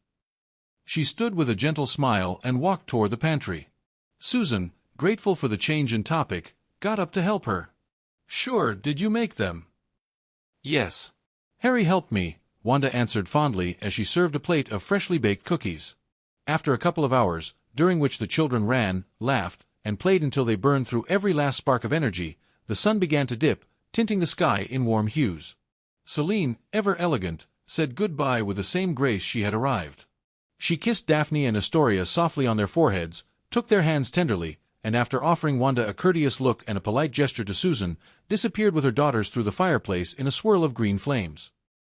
She stood with a gentle smile and walked toward the pantry. Susan, grateful for the change in topic, got up to help her. Sure, did you make them? Yes. Harry helped me, Wanda answered fondly as she served a plate of freshly baked cookies. After a couple of hours, during which the children ran, laughed, and played until they burned through every last spark of energy, the sun began to dip, tinting the sky in warm hues. Celine, ever elegant, said goodbye with the same grace she had arrived. She kissed Daphne and Astoria softly on their foreheads, took their hands tenderly, and after offering Wanda a courteous look and a polite gesture to Susan, disappeared with her daughters through the fireplace in a swirl of green flames.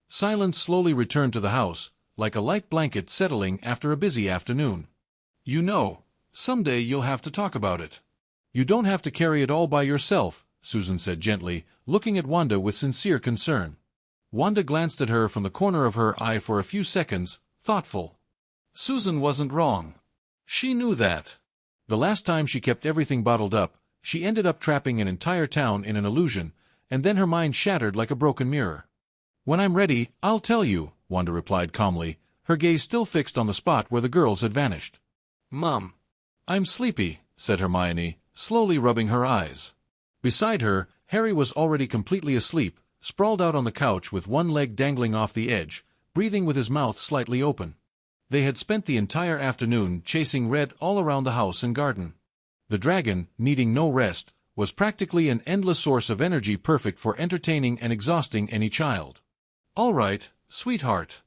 Silence slowly returned to the house, like a light blanket settling after a busy afternoon. You know, someday you'll have to talk about it. You don't have to carry it all by yourself, Susan said gently, looking at Wanda with sincere concern. Wanda glanced at her from the corner of her eye for a few seconds, thoughtful. Susan wasn't wrong. She knew that. The last time she kept everything bottled up, she ended up trapping an entire town in an illusion, and then her mind shattered like a broken mirror. When I'm ready, I'll tell you, Wanda replied calmly, her gaze still fixed on the spot where the girls had vanished. Mom. I'm sleepy, said Hermione, slowly rubbing her eyes. Beside her, Harry was already completely asleep, sprawled out on the couch with one leg dangling off the edge, breathing with his mouth slightly open. They had spent the entire afternoon chasing Red all around the house and garden. The dragon, needing no rest, was practically an endless source of energy, perfect for entertaining and exhausting any child. All right, sweetheart.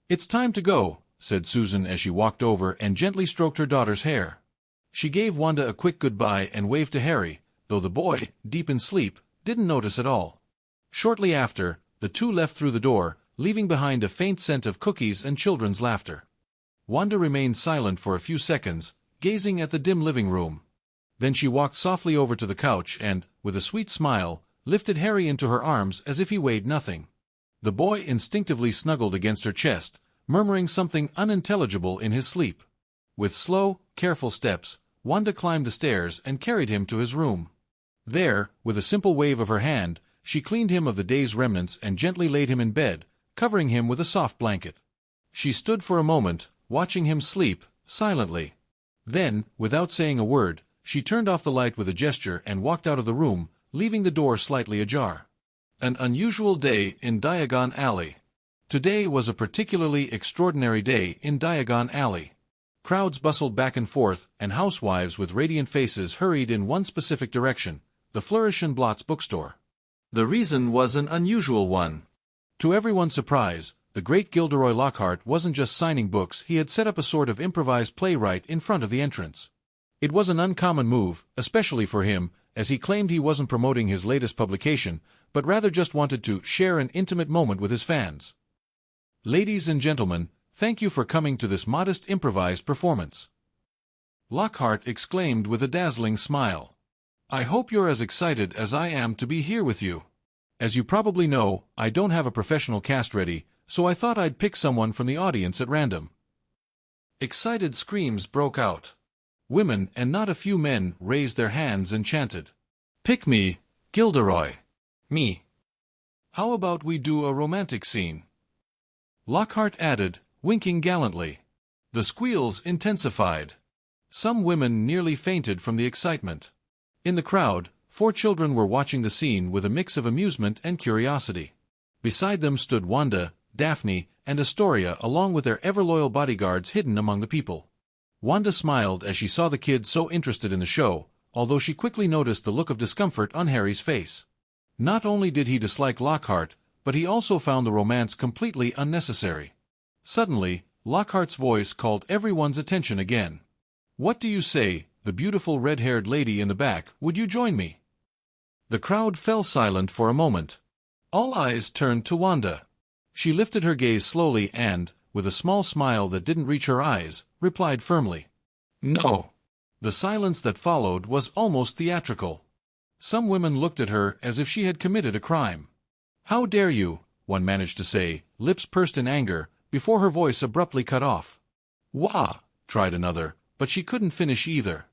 It's time to go, said Susan as she walked over and gently stroked her daughter's hair. She gave Wanda a quick goodbye and waved to Harry, though the boy, deep in sleep, didn't notice at all. Shortly after, the two left through the door, leaving behind a faint scent of cookies and children's laughter. Wanda remained silent for a few seconds, gazing at the dim living room. Then she walked softly over to the couch and, with a sweet smile, lifted Harry into her arms as if he weighed nothing. The boy instinctively snuggled against her chest, murmuring something unintelligible in his sleep. With slow, careful steps, Wanda climbed the stairs and carried him to his room. There, with a simple wave of her hand, she cleaned him of the day's remnants and gently laid him in bed, covering him with a soft blanket. She stood for a moment, watching him sleep, silently. Then, without saying a word, she turned off the light with a gesture and walked out of the room, leaving the door slightly ajar. An unusual day in Diagon Alley. Today was a particularly extraordinary day in Diagon Alley. Crowds bustled back and forth, and housewives with radiant faces hurried in one specific direction, the Flourish and Blots bookstore. The reason was an unusual one. To everyone's surprise, the great Gilderoy Lockhart wasn't just signing books, he had set up a sort of improvised play right in front of the entrance. It was an uncommon move, especially for him, as he claimed he wasn't promoting his latest publication, but rather just wanted to share an intimate moment with his fans. Ladies and gentlemen, thank you for coming to this modest improvised performance. Lockhart exclaimed with a dazzling smile. I hope you're as excited as I am to be here with you. As you probably know, I don't have a professional cast ready, so I thought I'd pick someone from the audience at random. Excited screams broke out. Women, and not a few men, raised their hands and chanted, Pick me, Gilderoy. Me. How about we do a romantic scene? Lockhart added, winking gallantly. The squeals intensified. Some women nearly fainted from the excitement. In the crowd, 4 children were watching the scene with a mix of amusement and curiosity. Beside them stood Wanda, Daphne, and Astoria along with their ever-loyal bodyguards hidden among the people. Wanda smiled as she saw the kid so interested in the show, although she quickly noticed the look of discomfort on Harry's face. Not only did he dislike Lockhart, but he also found the romance completely unnecessary. Suddenly, Lockhart's voice called everyone's attention again. "What do you say, the beautiful red-haired lady in the back, would you join me?" The crowd fell silent for a moment. All eyes turned to Wanda. She lifted her gaze slowly and, with a small smile that didn't reach her eyes, replied firmly, "No." The silence that followed was almost theatrical. Some women looked at her as if she had committed a crime. "How dare you," one managed to say, lips pursed in anger, before her voice abruptly cut off. "Wah!" tried another, but she couldn't finish either.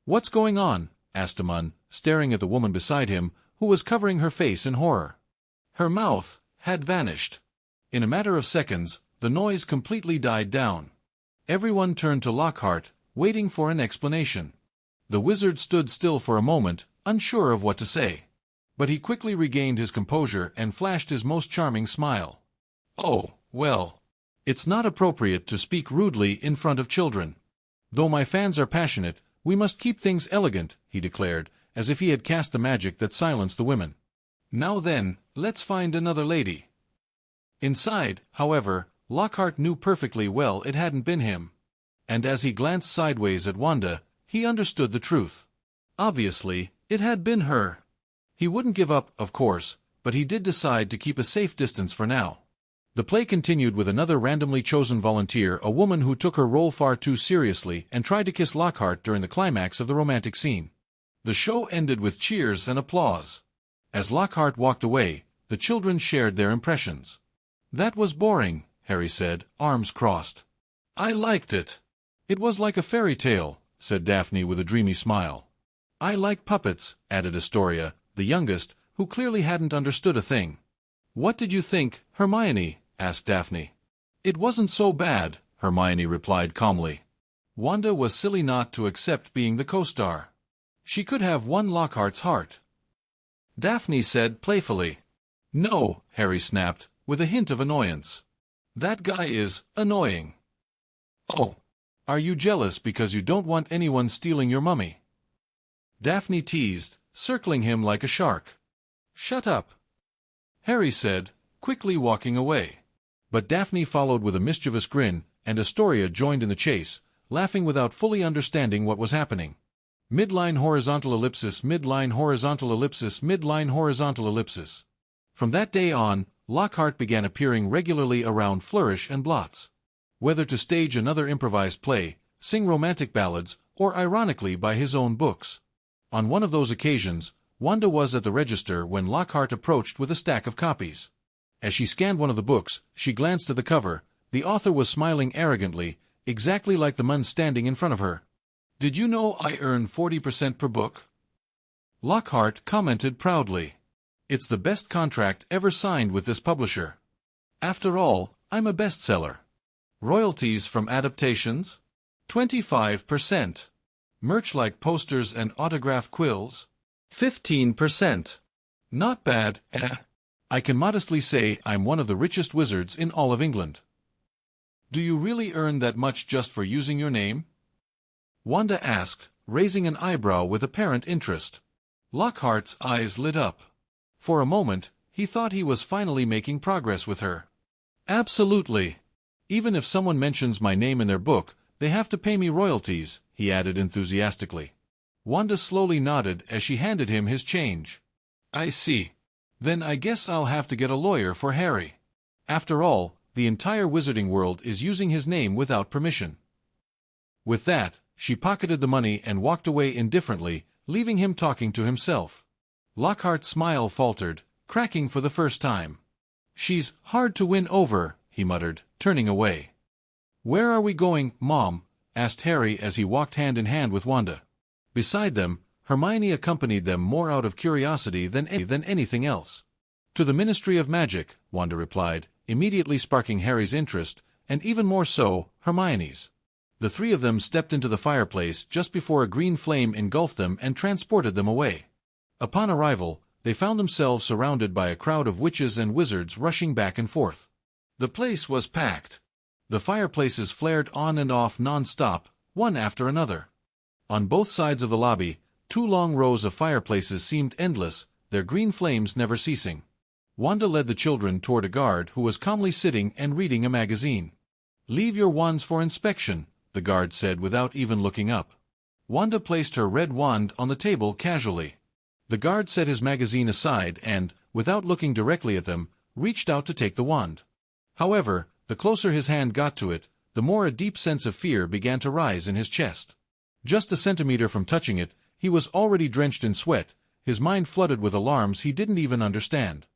"What's going on?" asked a man, staring at the woman beside him, who was covering her face in horror. Her mouth had vanished. In a matter of seconds, the noise completely died down. Everyone turned to Lockhart, waiting for an explanation. The wizard stood still for a moment, unsure of what to say. But he quickly regained his composure and flashed his most charming smile. "Oh, well. It's not appropriate to speak rudely in front of children. Though my fans are passionate, we must keep things elegant," he declared, as if he had cast the magic that silenced the women. "Now then, let's find another lady." Inside, however, Lockhart knew perfectly well it hadn't been him. And as he glanced sideways at Wanda, he understood the truth. Obviously, it had been her. He wouldn't give up, of course, but he did decide to keep a safe distance for now. The play continued with another randomly chosen volunteer, a woman who took her role far too seriously and tried to kiss Lockhart during the climax of the romantic scene. The show ended with cheers and applause. As Lockhart walked away, the children shared their impressions. "That was boring," Harry said, arms crossed. "I liked it. It was like a fairy tale," said Daphne with a dreamy smile. "I like puppets," added Astoria, the youngest, who clearly hadn't understood a thing. "What did you think, Hermione?" asked Daphne. "It wasn't so bad," Hermione replied calmly. Wanda was silly not to accept being the co-star. She could have won Lockhart's heart. Daphne said playfully. "No," Harry snapped, with a hint of annoyance. "That guy is annoying." "Oh, are you jealous because you don't want anyone stealing your mummy?" Daphne teased, circling him like a shark. "Shut up," Harry said, quickly walking away. But Daphne followed with a mischievous grin, and Astoria joined in the chase, laughing without fully understanding what was happening. Midline horizontal ellipsis, midline horizontal ellipsis, midline horizontal ellipsis. From that day on, Lockhart began appearing regularly around Flourish and Blots. Whether to stage another improvised play, sing romantic ballads, or ironically buy his own books. On one of those occasions, Wanda was at the register when Lockhart approached with a stack of copies. As she scanned one of the books, she glanced at the cover. The author was smiling arrogantly, exactly like the man standing in front of her. "Did you know I earn 40% per book?" Lockhart commented proudly. "It's the best contract ever signed with this publisher. After all, I'm a bestseller. Royalties from adaptations? 25%. Merch like posters and autograph quills? 15%. Not bad, eh? I can modestly say I'm one of the richest wizards in all of England." "Do you really earn that much just for using your name?" Wanda asked, raising an eyebrow with apparent interest. Lockhart's eyes lit up. For a moment, he thought he was finally making progress with her. "Absolutely. Even if someone mentions my name in their book, they have to pay me royalties," he added enthusiastically. Wanda slowly nodded as she handed him his change. "I see. Then I guess I'll have to get a lawyer for Harry. After all, the entire wizarding world is using his name without permission." With that, she pocketed the money and walked away indifferently, leaving him talking to himself. Lockhart's smile faltered, cracking for the first time. "She's hard to win over," he muttered, turning away. "Where are we going, Mom?" asked Harry as he walked hand in hand with Wanda. Beside them, Hermione accompanied them more out of curiosity than anything else. "To the Ministry of Magic," Wanda replied, immediately sparking Harry's interest, and even more so, Hermione's. The three of them stepped into the fireplace just before a green flame engulfed them and transported them away. Upon arrival, they found themselves surrounded by a crowd of witches and wizards rushing back and forth. The place was packed. The fireplaces flared on and off non-stop, one after another. On both sides of the lobby, 2 long rows of fireplaces seemed endless, their green flames never ceasing. Wanda led the children toward a guard who was calmly sitting and reading a magazine. "Leave your wands for inspection," the guard said without even looking up. Wanda placed her red wand on the table casually. The guard set his magazine aside and, without looking directly at them, reached out to take the wand. However, the closer his hand got to it, the more a deep sense of fear began to rise in his chest. Just a centimeter from touching it, he was already drenched in sweat, his mind flooded with alarms he didn't even understand.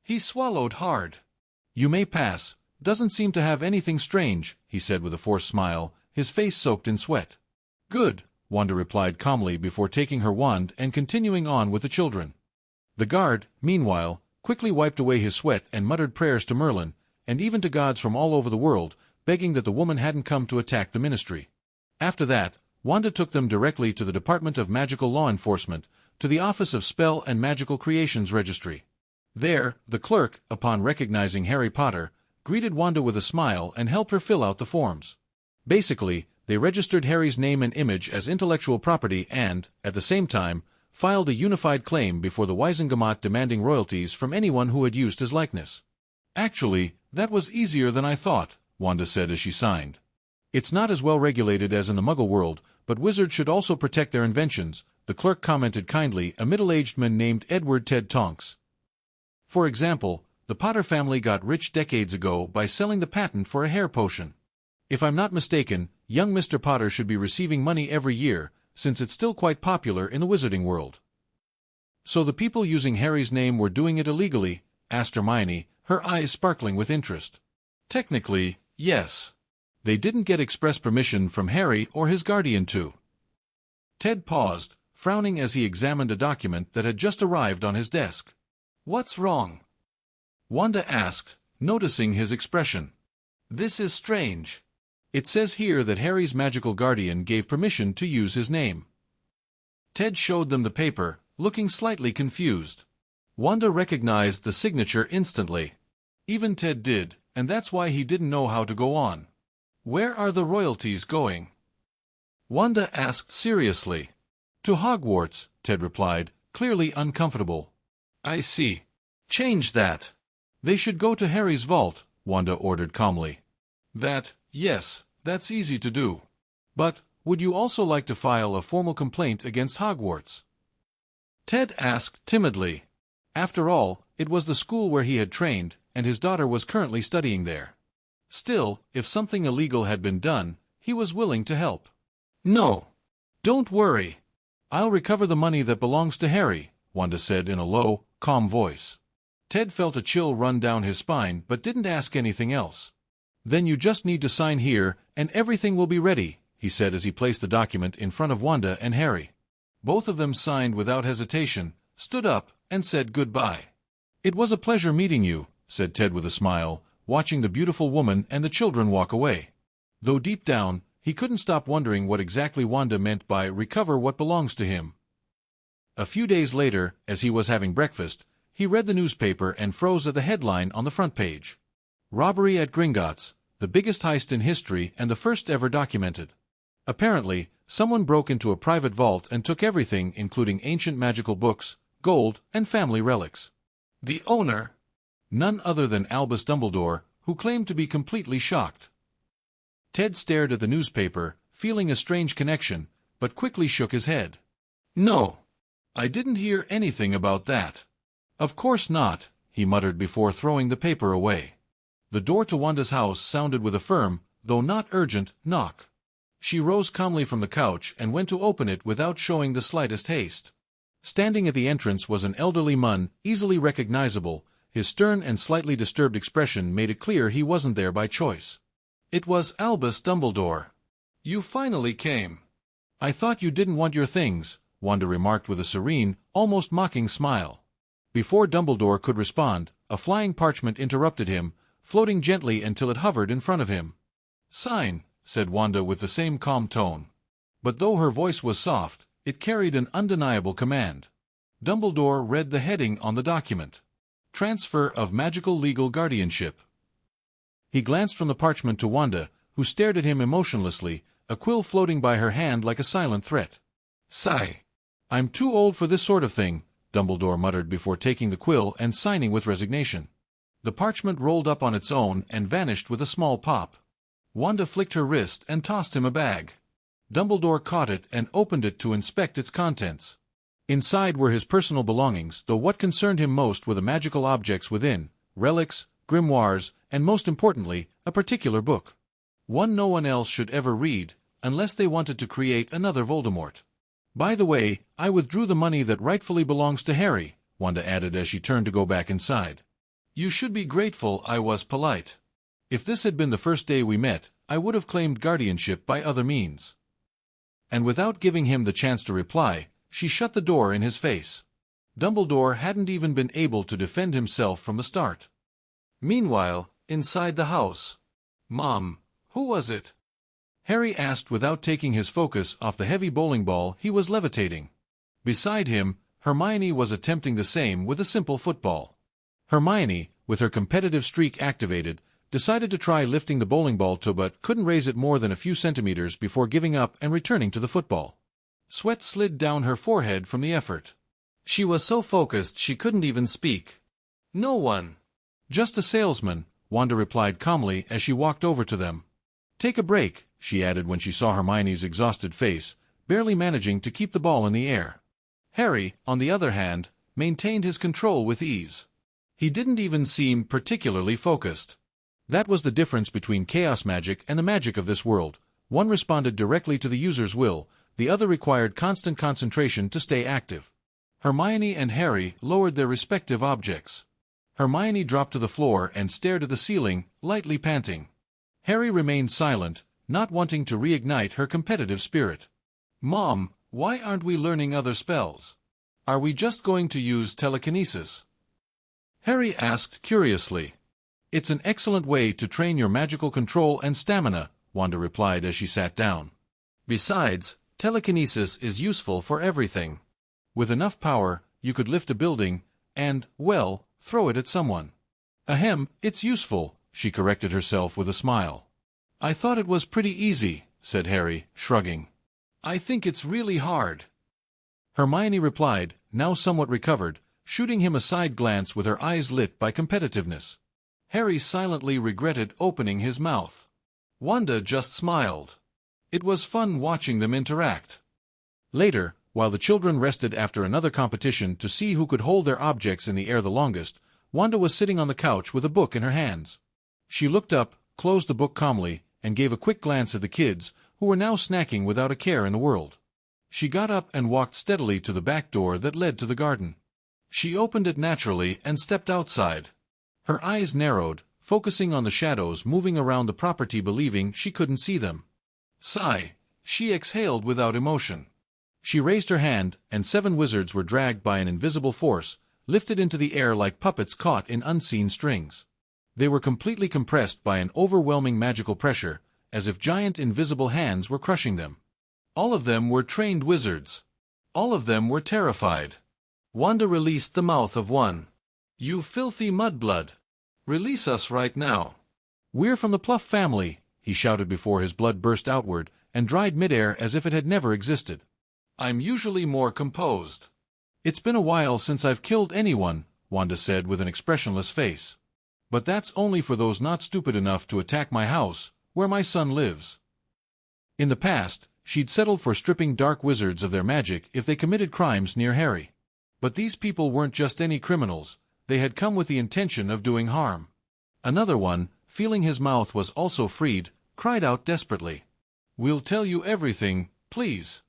He swallowed hard. "You may pass. Doesn't seem to have anything strange," he said with a forced smile, his face soaked in sweat. "Good," Wanda replied calmly before taking her wand and continuing on with the children. The guard, meanwhile, quickly wiped away his sweat and muttered prayers to Merlin, and even to gods from all over the world, begging that the woman hadn't come to attack the ministry. After that, Wanda took them directly to the Department of Magical Law Enforcement, to the Office of Spell and Magical Creations Registry. There, the clerk, upon recognizing Harry Potter, greeted Wanda with a smile and helped her fill out the forms. Basically, they registered Harry's name and image as intellectual property and, at the same time, filed a unified claim before the Wisengamot demanding royalties from anyone who had used his likeness. "Actually, that was easier than I thought," Wanda said as she signed. "It's not as well regulated as in the Muggle world, but wizards should also protect their inventions," the clerk commented kindly, a middle-aged man named Edward Ted Tonks. "For example, the Potter family got rich decades ago by selling the patent for a hair potion. If I'm not mistaken, young Mr. Potter should be receiving money every year, since it's still quite popular in the wizarding world." "So the people using Harry's name were doing it illegally?" asked Hermione, her eyes sparkling with interest. "Technically, yes. They didn't get express permission from Harry or his guardian to." Ted paused, frowning as he examined a document that had just arrived on his desk. "What's wrong?" Wanda asked, noticing his expression. "This is strange. It says here that Harry's magical guardian gave permission to use his name." Ted showed them the paper, looking slightly confused. Wanda recognized the signature instantly. Even Ted did, and that's why he didn't know how to go on. "Where are the royalties going?" Wanda asked seriously. "To Hogwarts," Ted replied, clearly uncomfortable. "I see. Change that." "They should go to Harry's vault," Wanda ordered calmly. Yes, that's easy to do. But, would you also like to file a formal complaint against Hogwarts?" Ted asked timidly. After all, it was the school where he had trained, and his daughter was currently studying there. Still, if something illegal had been done, he was willing to help. "No. Don't worry. I'll recover the money that belongs to Harry," Wanda said in a low, calm voice. Ted felt a chill run down his spine but didn't ask anything else. "Then you just need to sign here, and everything will be ready," he said as he placed the document in front of Wanda and Harry. Both of them signed without hesitation, stood up, and said goodbye. "It was a pleasure meeting you," said Ted with a smile, watching the beautiful woman and the children walk away. Though deep down, he couldn't stop wondering what exactly Wanda meant by recover what belongs to him. A few days later, as he was having breakfast, he read the newspaper and froze at the headline on the front page. "Robbery at Gringotts, the biggest heist in history and the first ever documented." Apparently, someone broke into a private vault and took everything including ancient magical books, gold, and family relics. The owner? None other than Albus Dumbledore, who claimed to be completely shocked. Ted stared at the newspaper, feeling a strange connection, but quickly shook his head. "No. I didn't hear anything about that." "Of course not," he muttered before throwing the paper away. The door to Wanda's house sounded with a firm, though not urgent, knock. She rose calmly from the couch and went to open it without showing the slightest haste. Standing at the entrance was an elderly man, easily recognizable. His stern and slightly disturbed expression made it clear he wasn't there by choice. It was Albus Dumbledore. "You finally came." "I thought you didn't want your things," Wanda remarked with a serene, almost mocking smile. Before Dumbledore could respond, a flying parchment interrupted him, floating gently until it hovered in front of him. "Sign," said Wanda with the same calm tone. But though her voice was soft, it carried an undeniable command. Dumbledore read the heading on the document. "Transfer of Magical Legal Guardianship." He glanced from the parchment to Wanda, who stared at him emotionlessly, a quill floating by her hand like a silent threat. Sigh. I'm too old for this sort of thing, Dumbledore muttered before taking the quill and signing with resignation. The parchment rolled up on its own and vanished with a small pop. Wanda flicked her wrist and tossed him a bag. Dumbledore caught it and opened it to inspect its contents. Inside were his personal belongings, though what concerned him most were the magical objects within, relics, grimoires, and most importantly, a particular book. One no one else should ever read, unless they wanted to create another Voldemort. By the way, I withdrew the money that rightfully belongs to Harry, Wanda added as she turned to go back inside. You should be grateful I was polite. If this had been the first day we met, I would have claimed guardianship by other means. And without giving him the chance to reply, she shut the door in his face. Dumbledore hadn't even been able to defend himself from the start. Meanwhile, inside the house. Mom, who was it? Harry asked without taking his focus off the heavy bowling ball he was levitating. Beside him, Hermione was attempting the same with a simple football. Hermione, with her competitive streak activated, decided to try lifting the bowling ball but couldn't raise it more than a few centimeters before giving up and returning to the football. Sweat slid down her forehead from the effort. She was so focused she couldn't even speak. No one. Just a salesman, Wanda replied calmly as she walked over to them. Take a break, she added when she saw Hermione's exhausted face, barely managing to keep the ball in the air. Harry, on the other hand, maintained his control with ease. He didn't even seem particularly focused. That was the difference between chaos magic and the magic of this world. One responded directly to the user's will, the other required constant concentration to stay active. Hermione and Harry lowered their respective objects. Hermione dropped to the floor and stared at the ceiling, lightly panting. Harry remained silent, not wanting to reignite her competitive spirit. Mom, why aren't we learning other spells? Are we just going to use telekinesis? Harry asked curiously. It's an excellent way to train your magical control and stamina, Wanda replied as she sat down. Besides, telekinesis is useful for everything. With enough power, you could lift a building and, well, throw it at someone. Ahem, it's useful, she corrected herself with a smile. I thought it was pretty easy, said Harry, shrugging. I think it's really hard. Hermione replied, now somewhat recovered, shooting him a side glance with her eyes lit by competitiveness. Harry silently regretted opening his mouth. Wanda just smiled. It was fun watching them interact. Later, while the children rested after another competition to see who could hold their objects in the air the longest, Wanda was sitting on the couch with a book in her hands. She looked up, closed the book calmly, and gave a quick glance at the kids, who were now snacking without a care in the world. She got up and walked steadily to the back door that led to the garden. She opened it naturally and stepped outside. Her eyes narrowed, focusing on the shadows moving around the property, believing she couldn't see them. Sigh. She exhaled without emotion. She raised her hand, and 7 wizards were dragged by an invisible force, lifted into the air like puppets caught in unseen strings. They were completely compressed by an overwhelming magical pressure, as if giant invisible hands were crushing them. All of them were trained wizards. All of them were terrified. Wanda released the mouth of one. You filthy mudblood! Release us right now. We're from the Pluff family, he shouted before his blood burst outward and dried midair as if it had never existed. I'm usually more composed. It's been a while since I've killed anyone, Wanda said with an expressionless face. But that's only for those not stupid enough to attack my house, where my son lives. In the past, she'd settled for stripping dark wizards of their magic if they committed crimes near Harry. But these people weren't just any criminals. They had come with the intention of doing harm. Another one, feeling his mouth was also freed, cried out desperately. We'll tell you everything, please.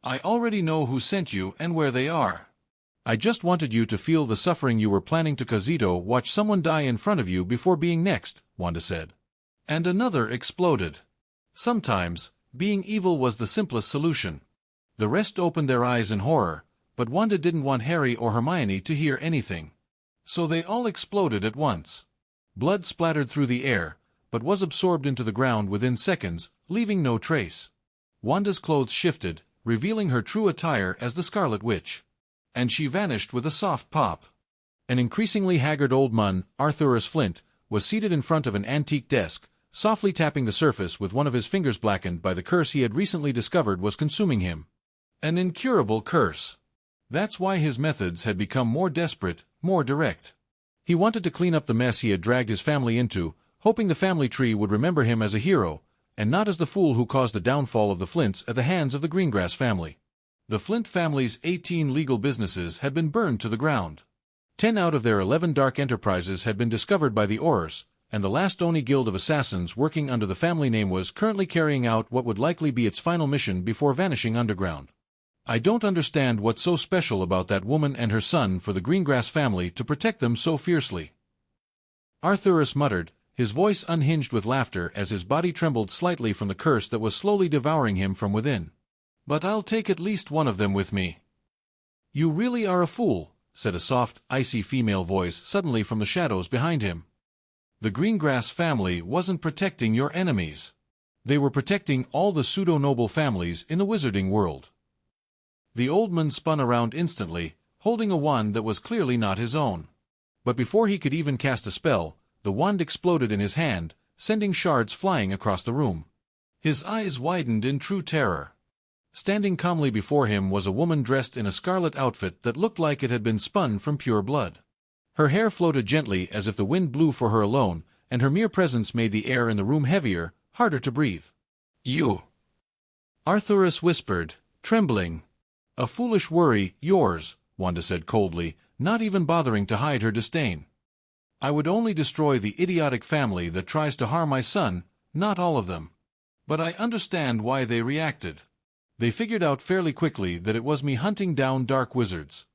I already know who sent you and where they are. I just wanted you to feel the suffering you were planning to watch someone die in front of you before being next, Wanda said. And another exploded. Sometimes, being evil was the simplest solution. The rest opened their eyes in horror, but Wanda didn't want Harry or Hermione to hear anything. So they all exploded at once. Blood splattered through the air, but was absorbed into the ground within seconds, leaving no trace. Wanda's clothes shifted, revealing her true attire as the Scarlet Witch. And she vanished with a soft pop. An increasingly haggard old man, Arthurus Flint, was seated in front of an antique desk, softly tapping the surface with one of his fingers blackened by the curse he had recently discovered was consuming him. An incurable curse. That's why his methods had become more desperate, more direct. He wanted to clean up the mess he had dragged his family into, hoping the family tree would remember him as a hero, and not as the fool who caused the downfall of the Flints at the hands of the Greengrass family. The Flint family's 18 legal businesses had been burned to the ground. 10 out of their 11 dark enterprises had been discovered by the Aurors, and the last Oni guild of assassins working under the family name was currently carrying out what would likely be its final mission before vanishing underground. I don't understand what's so special about that woman and her son for the Greengrass family to protect them so fiercely. Arthurus muttered, his voice unhinged with laughter as his body trembled slightly from the curse that was slowly devouring him from within. But I'll take at least one of them with me. You really are a fool, said a soft, icy female voice suddenly from the shadows behind him. The Greengrass family wasn't protecting your enemies. They were protecting all the pseudo-noble families in the wizarding world. The old man spun around instantly, holding a wand that was clearly not his own. But before he could even cast a spell, the wand exploded in his hand, sending shards flying across the room. His eyes widened in true terror. Standing calmly before him was a woman dressed in a scarlet outfit that looked like it had been spun from pure blood. Her hair floated gently as if the wind blew for her alone, and her mere presence made the air in the room heavier, harder to breathe. You! Arthurus whispered, trembling. A foolish worry, yours, Wanda said coldly, not even bothering to hide her disdain. I would only destroy the idiotic family that tries to harm my son, not all of them. But I understand why they reacted. They figured out fairly quickly that it was me hunting down dark wizards.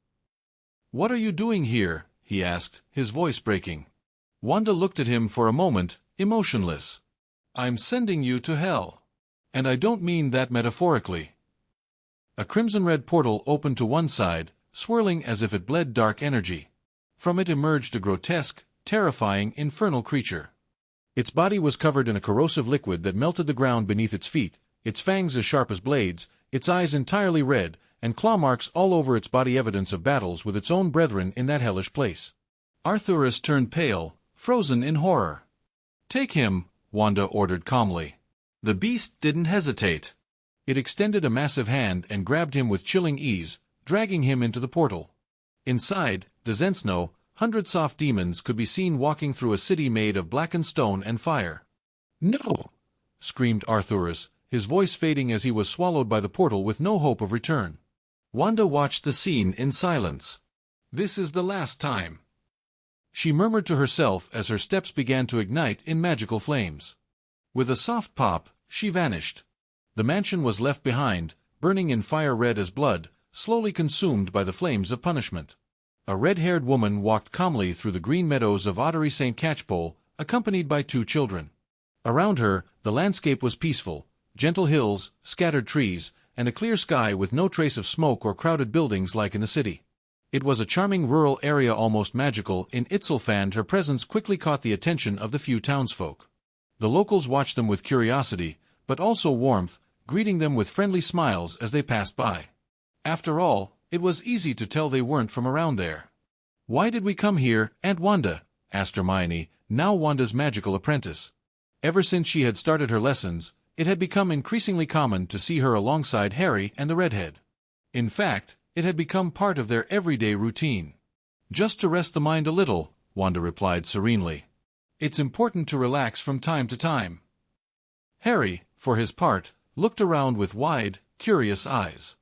What are you doing here? He asked, his voice breaking. Wanda looked at him for a moment, emotionless. I'm sending you to hell. And I don't mean that metaphorically. A crimson-red portal opened to one side, swirling as if it bled dark energy. From it emerged a grotesque, terrifying, infernal creature. Its body was covered in a corrosive liquid that melted the ground beneath its feet, its fangs as sharp as blades, its eyes entirely red, and claw marks all over its body, evidence of battles with its own brethren in that hellish place. Arthurus turned pale, frozen in horror. Take him, Wanda ordered calmly. The beast didn't hesitate. It extended a massive hand and grabbed him with chilling ease, dragging him into the portal. Inside, Dzensno, 100 soft demons could be seen walking through a city made of blackened stone and fire. No! Screamed Arthurus, his voice fading as he was swallowed by the portal with no hope of return. Wanda watched the scene in silence. This is the last time. She murmured to herself as her steps began to ignite in magical flames. With a soft pop, she vanished. The mansion was left behind, burning in fire red as blood, slowly consumed by the flames of punishment. A red-haired woman walked calmly through the green meadows of Ottery St. Catchpole, accompanied by 2 children. Around her, the landscape was peaceful, gentle hills, scattered trees, and a clear sky with no trace of smoke or crowded buildings like in the city. It was a charming rural area, almost magical in itself, and her presence quickly caught the attention of the few townsfolk. The locals watched them with curiosity, but also warmth, greeting them with friendly smiles as they passed by. After all, it was easy to tell they weren't from around there. Why did we come here, Aunt Wanda? Asked Hermione, now Wanda's magical apprentice. Ever since she had started her lessons, it had become increasingly common to see her alongside Harry and the redhead. In fact, it had become part of their everyday routine. Just to rest the mind a little, Wanda replied serenely. It's important to relax from time to time. Harry, for his part, looked around with wide, curious eyes.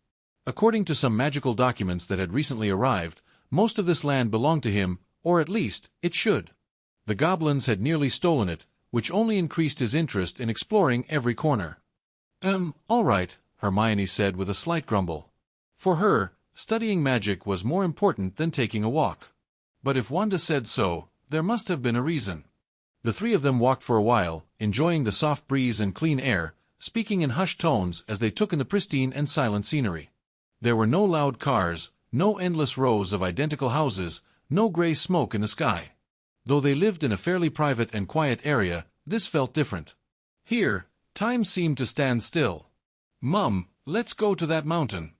According to some magical documents that had recently arrived, most of this land belonged to him, or at least, it should. The goblins had nearly stolen it, which only increased his interest in exploring every corner. All right, Hermione said with a slight grumble. For her, studying magic was more important than taking a walk. But if Wanda said so, there must have been a reason. The 3 of them walked for a while, enjoying the soft breeze and clean air, speaking in hushed tones as they took in the pristine and silent scenery. There were no loud cars, no endless rows of identical houses, no gray smoke in the sky. Though they lived in a fairly private and quiet area, this felt different. Here, time seemed to stand still. Mum, let's go to that mountain,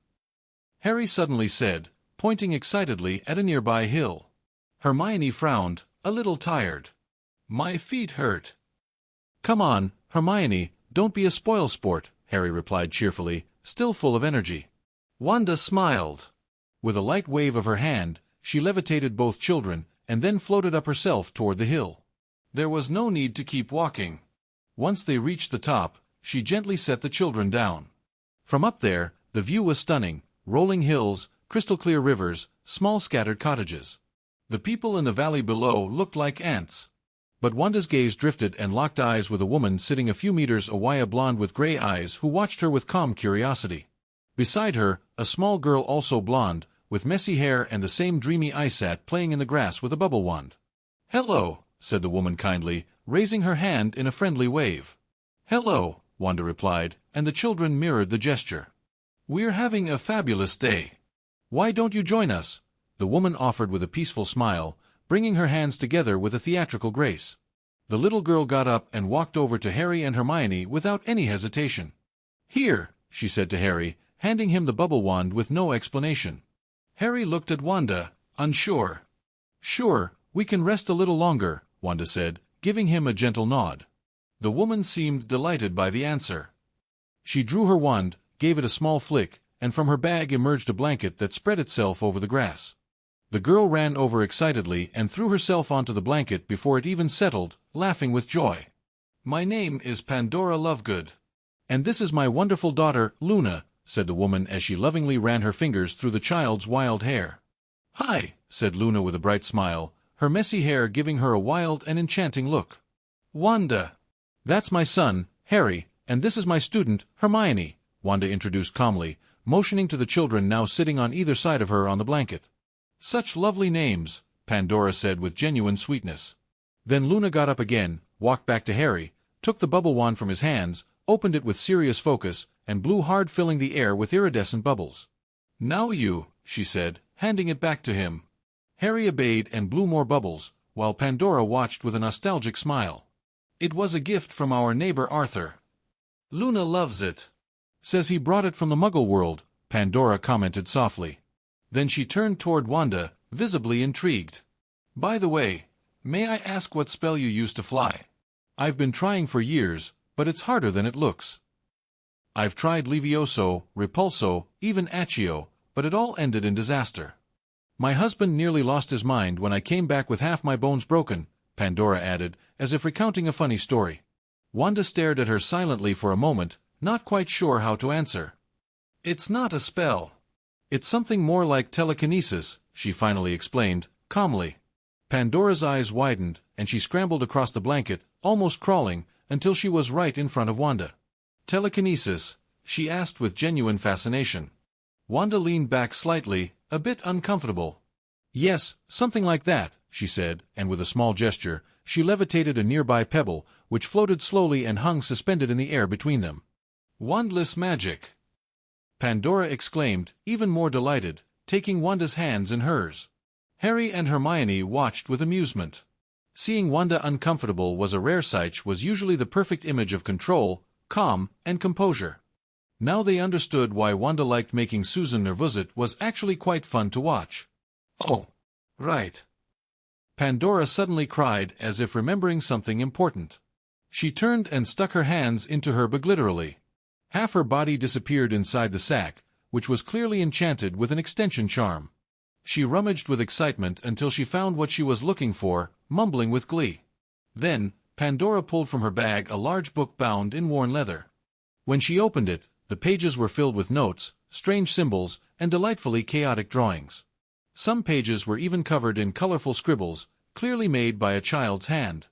Harry suddenly said, pointing excitedly at a nearby hill. Hermione frowned, a little tired. My feet hurt. Come on, Hermione, don't be a spoilsport, Harry replied cheerfully, still full of energy. Wanda smiled. With a light wave of her hand, she levitated both children, and then floated up herself toward the hill. There was no need to keep walking. Once they reached the top, she gently set the children down. From up there, the view was stunning: rolling hills, crystal-clear rivers, small scattered cottages. The people in the valley below looked like ants. But Wanda's gaze drifted and locked eyes with a woman sitting a few meters away, a blonde with gray eyes who watched her with calm curiosity. Beside her, a small girl, also blonde, with messy hair and the same dreamy eyes, sat playing in the grass with a bubble wand. "Hello," said the woman kindly, raising her hand in a friendly wave. "Hello," Wanda replied, and the children mirrored the gesture. "We're having a fabulous day. Why don't you join us?" the woman offered with a peaceful smile, bringing her hands together with a theatrical grace. The little girl got up and walked over to Harry and Hermione without any hesitation. "Here," she said to Harry, handing him the bubble wand with no explanation. Harry looked at Wanda, unsure. "Sure, we can rest a little longer," Wanda said, giving him a gentle nod. The woman seemed delighted by the answer. She drew her wand, gave it a small flick, and from her bag emerged a blanket that spread itself over the grass. The girl ran over excitedly and threw herself onto the blanket before it even settled, laughing with joy. "My name is Pandora Lovegood. And this is my wonderful daughter, Luna," said the woman as she lovingly ran her fingers through the child's wild hair. "Hi," said Luna with a bright smile, her messy hair giving her a wild and enchanting look. "Wanda. That's my son, Harry, and this is my student, Hermione," Wanda introduced calmly, motioning to the children now sitting on either side of her on the blanket. "Such lovely names," Pandora said with genuine sweetness. Then Luna got up again, walked back to Harry, took the bubble wand from his hands, opened it with serious focus, and blew hard, filling the air with iridescent bubbles. "Now you," she said, handing it back to him. Harry obeyed and blew more bubbles, while Pandora watched with a nostalgic smile. "It was a gift from our neighbor Arthur. Luna loves it. Says he brought it from the Muggle world," Pandora commented softly. Then she turned toward Wanda, visibly intrigued. "By the way, may I ask what spell you use to fly? I've been trying for years, but it's harder than it looks. I've tried Levioso, Repulso, even Accio, but it all ended in disaster. My husband nearly lost his mind when I came back with half my bones broken," Pandora added, as if recounting a funny story. Wanda stared at her silently for a moment, not quite sure how to answer. "It's not a spell. It's something more like telekinesis," she finally explained, calmly. Pandora's eyes widened, and she scrambled across the blanket, almost crawling, until she was right in front of Wanda. "Telekinesis?" she asked with genuine fascination. Wanda leaned back slightly, a bit uncomfortable. "Yes, something like that," she said, and with a small gesture, she levitated a nearby pebble, which floated slowly and hung suspended in the air between them. "Wandless magic!" Pandora exclaimed, even more delighted, taking Wanda's hands in hers. Harry and Hermione watched with amusement. Seeing Wanda uncomfortable was a rare sight, was usually the perfect image of control, calm, and composure. Now they understood why Wanda liked making Susan nervous. It was actually quite fun to watch. "Oh, right!" Pandora suddenly cried, as if remembering something important. She turned and stuck her hands into her bag literally. Half her body disappeared inside the sack, which was clearly enchanted with an extension charm. She rummaged with excitement until she found what she was looking for, mumbling with glee. Then, Pandora pulled from her bag a large book bound in worn leather. When she opened it, the pages were filled with notes, strange symbols, and delightfully chaotic drawings. Some pages were even covered in colorful scribbles, clearly made by a child's hand.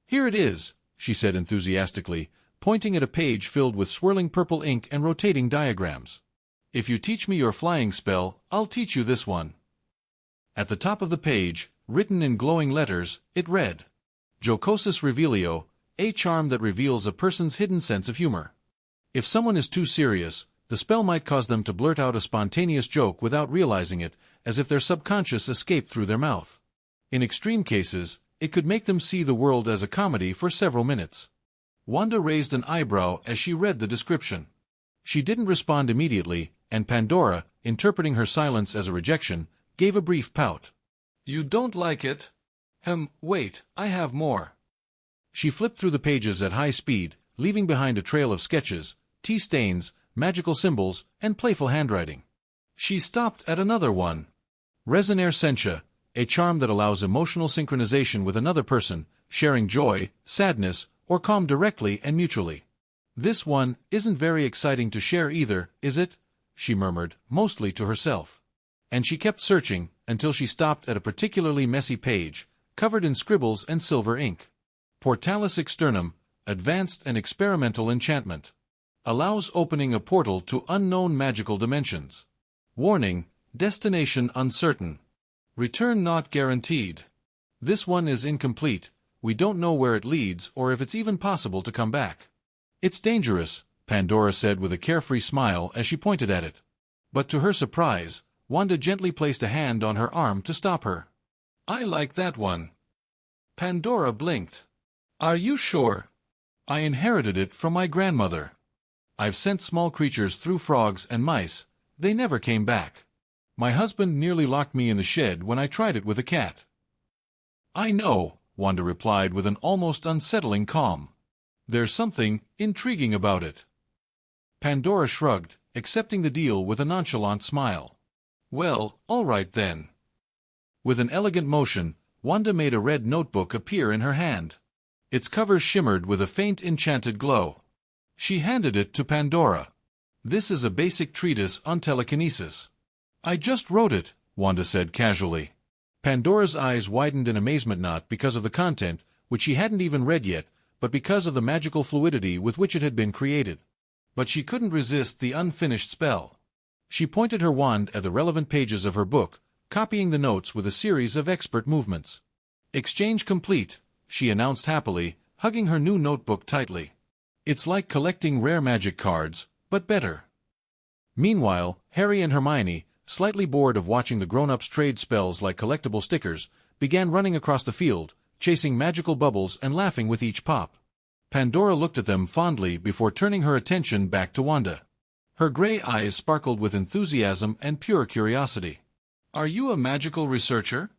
"Here it is," she said enthusiastically, pointing at a page filled with swirling purple ink and rotating diagrams. "If you teach me your flying spell, I'll teach you this one." At the top of the page, written in glowing letters, it read, "Jocosus Revelio, a charm that reveals a person's hidden sense of humor. If someone is too serious, the spell might cause them to blurt out a spontaneous joke without realizing it, as if their subconscious escaped through their mouth. In extreme cases, it could make them see the world as a comedy for several minutes." Wanda raised an eyebrow as she read the description. She didn't respond immediately, and Pandora, interpreting her silence as a rejection, gave a brief pout. "You don't like it? Wait, I have more." She flipped through the pages at high speed, leaving behind a trail of sketches, tea stains, magical symbols, and playful handwriting. She stopped at another one. Mercenary sencha, a charm that allows emotional synchronization with another person, sharing joy, sadness, or calm directly and mutually. This one isn't very exciting to share either, is it? She murmured, mostly to herself. And she kept searching, until she stopped at a particularly messy page, covered in scribbles and silver ink. Portalis externum, advanced and experimental enchantment. Allows opening a portal to unknown magical dimensions. Warning, destination uncertain. Return not guaranteed. This one is incomplete, we don't know where it leads or if it's even possible to come back. It's dangerous, Pandora said with a carefree smile as she pointed at it. But to her surprise, Wanda gently placed a hand on her arm to stop her. I like that one. Pandora blinked. Are you sure? I inherited it from my grandmother. I've sent small creatures through frogs and mice, they never came back. My husband nearly locked me in the shed when I tried it with a cat. I know, Wanda replied with an almost unsettling calm. There's something intriguing about it. Pandora shrugged, accepting the deal with a nonchalant smile. Well, all right then. With an elegant motion, Wanda made a red notebook appear in her hand. Its cover shimmered with a faint enchanted glow. She handed it to Pandora. This is a basic treatise on telekinesis. I just wrote it, Wanda said casually. Pandora's eyes widened in amazement not because of the content, which she hadn't even read yet, but because of the magical fluidity with which it had been created. But she couldn't resist the unfinished spell. She pointed her wand at the relevant pages of her book, copying the notes with a series of expert movements. Exchange complete, she announced happily, hugging her new notebook tightly. It's like collecting rare magic cards, but better. Meanwhile, Harry and Hermione, slightly bored of watching the grown-ups trade spells like collectible stickers, began running across the field, chasing magical bubbles and laughing with each pop. Pandora looked at them fondly before turning her attention back to Wanda. Her gray eyes sparkled with enthusiasm and pure curiosity. Are you a magical researcher?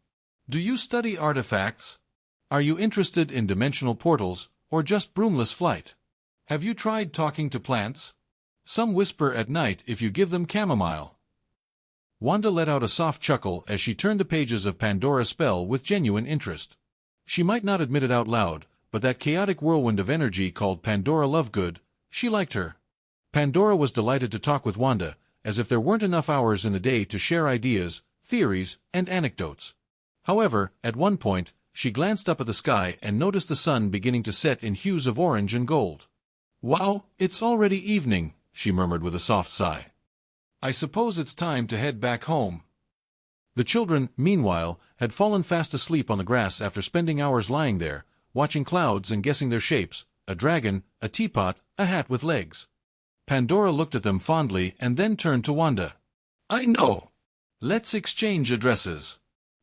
Do you study artifacts? Are you interested in dimensional portals, or just broomless flight? Have you tried talking to plants? Some whisper at night if you give them chamomile. Wanda let out a soft chuckle as she turned the pages of Pandora's spell with genuine interest. She might not admit it out loud, but that chaotic whirlwind of energy called Pandora Lovegood, she liked her. Pandora was delighted to talk with Wanda, as if there weren't enough hours in the day to share ideas, theories, and anecdotes. However, at one point, she glanced up at the sky and noticed the sun beginning to set in hues of orange and gold. Wow, it's already evening, she murmured with a soft sigh. I suppose it's time to head back home. The children, meanwhile, had fallen fast asleep on the grass after spending hours lying there, watching clouds and guessing their shapes, a dragon, a teapot, a hat with legs. Pandora looked at them fondly and then turned to Wanda. I know. Let's exchange addresses.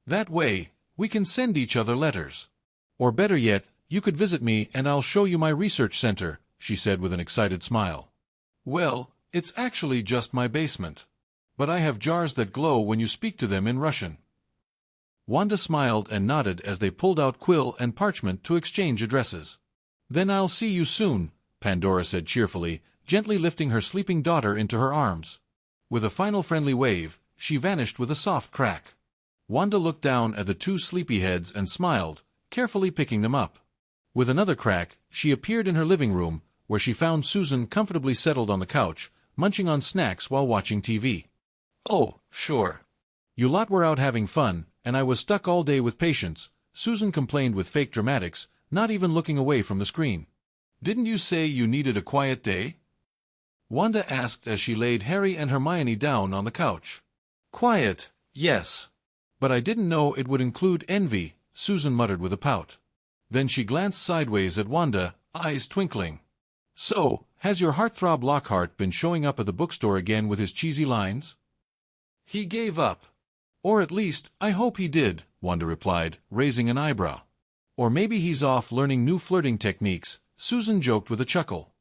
That way, we can send each other letters. Or better yet, you could visit me and I'll show you my research center, she said with an excited smile. Well, it's actually just my basement. But I have jars that glow when you speak to them in Russian. Wanda smiled and nodded as they pulled out quill and parchment to exchange addresses. Then I'll see you soon, Pandora said cheerfully, gently lifting her sleeping daughter into her arms. With a final friendly wave, she vanished with a soft crack. Wanda looked down at the two sleepyheads and smiled, carefully picking them up. With another crack, she appeared in her living room, where she found Susan comfortably settled on the couch, munching on snacks while watching TV. Oh, sure. You lot were out having fun, and I was stuck all day with Patience, Susan complained with fake dramatics, not even looking away from the screen. Didn't you say you needed a quiet day? Wanda asked as she laid Harry and Hermione down on the couch. Quiet, yes. But I didn't know it would include envy, Susan muttered with a pout. Then she glanced sideways at Wanda, eyes twinkling. So, has your heartthrob Lockhart been showing up at the bookstore again with his cheesy lines? He gave up. Or at least, I hope he did, Wanda replied, raising an eyebrow. Or maybe he's off learning new flirting techniques, Susan joked with a chuckle.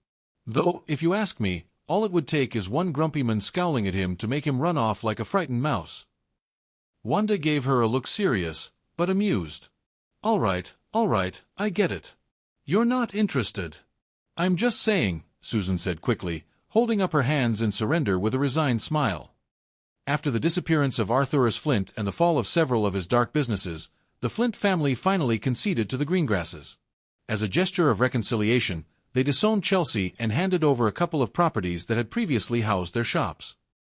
Though, if you ask me, all it would take is one grumpy man scowling at him to make him run off like a frightened mouse. Wanda gave her a look serious, but amused. All right, I get it. You're not interested. I'm just saying, Susan said quickly, holding up her hands in surrender with a resigned smile. After the disappearance of Arthurus Flint and the fall of several of his dark businesses, the Flint family finally conceded to the Greengrasses. As a gesture of reconciliation, they disowned Chelsea and handed over a couple of properties that had previously housed their shops.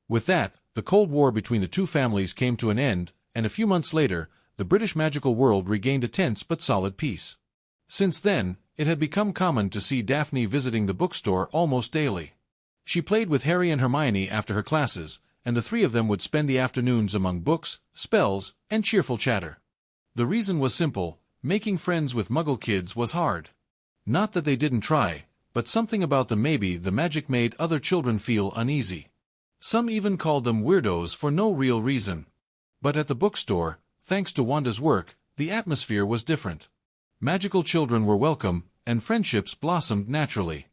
With that, the Cold War between the two families came to an end, and a few months later, the British magical world regained a tense but solid peace. Since then, it had become common to see Daphne visiting the bookstore almost daily. She played with Harry and Hermione after her classes, and the three of them would spend the afternoons among books, spells, and cheerful chatter. The reason was simple: making friends with Muggle kids was hard. Not that they didn't try, but something about them, maybe the magic, made other children feel uneasy. Some even called them weirdos for no real reason. But at the bookstore, thanks to Wanda's work, the atmosphere was different. Magical children were welcome, and friendships blossomed naturally.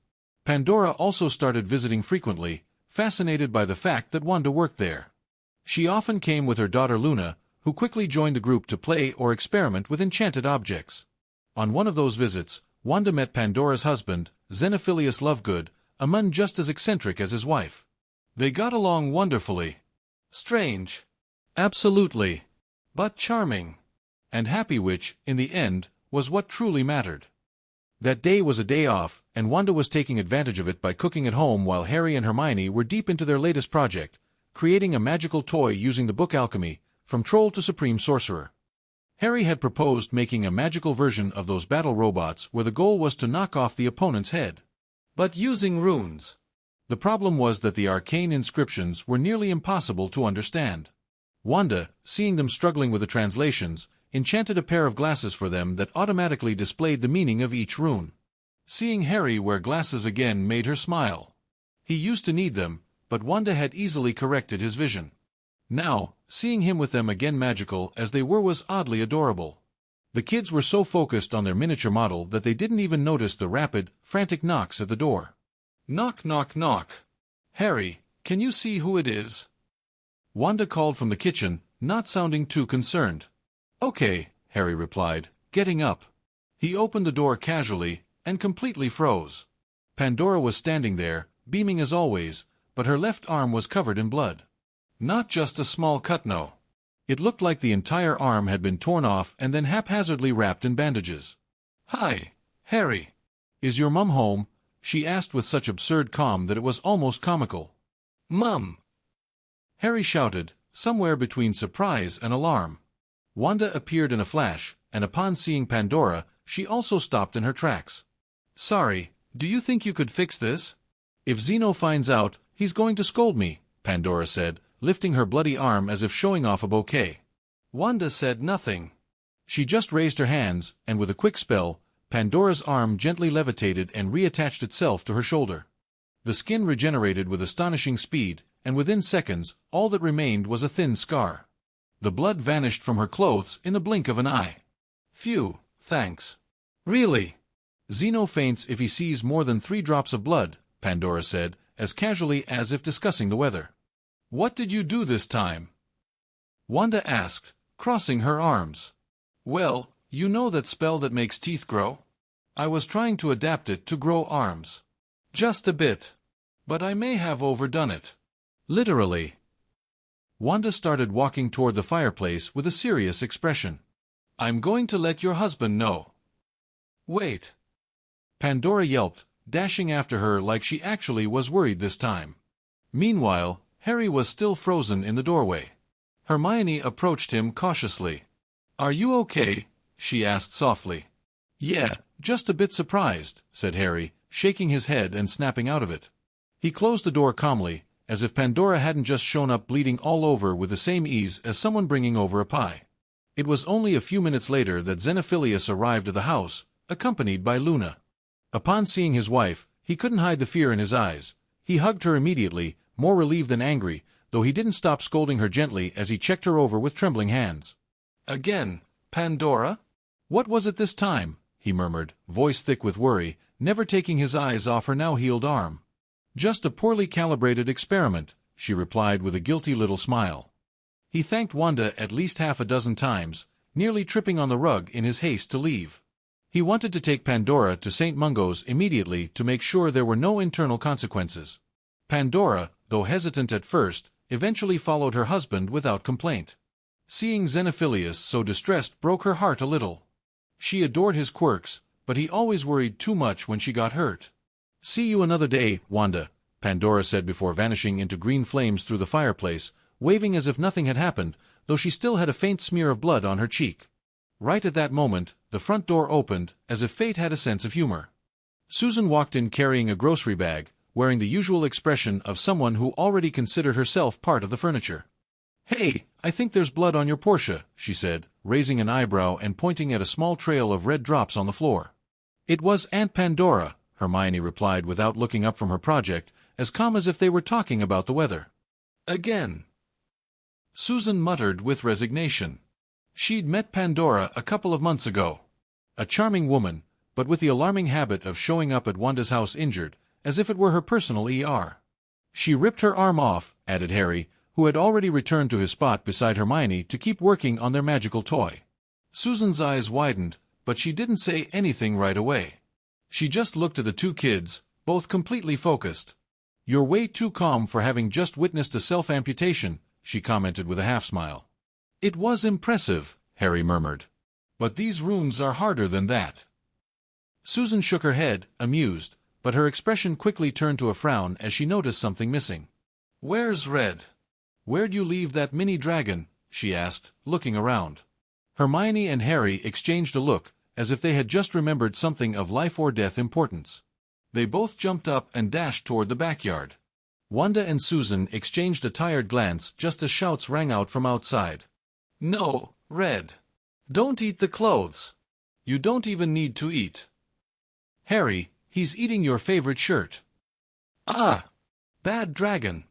Pandora also started visiting frequently, fascinated by the fact that Wanda worked there. She often came with her daughter Luna, who quickly joined the group to play or experiment with enchanted objects. On one of those visits, Wanda met Pandora's husband, Xenophilius Lovegood, a man just as eccentric as his wife. They got along wonderfully. Strange. Absolutely. But charming. And happy, which, in the end, was what truly mattered. That day was a day off, and Wanda was taking advantage of it by cooking at home while Harry and Hermione were deep into their latest project, creating a magical toy using the book Alchemy, from troll to supreme sorcerer. Harry had proposed making a magical version of those battle robots where the goal was to knock off the opponent's head. But using runes. The problem was that the arcane inscriptions were nearly impossible to understand. Wanda, seeing them struggling with the translations, enchanted a pair of glasses for them that automatically displayed the meaning of each rune. Seeing Harry wear glasses again made her smile. He used to need them, but Wanda had easily corrected his vision. Now, seeing him with them again, magical as they were, was oddly adorable. The kids were so focused on their miniature model that they didn't even notice the rapid, frantic knocks at the door. Knock, knock, knock. Harry, can you see who it is? Wanda called from the kitchen, not sounding too concerned. Okay, Harry replied, getting up. He opened the door casually, and completely froze. Pandora was standing there, beaming as always, but her left arm was covered in blood. Not just a small cut, no. It looked like the entire arm had been torn off and then haphazardly wrapped in bandages. Hi, Harry. Is your mum home? She asked with such absurd calm that it was almost comical. Mum! Harry shouted, somewhere between surprise and alarm. Wanda appeared in a flash, and upon seeing Pandora, she also stopped in her tracks. Sorry, do you think you could fix this? If Zeno finds out, he's going to scold me, Pandora said, lifting her bloody arm as if showing off a bouquet. Wanda said nothing. She just raised her hands, and with a quick spell, Pandora's arm gently levitated and reattached itself to her shoulder. The skin regenerated with astonishing speed, and within seconds, all that remained was a thin scar. The blood vanished from her clothes in the blink of an eye. Phew, thanks. Really? Zeno faints if he sees more than 3 drops of blood, Pandora said, as casually as if discussing the weather. What did you do this time? Wanda asked, crossing her arms. Well, you know that spell that makes teeth grow? I was trying to adapt it to grow arms. Just a bit. But I may have overdone it. Literally. Wanda started walking toward the fireplace with a serious expression. I'm going to let your husband know. Wait. Pandora yelped, dashing after her like she actually was worried this time. Meanwhile, Harry was still frozen in the doorway. Hermione approached him cautiously. Are you okay? She asked softly. Yeah, just a bit surprised, said Harry, shaking his head and snapping out of it. He closed the door calmly, as if Pandora hadn't just shown up bleeding all over with the same ease as someone bringing over a pie. It was only a few minutes later that Xenophilius arrived at the house, accompanied by Luna. Upon seeing his wife, he couldn't hide the fear in his eyes. He hugged her immediately, more relieved than angry, though he didn't stop scolding her gently as he checked her over with trembling hands. Again, Pandora? What was it this time? He murmured, voice thick with worry, never taking his eyes off her now healed arm. Just a poorly calibrated experiment, she replied with a guilty little smile. He thanked Wanda at least half a dozen times, nearly tripping on the rug in his haste to leave. He wanted to take Pandora to St. Mungo's immediately to make sure there were no internal consequences. Pandora, though hesitant at first, eventually followed her husband without complaint. Seeing Xenophilius so distressed broke her heart a little. She adored his quirks, but he always worried too much when she got hurt. "See you another day, Wanda," Pandora said before vanishing into green flames through the fireplace, waving as if nothing had happened, though she still had a faint smear of blood on her cheek. Right at that moment, the front door opened, as if fate had a sense of humor. Susan walked in carrying a grocery bag, wearing the usual expression of someone who already considered herself part of the furniture. "Hey, I think there's blood on your Porsche," she said, raising an eyebrow and pointing at a small trail of red drops on the floor. "It was Aunt Pandora," Hermione replied without looking up from her project, as calm as if they were talking about the weather. "Again," Susan muttered with resignation. She'd met Pandora a couple of months ago. A charming woman, but with the alarming habit of showing up at Wanda's house injured, as if it were her personal ER. "She ripped her arm off," added Harry, who had already returned to his spot beside Hermione to keep working on their magical toy. Susan's eyes widened, but she didn't say anything right away. She just looked at the two kids, both completely focused. "You're way too calm for having just witnessed a self-amputation," she commented with a half-smile. "It was impressive," Harry murmured. "But these rooms are harder than that." Susan shook her head, amused, but her expression quickly turned to a frown as she noticed something missing. "Where's Red? Where'd you leave that mini dragon?" she asked, looking around. Hermione and Harry exchanged a look, as if they had just remembered something of life-or-death importance. They both jumped up and dashed toward the backyard. Wanda and Susan exchanged a tired glance just as shouts rang out from outside. "No, Red. Don't eat the clothes. You don't even need to eat. Harry, he's eating your favorite shirt." "Ah! Bad dragon."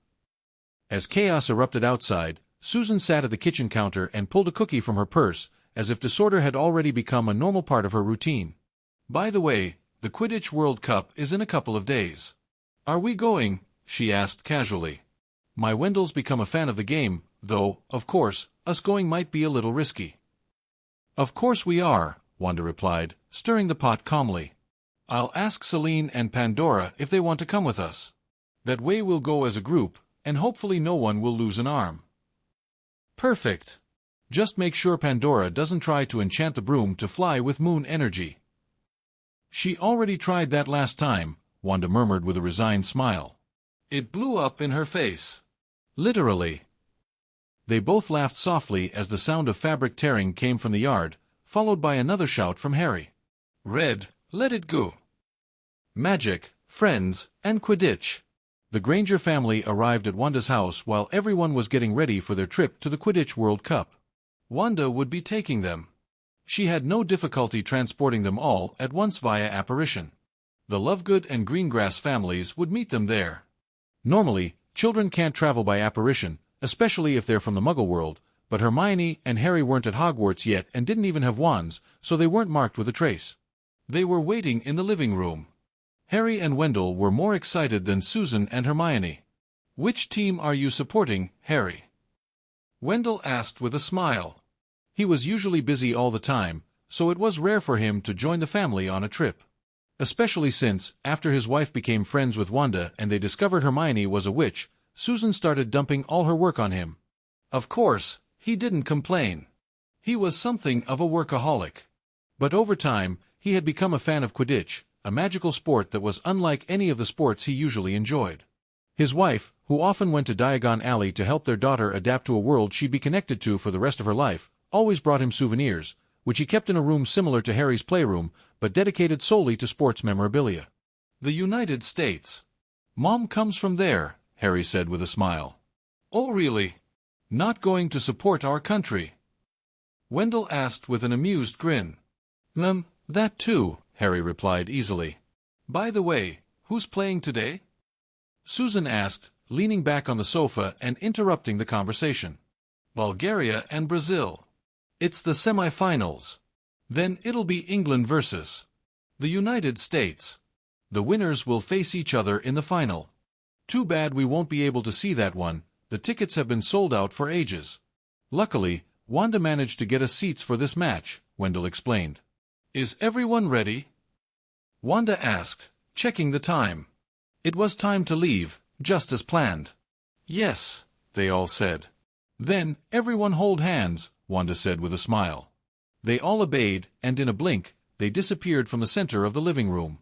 As chaos erupted outside, Susan sat at the kitchen counter and pulled a cookie from her purse, as if disorder had already become a normal part of her routine. "By the way, the Quidditch World Cup is in a couple of days. Are we going?" she asked casually. "My Wendell's become a fan of the game, though, of course, us going might be a little risky." "Of course we are," Wanda replied, stirring the pot calmly. "I'll ask Celine and Pandora if they want to come with us. That way we'll go as a group, and hopefully no one will lose an arm." "Perfect. Just make sure Pandora doesn't try to enchant the broom to fly with moon energy." "She already tried that last time," Wanda murmured with a resigned smile. "It blew up in her face. Literally." They both laughed softly as the sound of fabric tearing came from the yard, followed by another shout from Harry. "Red, let it go." Magic, friends, and Quidditch. The Granger family arrived at Wanda's house while everyone was getting ready for their trip to the Quidditch World Cup. Wanda would be taking them. She had no difficulty transporting them all at once via apparition. The Lovegood and Greengrass families would meet them there. Normally, children can't travel by apparition, especially if they're from the Muggle world, but Hermione and Harry weren't at Hogwarts yet and didn't even have wands, so they weren't marked with a trace. They were waiting in the living room. Harry and Wendell were more excited than Susan and Hermione. "Which team are you supporting, Harry?" Wendell asked with a smile. He was usually busy all the time, so it was rare for him to join the family on a trip. Especially since, after his wife became friends with Wanda and they discovered Hermione was a witch, Susan started dumping all her work on him. Of course, he didn't complain. He was something of a workaholic. But over time, he had become a fan of Quidditch, a magical sport that was unlike any of the sports he usually enjoyed. His wife, who often went to Diagon Alley to help their daughter adapt to a world she'd be connected to for the rest of her life, always brought him souvenirs, which he kept in a room similar to Harry's playroom, but dedicated solely to sports memorabilia. "The United States. Mom comes from there," Harry said with a smile. "Oh really? Not going to support our country?" Wendell asked with an amused grin. That too," Harry replied easily. "By the way, who's playing today?" Susan asked, leaning back on the sofa and interrupting the conversation. "Bulgaria and Brazil. It's the semi-finals. Then it'll be England versus the United States. The winners will face each other in the final. Too bad we won't be able to see that one, the tickets have been sold out for ages. Luckily, Wanda managed to get us seats for this match," Wendell explained. Is everyone ready? Wanda asked, checking the time. It was time to leave, just as planned. Yes, they all said. Then, everyone hold hands, Wanda said with a smile. They all obeyed, and in a blink, they disappeared from the center of the living room.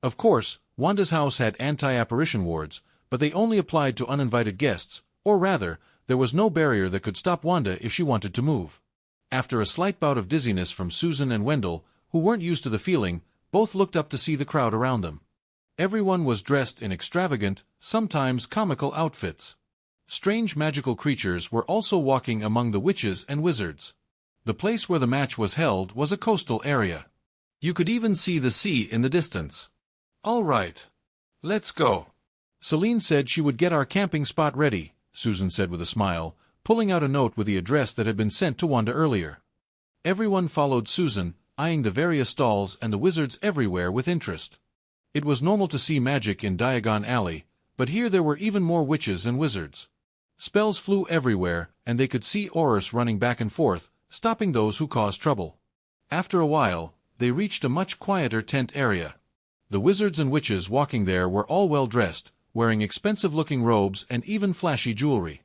Of course, Wanda's house had anti-apparition wards, but they only applied to uninvited guests, or rather, there was no barrier that could stop Wanda if she wanted to move. After a slight bout of dizziness from Susan and Wendell, who weren't used to the feeling, both looked up to see the crowd around them. Everyone was dressed in extravagant, sometimes comical outfits. Strange magical creatures were also walking among the witches and wizards. The place where the match was held was a coastal area. You could even see the sea in the distance. All right. Let's go. Celine said she would get our camping spot ready, Susan said with a smile, pulling out a note with the address that had been sent to Wanda earlier. Everyone followed Susan, eyeing the various stalls and the wizards everywhere with interest. It was normal to see magic in Diagon Alley, but here there were even more witches and wizards. Spells flew everywhere, and they could see auras running back and forth, stopping those who caused trouble. After a while, they reached a much quieter tent area. The wizards and witches walking there were all well dressed, wearing expensive-looking robes and even flashy jewelry.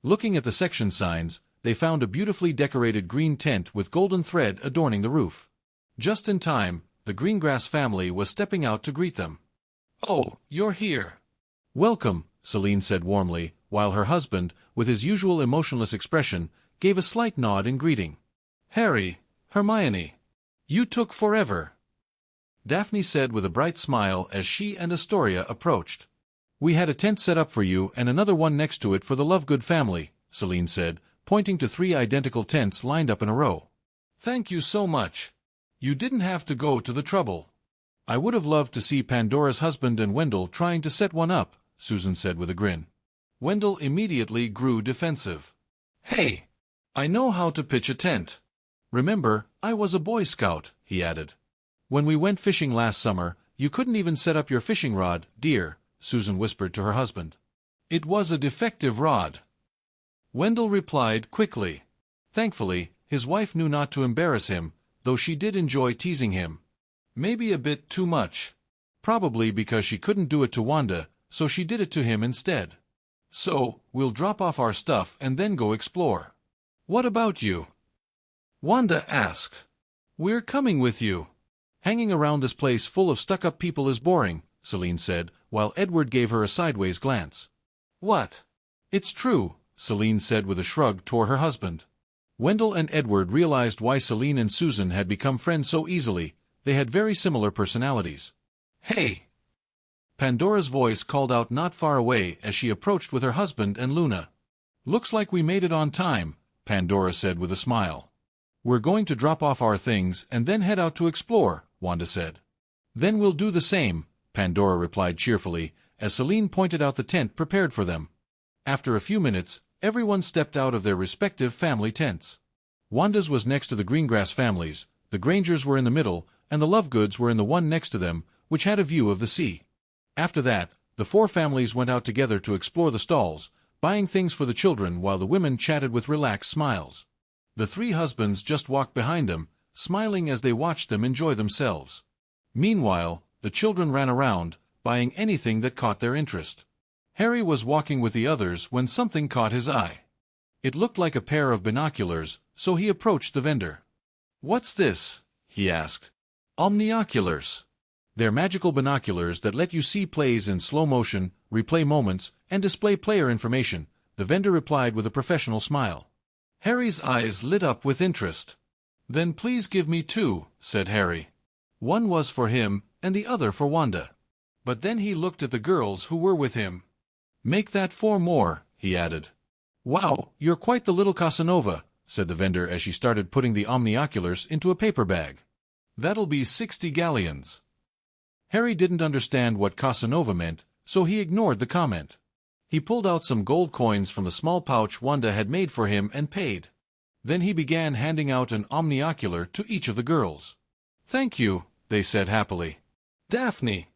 Looking at the section signs, they found a beautifully decorated green tent with golden thread adorning the roof. Just in time, the Greengrass family was stepping out to greet them. "Oh, you're here." "Welcome," Celine said warmly, while her husband, with his usual emotionless expression, gave a slight nod in greeting. "Harry, Hermione. You took forever," Daphne said with a bright smile as she and Astoria approached. "We had a tent set up for you and another one next to it for the Lovegood family," Celine said, pointing to 3 identical tents lined up in a row. "Thank you so much. You didn't have to go to the trouble." "I would have loved to see Pandora's husband and Wendell trying to set one up," Susan said with a grin. Wendell immediately grew defensive. "Hey, I know how to pitch a tent. Remember, I was a Boy Scout," he added. "When we went fishing last summer, you couldn't even set up your fishing rod, dear," Susan whispered to her husband. "It was a defective rod," Wendell replied quickly. Thankfully, his wife knew not to embarrass him, though she did enjoy teasing him. Maybe a bit too much. Probably because she couldn't do it to Wanda, so she did it to him instead. "So, we'll drop off our stuff and then go explore. What about you?" Wanda asked. "We're coming with you. Hanging around this place full of stuck-up people is boring," Celine said, while Edward gave her a sideways glance. "What?" "It's true," Celine said with a shrug toward her husband. Wendell and Edward realized why Celine and Susan had become friends so easily. They had very similar personalities. "Hey!" Pandora's voice called out not far away as she approached with her husband and Luna. "Looks like we made it on time," Pandora said with a smile. "We're going to drop off our things and then head out to explore," Wanda said. "Then we'll do the same," Pandora replied cheerfully, as Celine pointed out the tent prepared for them. After a few minutes, everyone stepped out of their respective family tents. Wanda's was next to the Greengrass families, the Grangers were in the middle, and the Lovegoods were in the one next to them, which had a view of the sea. After that, the 4 families went out together to explore the stalls, buying things for the children while the women chatted with relaxed smiles. The 3 husbands just walked behind them, smiling as they watched them enjoy themselves. Meanwhile, the children ran around, buying anything that caught their interest. Harry was walking with the others when something caught his eye. It looked like a pair of binoculars, so he approached the vendor. "What's this?" he asked. "Omnioculars. They're magical binoculars that let you see plays in slow motion, replay moments, and display player information," the vendor replied with a professional smile. Harry's eyes lit up with interest. "Then please give me 2, said Harry. One was for him, and the other for Wanda. But then he looked at the girls who were with him. "Make that 4 more, he added. "Wow, you're quite the little Casanova," said the vendor as she started putting the omnioculars into a paper bag. "That'll be 60 galleons." Harry didn't understand what Casanova meant, so he ignored the comment. He pulled out some gold coins from the small pouch Wanda had made for him and paid. Then he began handing out an omniocular to each of the girls. "Thank you," they said happily. "Daphne!"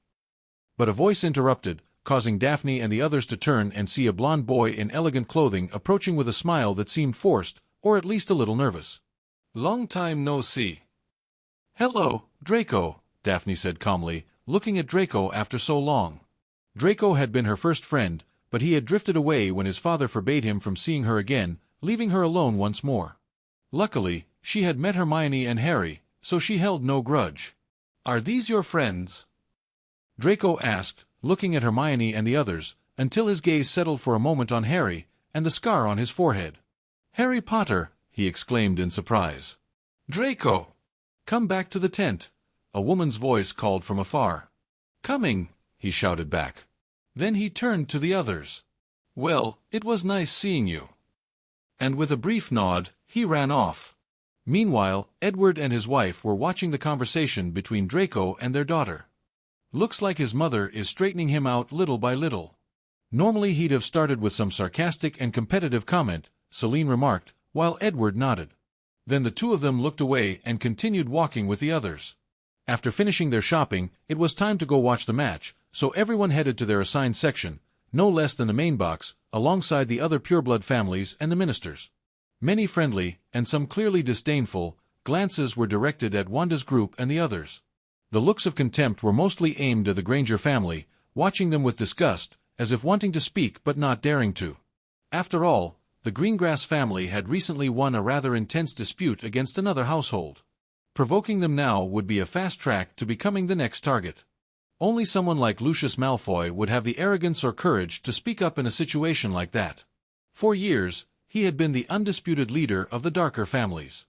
But a voice interrupted, causing Daphne and the others to turn and see a blond boy in elegant clothing approaching with a smile that seemed forced, or at least a little nervous. "Long time no see." "Hello, Draco," Daphne said calmly, looking at Draco after so long. Draco had been her first friend, but he had drifted away when his father forbade him from seeing her again, leaving her alone once more. Luckily, she had met Hermione and Harry, so she held no grudge. "Are these your friends?" Draco asked, looking at Hermione and the others, until his gaze settled for a moment on Harry and the scar on his forehead. "Harry Potter!" he exclaimed in surprise. "Draco! Come back to the tent," a woman's voice called from afar. "Coming," he shouted back. Then he turned to the others. "Well, it was nice seeing you." And with a brief nod, he ran off. Meanwhile, Edward and his wife were watching the conversation between Draco and their daughter. "Looks like his mother is straightening him out little by little." Normally he'd have started with some sarcastic and competitive comment, Celine remarked, while Edward nodded. Then the two of them looked away and continued walking with the others. After finishing their shopping, it was time to go watch the match, so everyone headed to their assigned section, no less than the main box, alongside the other pureblood families and the ministers. Many friendly, and some clearly disdainful, glances were directed at Wanda's group and the others. The looks of contempt were mostly aimed at the Granger family, watching them with disgust, as if wanting to speak but not daring to. After all, the Greengrass family had recently won a rather intense dispute against another household. Provoking them now would be a fast track to becoming the next target. Only someone like Lucius Malfoy would have the arrogance or courage to speak up in a situation like that. For years, he had been the undisputed leader of the darker families.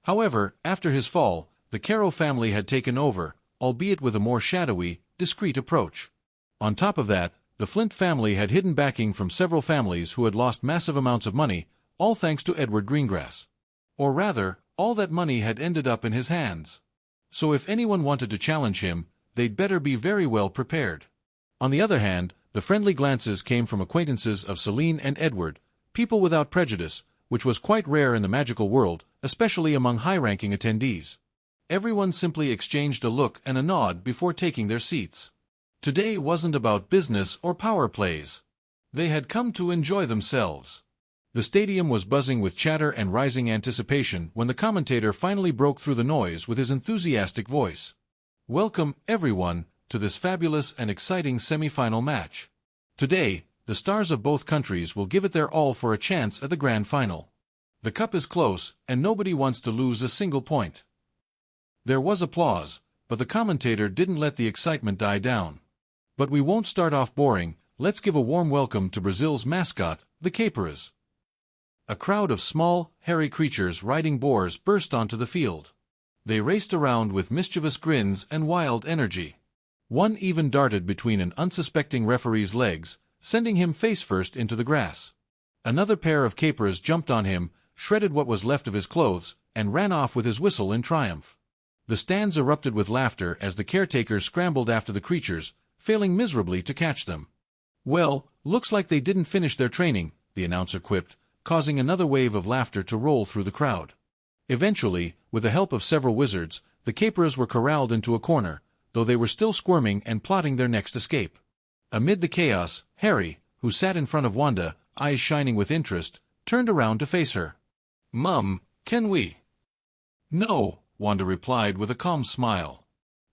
However, after his fall, the Caro family had taken over, albeit with a more shadowy, discreet approach. On top of that, the Flint family had hidden backing from several families who had lost massive amounts of money, all thanks to Edward Greengrass. Or rather, all that money had ended up in his hands. So if anyone wanted to challenge him, they'd better be very well prepared. On the other hand, the friendly glances came from acquaintances of Celine and Edward, people without prejudice, which was quite rare in the magical world, especially among high-ranking attendees. Everyone simply exchanged a look and a nod before taking their seats. Today wasn't about business or power plays. They had come to enjoy themselves. The stadium was buzzing with chatter and rising anticipation when the commentator finally broke through the noise with his enthusiastic voice. "Welcome, everyone, to this fabulous and exciting semi-final match. Today, the stars of both countries will give it their all for a chance at the grand final. The cup is close, and nobody wants to lose a single point." There was applause, but the commentator didn't let the excitement die down. "But we won't start off boring, let's give a warm welcome to Brazil's mascot, the Caperas." A crowd of small, hairy creatures riding boars burst onto the field. They raced around with mischievous grins and wild energy. One even darted between an unsuspecting referee's legs, sending him face-first into the grass. Another pair of Caperas jumped on him, shredded what was left of his clothes, and ran off with his whistle in triumph. The stands erupted with laughter as the caretakers scrambled after the creatures, failing miserably to catch them. "Well, looks like they didn't finish their training," the announcer quipped, causing another wave of laughter to roll through the crowd. Eventually, with the help of several wizards, the Caperas were corralled into a corner, though they were still squirming and plotting their next escape. Amid the chaos, Harry, who sat in front of Wanda, eyes shining with interest, turned around to face her. "Mum, can we?" "No," Wanda replied with a calm smile.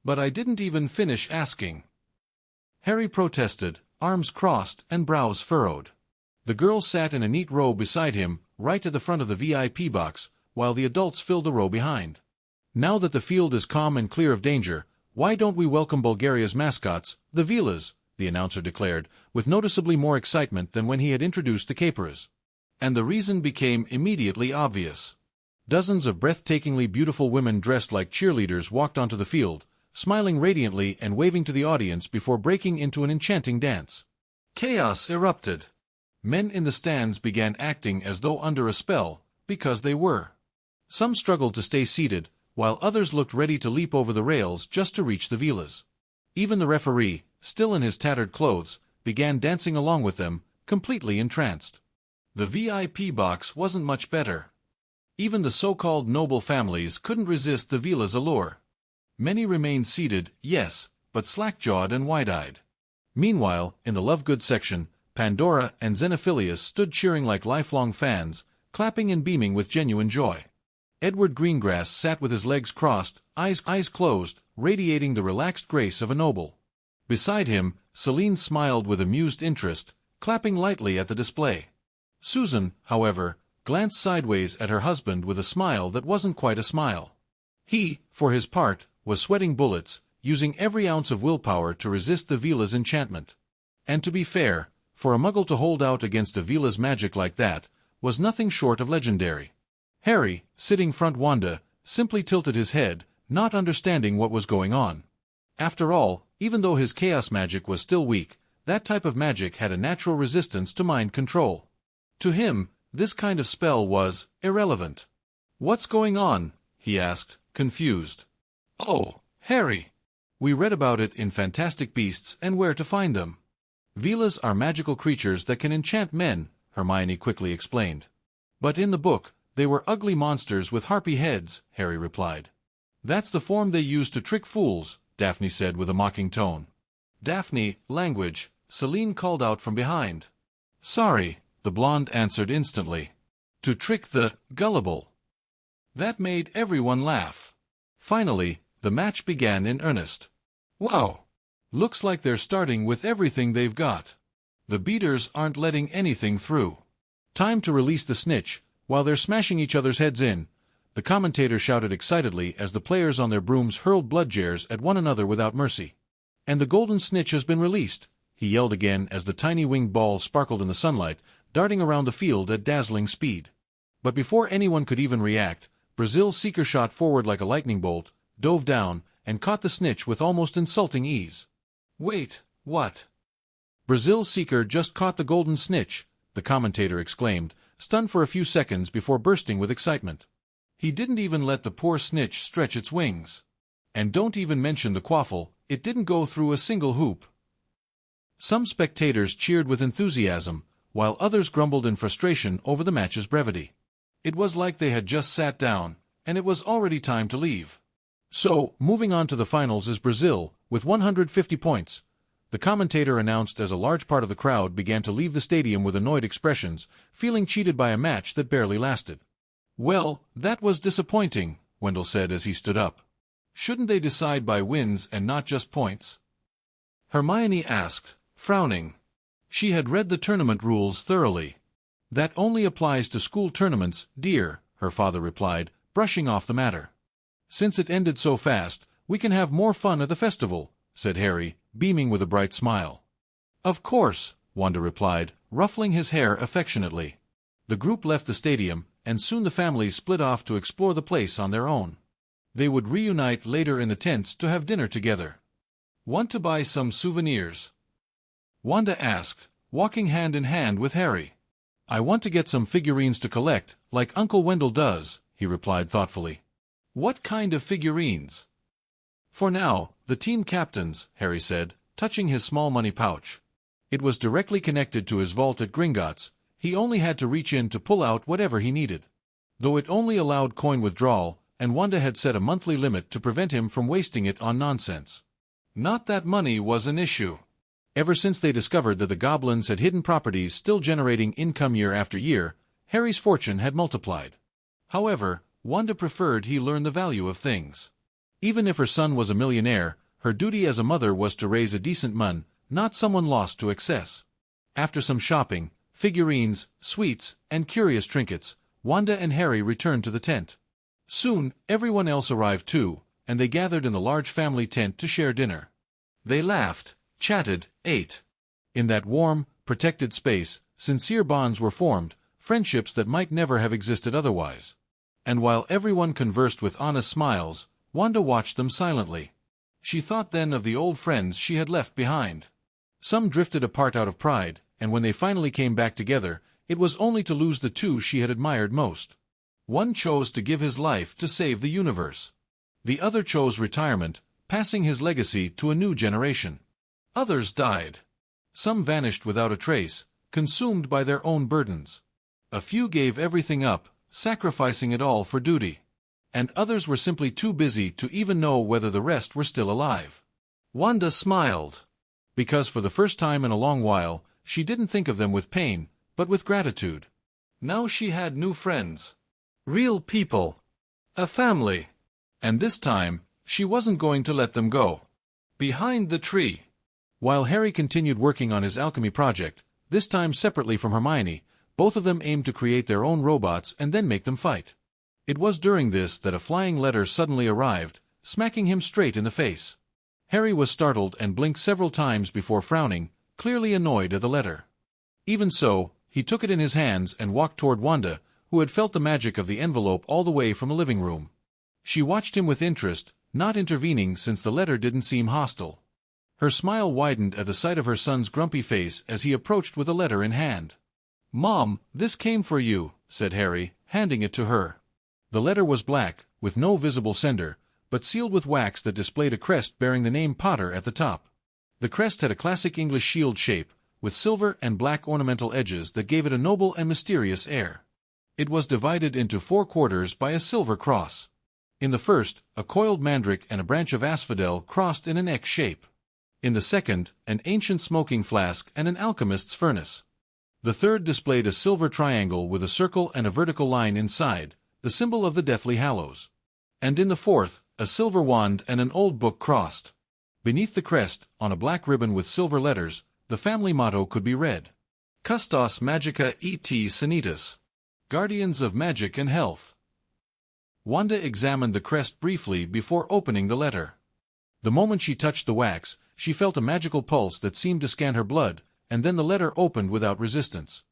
"But I didn't even finish asking." Harry protested, arms crossed and brows furrowed. The girls sat in a neat row beside him, right at the front of the VIP box, while the adults filled a row behind. "Now that the field is calm and clear of danger, why don't we welcome Bulgaria's mascots, the Vilas?" the announcer declared, with noticeably more excitement than when he had introduced the Caperas. And the reason became immediately obvious. Dozens of breathtakingly beautiful women dressed like cheerleaders walked onto the field, smiling radiantly and waving to the audience before breaking into an enchanting dance. Chaos erupted. Men in the stands began acting as though under a spell, because they were. Some struggled to stay seated, while others looked ready to leap over the rails just to reach the Vilas. Even the referee, still in his tattered clothes, began dancing along with them, completely entranced. The VIP box wasn't much better. Even the so-called noble families couldn't resist the Vilas' allure. Many remained seated, yes, but slack-jawed and wide-eyed. Meanwhile, in the Lovegood section, Pandora and Xenophilius stood cheering like lifelong fans, clapping and beaming with genuine joy. Edward Greengrass sat with his legs crossed, eyes closed, radiating the relaxed grace of a noble. Beside him, Celine smiled with amused interest, clapping lightly at the display. Susan, however, glanced sideways at her husband with a smile that wasn't quite a smile. He, for his part, was sweating bullets, using every ounce of willpower to resist the Vila's enchantment. And to be fair, for a Muggle to hold out against a Vila's magic like that, was nothing short of legendary. Harry, sitting front Wanda, simply tilted his head, not understanding what was going on. After all, even though his chaos magic was still weak, that type of magic had a natural resistance to mind control. To him, this kind of spell was irrelevant. "What's going on?" he asked, confused. "Oh, Harry. "We read about it in Fantastic Beasts and Where to Find Them. Vilas are magical creatures that can enchant men," Hermione quickly explained. "But in the book, they were ugly monsters with harpy heads," Harry replied. "That's the form they use to trick fools," Daphne said with a mocking tone. "Daphne, language," Celine called out from behind. "Sorry," the blonde answered instantly. "To trick the gullible." That made everyone laugh. Finally, the match began in earnest. Wow. Looks like they're starting with everything they've got. The beaters aren't letting anything through. "Time to release the snitch, while they're smashing each other's heads in," the commentator shouted excitedly as the players on their brooms hurled bloodjares at one another without mercy. "And the golden snitch has been released," he yelled again as the tiny winged ball sparkled in the sunlight, darting around the field at dazzling speed. But before anyone could even react, Brazil's seeker shot forward like a lightning bolt, dove down, and caught the snitch with almost insulting ease. "Wait, what?" "Brazil's seeker just caught the golden snitch," the commentator exclaimed, stunned for a few seconds before bursting with excitement. "He didn't even let the poor snitch stretch its wings. And don't even mention the quaffle, it didn't go through a single hoop." Some spectators cheered with enthusiasm, while others grumbled in frustration over the match's brevity. It was like they had just sat down, and it was already time to leave. "So, moving on to the finals is Brazil, with 150 points," the commentator announced as a large part of the crowd began to leave the stadium with annoyed expressions, feeling cheated by a match that barely lasted. "Well, that was disappointing," Wendell said as he stood up. "Shouldn't they decide by wins and not just points?" Hermione asked, frowning. She had read the tournament rules thoroughly. "That only applies to school tournaments, dear," her father replied, brushing off the matter. "Since it ended so fast, we can have more fun at the festival," said Harry, beaming with a bright smile. "Of course," Wanda replied, ruffling his hair affectionately. The group left the stadium, and soon the families split off to explore the place on their own. They would reunite later in the tents to have dinner together. "Want to buy some souvenirs?" Wanda asked, walking hand in hand with Harry. "I want to get some figurines to collect, like Uncle Wendell does," he replied thoughtfully. "What kind of figurines?" "For now, the team captains," Harry said, touching his small money pouch. It was directly connected to his vault at Gringotts. He only had to reach in to pull out whatever he needed. Though it only allowed coin withdrawal, and Wanda had set a monthly limit to prevent him from wasting it on nonsense. Not that money was an issue. Ever since they discovered that the goblins had hidden properties still generating income year after year, Harry's fortune had multiplied. However, Wanda preferred he learn the value of things. Even if her son was a millionaire, her duty as a mother was to raise a decent man, not someone lost to excess. After some shopping, figurines, sweets, and curious trinkets, Wanda and Harry returned to the tent. Soon, everyone else arrived too, and they gathered in the large family tent to share dinner. They laughed, chatted, ate. In that warm, protected space, sincere bonds were formed, friendships that might never have existed otherwise. And while everyone conversed with honest smiles, Wanda watched them silently. She thought then of the old friends she had left behind. Some drifted apart out of pride, and when they finally came back together, it was only to lose the two she had admired most. One chose to give his life to save the universe. The other chose retirement, passing his legacy to a new generation. Others died. Some vanished without a trace, consumed by their own burdens. A few gave everything up, sacrificing it all for duty. And others were simply too busy to even know whether the rest were still alive. Wanda smiled. Because for the first time in a long while, she didn't think of them with pain, but with gratitude. Now she had new friends. Real people. A family. And this time, she wasn't going to let them go. Behind the tree. While Harry continued working on his alchemy project, this time separately from Hermione, both of them aimed to create their own robots and then make them fight. It was during this that a flying letter suddenly arrived, smacking him straight in the face. Harry was startled and blinked several times before frowning, clearly annoyed at the letter. Even so, he took it in his hands and walked toward Wanda, who had felt the magic of the envelope all the way from the living room. She watched him with interest, not intervening since the letter didn't seem hostile. Her smile widened at the sight of her son's grumpy face as he approached with a letter in hand. "Mom, this came for you," said Harry, handing it to her. The letter was black, with no visible sender, but sealed with wax that displayed a crest bearing the name Potter at the top. The crest had a classic English shield shape, with silver and black ornamental edges that gave it a noble and mysterious air. It was divided into 4 quarters by a silver cross. In the first, a coiled mandrake and a branch of asphodel crossed in an X shape. In the second, an ancient smoking flask and an alchemist's furnace. The third displayed a silver triangle with a circle and a vertical line inside, the symbol of the Deathly Hallows. And in the fourth, a silver wand and an old book crossed. Beneath the crest, on a black ribbon with silver letters, the family motto could be read: Custos Magica et Sanitas. Guardians of Magic and Health. Wanda examined the crest briefly before opening the letter. The moment she touched the wax, she felt a magical pulse that seemed to scan her blood, and then the letter opened without resistance.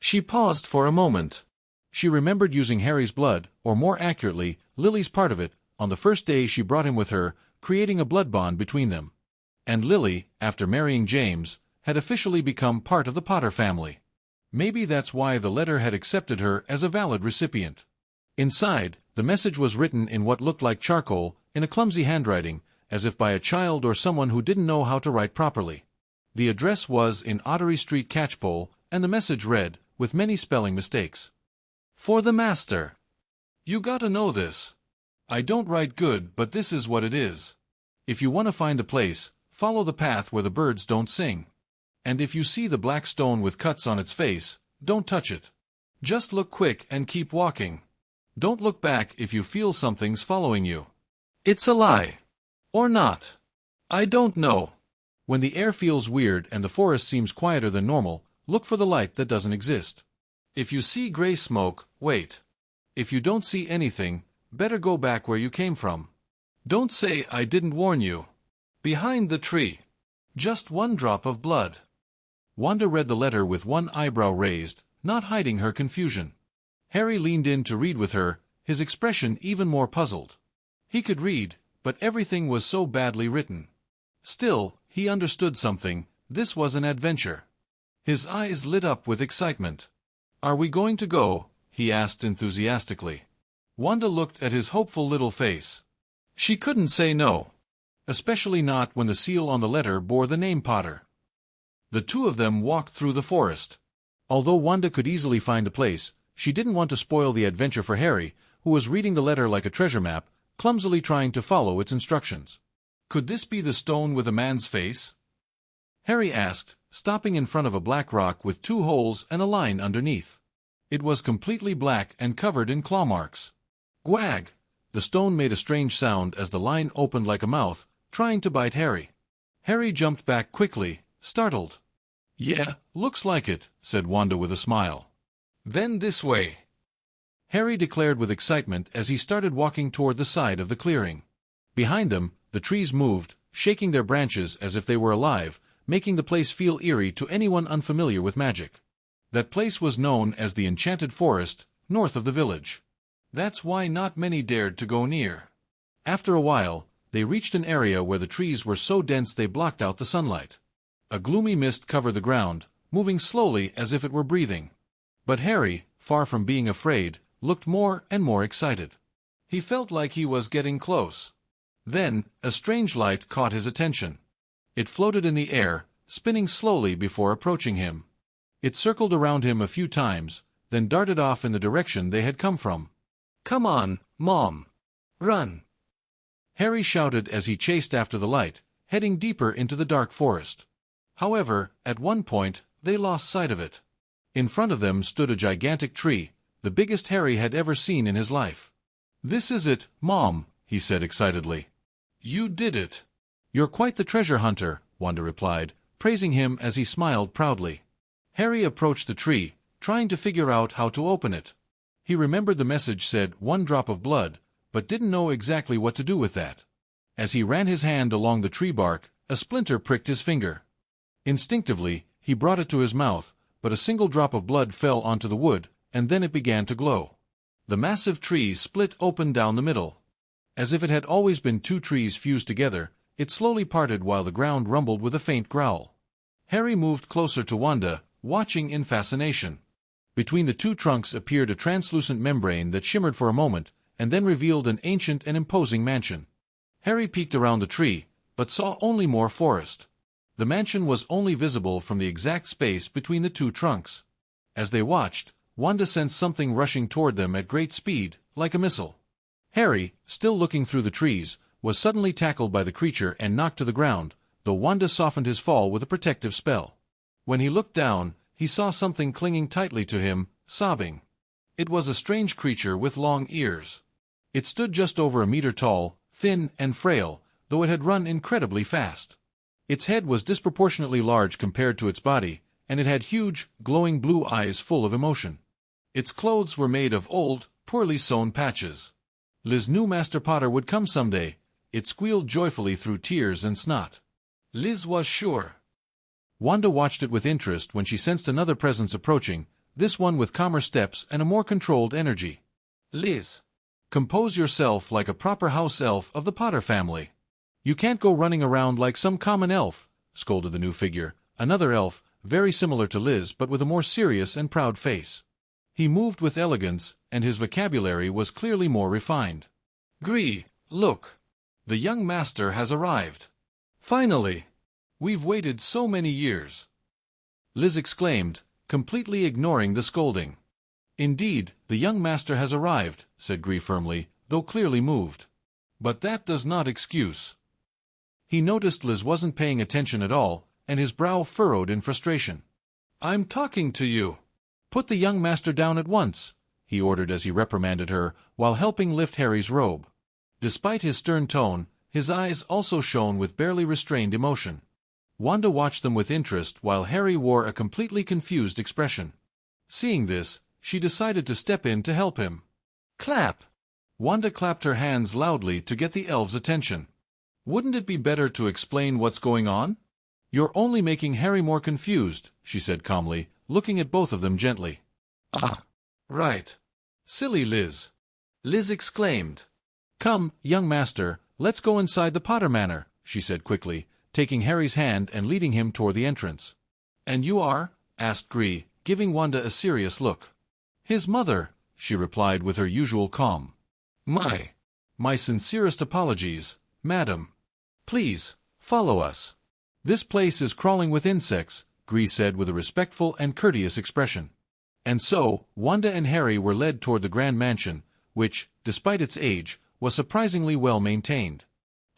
She paused for a moment. She remembered using Harry's blood, or more accurately, Lily's part of it, on the first day she brought him with her, creating a blood bond between them. And Lily, after marrying James, had officially become part of the Potter family. Maybe that's why the letter had accepted her as a valid recipient. Inside, the message was written in what looked like charcoal, in a clumsy handwriting, as if by a child or someone who didn't know how to write properly. The address was in Ottery Street, Catchpole, and the message read, with many spelling mistakes: For the Master. You gotta know this. I don't write good, but this is what it is. If you want to find the place, follow the path where the birds don't sing. And if you see the black stone with cuts on its face, don't touch it. Just look quick and keep walking. Don't look back if you feel something's following you. It's a lie. Or not. I don't know. When the air feels weird and the forest seems quieter than normal, look for the light that doesn't exist. If you see gray smoke, wait. If you don't see anything, better go back where you came from. Don't say I didn't warn you. Behind the tree. Just 1 drop of blood. Wanda read the letter with one eyebrow raised, not hiding her confusion. Harry leaned in to read with her, his expression even more puzzled. He could read, but everything was so badly written. Still, he understood something. This was an adventure. His eyes lit up with excitement. Are we going to go? He asked enthusiastically. Wanda looked at his hopeful little face. She couldn't say no. Especially not when the seal on the letter bore the name Potter. The two of them walked through the forest. Although Wanda could easily find a place, she didn't want to spoil the adventure for Harry, who was reading the letter like a treasure map, clumsily trying to follow its instructions. Could this be the stone with a man's face? Harry asked, stopping in front of a black rock with 2 holes and a line underneath. It was completely black and covered in claw marks. Gwag! The stone made a strange sound as the line opened like a mouth, trying to bite Harry. Harry jumped back quickly, startled. Yeah, looks like it, said Wanda with a smile. Then this way. Harry declared with excitement as he started walking toward the side of the clearing. Behind them, the trees moved, shaking their branches as if they were alive, making the place feel eerie to anyone unfamiliar with magic. That place was known as the Enchanted Forest, north of the village. That's why not many dared to go near. After a while, they reached an area where the trees were so dense they blocked out the sunlight. A gloomy mist covered the ground, moving slowly as if it were breathing. But Harry, far from being afraid, looked more and more excited. He felt like he was getting close. Then, a strange light caught his attention. It floated in the air, spinning slowly before approaching him. It circled around him a few times, then darted off in the direction they had come from. Come on, Mom! Run! Harry shouted as he chased after the light, heading deeper into the dark forest. However, at one point, they lost sight of it. In front of them stood a gigantic tree, the biggest Harry had ever seen in his life. "This is it, Mom," he said excitedly. "You did it." "You're quite the treasure hunter," Wanda replied, praising him as he smiled proudly. Harry approached the tree, trying to figure out how to open it. He remembered the message said 1 drop of blood, but didn't know exactly what to do with that. As he ran his hand along the tree bark, a splinter pricked his finger. Instinctively, he brought it to his mouth, but a single drop of blood fell onto the wood, and then it began to glow. The massive tree split open down the middle. As if it had always been 2 trees fused together, it slowly parted while the ground rumbled with a faint growl. Harry moved closer to Wanda, watching in fascination. Between the 2 trunks appeared a translucent membrane that shimmered for a moment, and then revealed an ancient and imposing mansion. Harry peeked around the tree, but saw only more forest. The mansion was only visible from the exact space between the 2 trunks. As they watched, Wanda sensed something rushing toward them at great speed, like a missile. Harry, still looking through the trees, was suddenly tackled by the creature and knocked to the ground, though Wanda softened his fall with a protective spell. When he looked down, he saw something clinging tightly to him, sobbing. It was a strange creature with long ears. It stood just over a meter tall, thin and frail, though it had run incredibly fast. Its head was disproportionately large compared to its body, and it had huge, glowing blue eyes full of emotion. Its clothes were made of old, poorly sewn patches. Liz knew Master Potter would come someday. It squealed joyfully through tears and snot. Liz was sure. Wanda watched it with interest when she sensed another presence approaching, this one with calmer steps and a more controlled energy. "Liz, compose yourself like a proper house elf of the Potter family. You can't go running around like some common elf," scolded the new figure, another elf, very similar to Liz but with a more serious and proud face. He moved with elegance, and his vocabulary was clearly more refined. "Gree, look. The young master has arrived. Finally. We've waited so many years," Liz exclaimed, completely ignoring the scolding. "Indeed, the young master has arrived," said Gree firmly, though clearly moved. "But that does not excuse." He noticed Liz wasn't paying attention at all, and his brow furrowed in frustration. "I'm talking to you." "Put the young master down at once," he ordered as he reprimanded her, while helping lift Harry's robe. Despite his stern tone, his eyes also shone with barely restrained emotion. Wanda watched them with interest while Harry wore a completely confused expression. Seeing this, she decided to step in to help him. "Clap!" Wanda clapped her hands loudly to get the elves' attention. "Wouldn't it be better to explain what's going on? You're only making Harry more confused," she said calmly, looking at both of them gently. "Ah, right. Silly Liz!" Liz exclaimed. "Come, young master, let's go inside the Potter Manor," she said quickly, taking Harry's hand and leading him toward the entrance. "And you are?" asked Gree, giving Wanda a serious look. "His mother," she replied with her usual calm. My sincerest apologies, madam. Please, follow us. This place is crawling with insects," Gree said with a respectful and courteous expression. And so, Wanda and Harry were led toward the grand mansion, which, despite its age, was surprisingly well maintained.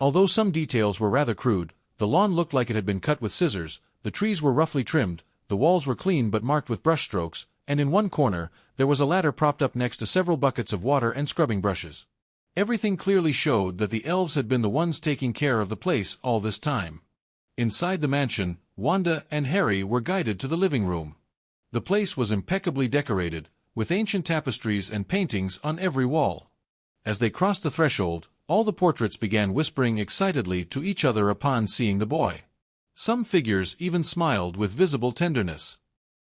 Although some details were rather crude, the lawn looked like it had been cut with scissors, the trees were roughly trimmed, the walls were clean but marked with brushstrokes, and in one corner, there was a ladder propped up next to several buckets of water and scrubbing brushes. Everything clearly showed that the elves had been the ones taking care of the place all this time. Inside the mansion, Wanda and Harry were guided to the living room. The place was impeccably decorated, with ancient tapestries and paintings on every wall. As they crossed the threshold, all the portraits began whispering excitedly to each other upon seeing the boy. Some figures even smiled with visible tenderness.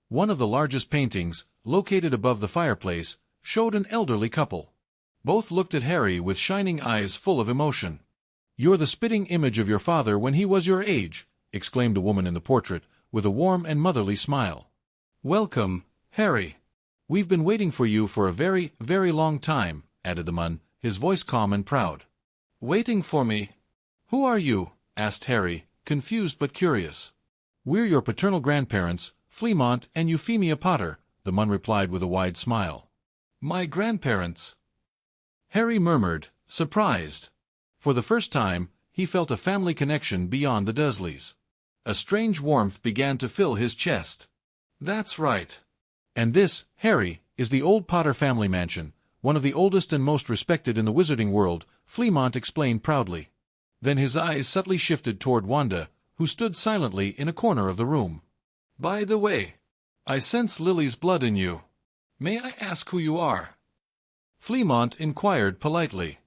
One of the largest paintings, located above the fireplace, showed an elderly couple. Both looked at Harry with shining eyes full of emotion. "You're the spitting image of your father when he was your age," exclaimed a woman in the portrait, with a warm and motherly smile. "Welcome, Harry. We've been waiting for you for a very, very long time," added the man, his voice calm and proud. "Waiting for me? Who are you?" asked Harry, confused but curious. "We're your paternal grandparents, Fleamont and Euphemia Potter," the man replied with a wide smile. "My grandparents?" Harry murmured, surprised. For the first time, he felt a family connection beyond the Dursleys. A strange warmth began to fill his chest. "That's right. And this, Harry, is the old Potter family mansion, one of the oldest and most respected in the wizarding world, Fleamont explained proudly. Then his eyes subtly shifted toward Wanda, who stood silently in a corner of the room. By the way, I sense Lily's blood in you. May I ask who you are? Fleamont inquired politely.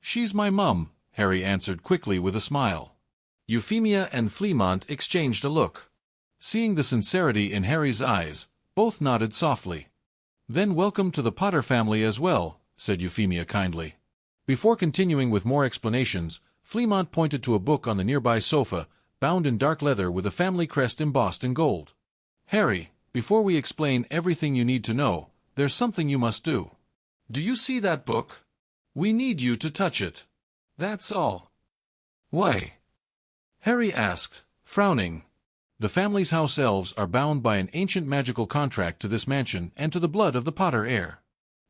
She's my mum, Harry answered quickly with a smile. Euphemia and Fleamont exchanged a look. Seeing the sincerity in Harry's eyes, both nodded softly. Then welcome to the Potter family as well, said Euphemia kindly. Before continuing with more explanations, Fleamont pointed to a book on the nearby sofa, bound in dark leather with a family crest embossed in gold. Harry, before we explain everything you need to know, there's something you must do. Do you see that book? We need you to touch it. That's all. Why? Harry asked, frowning. The family's house elves are bound by an ancient magical contract to this mansion and to the blood of the Potter heir.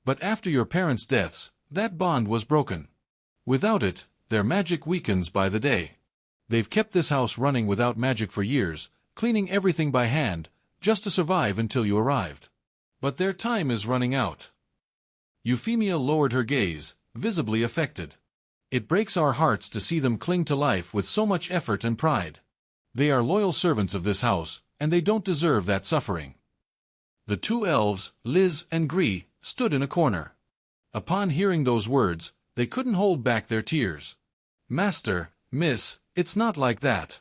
But after your parents' deaths, that bond was broken. Without it, their magic weakens by the day. They've kept this house running without magic for years, cleaning everything by hand, just to survive until you arrived. But their time is running out. Euphemia lowered her gaze, visibly affected. It breaks our hearts to see them cling to life with so much effort and pride. They are loyal servants of this house, and they don't deserve that suffering. The two elves, Liz and Gree, stood in a corner. Upon hearing those words, they couldn't hold back their tears. Master, Miss, it's not like that.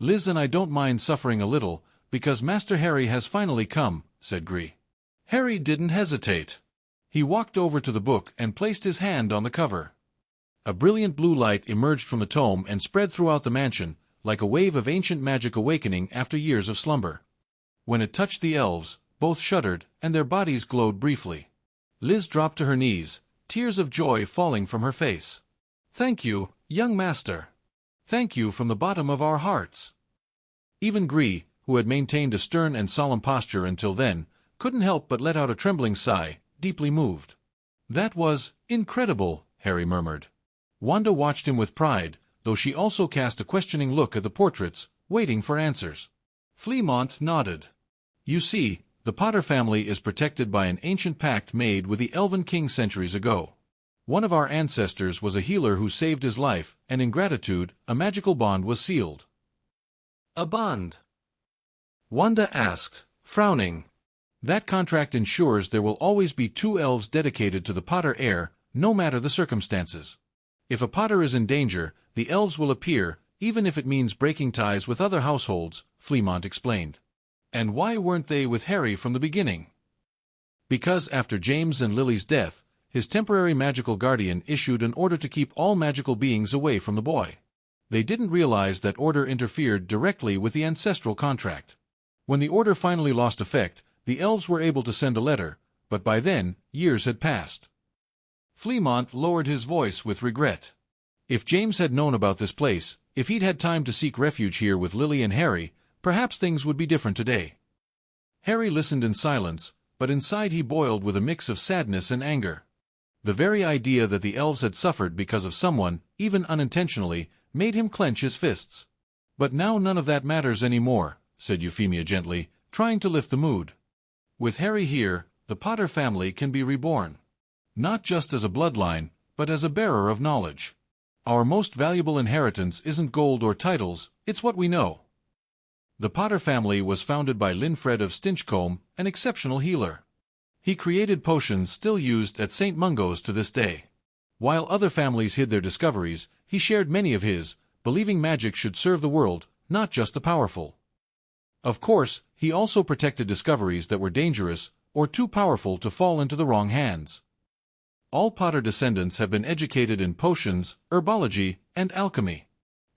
Liz and I don't mind suffering a little, because Master Harry has finally come, said Gree. Harry didn't hesitate. He walked over to the book and placed his hand on the cover. A brilliant blue light emerged from the tome and spread throughout the mansion, like a wave of ancient magic awakening after years of slumber. When it touched the elves, both shuddered, and their bodies glowed briefly. Liz dropped to her knees, tears of joy falling from her face. Thank you, young master. Thank you from the bottom of our hearts. Even Gree, who had maintained a stern and solemn posture until then, couldn't help but let out a trembling sigh, deeply moved. That was incredible, Harry murmured. Wanda watched him with pride, though she also cast a questioning look at the portraits, waiting for answers. Fleamont nodded. You see, the Potter family is protected by an ancient pact made with the Elven King centuries ago. One of our ancestors was a healer who saved his life, and in gratitude, a magical bond was sealed. A bond? Wanda asked, frowning. That contract ensures there will always be two elves dedicated to the Potter heir, no matter the circumstances. If a Potter is in danger, the elves will appear, even if it means breaking ties with other households, Fleamont explained. And why weren't they with Harry from the beginning? Because after James and Lily's death, his temporary magical guardian issued an order to keep all magical beings away from the boy. They didn't realize that order interfered directly with the ancestral contract. When the order finally lost effect, the elves were able to send a letter, but by then, years had passed. Fleamont lowered his voice with regret. If James had known about this place, if he'd had time to seek refuge here with Lily and Harry, perhaps things would be different today. Harry listened in silence, but inside he boiled with a mix of sadness and anger. The very idea that the elves had suffered because of someone, even unintentionally, made him clench his fists. But now none of that matters anymore, said Euphemia gently, trying to lift the mood. With Harry here, the Potter family can be reborn. Not just as a bloodline, but as a bearer of knowledge. Our most valuable inheritance isn't gold or titles, it's what we know. The Potter family was founded by Linfred of Stinchcombe, an exceptional healer. He created potions still used at St. Mungo's to this day. While other families hid their discoveries, he shared many of his, believing magic should serve the world, not just the powerful. Of course, he also protected discoveries that were dangerous, or too powerful to fall into the wrong hands. All Potter descendants have been educated in potions, herbology, and alchemy.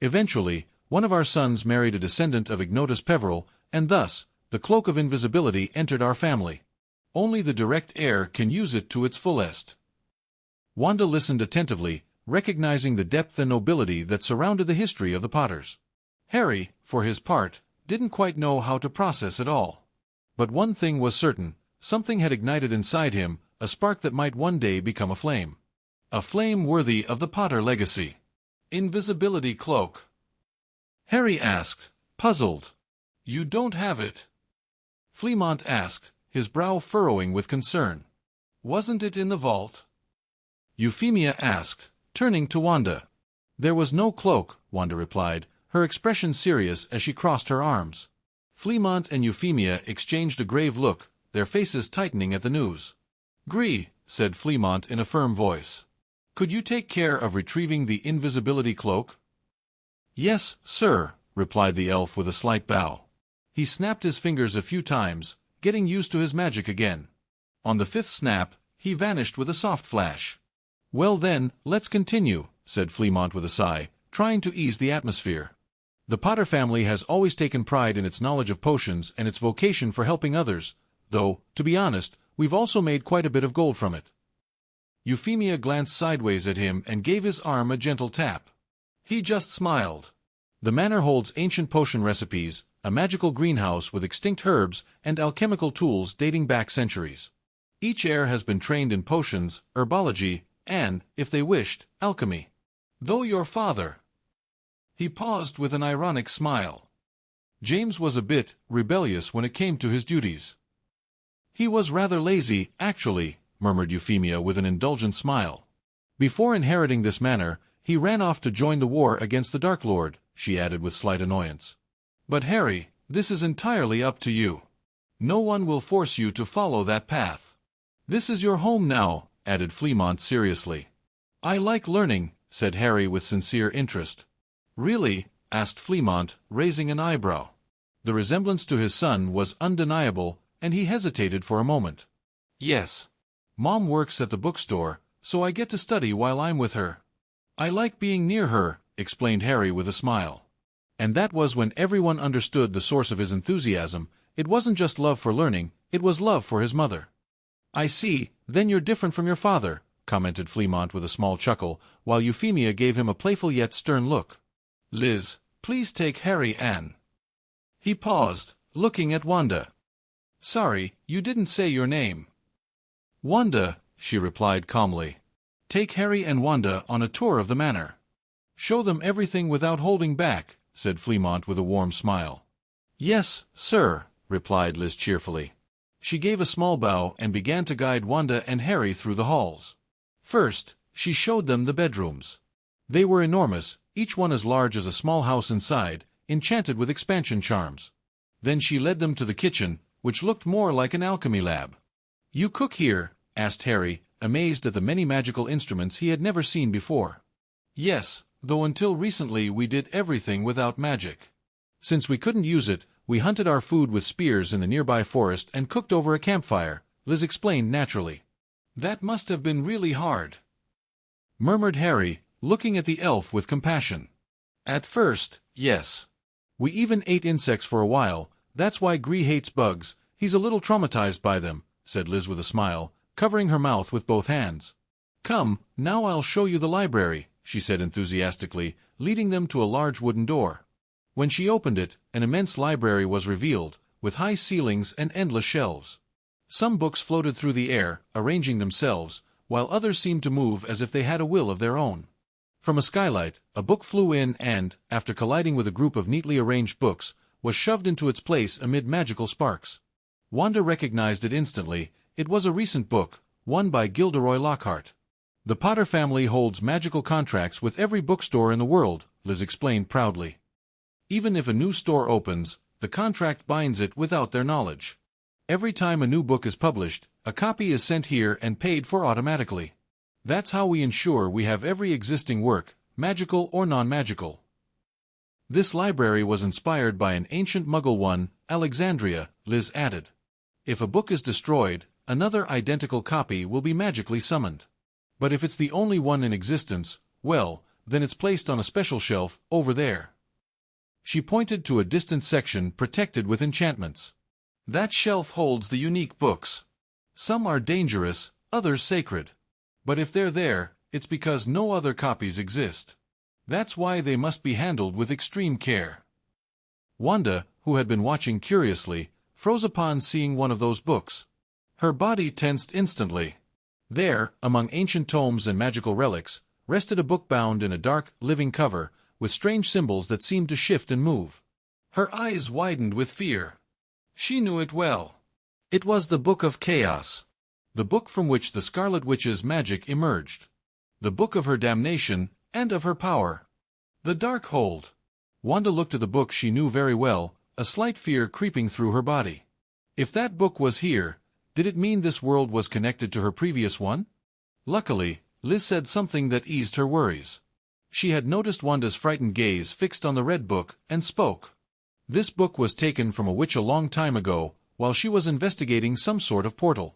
Eventually, one of our sons married a descendant of Ignotus Peveril, and thus, the cloak of invisibility entered our family. Only the direct heir can use it to its fullest. Wanda listened attentively, recognizing the depth and nobility that surrounded the history of the Potters. Harry, for his part, didn't quite know how to process it all. But one thing was certain, something had ignited inside him, a spark that might one day become a flame. A flame worthy of the Potter legacy. Invisibility cloak. Harry asked, puzzled. You don't have it? Fleamont asked, his brow furrowing with concern. Wasn't it in the vault? Euphemia asked, turning to Wanda. There was no cloak, Wanda replied, her expression serious as she crossed her arms. Fleamont and Euphemia exchanged a grave look, their faces tightening at the news. "Gree," said Fleamont in a firm voice. "Could you take care of retrieving the invisibility cloak?" "Yes, sir," replied the elf with a slight bow. He snapped his fingers a few times, getting used to his magic again. On the fifth snap, he vanished with a soft flash. "Well then, let's continue," said Fleamont with a sigh, trying to ease the atmosphere. "The Potter family has always taken pride in its knowledge of potions and its vocation for helping others, though, to be honest, we've also made quite a bit of gold from it." Euphemia glanced sideways at him and gave his arm a gentle tap. He just smiled. "The manor holds ancient potion recipes, a magical greenhouse with extinct herbs and alchemical tools dating back centuries. Each heir has been trained in potions, herbology, and, if they wished, alchemy. Though your father—" He paused with an ironic smile. James was a bit rebellious when it came to his duties. "He was rather lazy, actually," murmured Euphemia with an indulgent smile. "Before inheriting this manor, he ran off to join the war against the Dark Lord," she added with slight annoyance. "But Harry, this is entirely up to you. No one will force you to follow that path. This is your home now," added Fleamont seriously. "I like learning," said Harry with sincere interest. "Really?" asked Fleamont, raising an eyebrow. The resemblance to his son was undeniable, and he hesitated for a moment. "Yes. Mom works at the bookstore, so I get to study while I'm with her. I like being near her," explained Harry with a smile. And that was when everyone understood the source of his enthusiasm. It wasn't just love for learning, it was love for his mother. "I see, then you're different from your father," commented Fleamont with a small chuckle, while Euphemia gave him a playful yet stern look. "Liz, please take Harry and—" He paused, looking at Wanda. "Sorry, you didn't say your name." "Wanda," she replied calmly. "Take Harry and Wanda on a tour of the manor. Show them everything without holding back," said Fleamont with a warm smile. "Yes, sir," replied Liz cheerfully. She gave a small bow and began to guide Wanda and Harry through the halls. First, she showed them the bedrooms. They were enormous, each one as large as a small house inside, enchanted with expansion charms. Then she led them to the kitchen, which looked more like an alchemy lab. "You cook here?" asked Harry, amazed at the many magical instruments he had never seen before. "Yes, though until recently we did everything without magic. Since we couldn't use it, we hunted our food with spears in the nearby forest and cooked over a campfire," Liz explained naturally. "That must have been really hard," murmured Harry, looking at the elf with compassion. "At first, yes. We even ate insects for a while. That's why Gree hates bugs, he's a little traumatized by them," said Liz with a smile, covering her mouth with both hands. "Come, now I'll show you the library," she said enthusiastically, leading them to a large wooden door. When she opened it, an immense library was revealed, with high ceilings and endless shelves. Some books floated through the air, arranging themselves, while others seemed to move as if they had a will of their own. From a skylight, a book flew in and, after colliding with a group of neatly arranged books, was shoved into its place amid magical sparks. Wanda recognized it instantly. It was a recent book, one by Gilderoy Lockhart. "The Potter family holds magical contracts with every bookstore in the world," Liz explained proudly. "Even if a new store opens, the contract binds it without their knowledge. Every time a new book is published, a copy is sent here and paid for automatically. That's how we ensure we have every existing work, magical or non-magical." "This library was inspired by an ancient Muggle one, Alexandria," Liz added. "If a book is destroyed, another identical copy will be magically summoned. But if it's the only one in existence, well, then it's placed on a special shelf, over there." She pointed to a distant section protected with enchantments. "That shelf holds the unique books. Some are dangerous, others sacred. But if they're there, it's because no other copies exist. That's why they must be handled with extreme care." Wanda, who had been watching curiously, froze upon seeing one of those books. Her body tensed instantly. There, among ancient tomes and magical relics, rested a book bound in a dark, living cover, with strange symbols that seemed to shift and move. Her eyes widened with fear. She knew it well. It was the Book of Chaos, the book from which the Scarlet Witch's magic emerged. The book of her damnation, and of her power. The Dark Hold. Wanda looked at the book she knew very well, a slight fear creeping through her body. If that book was here, did it mean this world was connected to her previous one? Luckily, Liz said something that eased her worries. She had noticed Wanda's frightened gaze fixed on the red book, and spoke. This book was taken from a witch a long time ago, while she was investigating some sort of portal.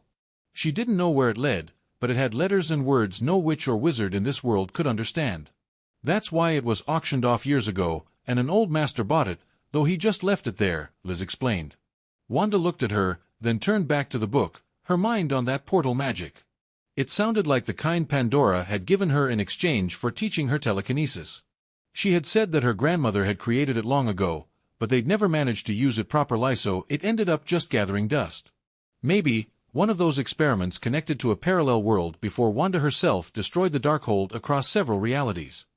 She didn't know where it led, but it had letters and words no witch or wizard in this world could understand. That's why it was auctioned off years ago, and an old master bought it, though he just left it there, Liz explained. Wanda looked at her, then turned back to the book, her mind on that portal magic. It sounded like the kind Pandora had given her in exchange for teaching her telekinesis. She had said that her grandmother had created it long ago, but they'd never managed to use it properly, so it ended up just gathering dust. Maybe one of those experiments connected to a parallel world before Wanda herself destroyed the Darkhold across several realities.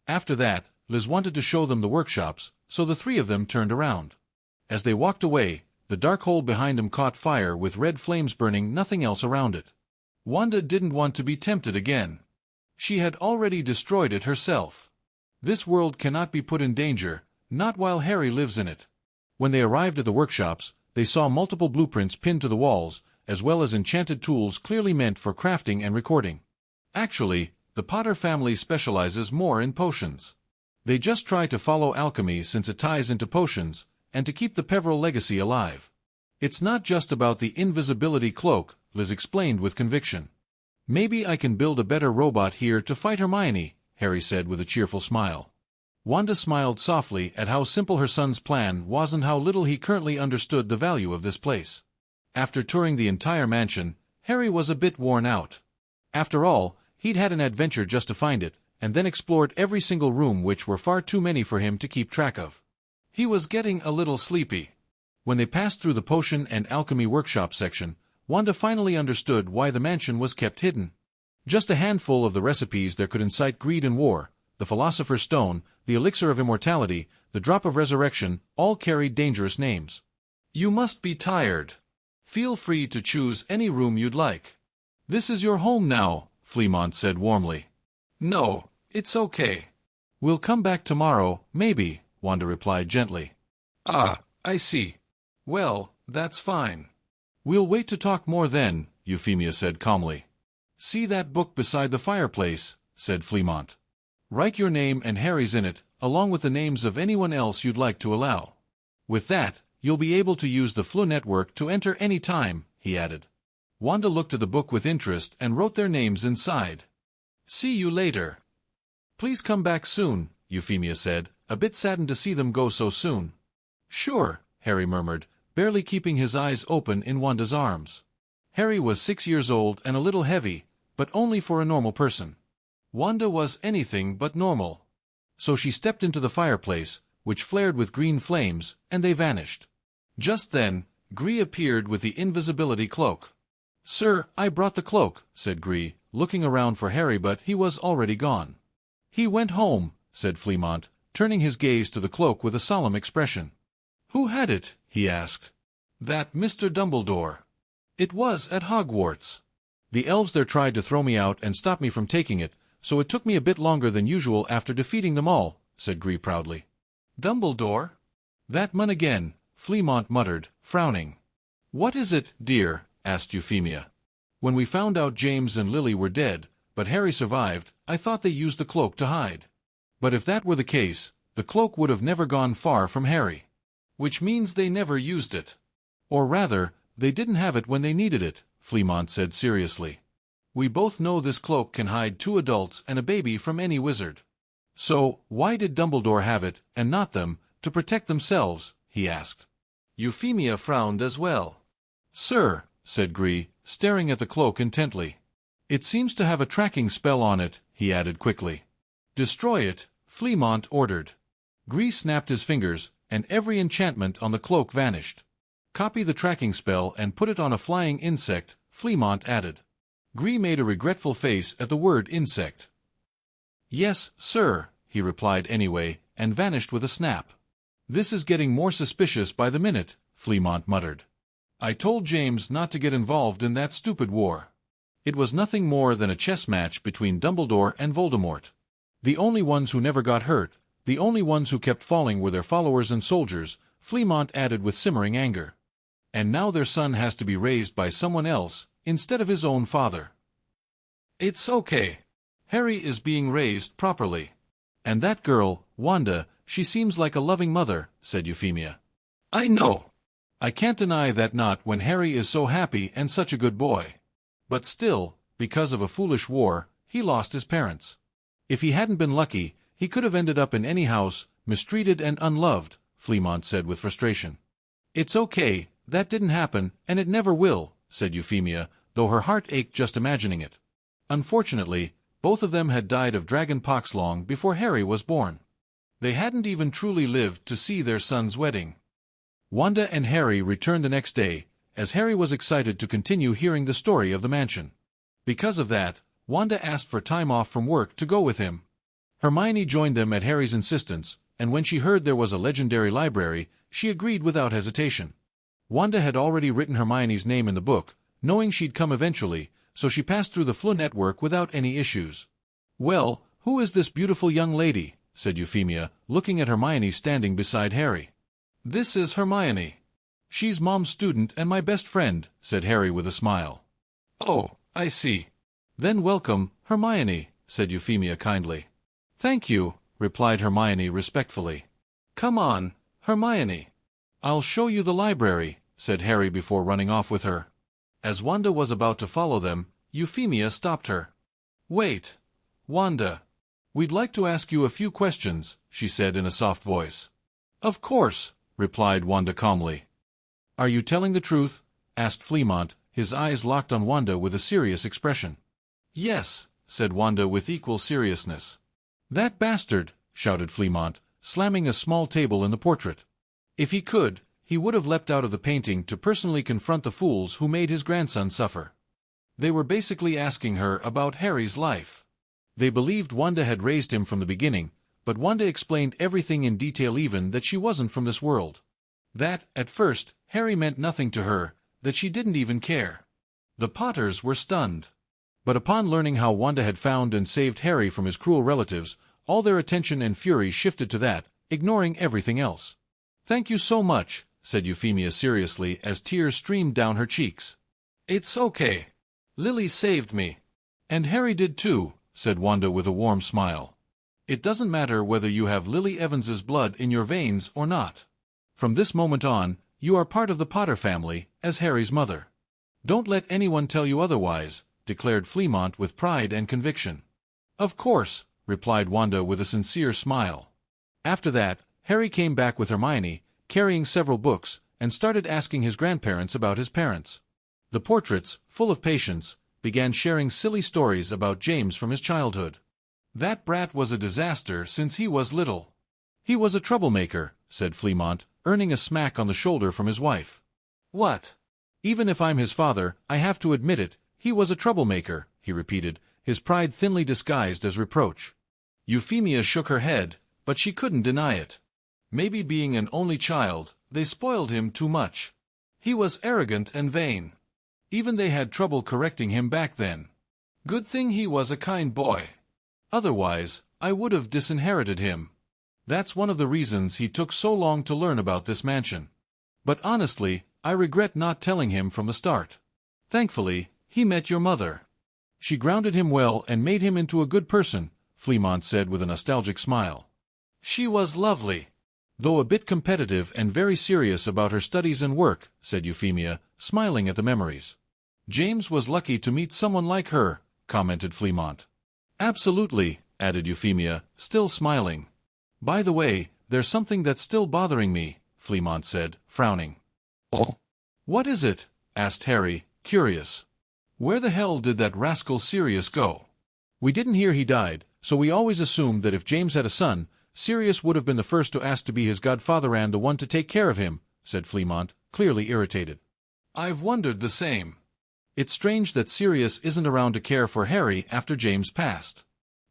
After that, Liz wanted to show them the workshops, so the three of them turned around. As they walked away, the Darkhold behind them caught fire with red flames burning nothing else around it. Wanda didn't want to be tempted again. She had already destroyed it herself. This world cannot be put in danger, not while Harry lives in it. When they arrived at the workshops, they saw multiple blueprints pinned to the walls, as well as enchanted tools clearly meant for crafting and recording. Actually, the Potter family specializes more in potions. They just try to follow alchemy since it ties into potions, and to keep the Peveril legacy alive. It's not just about the invisibility cloak, Liz explained with conviction. Maybe I can build a better robot here to fight Hermione, Harry said with a cheerful smile. Wanda smiled softly at how simple her son's plan was and how little he currently understood the value of this place. After touring the entire mansion, Harry was a bit worn out. After all, he'd had an adventure just to find it, and then explored every single room, which were far too many for him to keep track of. He was getting a little sleepy. When they passed through the potion and alchemy workshop section, Wanda finally understood why the mansion was kept hidden. Just a handful of the recipes that could incite greed and war, the Philosopher's Stone, the Elixir of Immortality, the Drop of Resurrection, all carried dangerous names. You must be tired. Feel free to choose any room you'd like. This is your home now, Fleamont said warmly. No, it's okay. We'll come back tomorrow, maybe, Wanda replied gently. Ah, I see. Well, that's fine. We'll wait to talk more then, Euphemia said calmly. See that book beside the fireplace, said Fleamont. Write your name and Harry's in it, along with the names of anyone else you'd like to allow. With that, you'll be able to use the Flu network to enter any time, he added. Wanda looked at the book with interest and wrote their names inside. See you later. Please come back soon, Euphemia said, a bit saddened to see them go so soon. Sure, Harry murmured, barely keeping his eyes open in Wanda's arms. Harry was 6 years old and a little heavy, but only for a normal person. Wanda was anything but normal. So she stepped into the fireplace, which flared with green flames, and they vanished. Just then, Gree appeared with the invisibility cloak. Sir, I brought the cloak, said Gree, looking around for Harry, but he was already gone. He went home, said Fleamont, turning his gaze to the cloak with a solemn expression. Who had it? He asked. That Mr. Dumbledore. It was at Hogwarts. The elves there tried to throw me out and stop me from taking it, so it took me a bit longer than usual after defeating them all, said Gree proudly. Dumbledore? That man again, Fleamont muttered, frowning. What is it, dear? Asked Euphemia. When we found out James and Lily were dead, but Harry survived, I thought they used the cloak to hide. But if that were the case, the cloak would have never gone far from Harry. Which means they never used it. Or rather, they didn't have it when they needed it, Fleamont said seriously. We both know this cloak can hide 2 adults and a baby from any wizard. So, why did Dumbledore have it, and not them, to protect themselves? He asked. Euphemia frowned as well. Sir, said Gree, staring at the cloak intently. It seems to have a tracking spell on it, he added quickly. Destroy it, Fleamont ordered. Gree snapped his fingers, and every enchantment on the cloak vanished. Copy the tracking spell and put it on a flying insect, Fleamont added. Gree made a regretful face at the word insect. Yes, sir, he replied anyway, and vanished with a snap. This is getting more suspicious by the minute, Fleamont muttered. I told James not to get involved in that stupid war. It was nothing more than a chess match between Dumbledore and Voldemort. The only ones who never got hurt, the only ones who kept falling were their followers and soldiers, Fleamont added with simmering anger. And now their son has to be raised by someone else, instead of his own father. It's okay. Harry is being raised properly. And that girl, Wanda, she seems like a loving mother, said Euphemia. I know. I can't deny that not when Harry is so happy and such a good boy. But still, because of a foolish war, he lost his parents. If he hadn't been lucky, he could have ended up in any house, mistreated and unloved, Fleamont said with frustration. It's okay, that didn't happen, and it never will, said Euphemia, though her heart ached just imagining it. Unfortunately, both of them had died of dragonpox long before Harry was born. They hadn't even truly lived to see their son's wedding. Wanda and Harry returned the next day, as Harry was excited to continue hearing the story of the mansion. Because of that, Wanda asked for time off from work to go with him. Hermione joined them at Harry's insistence, and when she heard there was a legendary library, she agreed without hesitation. Wanda had already written Hermione's name in the book, knowing she'd come eventually, so she passed through the Floo network without any issues. "Well, who is this beautiful young lady?" said Euphemia, looking at Hermione standing beside Harry. "This is Hermione." "She's Mom's student and my best friend," said Harry with a smile. "Oh, I see." "Then welcome, Hermione," said Euphemia kindly. "Thank you," replied Hermione respectfully. "Come on, Hermione." "I'll show you the library," said Harry before running off with her. As Wanda was about to follow them, Euphemia stopped her. "Wait, Wanda. We'd like to ask you a few questions," she said in a soft voice. "Of course," replied Wanda calmly. "Are you telling the truth?" asked Fleamont, his eyes locked on Wanda with a serious expression. "Yes," said Wanda with equal seriousness. "That bastard!" shouted Fleamont, slamming a small table in the portrait. If he could, he would have leapt out of the painting to personally confront the fools who made his grandson suffer. They were basically asking her about Harry's life. They believed Wanda had raised him from the beginning, but Wanda explained everything in detail, even that she wasn't from this world. That, at first, Harry meant nothing to her, that she didn't even care. The Potters were stunned. But upon learning how Wanda had found and saved Harry from his cruel relatives, all their attention and fury shifted to that, ignoring everything else. "Thank you so much," said Euphemia seriously as tears streamed down her cheeks. "It's okay. Lily saved me." "And Harry did too," said Wanda with a warm smile. "It doesn't matter whether you have Lily Evans's blood in your veins or not. From this moment on, you are part of the Potter family, as Harry's mother. Don't let anyone tell you otherwise," declared Fleamont with pride and conviction. "Of course," replied Wanda with a sincere smile. After that, Harry came back with Hermione, carrying several books, and started asking his grandparents about his parents. The portraits, full of patience, began sharing silly stories about James from his childhood. "That brat was a disaster since he was little." "He was a troublemaker," said Fleamont, earning a smack on the shoulder from his wife. "What?" "Even if I'm his father, I have to admit it, he was a troublemaker," he repeated, his pride thinly disguised as reproach. Euphemia shook her head, but she couldn't deny it. Maybe being an only child, they spoiled him too much. He was arrogant and vain. Even they had trouble correcting him back then. Good thing he was a kind boy. Otherwise, I would have disinherited him. That's one of the reasons he took so long to learn about this mansion. But honestly, I regret not telling him from the start. Thankfully, he met your mother. She grounded him well and made him into a good person," Fleamont said with a nostalgic smile. "She was lovely." "Though a bit competitive and very serious about her studies and work," said Euphemia, smiling at the memories. "James was lucky to meet someone like her," commented Fleamont. "Absolutely," added Euphemia, still smiling. "By the way, there's something that's still bothering me," Fleamont said, frowning. "Oh? What is it?" asked Harry, curious. "Where the hell did that rascal Sirius go? We didn't hear he died, so we always assumed that if James had a son, Sirius would have been the first to ask to be his godfather and the one to take care of him," said Fleamont, clearly irritated. "I've wondered the same." "It's strange that Sirius isn't around to care for Harry after James passed.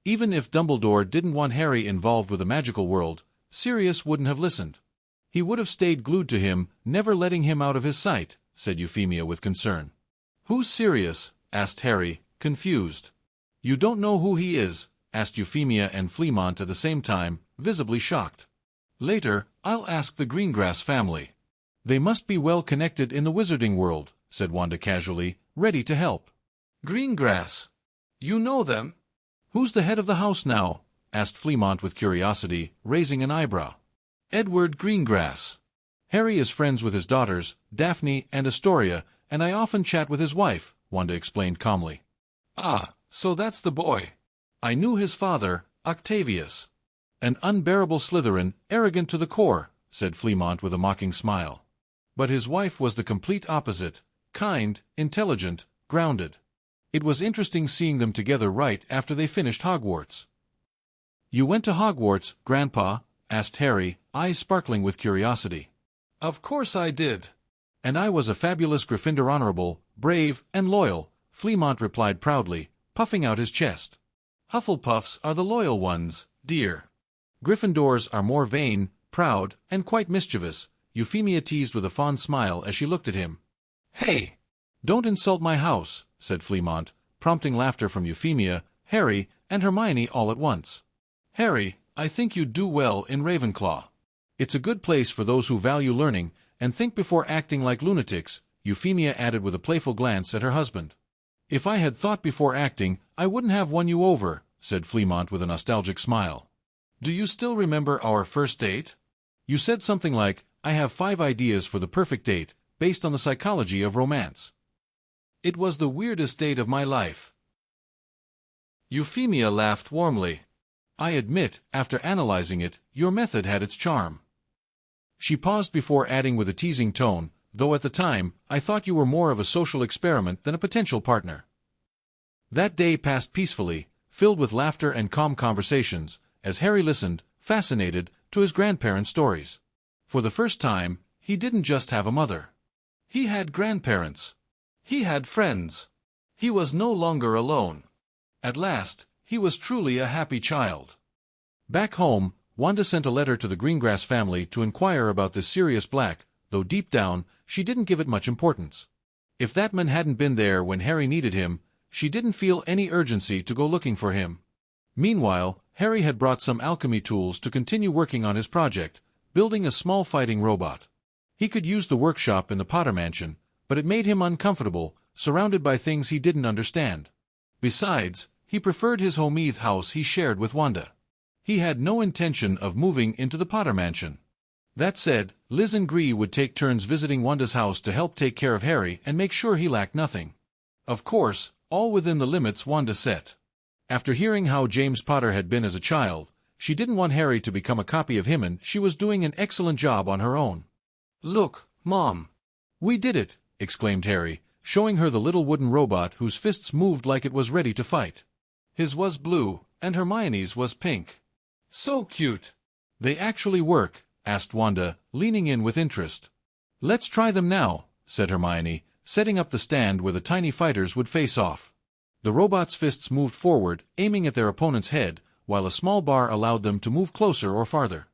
Even if Dumbledore didn't want Harry involved with the magical world, Sirius wouldn't have listened. He would have stayed glued to him, never letting him out of his sight," said Euphemia with concern. "Who's Sirius?" asked Harry, confused. You don't know who he is? Asked Euphemia and Fleamont at the same time, visibly shocked. Later, I'll ask the Greengrass family. They must be well connected in the wizarding world, said Wanda casually, ready to help. Greengrass? You know them? Who's the head of the house now? Asked Fleamont with curiosity, raising an eyebrow. Edward Greengrass. Harry is friends with his daughters, Daphne and Astoria, and I often chat with his wife, Wanda explained calmly. Ah, so that's the boy. I knew his father, Octavius. An unbearable Slytherin, arrogant to the core, said Fleamont with a mocking smile. But his wife was the complete opposite, kind, intelligent, grounded. It was interesting seeing them together right after they finished Hogwarts. You went to Hogwarts, Grandpa? Asked Harry, eyes sparkling with curiosity. Of course I did. And I was a fabulous Gryffindor honorable, brave, and loyal, Fleamont replied proudly, puffing out his chest. Hufflepuffs are the loyal ones, dear. Gryffindors are more vain, proud, and quite mischievous, Euphemia teased with a fond smile as she looked at him. Hey! Don't insult my house, said Fleamont, prompting laughter from Euphemia, Harry, and Hermione all at once. Harry, I think you'd do well in Ravenclaw. It's a good place for those who value learning and think before acting like lunatics, Euphemia added with a playful glance at her husband. If I had thought before acting, I wouldn't have won you over, said Fleamont with a nostalgic smile. Do you still remember our first date? You said something like, I have 5 ideas for the perfect date, based on the psychology of romance. It was the weirdest date of my life. Euphemia laughed warmly. I admit, after analyzing it, your method had its charm. She paused before adding with a teasing tone, though at the time, I thought you were more of a social experiment than a potential partner. That day passed peacefully, filled with laughter and calm conversations, as Harry listened, fascinated, to his grandparents' stories. For the first time, he didn't just have a mother. He had grandparents. He had friends. He was no longer alone. At last, he was truly a happy child. Back home, Wanda sent a letter to the Greengrass family to inquire about this Sirius Black, though deep down, she didn't give it much importance. If that man hadn't been there when Harry needed him, she didn't feel any urgency to go looking for him. Meanwhile, Harry had brought some alchemy tools to continue working on his project, building a small fighting robot. He could use the workshop in the Potter Mansion, but it made him uncomfortable, surrounded by things he didn't understand. Besides, he preferred his Homeeth house he shared with Wanda. He had no intention of moving into the Potter Mansion. That said, Liz and Gree would take turns visiting Wanda's house to help take care of Harry and make sure he lacked nothing. Of course, all within the limits Wanda set. After hearing how James Potter had been as a child, she didn't want Harry to become a copy of him, and she was doing an excellent job on her own. Look, Mom. We did it, exclaimed Harry, showing her the little wooden robot whose fists moved like it was ready to fight. His was blue, and Hermione's was pink. So cute. They actually work, asked Wanda, leaning in with interest. Let's try them now, said Hermione, setting up the stand where the tiny fighters would face off. The robot's fists moved forward, aiming at their opponent's head, while a small bar allowed them to move closer or farther.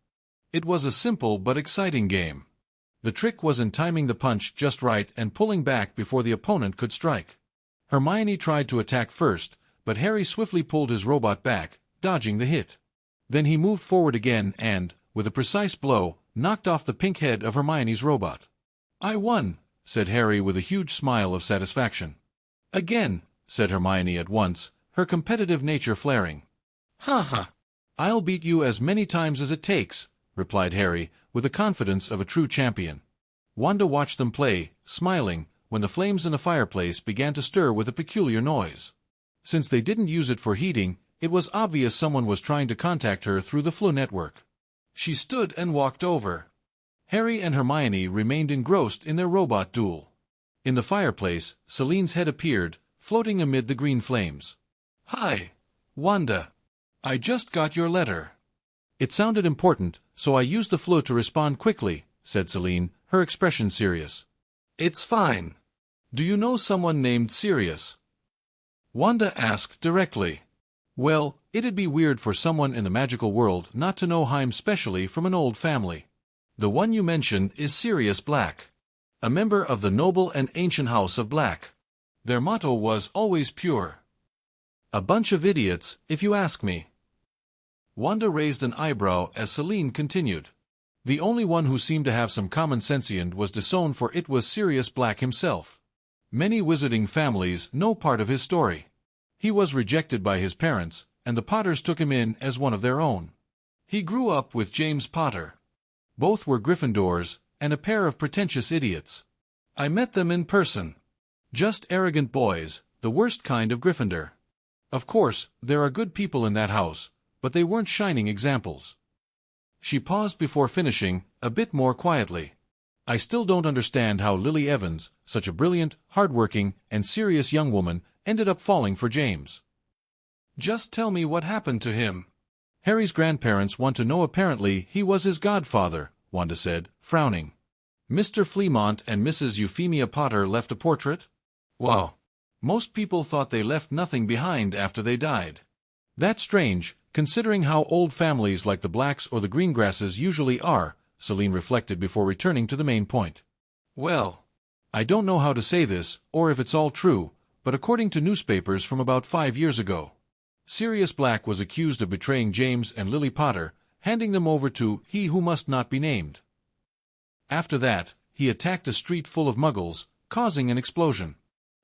It was a simple but exciting game. The trick was in timing the punch just right and pulling back before the opponent could strike. Hermione tried to attack first, but Harry swiftly pulled his robot back, dodging the hit. Then he moved forward again and, with a precise blow, knocked off the pink head of Hermione's robot. I won, said Harry with a huge smile of satisfaction. Again, said Hermione at once, her competitive nature flaring. Ha ha! I'll beat you as many times as it takes, replied Harry, with the confidence of a true champion. Wanda watched them play, smiling, when the flames in the fireplace began to stir with a peculiar noise. Since they didn't use it for heating, it was obvious someone was trying to contact her through the Flu network. She stood and walked over. Harry and Hermione remained engrossed in their robot duel. In the fireplace, Celine's head appeared, floating amid the green flames. Hi, Wanda. I just got your letter. It sounded important, so I used the Flu to respond quickly, said Celine, her expression serious. It's fine. Do you know someone named Sirius? Wanda asked directly. Well, it'd be weird for someone in the magical world not to know Haim specially from an old family. The one you mentioned is Sirius Black, a member of the noble and ancient house of Black. Their motto was always pure. A bunch of idiots, if you ask me. Wanda raised an eyebrow as Celine continued. The only one who seemed to have some common sensient was Dison, for it was Sirius Black himself. Many wizarding families know part of his story. He was rejected by his parents, and the Potters took him in as one of their own. He grew up with James Potter. Both were Gryffindors, and a pair of pretentious idiots. I met them in person. Just arrogant boys, the worst kind of Gryffindor. Of course, there are good people in that house, but they weren't shining examples. She paused before finishing, a bit more quietly. I still don't understand how Lily Evans, such a brilliant, hard-working, and serious young woman, ended up falling for James. Just tell me what happened to him. Harry's grandparents want to know. Apparently he was his godfather, Wanda said, frowning. Mr. Fleamont and Mrs. Euphemia Potter left a portrait? Wow. Most people thought they left nothing behind after they died. That's strange, considering how old families like the Blacks or the Greengrasses usually are, Celine reflected before returning to the main point. Well, I don't know how to say this, or if it's all true, but according to newspapers from about 5 years ago, Sirius Black was accused of betraying James and Lily Potter, handing them over to he who must not be named. After that, he attacked a street full of muggles, causing an explosion.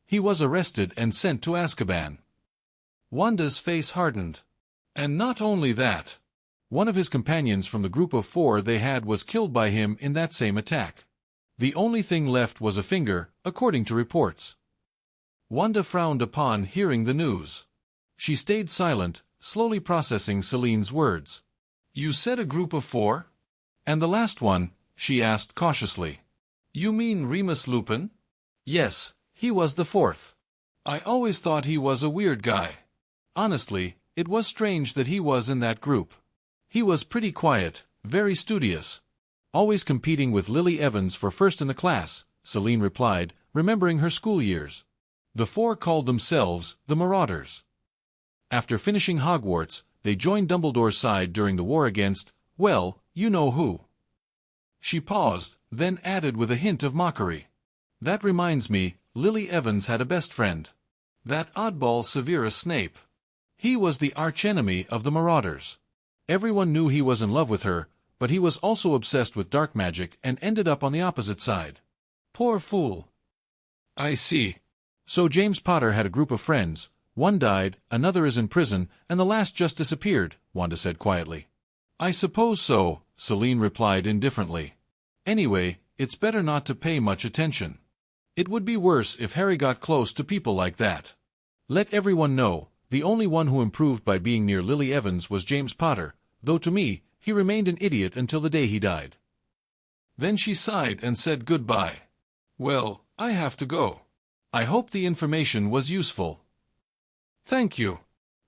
He was arrested and sent to Azkaban. Wanda's face hardened. And not only that, one of his companions from the group of 4 they had was killed by him in that same attack. The only thing left was a finger, according to reports. Wanda frowned upon hearing the news. She stayed silent, slowly processing Celine's words. You said a group of 4? And the last one? She asked cautiously. You mean Remus Lupin? Yes, he was the 4th. I always thought he was a weird guy. Honestly, it was strange that he was in that group. He was pretty quiet, very studious. Always competing with Lily Evans for first in the class, Celine replied, remembering her school years. The 4 called themselves the Marauders. After finishing Hogwarts, they joined Dumbledore's side during the war against, well, you know who. She paused, then added with a hint of mockery. That reminds me, Lily Evans had a best friend. That oddball Severus Snape. He was the archenemy of the Marauders. Everyone knew he was in love with her, but he was also obsessed with dark magic and ended up on the opposite side. Poor fool. I see. So James Potter had a group of friends. One died, another is in prison, and the last just disappeared, Wanda said quietly. I suppose so, Celine replied indifferently. Anyway, it's better not to pay much attention. It would be worse if Harry got close to people like that. Let everyone know, the only one who improved by being near Lily Evans was James Potter, though to me, he remained an idiot until the day he died. Then she sighed and said goodbye. Well, I have to go. I hope the information was useful. Thank you.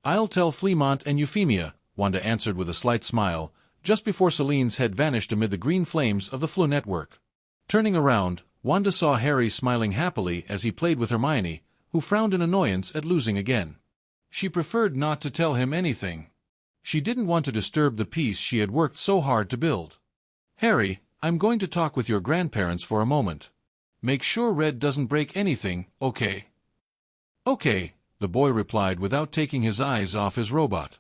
I'll tell Fleamont and Euphemia, Wanda answered with a slight smile, just before Celine's head vanished amid the green flames of the Flu network. Turning around, Wanda saw Harry smiling happily as he played with Hermione, who frowned in annoyance at losing again. She preferred not to tell him anything. She didn't want to disturb the peace she had worked so hard to build. Harry, I'm going to talk with your grandparents for a moment. Make sure Red doesn't break anything, okay? Okay, the boy replied without taking his eyes off his robot.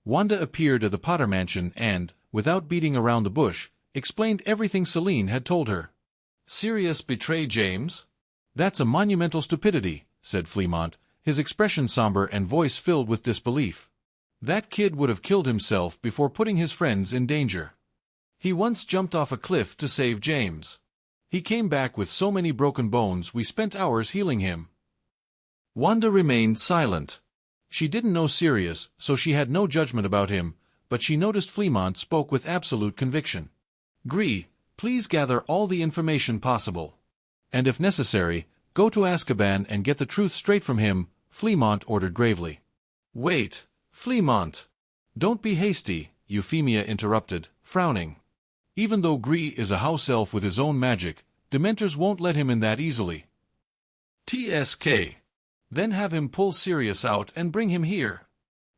Wanda appeared at the Potter mansion and, without beating around the bush, explained everything Celine had told her. Sirius betrayed James? That's a monumental stupidity, said Fleamont, his expression somber and voice filled with disbelief. That kid would have killed himself before putting his friends in danger. He once jumped off a cliff to save James. He came back with so many broken bones we spent hours healing him. Wanda remained silent. She didn't know Sirius, so she had no judgment about him, but she noticed Fleamont spoke with absolute conviction. Gree, please gather all the information possible. And if necessary, go to Azkaban and get the truth straight from him, Fleamont ordered gravely. Wait, Fleamont. Don't be hasty, Euphemia interrupted, frowning. Even though Gree is a house elf with his own magic, Dementors won't let him in that easily. TSK. Then have him pull Sirius out and bring him here.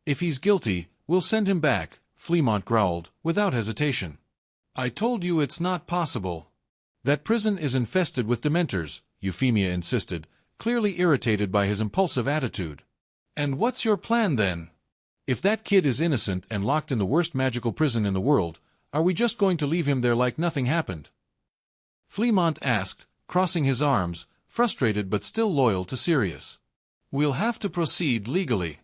If he's guilty, we'll send him back, Fleamont growled, without hesitation. I told you it's not possible. That prison is infested with Dementors, Euphemia insisted, clearly irritated by his impulsive attitude. "And what's your plan then? If that kid is innocent and locked in the worst magical prison in the world, are we just going to leave him there like nothing happened?" Fleamont asked, crossing his arms, frustrated but still loyal to Sirius. "We'll have to proceed legally.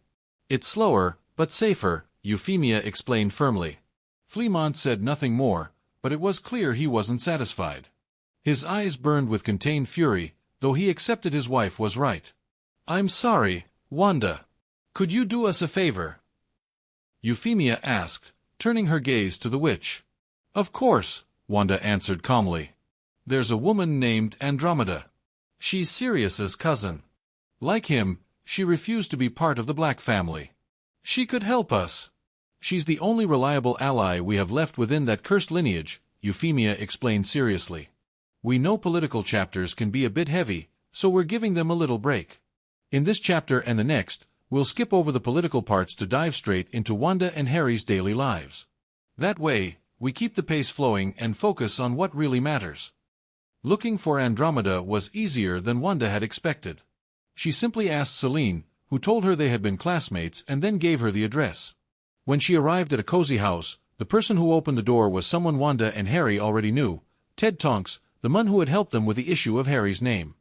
It's slower, but safer," Euphemia explained firmly. Fleamont said nothing more, but it was clear he wasn't satisfied. His eyes burned with contained fury, though he accepted his wife was right. "I'm sorry, Wanda. Could you do us a favor?" Euphemia asked, turning her gaze to the witch. "Of course," Wanda answered calmly. "There's a woman named Andromeda. She's Sirius's cousin. Like him, she refused to be part of the Black family. She could help us. She's the only reliable ally we have left within that cursed lineage," Euphemia explained seriously. "We know political chapters can be a bit heavy, so we're giving them a little break. In this chapter and the next, we'll skip over the political parts to dive straight into Wanda and Harry's daily lives. That way, we keep the pace flowing and focus on what really matters." Looking for Andromeda was easier than Wanda had expected. She simply asked Celine, who told her they had been classmates and then gave her the address. When she arrived at a cozy house, the person who opened the door was someone Wanda and Harry already knew, Ted Tonks, the man who had helped them with the issue of Harry's name.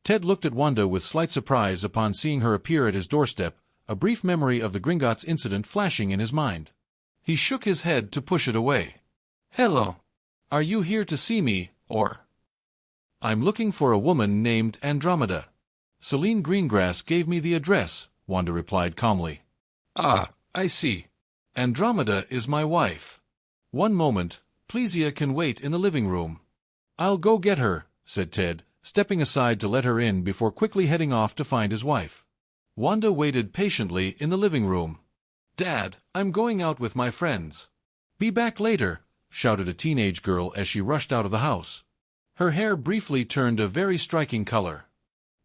Ted looked at Wanda with slight surprise upon seeing her appear at his doorstep, a brief memory of the Gringotts incident flashing in his mind. He shook his head to push it away. "Hello. Are you here to see me, or?" "I'm looking for a woman named Andromeda. Celine Greengrass gave me the address," Wanda replied calmly. "Ah, I see. Andromeda is my wife. One moment, Plesia can wait in the living room." "I'll go get her," said Ted, stepping aside to let her in before quickly heading off to find his wife. Wanda waited patiently in the living room. "Dad, I'm going out with my friends." "Be back later," shouted a teenage girl as she rushed out of the house. Her hair briefly turned a very striking color.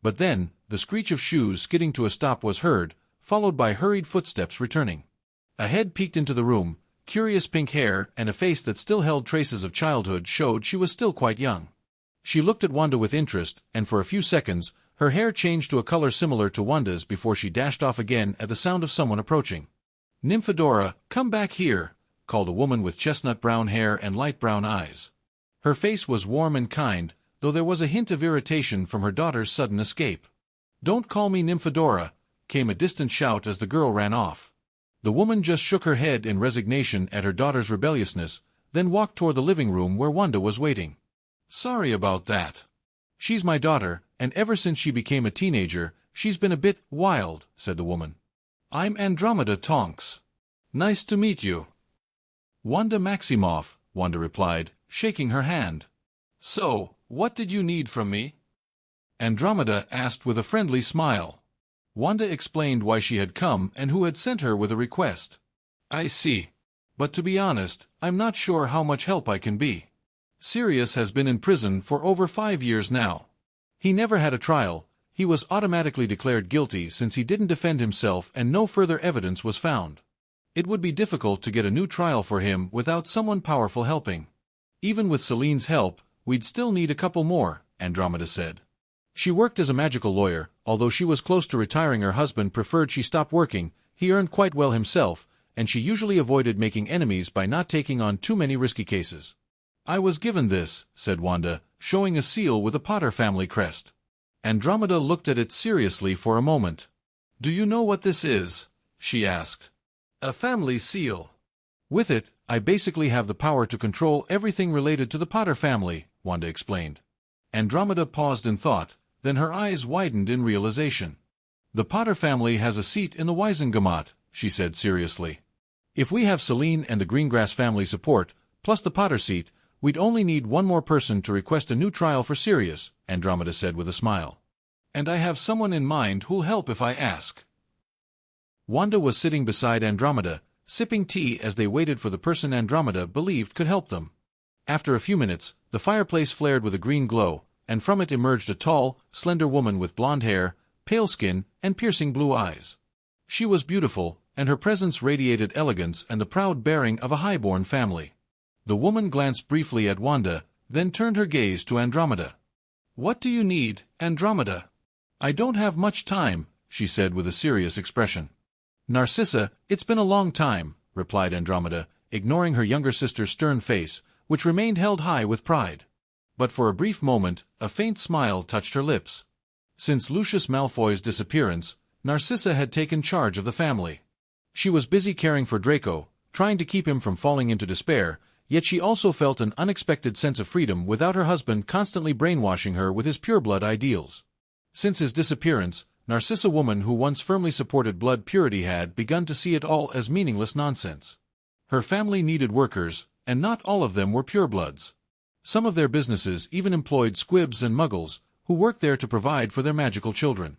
But then, the screech of shoes skidding to a stop was heard, followed by hurried footsteps returning. A head peeked into the room, curious pink hair and a face that still held traces of childhood showed she was still quite young. She looked at Wanda with interest, and for a few seconds, her hair changed to a color similar to Wanda's before she dashed off again at the sound of someone approaching. "Nymphadora, come back here," called a woman with chestnut brown hair and light brown eyes. Her face was warm and kind, though there was a hint of irritation from her daughter's sudden escape. "Don't call me Nymphadora," came a distant shout as the girl ran off. The woman just shook her head in resignation at her daughter's rebelliousness, then walked toward the living room where Wanda was waiting. "Sorry about that. She's my daughter, and ever since she became a teenager, she's been a bit wild," said the woman. "I'm Andromeda Tonks. Nice to meet you." "Wanda Maximoff," Wanda replied, shaking her hand. "So, what did you need from me?" Andromeda asked with a friendly smile. Wanda explained why she had come and who had sent her with a request. "I see. But to be honest, I'm not sure how much help I can be. Sirius has been in prison for over 5 years now. He never had a trial, he was automatically declared guilty since he didn't defend himself and no further evidence was found. It would be difficult to get a new trial for him without someone powerful helping. Even with Celine's help, we'd still need a couple more," Andromeda said. She worked as a magical lawyer, although she was close to retiring. Her husband preferred she stop working, he earned quite well himself, and she usually avoided making enemies by not taking on too many risky cases. "I was given this," said Wanda, showing a seal with a Potter family crest. Andromeda looked at it seriously for a moment. "Do you know what this is?" she asked. "A family seal. With it, I basically have the power to control everything related to the Potter family," Wanda explained. Andromeda paused in thought, then her eyes widened in realization. "The Potter family has a seat in the Wisengamot," she said seriously. "If we have Celine and the Greengrass family support, plus the Potter seat, we'd only need one more person to request a new trial for Sirius," Andromeda said with a smile. "And I have someone in mind who'll help if I ask." Wanda was sitting beside Andromeda, sipping tea as they waited for the person Andromeda believed could help them. After a few minutes, the fireplace flared with a green glow, and from it emerged a tall, slender woman with blonde hair, pale skin, and piercing blue eyes. She was beautiful, and her presence radiated elegance and the proud bearing of a high-born family. The woman glanced briefly at Wanda, then turned her gaze to Andromeda. "What do you need, Andromeda?" I don't have much time, she said with a serious expression. Narcissa, it's been a long time, replied Andromeda, ignoring her younger sister's stern face, which remained held high with pride. But for a brief moment, a faint smile touched her lips. Since Lucius Malfoy's disappearance, Narcissa had taken charge of the family. She was busy caring for Draco, trying to keep him from falling into despair, yet she also felt an unexpected sense of freedom without her husband constantly brainwashing her with his pureblood ideals. Since his disappearance, Narcissa, woman who once firmly supported blood purity, had begun to see it all as meaningless nonsense. Her family needed workers, and not all of them were purebloods. Some of their businesses even employed squibs and muggles, who worked there to provide for their magical children.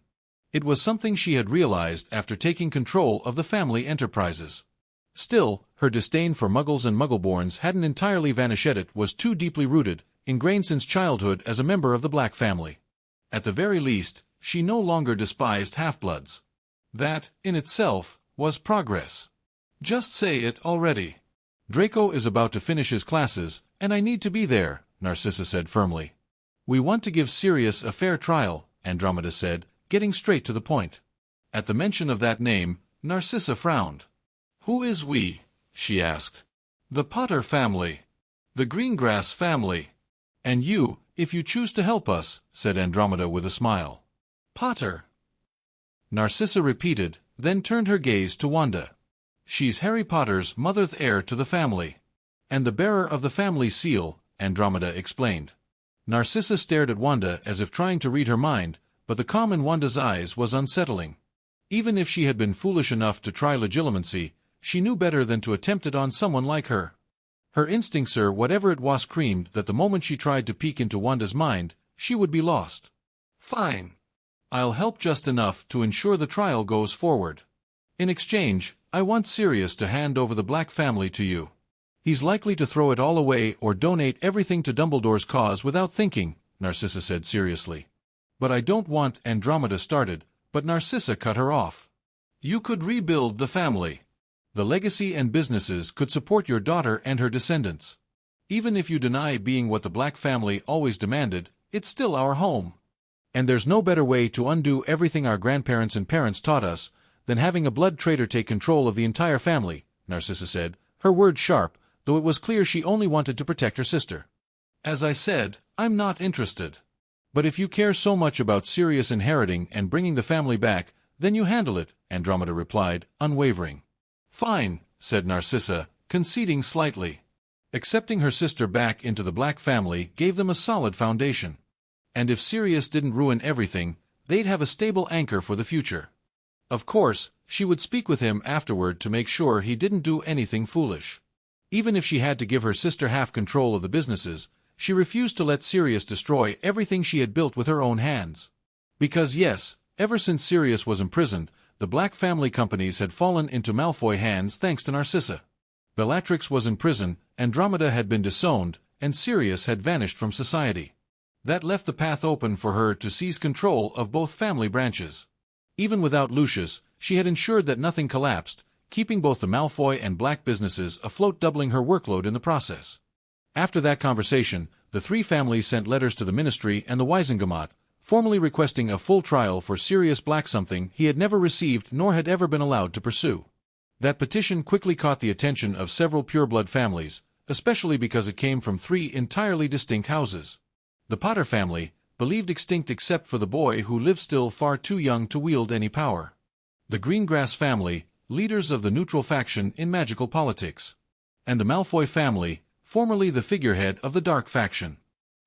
It was something she had realized after taking control of the family enterprises. Still, her disdain for muggles and muggleborns hadn't entirely vanished. It was too deeply rooted, ingrained since childhood as a member of the Black family. At the very least, she no longer despised half-bloods. That, in itself, was progress. Just say it already. Draco is about to finish his classes, and I need to be there, Narcissa said firmly. We want to give Sirius a fair trial, Andromeda said, getting straight to the point. At the mention of that name, Narcissa frowned. Who is we? She asked. The Potter family. The Greengrass family. And you, if you choose to help us, said Andromeda with a smile. Potter. Narcissa repeated, then turned her gaze to Wanda. She's Harry Potter's mother's heir to the family. And the bearer of the family seal, Andromeda explained. Narcissa stared at Wanda as if trying to read her mind, but the calm in Wanda's eyes was unsettling. Even if she had been foolish enough to try legilimency, she knew better than to attempt it on someone like her. Her instincts, or whatever it was, screamed that the moment she tried to peek into Wanda's mind, she would be lost. Fine. I'll help just enough to ensure the trial goes forward. In exchange, I want Sirius to hand over the Black family to you. He's likely to throw it all away or donate everything to Dumbledore's cause without thinking, Narcissa said seriously. But I don't want, Andromeda started, but Narcissa cut her off. You could rebuild the family. The legacy and businesses could support your daughter and her descendants. Even if you deny being what the Black family always demanded, it's still our home. And there's no better way to undo everything our grandparents and parents taught us than having a blood traitor take control of the entire family, Narcissa said, her words sharp, though it was clear she only wanted to protect her sister. As I said, I'm not interested. But if you care so much about Sirius inheriting and bringing the family back, then you handle it, Andromeda replied, unwavering. Fine, said Narcissa, conceding slightly. Accepting her sister back into the Black family gave them a solid foundation. And if Sirius didn't ruin everything, they'd have a stable anchor for the future. Of course, she would speak with him afterward to make sure he didn't do anything foolish. Even if she had to give her sister half control of the businesses, she refused to let Sirius destroy everything she had built with her own hands. Because yes, ever since Sirius was imprisoned, the Black family companies had fallen into Malfoy hands thanks to Narcissa. Bellatrix was in prison, Andromeda had been disowned, and Sirius had vanished from society. That left the path open for her to seize control of both family branches. Even without Lucius, she had ensured that nothing collapsed, keeping both the Malfoy and Black businesses afloat, doubling her workload in the process. After that conversation, the three families sent letters to the Ministry and the Waisengamot, formally requesting a full trial for Sirius Black, something he had never received nor had ever been allowed to pursue. That petition quickly caught the attention of several pureblood families, especially because it came from three entirely distinct houses. The Potter family, believed extinct except for the boy who lived still far too young to wield any power. The Greengrass family, leaders of the neutral faction in magical politics. And the Malfoy family, formerly the figurehead of the dark faction.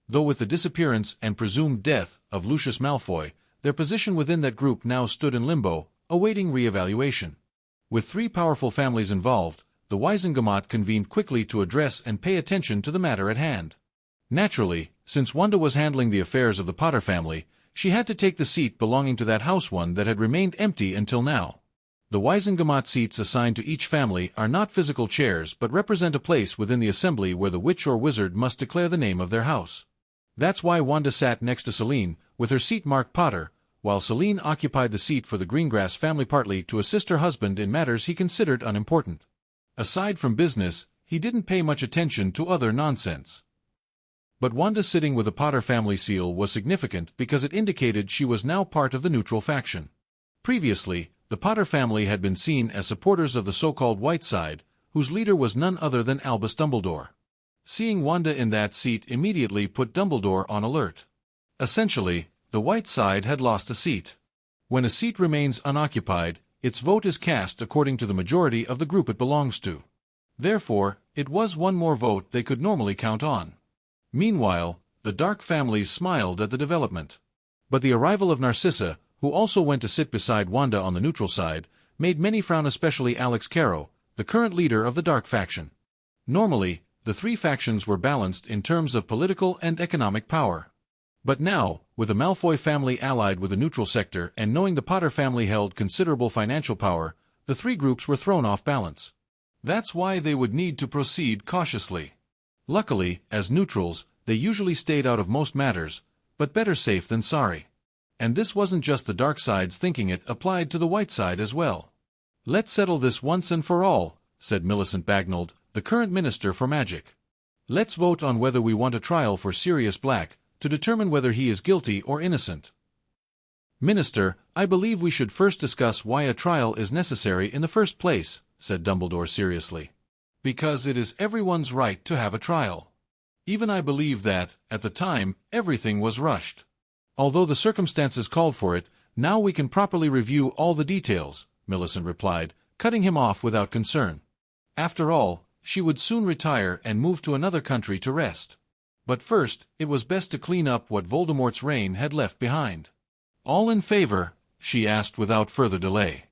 Though with the disappearance and presumed death of Lucius Malfoy, their position within that group now stood in limbo, awaiting re-evaluation. With three powerful families involved, the Waisengamot convened quickly to address and pay attention to the matter at hand. Naturally, since Wanda was handling the affairs of the Potter family, she had to take the seat belonging to that house, one that had remained empty until now. The Waisengamot seats assigned to each family are not physical chairs but represent a place within the assembly where the witch or wizard must declare the name of their house. That's why Wanda sat next to Celine, with her seat marked Potter, while Celine occupied the seat for the Greengrass family, partly to assist her husband in matters he considered unimportant. Aside from business, he didn't pay much attention to other nonsense. But Wanda sitting with a Potter family seal was significant because it indicated she was now part of the neutral faction. Previously, the Potter family had been seen as supporters of the so-called white side, whose leader was none other than Albus Dumbledore. Seeing Wanda in that seat immediately put Dumbledore on alert. Essentially, the white side had lost a seat. When a seat remains unoccupied, its vote is cast according to the majority of the group it belongs to. Therefore, it was one more vote they could normally count on. Meanwhile, the Dark families smiled at the development. But the arrival of Narcissa, who also went to sit beside Wanda on the neutral side, made many frown, especially Alex Caro, the current leader of the Dark faction. Normally, the three factions were balanced in terms of political and economic power. But now, with the Malfoy family allied with the neutral sector and knowing the Potter family held considerable financial power, the three groups were thrown off balance. That's why they would need to proceed cautiously. Luckily, as neutrals, they usually stayed out of most matters, but better safe than sorry. And this wasn't just the dark side's thinking, it applied to the white side as well. "Let's settle this once and for all," said Millicent Bagnold, the current Minister for Magic. "Let's vote on whether we want a trial for Sirius Black, to determine whether he is guilty or innocent." "Minister, I believe we should first discuss why a trial is necessary in the first place," said Dumbledore seriously. "Because it is everyone's right to have a trial. Even I believe that, at the time, everything was rushed. Although the circumstances called for it, now we can properly review all the details," Millicent replied, cutting him off without concern. After all, she would soon retire and move to another country to rest. But first, it was best to clean up what Voldemort's reign had left behind. "All in favor?" she asked without further delay.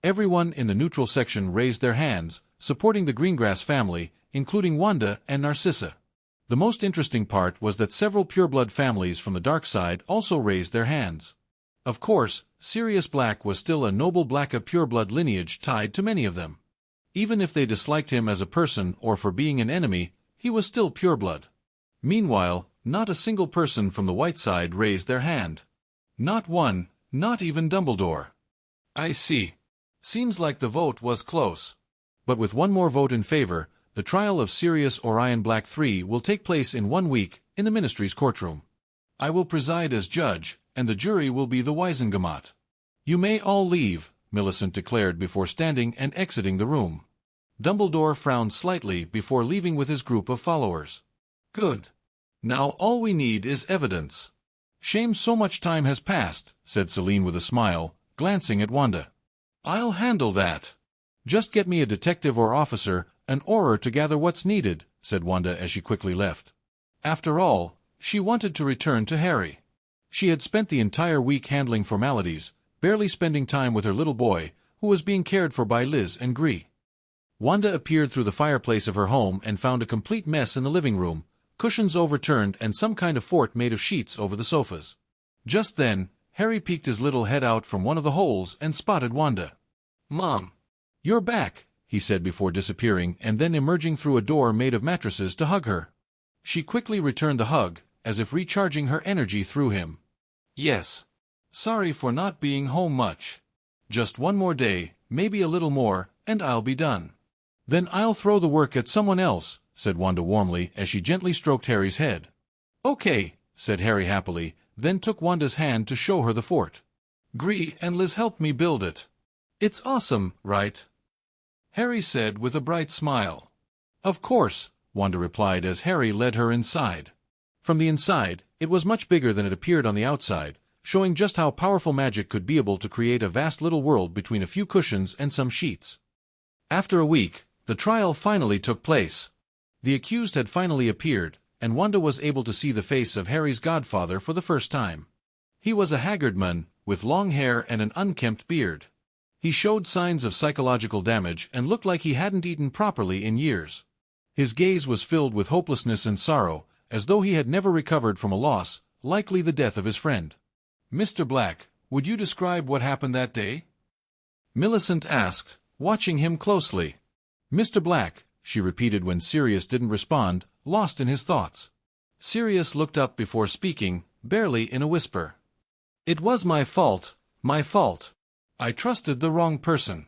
Everyone in the neutral section raised their hands, supporting the Greengrass family, including Wanda and Narcissa. The most interesting part was that several pureblood families from the dark side also raised their hands. Of course, Sirius Black was still a noble Blacka pureblood lineage tied to many of them. Even if they disliked him as a person or for being an enemy, he was still pureblood. Meanwhile, not a single person from the white side raised their hand. Not one, not even Dumbledore. "I see. Seems like the vote was close. But with one more vote in favor, the trial of Sirius Orion Black III will take place in 1 week, in the Ministry's courtroom. I will preside as judge, and the jury will be the Wiesengemot. You may all leave," Millicent declared before standing and exiting the room. Dumbledore frowned slightly before leaving with his group of followers. "Good. Now all we need is evidence." "Shame so much time has passed," said Celine with a smile, glancing at Wanda. "I'll handle that. Just get me a detective or officer, an Auror to gather what's needed," said Wanda as she quickly left. After all, she wanted to return to Harry. She had spent the entire week handling formalities, barely spending time with her little boy, who was being cared for by Liz and Gree. Wanda appeared through the fireplace of her home and found a complete mess in the living room, cushions overturned and some kind of fort made of sheets over the sofas. Just then, Harry peeked his little head out from one of the holes and spotted Wanda. "Mom, you're back," he said before disappearing and then emerging through a door made of mattresses to hug her. She quickly returned the hug, as if recharging her energy through him. "Yes. Sorry for not being home much. Just one more day, maybe a little more, and I'll be done." "Then I'll throw the work at someone else," said Wanda warmly as she gently stroked Harry's head. "Okay," said Harry happily, then took Wanda's hand to show her the fort. "Gree and Liz helped me build it. It's awesome, right?" Harry said with a bright smile. "Of course," Wanda replied as Harry led her inside. From the inside, it was much bigger than it appeared on the outside, showing just how powerful magic could be able to create a vast little world between a few cushions and some sheets. After a week, the trial finally took place. The accused had finally appeared, and Wanda was able to see the face of Harry's godfather for the first time. He was a haggard man, with long hair and an unkempt beard. He showed signs of psychological damage and looked like he hadn't eaten properly in years. His gaze was filled with hopelessness and sorrow, as though he had never recovered from a loss, likely the death of his friend. "Mr. Black, would you describe what happened that day?" Millicent asked, watching him closely. "Mr. Black," she repeated when Sirius didn't respond, lost in his thoughts. Sirius looked up before speaking, barely in a whisper. "It was my fault, my fault. I trusted the wrong person.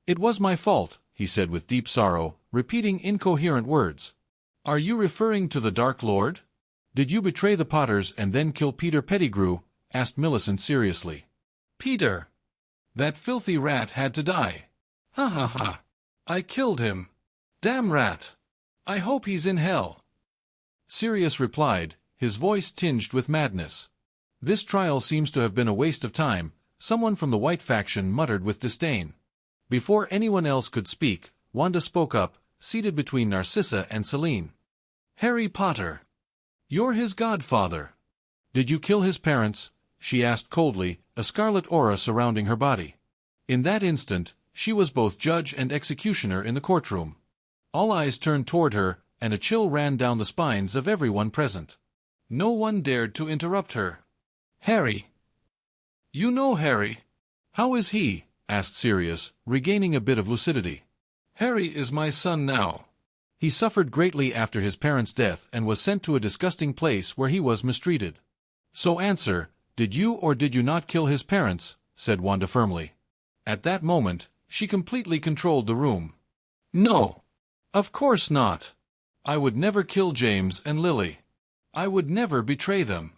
It was my fault," he said with deep sorrow, repeating incoherent words. "Are you referring to the Dark Lord? Did you betray the Potters and then kill Peter Pettigrew? Asked Millicent seriously. Peter! That filthy rat had to die. Ha ha ha! I killed him. Damn rat! I hope he's in hell. Sirius replied, his voice tinged with madness. This trial seems to have been a waste of time, someone from the White faction muttered with disdain. Before anyone else could speak, Wanda spoke up, seated between Narcissa and Celine. Harry Potter. You're his godfather. Did you kill his parents? She asked coldly, a scarlet aura surrounding her body. In that instant, she was both judge and executioner in the courtroom. All eyes turned toward her, and a chill ran down the spines of everyone present. No one dared to interrupt her. Harry. You know Harry. How is he? Asked Sirius, regaining a bit of lucidity. Harry is my son now. He suffered greatly after his parents' death and was sent to a disgusting place where he was mistreated. So answer, did you or did you not kill his parents? Said Wanda firmly. At that moment, she completely controlled the room. No. Of course not. I would never kill James and Lily. I would never betray them.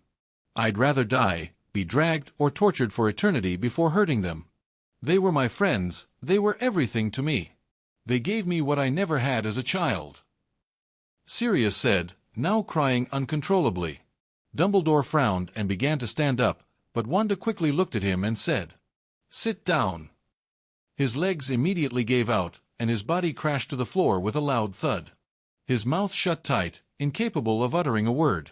I'd rather die, be dragged or tortured for eternity before hurting them. They were my friends, they were everything to me. They gave me what I never had as a child. Sirius said, now crying uncontrollably. Dumbledore frowned and began to stand up, but Wanda quickly looked at him and said, Sit down. His legs immediately gave out, and his body crashed to the floor with a loud thud. His mouth shut tight, incapable of uttering a word.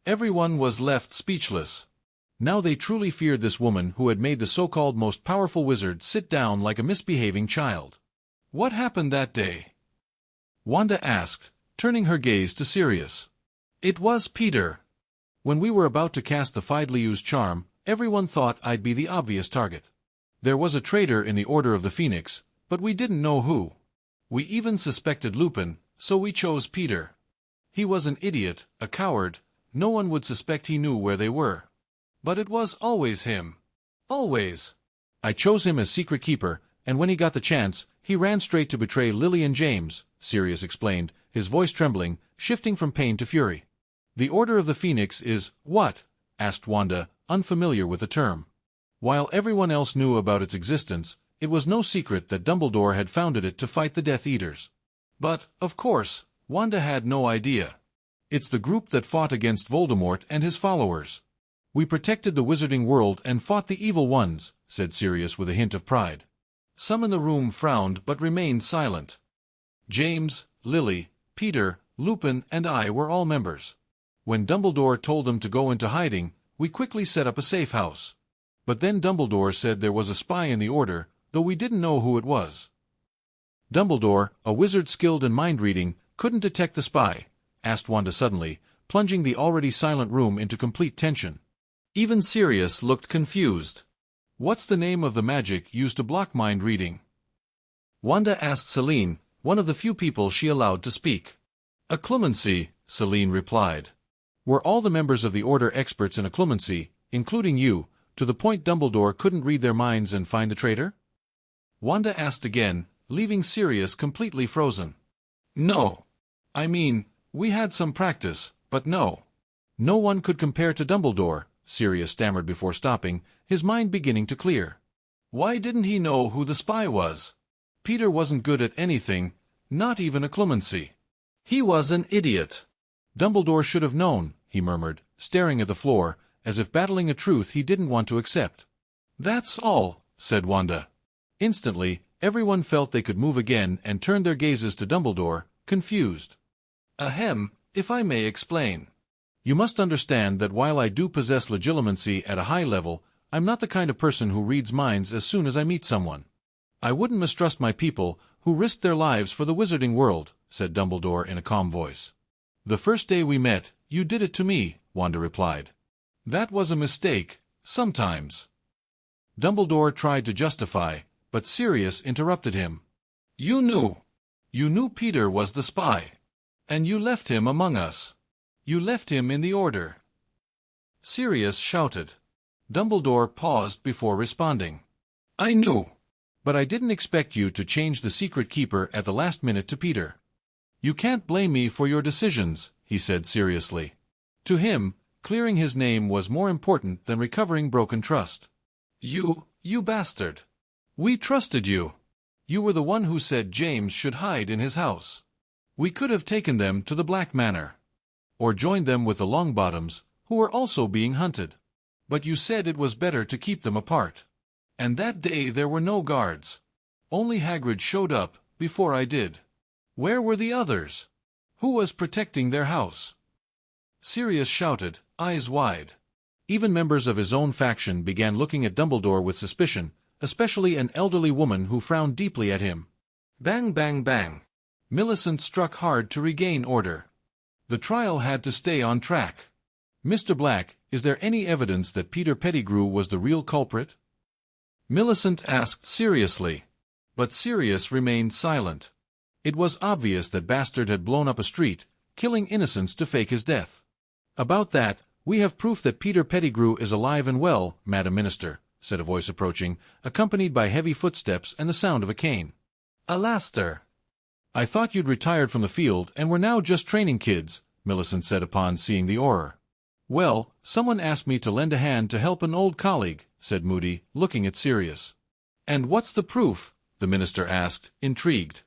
Everyone was left speechless. Now they truly feared this woman who had made the so-called most powerful wizard sit down like a misbehaving child. What happened that day? Wanda asked, turning her gaze to Sirius. It was Peter. When we were about to cast the Fidelius charm, everyone thought I'd be the obvious target. There was a traitor in the Order of the Phoenix, but we didn't know who. We even suspected Lupin, so we chose Peter. He was an idiot, a coward, no one would suspect he knew where they were. But it was always him. Always. I chose him as secret keeper, and when he got the chance, he ran straight to betray Lily and James, Sirius explained, his voice trembling, shifting from pain to fury. The Order of the Phoenix is what? Asked Wanda, unfamiliar with the term. While everyone else knew about its existence, it was no secret that Dumbledore had founded it to fight the Death Eaters. But, of course, Wanda had no idea. It's the group that fought against Voldemort and his followers. We protected the wizarding world and fought the evil ones, said Sirius with a hint of pride. Some in the room frowned but remained silent. James, Lily, Peter, Lupin, and I were all members. When Dumbledore told them to go into hiding, we quickly set up a safe house. But then Dumbledore said there was a spy in the Order, though we didn't know who it was. Dumbledore, a wizard skilled in mind-reading, couldn't detect the spy, asked Wanda suddenly, plunging the already silent room into complete tension. Even Sirius looked confused. What's the name of the magic used to block mind-reading? Wanda asked Celine, one of the few people she allowed to speak. Aniclimax, Celine replied. Were all the members of the Order experts in Aniclimax, including you, to the point Dumbledore couldn't read their minds and find the traitor? Wanda asked again, leaving Sirius completely frozen. No. I mean, we had some practice, but no. No one could compare to Dumbledore, Sirius stammered before stopping, his mind beginning to clear. Why didn't he know who the spy was? Peter wasn't good at anything, not even Aniclimax. He was an idiot. Dumbledore should have known, he murmured, staring at the floor, as if battling a truth he didn't want to accept. That's all, said Wanda. Instantly, everyone felt they could move again and turned their gazes to Dumbledore, confused. Ahem, if I may explain. You must understand that while I do possess legilimency at a high level, I'm not the kind of person who reads minds as soon as I meet someone. I wouldn't mistrust my people, who risked their lives for the wizarding world, said Dumbledore in a calm voice. The first day we met, you did it to me, Wanda replied. That was a mistake, sometimes. Dumbledore tried to justify, but Sirius interrupted him. You knew. You knew Peter was the spy. And you left him among us. You left him in the Order. Sirius shouted. Dumbledore paused before responding. I knew. But I didn't expect you to change the secret keeper at the last minute to Peter. You can't blame me for your decisions, he said seriously. To him, clearing his name was more important than recovering broken trust. You bastard! We trusted you! You were the one who said James should hide in his house. We could have taken them to the Black Manor. Or joined them with the Longbottoms, who were also being hunted. But you said it was better to keep them apart. And that day there were no guards. Only Hagrid showed up, before I did. Where were the others? Who was protecting their house? Sirius shouted, eyes wide. Even members of his own faction began looking at Dumbledore with suspicion, especially an elderly woman who frowned deeply at him. Bang bang bang. Millicent struck hard to regain order. The trial had to stay on track. Mr. Black, is there any evidence that Peter Pettigrew was the real culprit? Millicent asked seriously. But Sirius remained silent. It was obvious that Bastard had blown up a street, killing innocents to fake his death. About that, we have proof that Peter Pettigrew is alive and well, Madam Minister, said a voice approaching, accompanied by heavy footsteps and the sound of a cane. Alastair! I thought you'd retired from the field and were now just training kids, Millicent said upon seeing the Auror. Well, someone asked me to lend a hand to help an old colleague, said Moody, looking at Sirius. And what's the proof? The minister asked, intrigued.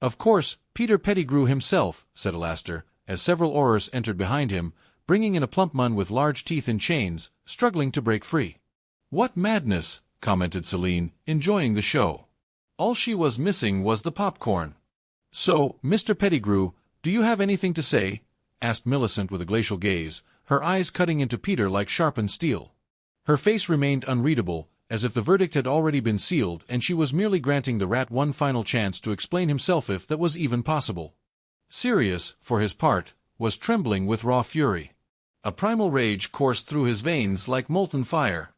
Of course, Peter Pettigrew himself, said Alastair, as several Aurors entered behind him, bringing in a plump man with large teeth in chains, struggling to break free. What madness, commented Celine, enjoying the show. All she was missing was the popcorn. So, Mr. Pettigrew, do you have anything to say? Asked Millicent with a glacial gaze, her eyes cutting into Peter like sharpened steel. Her face remained unreadable, as if the verdict had already been sealed and she was merely granting the rat one final chance to explain himself if that was even possible. Sirius, for his part, was trembling with raw fury. A primal rage coursed through his veins like molten fire.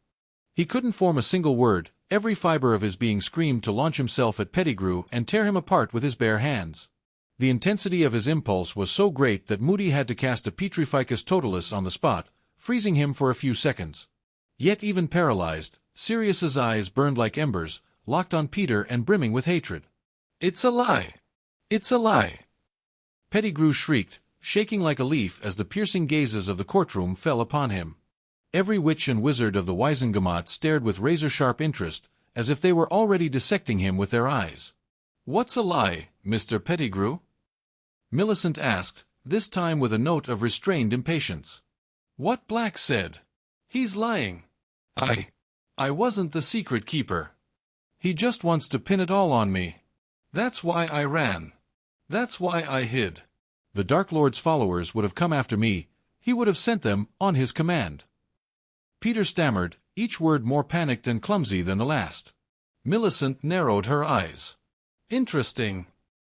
He couldn't form a single word, every fiber of his being screamed to launch himself at Pettigrew and tear him apart with his bare hands. The intensity of his impulse was so great that Moody had to cast a Petrificus Totalis on the spot, freezing him for a few seconds. Yet even paralyzed, Sirius's eyes burned like embers, locked on Peter and brimming with hatred. It's a lie! It's a lie! Pettigrew shrieked, shaking like a leaf as the piercing gazes of the courtroom fell upon him. Every witch and wizard of the Wizengamot stared with razor-sharp interest, as if they were already dissecting him with their eyes. What's a lie, Mr. Pettigrew? Millicent asked, this time with a note of restrained impatience. What Black said. He's lying. I wasn't the secret keeper. He just wants to pin it all on me. That's why I ran. That's why I hid. The Dark Lord's followers would have come after me. He would have sent them, on his command. Peter stammered, each word more panicked and clumsy than the last. Millicent narrowed her eyes. Interesting.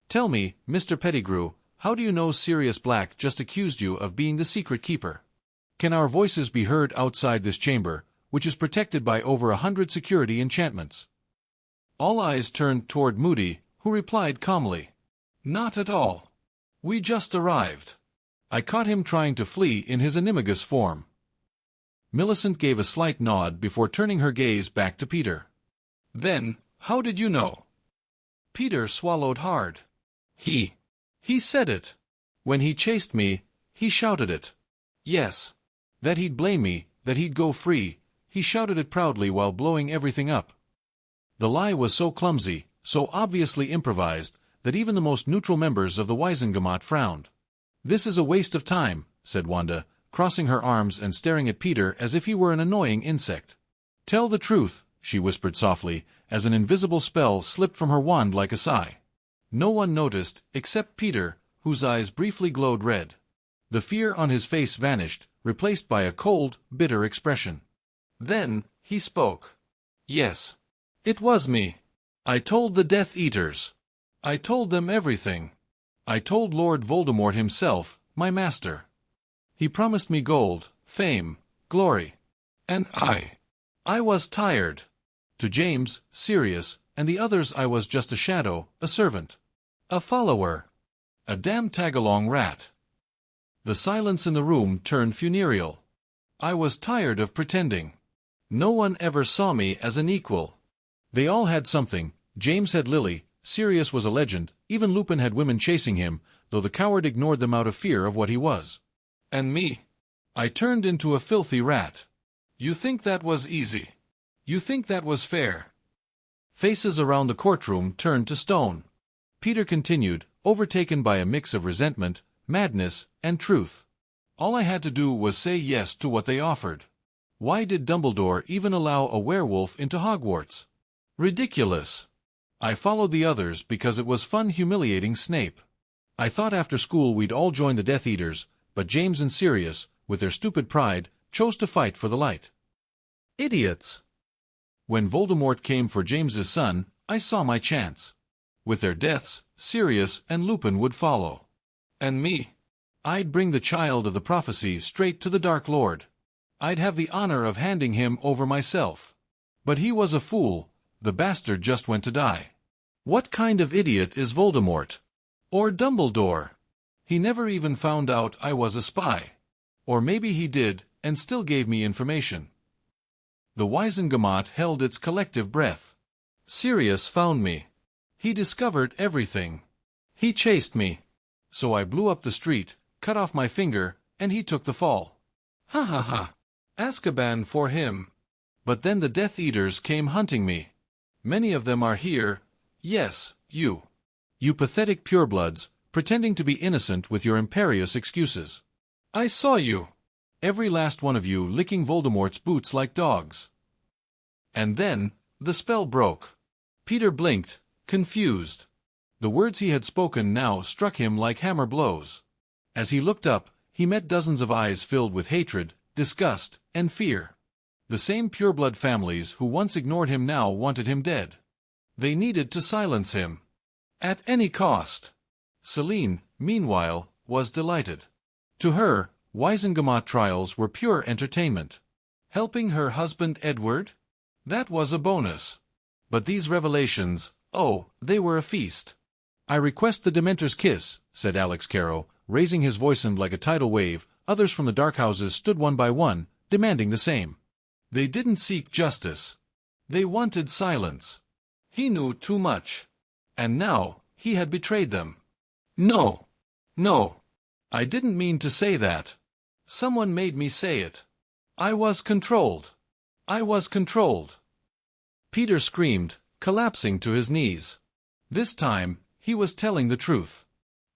Tell me, Mr. Pettigrew, how do you know Sirius Black just accused you of being the secret keeper? Can our voices be heard outside this chamber, which is protected by over 100 security enchantments? All eyes turned toward Moody, who replied calmly. Not at all. We just arrived. I caught him trying to flee in his animagus form. Millicent gave a slight nod before turning her gaze back to Peter. Then, how did you know? Peter swallowed hard. He said it. When he chased me, he shouted it. Yes. That he'd blame me, that he'd go free, he shouted it proudly while blowing everything up. The lie was so clumsy, so obviously improvised, that even the most neutral members of the Wizengamot frowned. This is a waste of time, said Wanda, crossing her arms and staring at Peter as if he were an annoying insect. Tell the truth, she whispered softly, as an invisible spell slipped from her wand like a sigh. No one noticed, except Peter, whose eyes briefly glowed red. The fear on his face vanished, replaced by a cold, bitter expression. Then, he spoke. Yes. It was me. I told the Death Eaters. I told them everything. I told Lord Voldemort himself, my master. He promised me gold, fame, glory. And I was tired. To James, Sirius, and the others I was just a shadow, a servant. A follower. A damn tag-along rat. The silence in the room turned funereal. I was tired of pretending. No one ever saw me as an equal. They all had something. James had Lily, Sirius was a legend, even Lupin had women chasing him, though the coward ignored them out of fear of what he was. And me? I turned into a filthy rat. You think that was easy? You think that was fair? Faces around the courtroom turned to stone. Peter continued, overtaken by a mix of resentment, madness, and truth. All I had to do was say yes to what they offered. Why did Dumbledore even allow a werewolf into Hogwarts? Ridiculous. I followed the others because it was fun humiliating Snape. I thought after school we'd all join the Death Eaters, but James and Sirius, with their stupid pride, chose to fight for the light. Idiots! When Voldemort came for James's son, I saw my chance. With their deaths, Sirius and Lupin would follow. And me? I'd bring the child of the prophecy straight to the Dark Lord. I'd have the honor of handing him over myself. But he was a fool. The bastard just went to die. What kind of idiot is Voldemort? Or Dumbledore? He never even found out I was a spy. Or maybe he did, and still gave me information. The Wizengamot held its collective breath. Sirius found me. He discovered everything. He chased me. So I blew up the street, cut off my finger, and he took the fall. Ha ha ha. Azkaban for him. But then the Death Eaters came hunting me. Many of them are here. Yes, you. You pathetic purebloods, pretending to be innocent with your imperious excuses. I saw you. Every last one of you licking Voldemort's boots like dogs. And then, the spell broke. Peter blinked, confused. The words he had spoken now struck him like hammer blows. As he looked up, he met dozens of eyes filled with hatred, disgust, and fear. The same pureblood families who once ignored him now wanted him dead. They needed to silence him. At any cost. Celine, meanwhile, was delighted. To her, Wizengamot trials were pure entertainment. Helping her husband Edward? That was a bonus. But these revelations, oh, they were a feast. I request the Dementor's kiss, said Alex Caro, raising his voice like a tidal wave. Others from the dark houses stood one by one, demanding the same. They didn't seek justice. They wanted silence. He knew too much. And now, he had betrayed them. No. No. I didn't mean to say that. Someone made me say it. I was controlled. I was controlled. Peter screamed, collapsing to his knees. This time, he was telling the truth.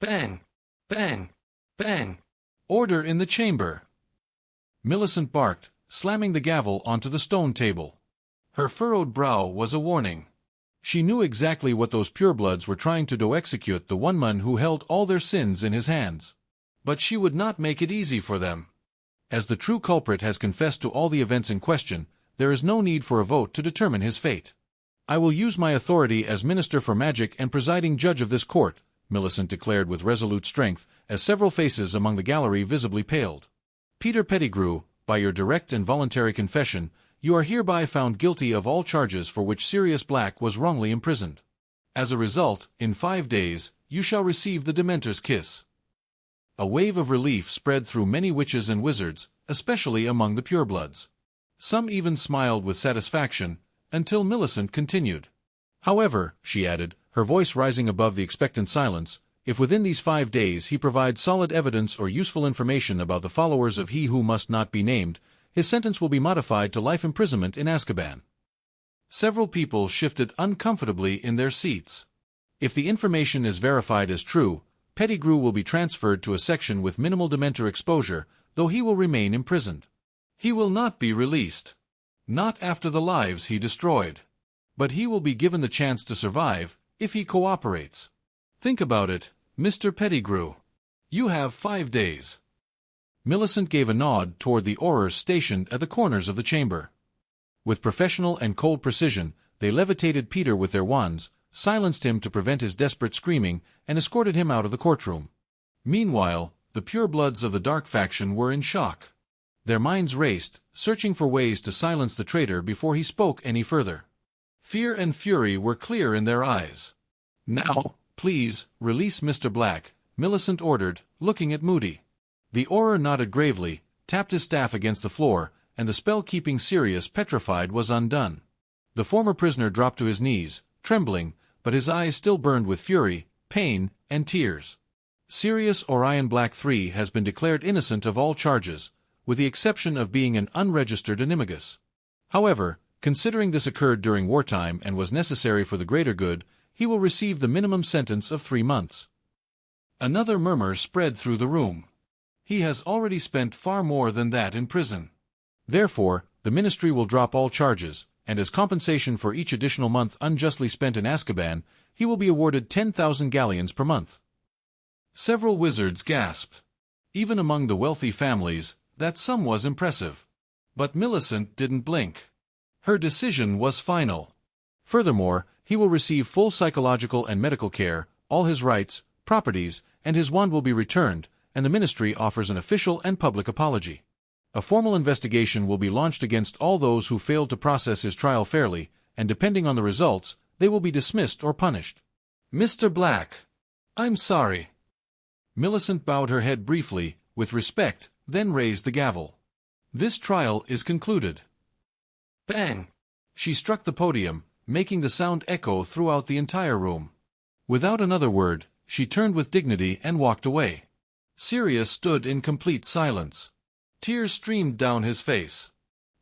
Bang! Bang! Bang! Order in the chamber. Millicent barked, slamming the gavel onto the stone table. Her furrowed brow was a warning. She knew exactly what those purebloods were trying to do: execute the one man who held all their sins in his hands. But she would not make it easy for them. As the true culprit has confessed to all the events in question, there is no need for a vote to determine his fate. I will use my authority as Minister for Magic and presiding judge of this court, Millicent declared with resolute strength, as several faces among the gallery visibly paled. Peter Pettigrew, by your direct and voluntary confession, you are hereby found guilty of all charges for which Sirius Black was wrongly imprisoned. As a result, in 5 days, you shall receive the Dementor's kiss. A wave of relief spread through many witches and wizards, especially among the purebloods. Some even smiled with satisfaction, until Millicent continued. However, she added, her voice rising above the expectant silence, if within these 5 days he provides solid evidence or useful information about the followers of he who must not be named, his sentence will be modified to life imprisonment in Azkaban. Several people shifted uncomfortably in their seats. If the information is verified as true, Pettigrew will be transferred to a section with minimal Dementor exposure, though he will remain imprisoned. He will not be released. Not after the lives he destroyed. But he will be given the chance to survive, if he cooperates. Think about it, Mr. Pettigrew. You have 5 days. Millicent gave a nod toward the Aurors stationed at the corners of the chamber. With professional and cold precision, they levitated Peter with their wands, silenced him to prevent his desperate screaming, and escorted him out of the courtroom. Meanwhile, the purebloods of the Dark faction were in shock. Their minds raced, searching for ways to silence the traitor before he spoke any further. Fear and fury were clear in their eyes. Now, please, release Mr. Black, Millicent ordered, looking at Moody. The Auror nodded gravely, tapped his staff against the floor, and the spell-keeping Sirius, petrified, was undone. The former prisoner dropped to his knees, trembling, but his eyes still burned with fury, pain, and tears. Sirius Orion Black III has been declared innocent of all charges. with the exception of being an unregistered animagus. However, considering this occurred during wartime and was necessary for the greater good, he will receive the minimum sentence of 3 months. Another murmur spread through the room. He has already spent far more than that in prison. Therefore, the ministry will drop all charges, and as compensation for each additional month unjustly spent in Azkaban, he will be awarded 10,000 galleons per month. Several wizards gasped. Even among the wealthy families, that sum was impressive. But Millicent didn't blink. Her decision was final. Furthermore, he will receive full psychological and medical care, all his rights, properties, and his wand will be returned, and the ministry offers an official and public apology. A formal investigation will be launched against all those who failed to process his trial fairly, and depending on the results, they will be dismissed or punished. Mr. Black, I'm sorry. Millicent bowed her head briefly, with respect, then raised the gavel. This trial is concluded. Bang! She struck the podium, making the sound echo throughout the entire room. Without another word, she turned with dignity and walked away. Sirius stood in complete silence. Tears streamed down his face.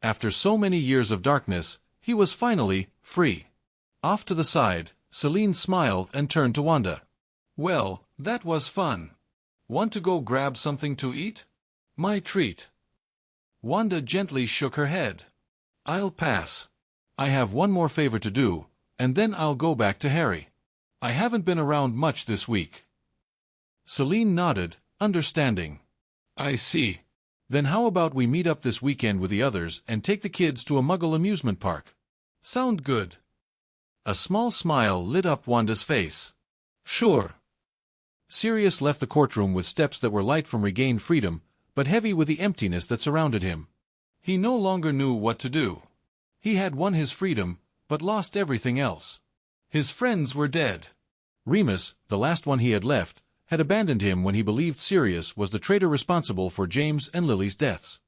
After so many years of darkness, he was finally free. Off to the side, Celine smiled and turned to Wanda. Well, that was fun. Want to go grab something to eat? My treat. Wanda gently shook her head. I'll pass. I have one more favor to do, and then I'll go back to Harry. I haven't been around much this week. Celine nodded, understanding. I see. Then how about we meet up this weekend with the others and take the kids to a Muggle amusement park? Sound good? A small smile lit up Wanda's face. Sure. Sirius left the courtroom with steps that were light from regained freedom, but heavy with the emptiness that surrounded him. He no longer knew what to do. He had won his freedom, but lost everything else. His friends were dead. Remus, the last one he had left, had abandoned him when he believed Sirius was the traitor responsible for James and Lily's deaths.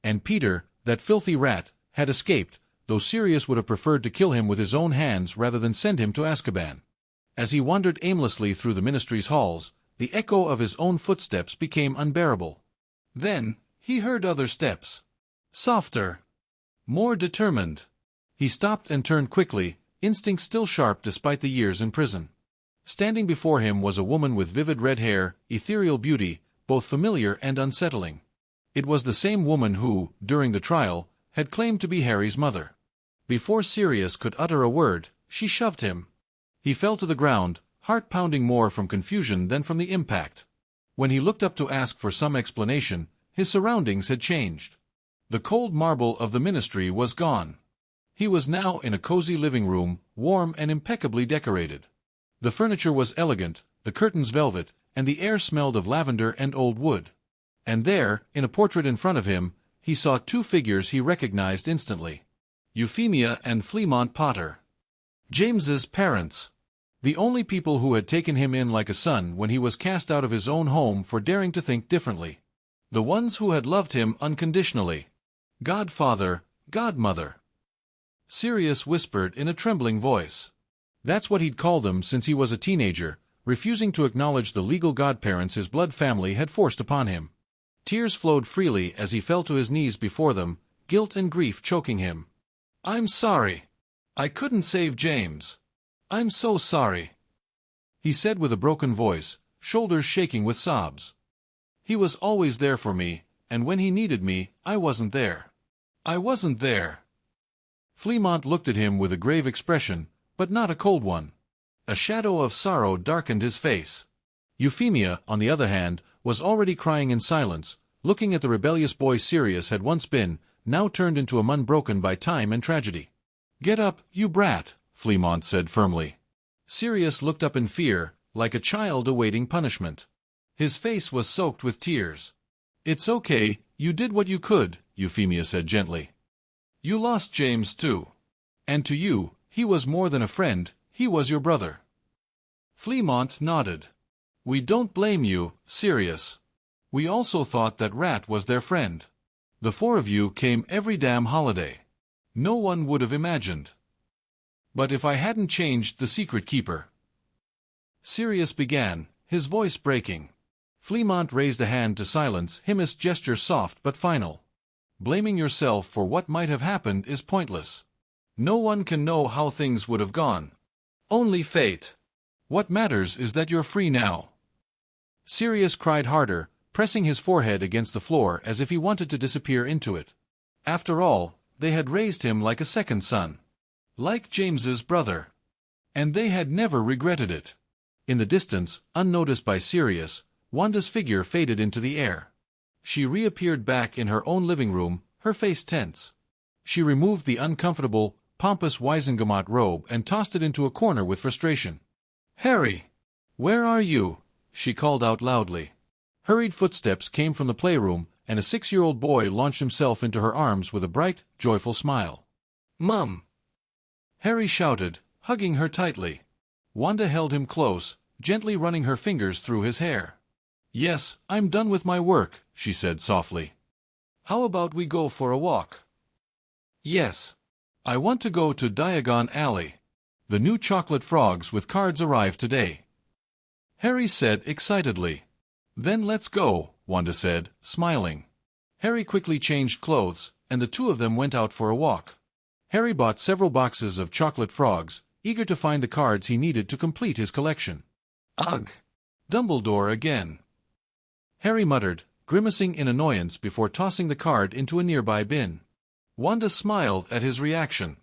And Peter, that filthy rat, had escaped, though Sirius would have preferred to kill him with his own hands rather than send him to Azkaban. As he wandered aimlessly through the ministry's halls, the echo of his own footsteps became unbearable. Then, he heard other steps. Softer. More determined. He stopped and turned quickly, instinct still sharp despite the years in prison. Standing before him was a woman with vivid red hair, ethereal beauty, both familiar and unsettling. It was the same woman who, during the trial, had claimed to be Harry's mother. Before Sirius could utter a word, she shoved him. He fell to the ground, heart pounding more from confusion than from the impact. When he looked up to ask for some explanation, his surroundings had changed. The cold marble of the ministry was gone. He was now in a cozy living room, warm and impeccably decorated. The furniture was elegant, the curtains velvet, and the air smelled of lavender and old wood. And there, in a portrait in front of him, he saw 2 figures he recognized instantly. Euphemia and Fleamont Potter. James's parents. The only people who had taken him in like a son when he was cast out of his own home for daring to think differently. The ones who had loved him unconditionally. Godfather, godmother. Sirius whispered in a trembling voice. That's what he'd called them since he was a teenager, refusing to acknowledge the legal godparents his blood family had forced upon him. Tears flowed freely as he fell to his knees before them, guilt and grief choking him. I'm sorry. I couldn't save James. I'm so sorry. He said with a broken voice, shoulders shaking with sobs. He was always there for me, and when he needed me, I wasn't there. I wasn't there. Fleamont looked at him with a grave expression, but not a cold one. A shadow of sorrow darkened his face. Euphemia, on the other hand, was already crying in silence, looking at the rebellious boy Sirius had once been, now turned into a man broken by time and tragedy. Get up, you brat, Fleamont said firmly. Sirius looked up in fear, like a child awaiting punishment. His face was soaked with tears. It's okay, you did what you could, Euphemia said gently. You lost James too. And to you, he was more than a friend, he was your brother. Fleamont nodded. We don't blame you, Sirius. We also thought that Rat was their friend. The 4 of you came every damn holiday. No one would have imagined. But if I hadn't changed the secret keeper. Sirius began, his voice breaking. Fleamont raised a hand to silence him, his gesture soft but final. Blaming yourself for what might have happened is pointless. No one can know how things would have gone. Only fate. What matters is that you're free now. Sirius cried harder, pressing his forehead against the floor as if he wanted to disappear into it. After all, they had raised him like a second son. Like James's brother. And they had never regretted it. In the distance, unnoticed by Sirius, Wanda's figure faded into the air. She reappeared back in her own living room, her face tense. She removed the uncomfortable, pompous Wisengamot robe and tossed it into a corner with frustration. "Harry! Where are you?" she called out loudly. Hurried footsteps came from the playroom, and a 6-year-old boy launched himself into her arms with a bright, joyful smile. "Mum!" Harry shouted, hugging her tightly. Wanda held him close, gently running her fingers through his hair. "Yes, I'm done with my work," she said softly. "How about we go for a walk?" "Yes. I want to go to Diagon Alley. The new chocolate frogs with cards arrived today." Harry said excitedly. "Then let's go," Wanda said, smiling. Harry quickly changed clothes, and the two of them went out for a walk. Harry bought several boxes of chocolate frogs, eager to find the cards he needed to complete his collection. "Ugh! Dumbledore again!" Harry muttered, grimacing in annoyance before tossing the card into a nearby bin. Wanda smiled at his reaction.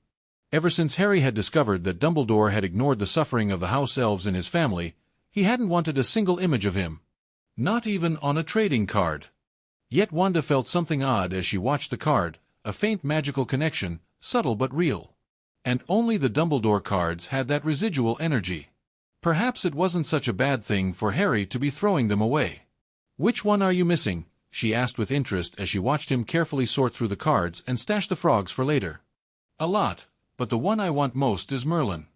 Ever since Harry had discovered that Dumbledore had ignored the suffering of the house elves in his family, he hadn't wanted a single image of him. Not even on a trading card. Yet Wanda felt something odd as she watched the card, a faint magical connection, subtle but real. And only the Dumbledore cards had that residual energy. Perhaps it wasn't such a bad thing for Harry to be throwing them away. "Which one are you missing?" she asked with interest as she watched him carefully sort through the cards and stash the frogs for later. "A lot, but the one I want most is Merlin.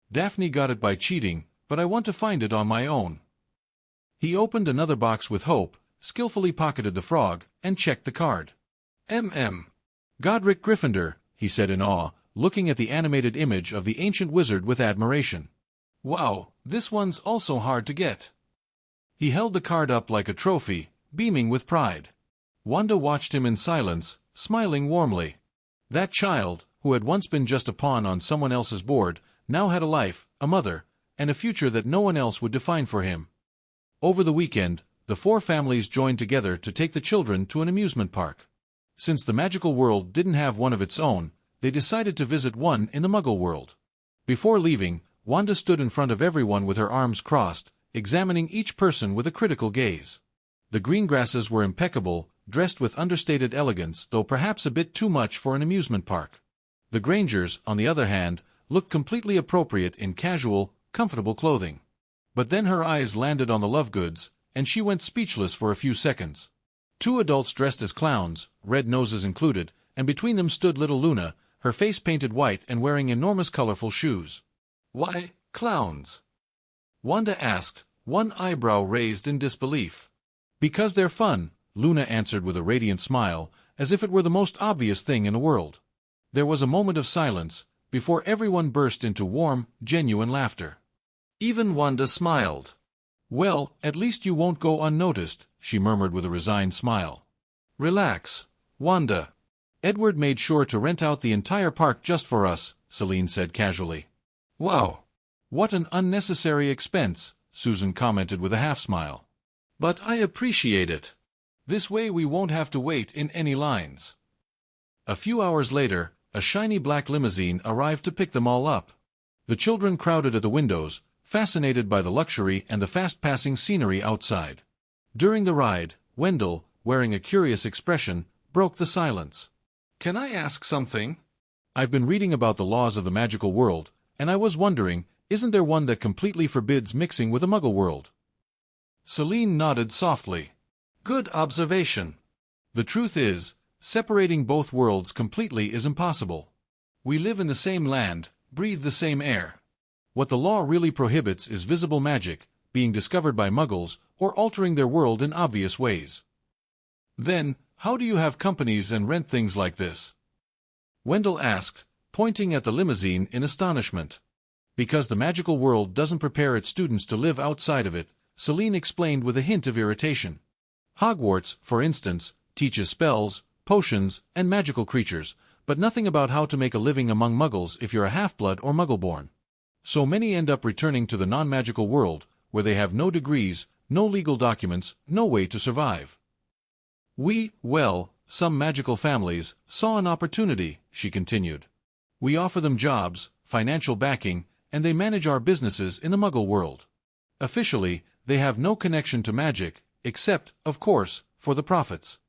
Daphne got it by cheating, but I want to find it on my own." He opened another box with hope, skillfully pocketed the frog, and checked the card. Godric Gryffindor," he said in awe, looking at the animated image of the ancient wizard with admiration. "Wow, this one's also hard to get." He held the card up like a trophy, beaming with pride. Wanda watched him in silence, smiling warmly. That child, who had once been just a pawn on someone else's board, now had a life, a mother, and a future that no one else would define for him. Over the weekend, the four families joined together to take the children to an amusement park. Since the magical world didn't have one of its own, they decided to visit one in the Muggle world. Before leaving, Wanda stood in front of everyone with her arms crossed, examining each person with a critical gaze. The green grasses were impeccable, dressed with understated elegance, though perhaps a bit too much for an amusement park. The Grangers, on the other hand, looked completely appropriate in casual, comfortable clothing. But then her eyes landed on the Lovegoods, and she went speechless for a few seconds. Two adults dressed as clowns, red noses included, and between them stood little Luna, her face painted white and wearing enormous colorful shoes. "Why, clowns?" Wanda asked, one eyebrow raised in disbelief. "Because they're fun," Luna answered with a radiant smile, as if it were the most obvious thing in the world. There was a moment of silence, before everyone burst into warm, genuine laughter. Even Wanda smiled. "Well, at least you won't go unnoticed," she murmured with a resigned smile. "Relax, Wanda. Edward made sure to rent out the entire park just for us," Celine said casually. "Wow. What an unnecessary expense," Susan commented with a half-smile. "But I appreciate it. This way we won't have to wait in any lines." A few hours later, a shiny black limousine arrived to pick them all up. The children crowded at the windows, fascinated by the luxury and the fast-passing scenery outside. During the ride, Wendell, wearing a curious expression, broke the silence. "Can I ask something? I've been reading about the laws of the magical world, and I was wondering, isn't there one that completely forbids mixing with a Muggle world?" Celine nodded softly. "Good observation. The truth is, separating both worlds completely is impossible. We live in the same land, breathe the same air. What the law really prohibits is visible magic, being discovered by Muggles, or altering their world in obvious ways. Then, how do you have companies and rent things like this?" Wendell asked, pointing at the limousine in astonishment. "Because the magical world doesn't prepare its students to live outside of it," Celine explained with a hint of irritation. "Hogwarts, for instance, teaches spells, potions, and magical creatures, but nothing about how to make a living among muggles if you're a half-blood or muggle-born. So many end up returning to the non-magical world, where they have no degrees, no legal documents, no way to survive. Some magical families saw an opportunity, she continued. We offer them jobs, financial backing, and they manage our businesses in the muggle world. Officially, they have no connection to magic, except, of course, for the profits.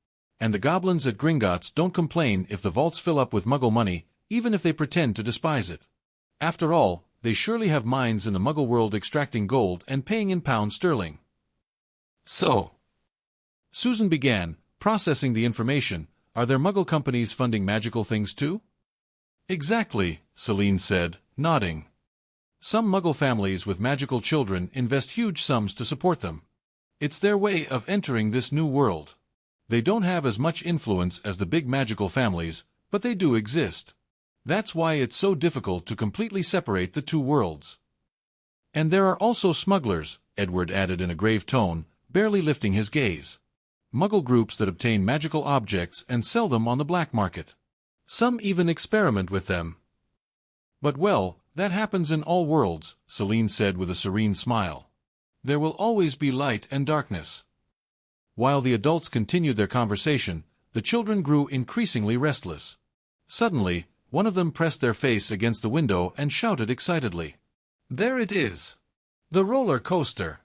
And the goblins at Gringotts don't complain if the vaults fill up with muggle money, even if they pretend to despise it. After all, they surely have mines in the muggle world extracting gold and paying in pounds sterling. So, Susan began, processing the information. Are there muggle companies funding magical things too? Exactly, Celine said, nodding. Some muggle families with magical children invest huge sums to support them. It's their way of entering this new world. They don't have as much influence as the big magical families, but they do exist. That's why it's so difficult to completely separate the two worlds. And there are also smugglers, Edward added in a grave tone, barely lifting his gaze. Muggle groups that obtain magical objects and sell them on the black market. Some even experiment with them. But that happens in all worlds, Celine said with a serene smile. There will always be light and darkness. While the adults continued their conversation, the children grew increasingly restless. Suddenly, one of them pressed their face against the window and shouted excitedly. There it is! The roller coaster!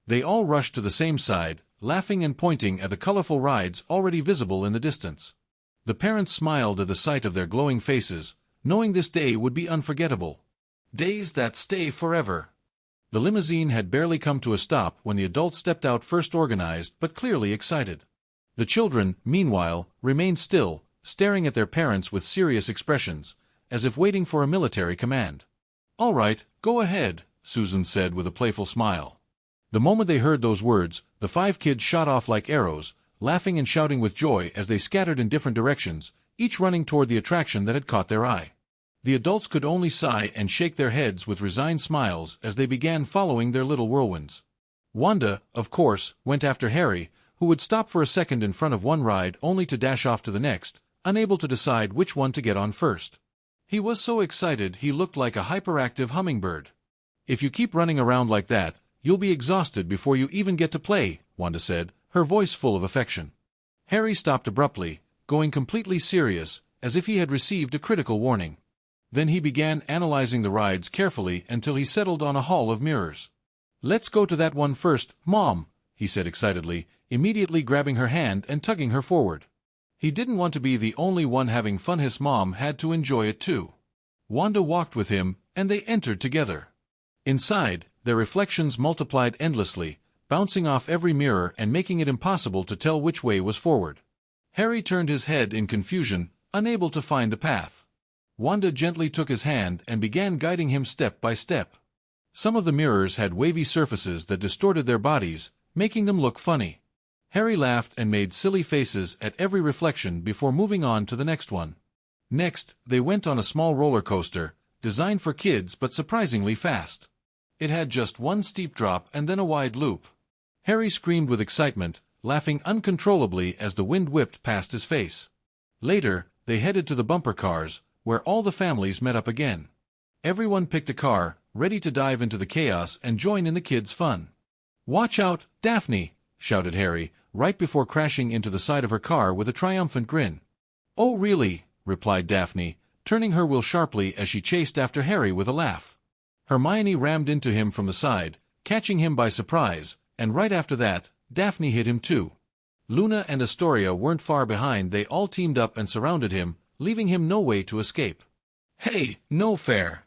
They all rushed to the same side, laughing and pointing at the colorful rides already visible in the distance. The parents smiled at the sight of their glowing faces, knowing this day would be unforgettable. Days that stay forever. The limousine had barely come to a stop when the adults stepped out, first organized but clearly excited. The children, meanwhile, remained still, staring at their parents with serious expressions, as if waiting for a military command. All right, go ahead, Susan said with a playful smile. The moment they heard those words, the 5 kids shot off like arrows, laughing and shouting with joy as they scattered in different directions, each running toward the attraction that had caught their eye. The adults could only sigh and shake their heads with resigned smiles as they began following their little whirlwinds. Wanda, of course, went after Harry, who would stop for a second in front of one ride only to dash off to the next, unable to decide which one to get on first. He was so excited he looked like a hyperactive hummingbird. If you keep running around like that, you'll be exhausted before you even get to play, Wanda said, her voice full of affection. Harry stopped abruptly, going completely serious, as if he had received a critical warning. Then he began analyzing the rides carefully until he settled on a hall of mirrors. Let's go to that one first, Mom, he said excitedly, immediately grabbing her hand and tugging her forward. He didn't want to be the only one having fun. His mom had to enjoy it too. Wanda walked with him, and they entered together. Inside, their reflections multiplied endlessly, bouncing off every mirror and making it impossible to tell which way was forward. Harry turned his head in confusion, unable to find the path. Wanda gently took his hand and began guiding him step by step. Some of the mirrors had wavy surfaces that distorted their bodies, making them look funny. Harry laughed and made silly faces at every reflection before moving on to the next one. Next, they went on a small roller coaster, designed for kids but surprisingly fast. It had just one steep drop and then a wide loop. Harry screamed with excitement, laughing uncontrollably as the wind whipped past his face. Later, they headed to the bumper cars, where all the families met up again. Everyone picked a car, ready to dive into the chaos and join in the kids' fun. Watch out, Daphne, shouted Harry, right before crashing into the side of her car with a triumphant grin. Oh really, replied Daphne, turning her wheel sharply as she chased after Harry with a laugh. Hermione rammed into him from the side, catching him by surprise, and right after that, Daphne hit him too. Luna and Astoria weren't far behind. They all teamed up and surrounded him, leaving him no way to escape. Hey, no fair!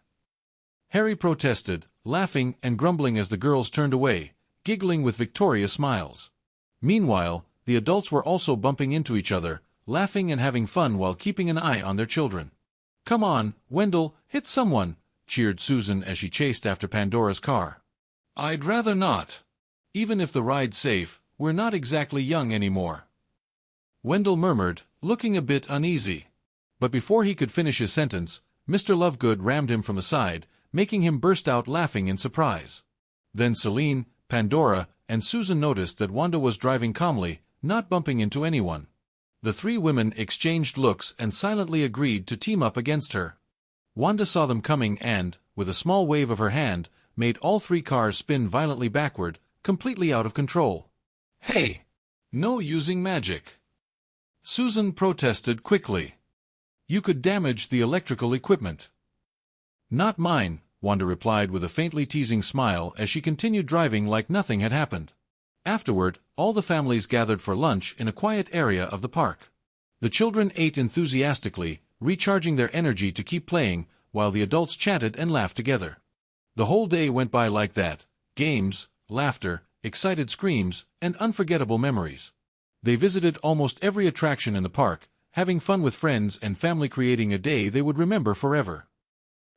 Harry protested, laughing and grumbling as the girls turned away, giggling with victorious smiles. Meanwhile, the adults were also bumping into each other, laughing and having fun while keeping an eye on their children. Come on, Wendell, hit someone, cheered Susan as she chased after Pandora's car. I'd rather not. Even if the ride's safe, we're not exactly young anymore. Wendell murmured, looking a bit uneasy. But before he could finish his sentence, Mr. Lovegood rammed him from the side, making him burst out laughing in surprise. Then Celine, Pandora, and Susan noticed that Wanda was driving calmly, not bumping into anyone. The three women exchanged looks and silently agreed to team up against her. Wanda saw them coming and, with a small wave of her hand, made all three cars spin violently backward, completely out of control. "Hey! No using magic!" Susan protested quickly. "You could damage the electrical equipment." "Not mine," Wanda replied with a faintly teasing smile as she continued driving like nothing had happened. Afterward, all the families gathered for lunch in a quiet area of the park. The children ate enthusiastically, recharging their energy to keep playing, while the adults chatted and laughed together. The whole day went by like that: games, laughter, excited screams, and unforgettable memories. They visited almost every attraction in the park, having fun with friends and family, creating a day they would remember forever.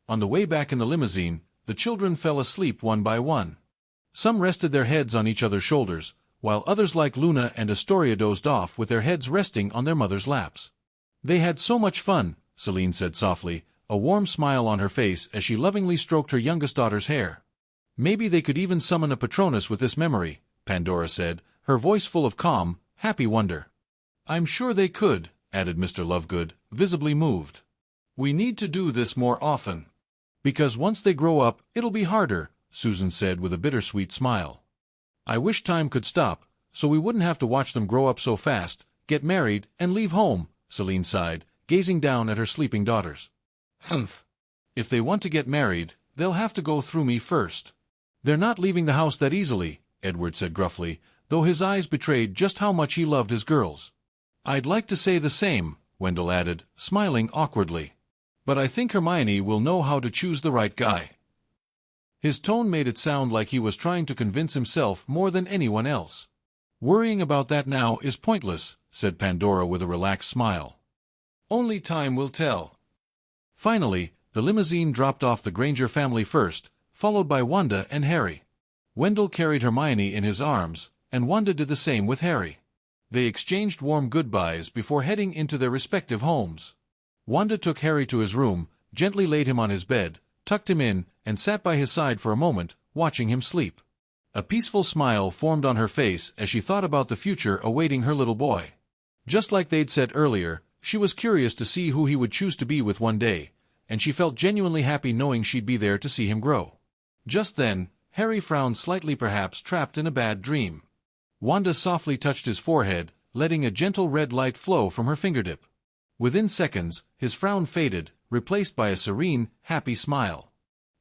On the way back in the limousine, the children fell asleep one by one. Some rested their heads on each other's shoulders, while others like Luna and Astoria dozed off with their heads resting on their mother's laps. "They had so much fun," Celine said softly, a warm smile on her face as she lovingly stroked her youngest daughter's hair. "Maybe they could even summon a Patronus with this memory," Pandora said, her voice full of calm, happy wonder. "I'm sure they could," added Mr. Lovegood, visibly moved. "We need to do this more often. Because once they grow up, it'll be harder," Susan said with a bittersweet smile. "I wish time could stop, so we wouldn't have to watch them grow up so fast, get married, and leave home," Celine sighed, gazing down at her sleeping daughters. "Humph. If they want to get married, they'll have to go through me first." "They're not leaving the house that easily," Edward said gruffly, though his eyes betrayed just how much he loved his girls. "I'd like to say the same," Wendell added, smiling awkwardly. "But I think Hermione will know how to choose the right guy." His tone made it sound like he was trying to convince himself more than anyone else. "Worrying about that now is pointless," said Pandora with a relaxed smile. "Only time will tell." Finally, the limousine dropped off the Granger family first, followed by Wanda and Harry. Wendell carried Hermione in his arms, and Wanda did the same with Harry. They exchanged warm goodbyes before heading into their respective homes. Wanda took Harry to his room, gently laid him on his bed, tucked him in, and sat by his side for a moment, watching him sleep. A peaceful smile formed on her face as she thought about the future awaiting her little boy. Just like they'd said earlier, she was curious to see who he would choose to be with one day, and she felt genuinely happy knowing she'd be there to see him grow. Just then, Harry frowned slightly, perhaps trapped in a bad dream. Wanda softly touched his forehead, letting a gentle red light flow from her fingertip. Within seconds, his frown faded, replaced by a serene, happy smile.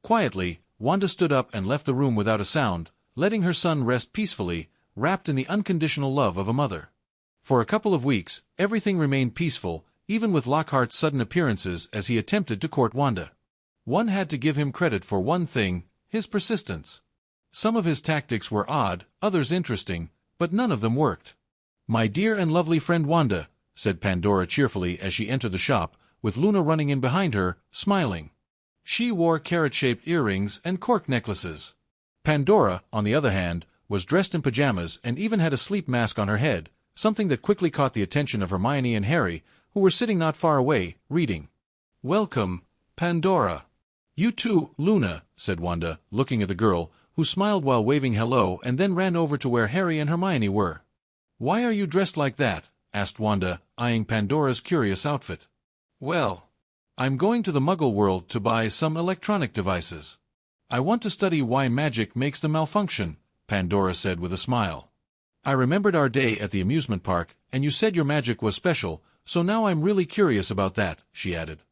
Quietly, Wanda stood up and left the room without a sound, letting her son rest peacefully, wrapped in the unconditional love of a mother. For a couple of weeks, everything remained peaceful, even with Lockhart's sudden appearances as he attempted to court Wanda. One had to give him credit for one thing: his persistence. Some of his tactics were odd, others interesting, but none of them worked. "My dear and lovely friend Wanda," said Pandora cheerfully as she entered the shop, with Luna running in behind her, smiling. She wore carrot-shaped earrings and cork necklaces. Pandora, on the other hand, was dressed in pajamas and even had a sleep mask on her head, something that quickly caught the attention of Hermione and Harry, who were sitting not far away, reading. "Welcome, Pandora." "You too, Luna," said Wanda, looking at the girl, who smiled while waving hello and then ran over to where Harry and Hermione were. "Why are you dressed like that?" asked Wanda, eyeing Pandora's curious outfit. "Well, I'm going to the Muggle world to buy some electronic devices. I want to study why magic makes them malfunction," Pandora said with a smile. "I remembered our day at the amusement park, and you said your magic was special, so now I'm really curious about that," she added.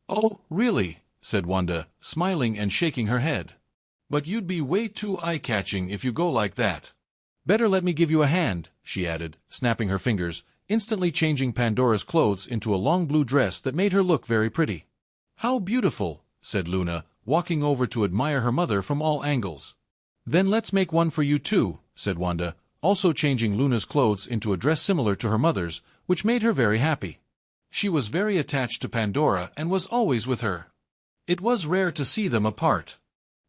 "Oh, really?" said Wanda, smiling and shaking her head. "But you'd be way too eye-catching if you go like that. Better let me give you a hand," she added, snapping her fingers, instantly changing Pandora's clothes into a long blue dress that made her look very pretty. "How beautiful," said Luna, walking over to admire her mother from all angles. "Then let's make one for you too," said Wanda, also changing Luna's clothes into a dress similar to her mother's, which made her very happy. She was very attached to Pandora and was always with her. It was rare to see them apart.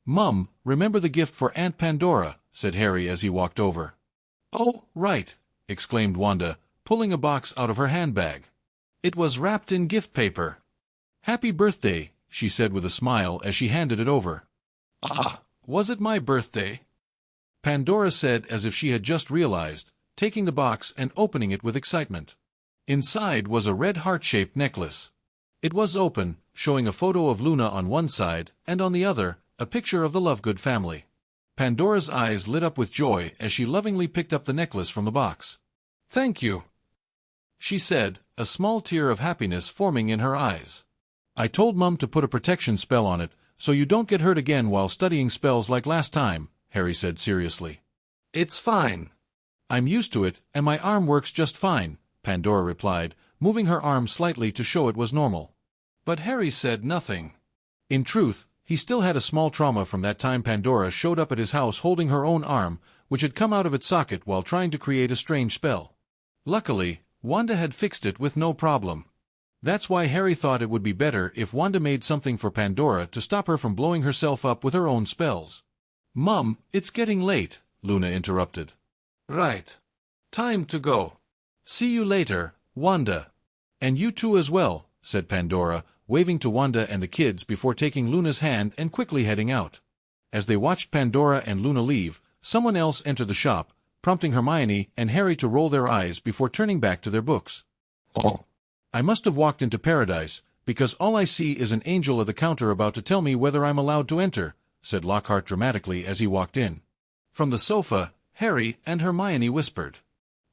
"Mum, remember the gift for Aunt Pandora," said Harry as he walked over. "Oh, right," exclaimed Wanda, pulling a box out of her handbag. It was wrapped in gift paper. "Happy birthday," she said with a smile as she handed it over. "Ah, was it my birthday?" Pandora said as if she had just realized, taking the box and opening it with excitement. Inside was a red heart-shaped necklace. It was open, showing a photo of Luna on one side, and on the other, a picture of the Lovegood family. Pandora's eyes lit up with joy as she lovingly picked up the necklace from the box. "Thank you," she said, a small tear of happiness forming in her eyes. "I told Mum to put a protection spell on it, so you don't get hurt again while studying spells like last time," Harry said seriously. "It's fine. I'm used to it, and my arm works just fine," Pandora replied, moving her arm slightly to show it was normal. But Harry said nothing. In truth, he still had a small trauma from that time Pandora showed up at his house holding her own arm, which had come out of its socket while trying to create a strange spell. Luckily, Wanda had fixed it with no problem. That's why Harry thought it would be better if Wanda made something for Pandora to stop her from blowing herself up with her own spells. "Mum, it's getting late," Luna interrupted. "Right. Time to go. See you later, Wanda." "And you too as well," said Pandora, waving to Wanda and the kids before taking Luna's hand and quickly heading out. As they watched Pandora and Luna leave, someone else entered the shop, prompting Hermione and Harry to roll their eyes before turning back to their books. "Oh, I must have walked into paradise, because all I see is an angel at the counter about to tell me whether I'm allowed to enter," said Lockhart dramatically as he walked in. From the sofa, Harry and Hermione whispered.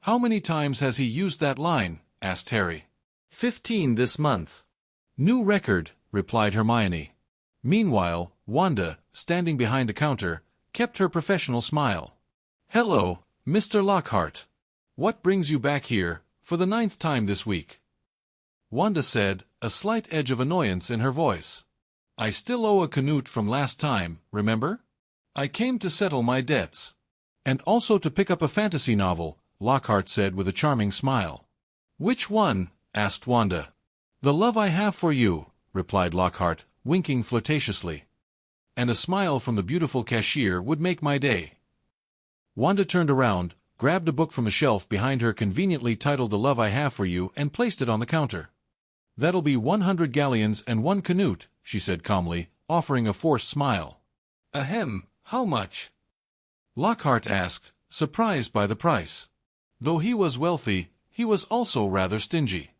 "How many times has he used that line?" asked Harry. 15 this month. "New record," replied Hermione. Meanwhile, Wanda, standing behind the counter, kept her professional smile. "Hello, Mr. Lockhart. What brings you back here, for the 9th time this week?" Wanda said, a slight edge of annoyance in her voice. "I still owe a Canute from last time, remember? I came to settle my debts. And also to pick up a fantasy novel," Lockhart said with a charming smile. "Which one?" asked Wanda. "The Love I Have for You," replied Lockhart, winking flirtatiously. "And a smile from the beautiful cashier would make my day." Wanda turned around, grabbed a book from a shelf behind her conveniently titled The Love I Have for You and placed it on the counter. "That'll be 100 galleons and 1 Canute," she said calmly, offering a forced smile. "Ahem, how much?" Lockhart asked, surprised by the price. Though he was wealthy, he was also rather stingy.